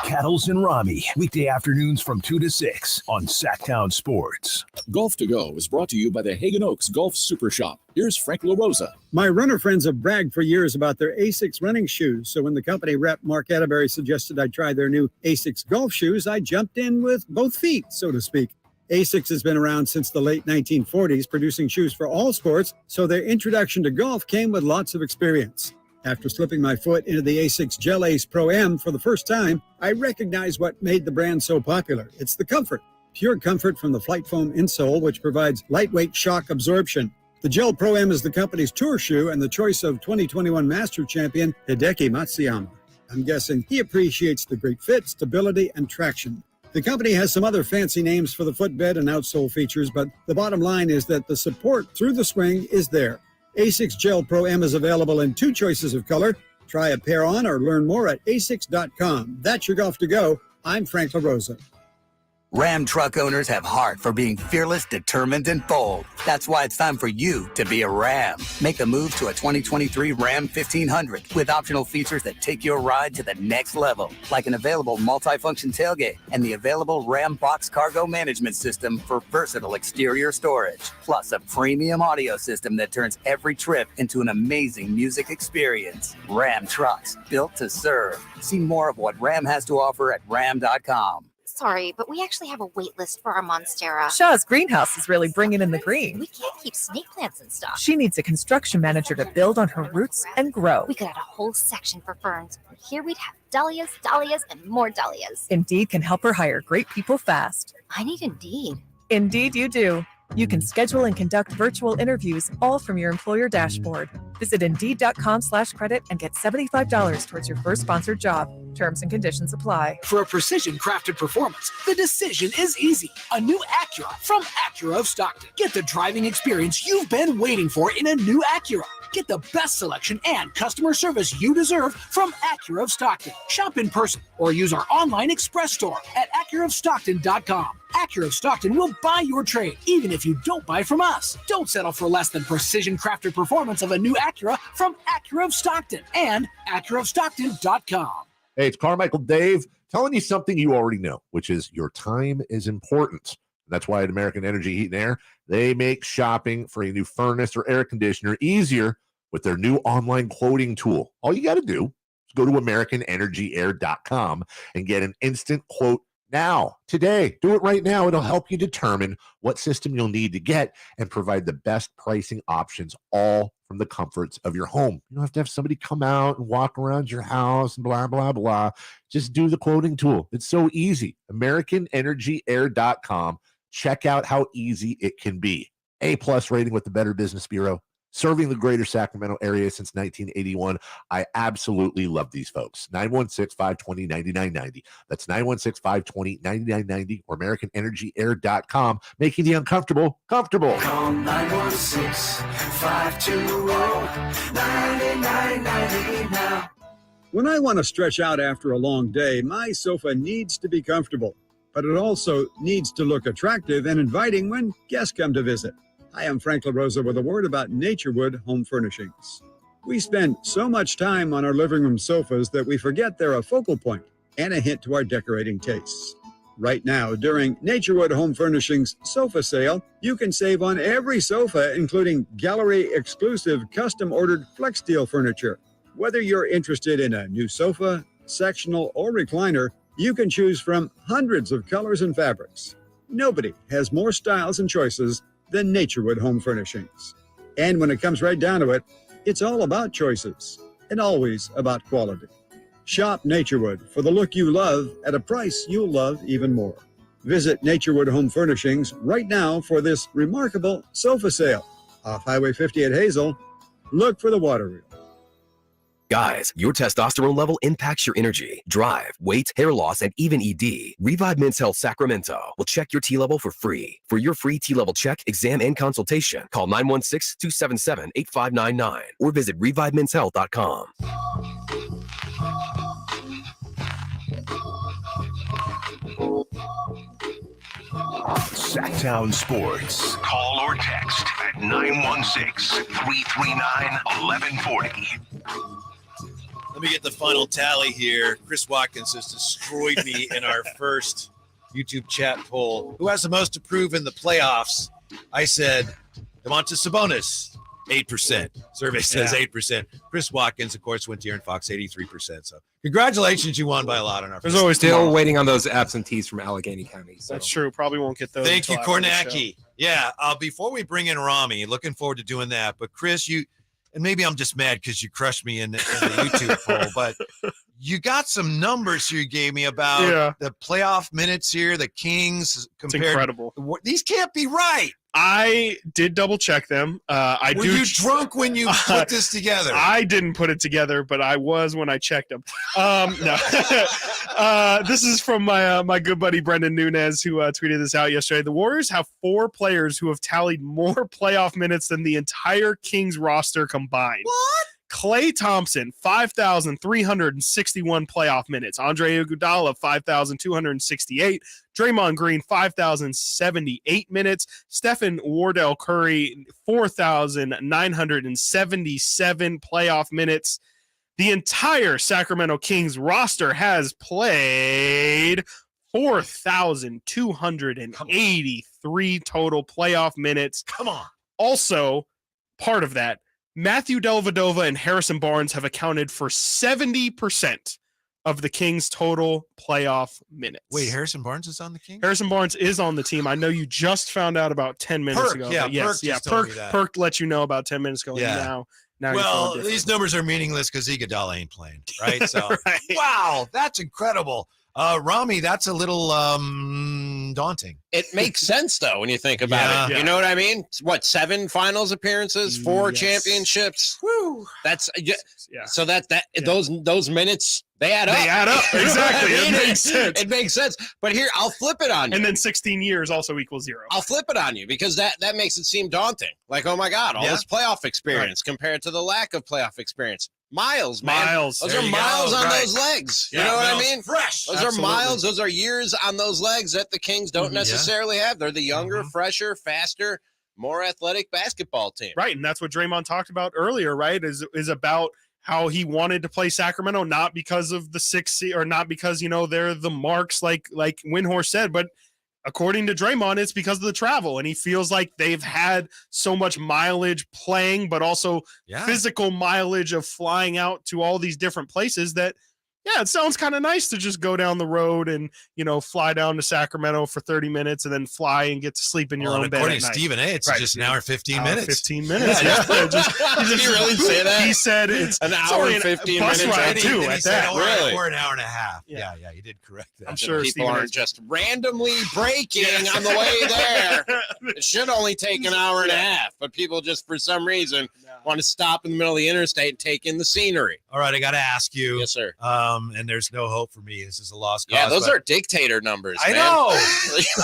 Kettles and Rami, weekday afternoons from 2 to 6 on Sactown Sports. Golf to Go is brought to you by the Hagen Oaks Golf Super Shop. Here's Frank LaRosa. My runner friends have bragged for years about their Asics running shoes. So when the company rep Mark Atterbury suggested I try their new Asics golf shoes, I jumped in with both feet, so to speak. Asics has been around since the late 1940s, producing shoes for all sports, so their introduction to golf came with lots of experience. After slipping my foot into the Asics Gel Ace Pro M for the first time, I recognized what made the brand so popular. It's the comfort. Pure comfort from the Flight Foam insole, which provides lightweight shock absorption. The Gel Pro M is the company's tour shoe and the choice of 2021 Master Champion Hideki Matsuyama. I'm guessing he appreciates the great fit, stability, and traction. The company has some other fancy names for the footbed and outsole features, but the bottom line is that the support through the swing is there. Asics Gel Pro M is available in 2 choices of color. Try a pair on or learn more at asics.com. That's your golf to go. I'm Frank LaRosa. Ram truck owners have heart for being fearless, determined, and bold. That's why it's time for you to be a Ram. Make the move to a 2023 Ram 1500 with optional features that take your ride to the next level, like an available multi-function tailgate and the available Ram Box Cargo Management System for versatile exterior storage, plus a premium audio system that turns every trip into an amazing music experience. Ram trucks, built to serve. See more of what Ram has to offer at ram.com. Sorry, but we actually have a wait list for our Monstera. Shaw's greenhouse is really bringing in the green. We can't keep snake plants in stock. She needs a construction manager to build on her roots and grow. We could add a whole section for ferns. Here we'd have dahlias, dahlias, and more dahlias. Indeed can help her hire great people fast. I need Indeed. Indeed you do. You can schedule and conduct virtual interviews all from your employer dashboard. Visit Indeed.com/credit and get $75 towards your first sponsored job. Terms and conditions apply. For a precision-crafted performance, the decision is easy. A new Acura from Acura of Stockton. Get the driving experience you've been waiting for in a new Acura. Get the best selection and customer service you deserve from Acura of Stockton. Shop in person or use our online express store at AcuraofStockton.com. Acura of Stockton will buy your trade, even if you don't buy from us. Don't settle for less than precision-crafted performance of a new Acura from Acura of Stockton and AcuraofStockton.com. Hey, it's Carmichael Dave telling you something you already know, which is your time is important. That's why at American Energy Heat and Air, they make shopping for a new furnace or air conditioner easier with their new online quoting tool. All you got to do is go to AmericanEnergyAir.com and get an instant quote now, today. Do it right now. It'll help you determine what system you'll need to get and provide the best pricing options, all from the comforts of your home. You don't have to have somebody come out and walk around your house and blah, blah, blah. Just do the quoting tool. It's so easy. AmericanEnergyAir.com. Check out how easy it can be. A+ rating with the Better Business Bureau. Serving the greater Sacramento area since 1981. I absolutely love these folks. 916-520-9990. That's 916-520-9990 or AmericanEnergyAir.com, making the uncomfortable comfortable. Call 916-520-9990 now. When I want to stretch out after a long day, my sofa needs to be comfortable, but it also needs to look attractive and inviting when guests come to visit. Hi, I'm Frank LaRosa with a word about Naturewood Home Furnishings. We spend so much time on our living room sofas that we forget they're a focal point and a hint to our decorating tastes. Right now, during Naturewood Home Furnishings sofa sale, you can save on every sofa, including gallery-exclusive custom-ordered FlexSteel furniture. Whether you're interested in a new sofa, sectional, or recliner, you can choose from hundreds of colors and fabrics. Nobody has more styles and choices than Naturewood Home Furnishings. And when it comes right down to it, it's all about choices and always about quality. Shop Naturewood for the look you love at a price you'll love even more. Visit Naturewood Home Furnishings right now for this remarkable sofa sale. Off Highway 50 at Hazel, look for the water wheel. Guys, your testosterone level impacts your energy, drive, weight, hair loss, and even ED. Revive Men's Health Sacramento will check your T level for free. For your free T level check, exam, and consultation, call 916-277-8599 or visit ReviveMen'sHealth.com. Sactown Sports. Call or text at 916-339-1140. Let me get the final tally here. Chris Watkins has destroyed me in our first YouTube chat poll. Who has the most to prove in the playoffs? I said DeMontis Sabonis, 8%. Survey says 8%. Chris Watkins, of course, went to De'Aaron Fox, 83%. So congratulations, you won by a lot on our There's always still waiting on those absentees from Allegheny County. So. That's true. Probably won't get those. Thank you, Kornacki. Yeah, before we bring in Rami, looking forward to doing that. But Chris, and maybe I'm just mad because you crushed me in the YouTube poll, but you got some numbers here you gave me about the playoff minutes here, the Kings compared. It's incredible. These can't be right. I did double check them. Were you drunk when you put this together? I didn't put it together, but I was when I checked them. No. This is from my good buddy Brendan Nunez, who tweeted this out yesterday. The Warriors have 4 players who have tallied more playoff minutes than the entire Kings roster combined. What? Klay Thompson, 5,361 playoff minutes. Andre Iguodala, 5,268. Draymond Green, 5,078 minutes. Stephen Wardell Curry, 4,977 playoff minutes. The entire Sacramento Kings roster has played 4,283 total playoff minutes. Come on. Also, part of that, Matthew Dellavedova and Harrison Barnes have accounted for 70% of the Kings' total playoff minutes. Wait, Harrison Barnes is on the Kings? Harrison Barnes is on the team. I know you just found out about 10 minutes ago. Yeah, yes, Perk let you know about 10 minutes ago. Yeah. Now well, these numbers are meaningless because Iguodala ain't playing, right? So, Right. Wow, that's incredible. Rami, that's a little daunting. It makes sense, though, when you think about it. You know what I mean? What, 7 finals appearances, 4 championships? Woo. That's so those minutes, They add up. They add up. Exactly. It makes sense. It makes sense. But here, I'll flip it on you. And then 16 years also equals 0. I'll flip it on you because that makes it seem daunting. Like, oh my God, all this playoff experience compared to the lack of playoff experience. Miles, man. Miles. Those are miles on those legs. You know what I mean? Fresh. Those are miles. Those are years on those legs that the Kings don't necessarily have. They're the younger, fresher, faster, more athletic basketball team. Right. And that's what Draymond talked about earlier, right? Is about how he wanted to play Sacramento, not because of the 6 or not because, they're the marks like Windhorst said, but according to Draymond, it's because of the travel. And he feels like they've had so much mileage playing, but also physical mileage of flying out to all these different places that, it sounds kind of nice to just go down the road and, fly down to Sacramento for 30 minutes and then fly and get to sleep in your own bed. According to Stephen A., it's just an hour and 15 minutes. 15 minutes. Did he really say that? He said it's an hour and 15 minutes. Ride too, at that. Really? Or an hour and a half. Yeah, he did correct that. I'm sure people aren't just randomly braking on the way there. It should only take an hour and a half, but people just for some reason want to stop in the middle of the interstate and take in the scenery. All right, I got to ask you. Yes, sir. And there's no hope for me. This is a lost cause. Yeah, those are dictator numbers. I man. know.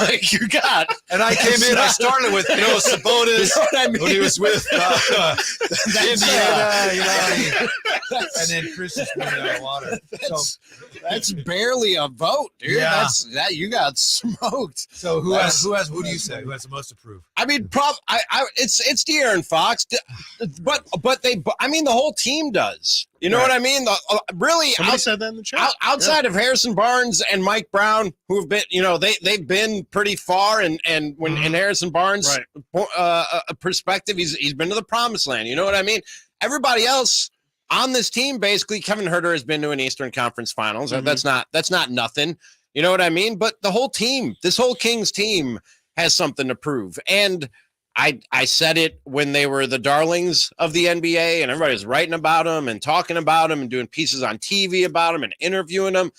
Like you got. And I came in. I started with Sabonis. You know what I mean? When he was with Indiana, and then Chris is running out of water. That's barely a vote, dude. Yeah. That you got smoked. So who do you say? Who has the most to prove? I mean, it's De'Aaron Fox, but the whole team does. You know what I mean? Really, somebody said that in the chat. Outside of Harrison Barnes and Mike Brown, who have been, they've been pretty far, and when in Harrison Barnes' perspective, he's been to the promised land. You know what I mean? Everybody else on this team, basically, Kevin Huerter has been to an Eastern Conference Finals. That's not nothing. You know what I mean? But the whole team, this whole Kings team, has something to prove. And I said it when they were the darlings of the NBA, and everybody was writing about them and talking about them and doing pieces on TV about them and interviewing them.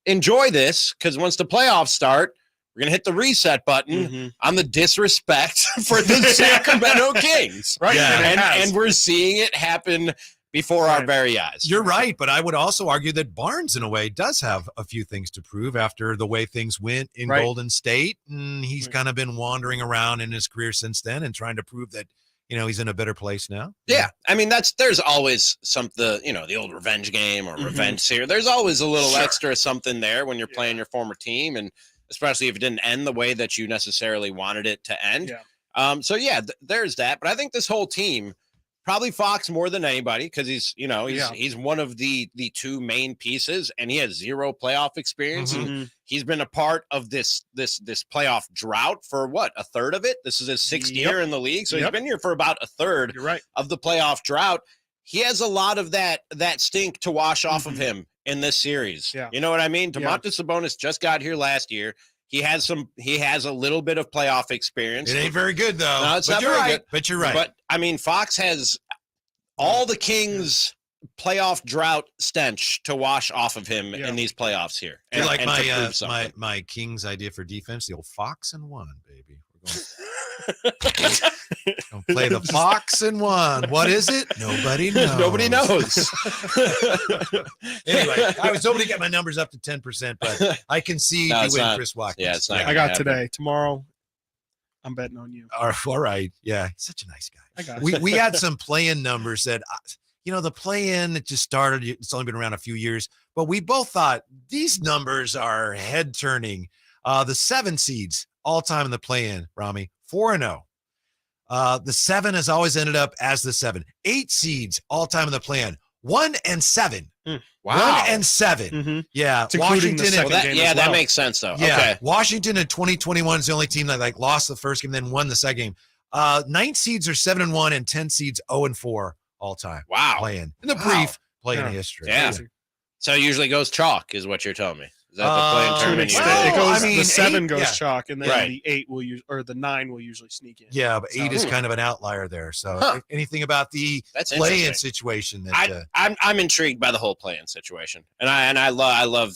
Enjoy this, because once the playoffs start, we're going to hit the reset button on the disrespect for the Sacramento Kings. Right. Yeah. And we're seeing it happen before our very eyes. You're right, but I would also argue that Barnes, in a way, does have a few things to prove after the way things went in Golden State. And he's kind of been wandering around in his career since then and trying to prove that, he's in a better place now. Yeah. I mean, there's always the old revenge game or revenge series. There's always a little extra something there when you're playing your former team, and especially if it didn't end the way that you necessarily wanted it to end. Yeah. There's that. But I think this whole team, probably Fox more than anybody, because he's one of the two main pieces, and he has zero playoff experience. And he's been a part of this playoff drought for a third of it. This is his sixth year in the league, so he's been here for about a third of the playoff drought. He has a lot of that stink to wash off of him in this series. Yeah. You know what I mean? DeMarcus Sabonis just got here last year. He has a little bit of playoff experience. It ain't very good, though. No, it's not very good. But you're right. But I mean, Fox has all the Kings' playoff drought stench to wash off of him in these playoffs here. And, like my Kings idea for defense, the old Fox and One, baby. We're going to play the Fox and One. What is it? Nobody knows. Nobody knows. Anyway, I was hoping to get my numbers up to 10%, but I concede you win Chris Watkins. Yeah, it's not. I got today. Tomorrow, I'm betting on you. All right. Yeah, he's such a nice guy. I got we had some play-in numbers that, the play-in, it just started. It's only been around a few years, but we both thought these numbers are head-turning. The 7 seeds all time in the play-in, Rami, 4-0. The 7 has always ended up as the 7. 8 seeds all time in the play-in, 1-7. Wow. 1-7. Yeah. Washington. That makes sense though. Yeah. Okay. Washington in 2021 is the only team that lost the first game, then won the second game. 9 seeds are 7-1 and 10 seeds 0-4 all time. Wow. Play-in. In the brief play-in history. Yeah. So it usually goes chalk, is what you're telling me. Is that the play-in tournament? It goes. The 7 8, goes chalk, and then the 8 will the 9 will usually sneak in. Yeah, but 8 is kind of an outlier there. So anything about the play-in situation? That I'm intrigued by the whole play-in situation, and I love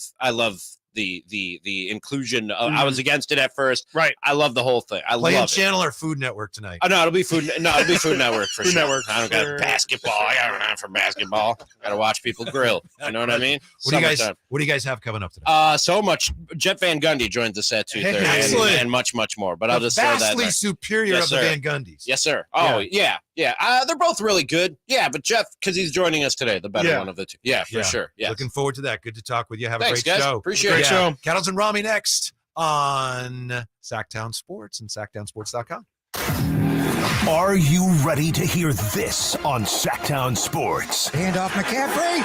the inclusion. I was against it at first. Right. I love the whole thing. I Play love and channel or Food Network tonight. Oh, no, it'll be Food. No, it'll be Food Network for Food sure. Network. I don't got basketball. I got time for basketball. Got to watch people grill. You know what I mean? What do you guys have coming up today? So much. Jeff Van Gundy joined us at 2:30 Excellent. and much more. But I'll just throw that vastly there. superior Yes, of the sir. Van Gundys. Yes, sir. Oh, yeah. They're both really good. Yeah, but Jeff, because he's joining us today, the better one of the two. Yeah, for sure. Yeah. Looking forward to that. Good to talk with you. Have Thanks, a great guys. show. Appreciate it. Show. Kettles and Rami next on Sactown Sports and SactownSports.com. Are you ready to hear this on Sactown Sports? Hand off McCaffrey.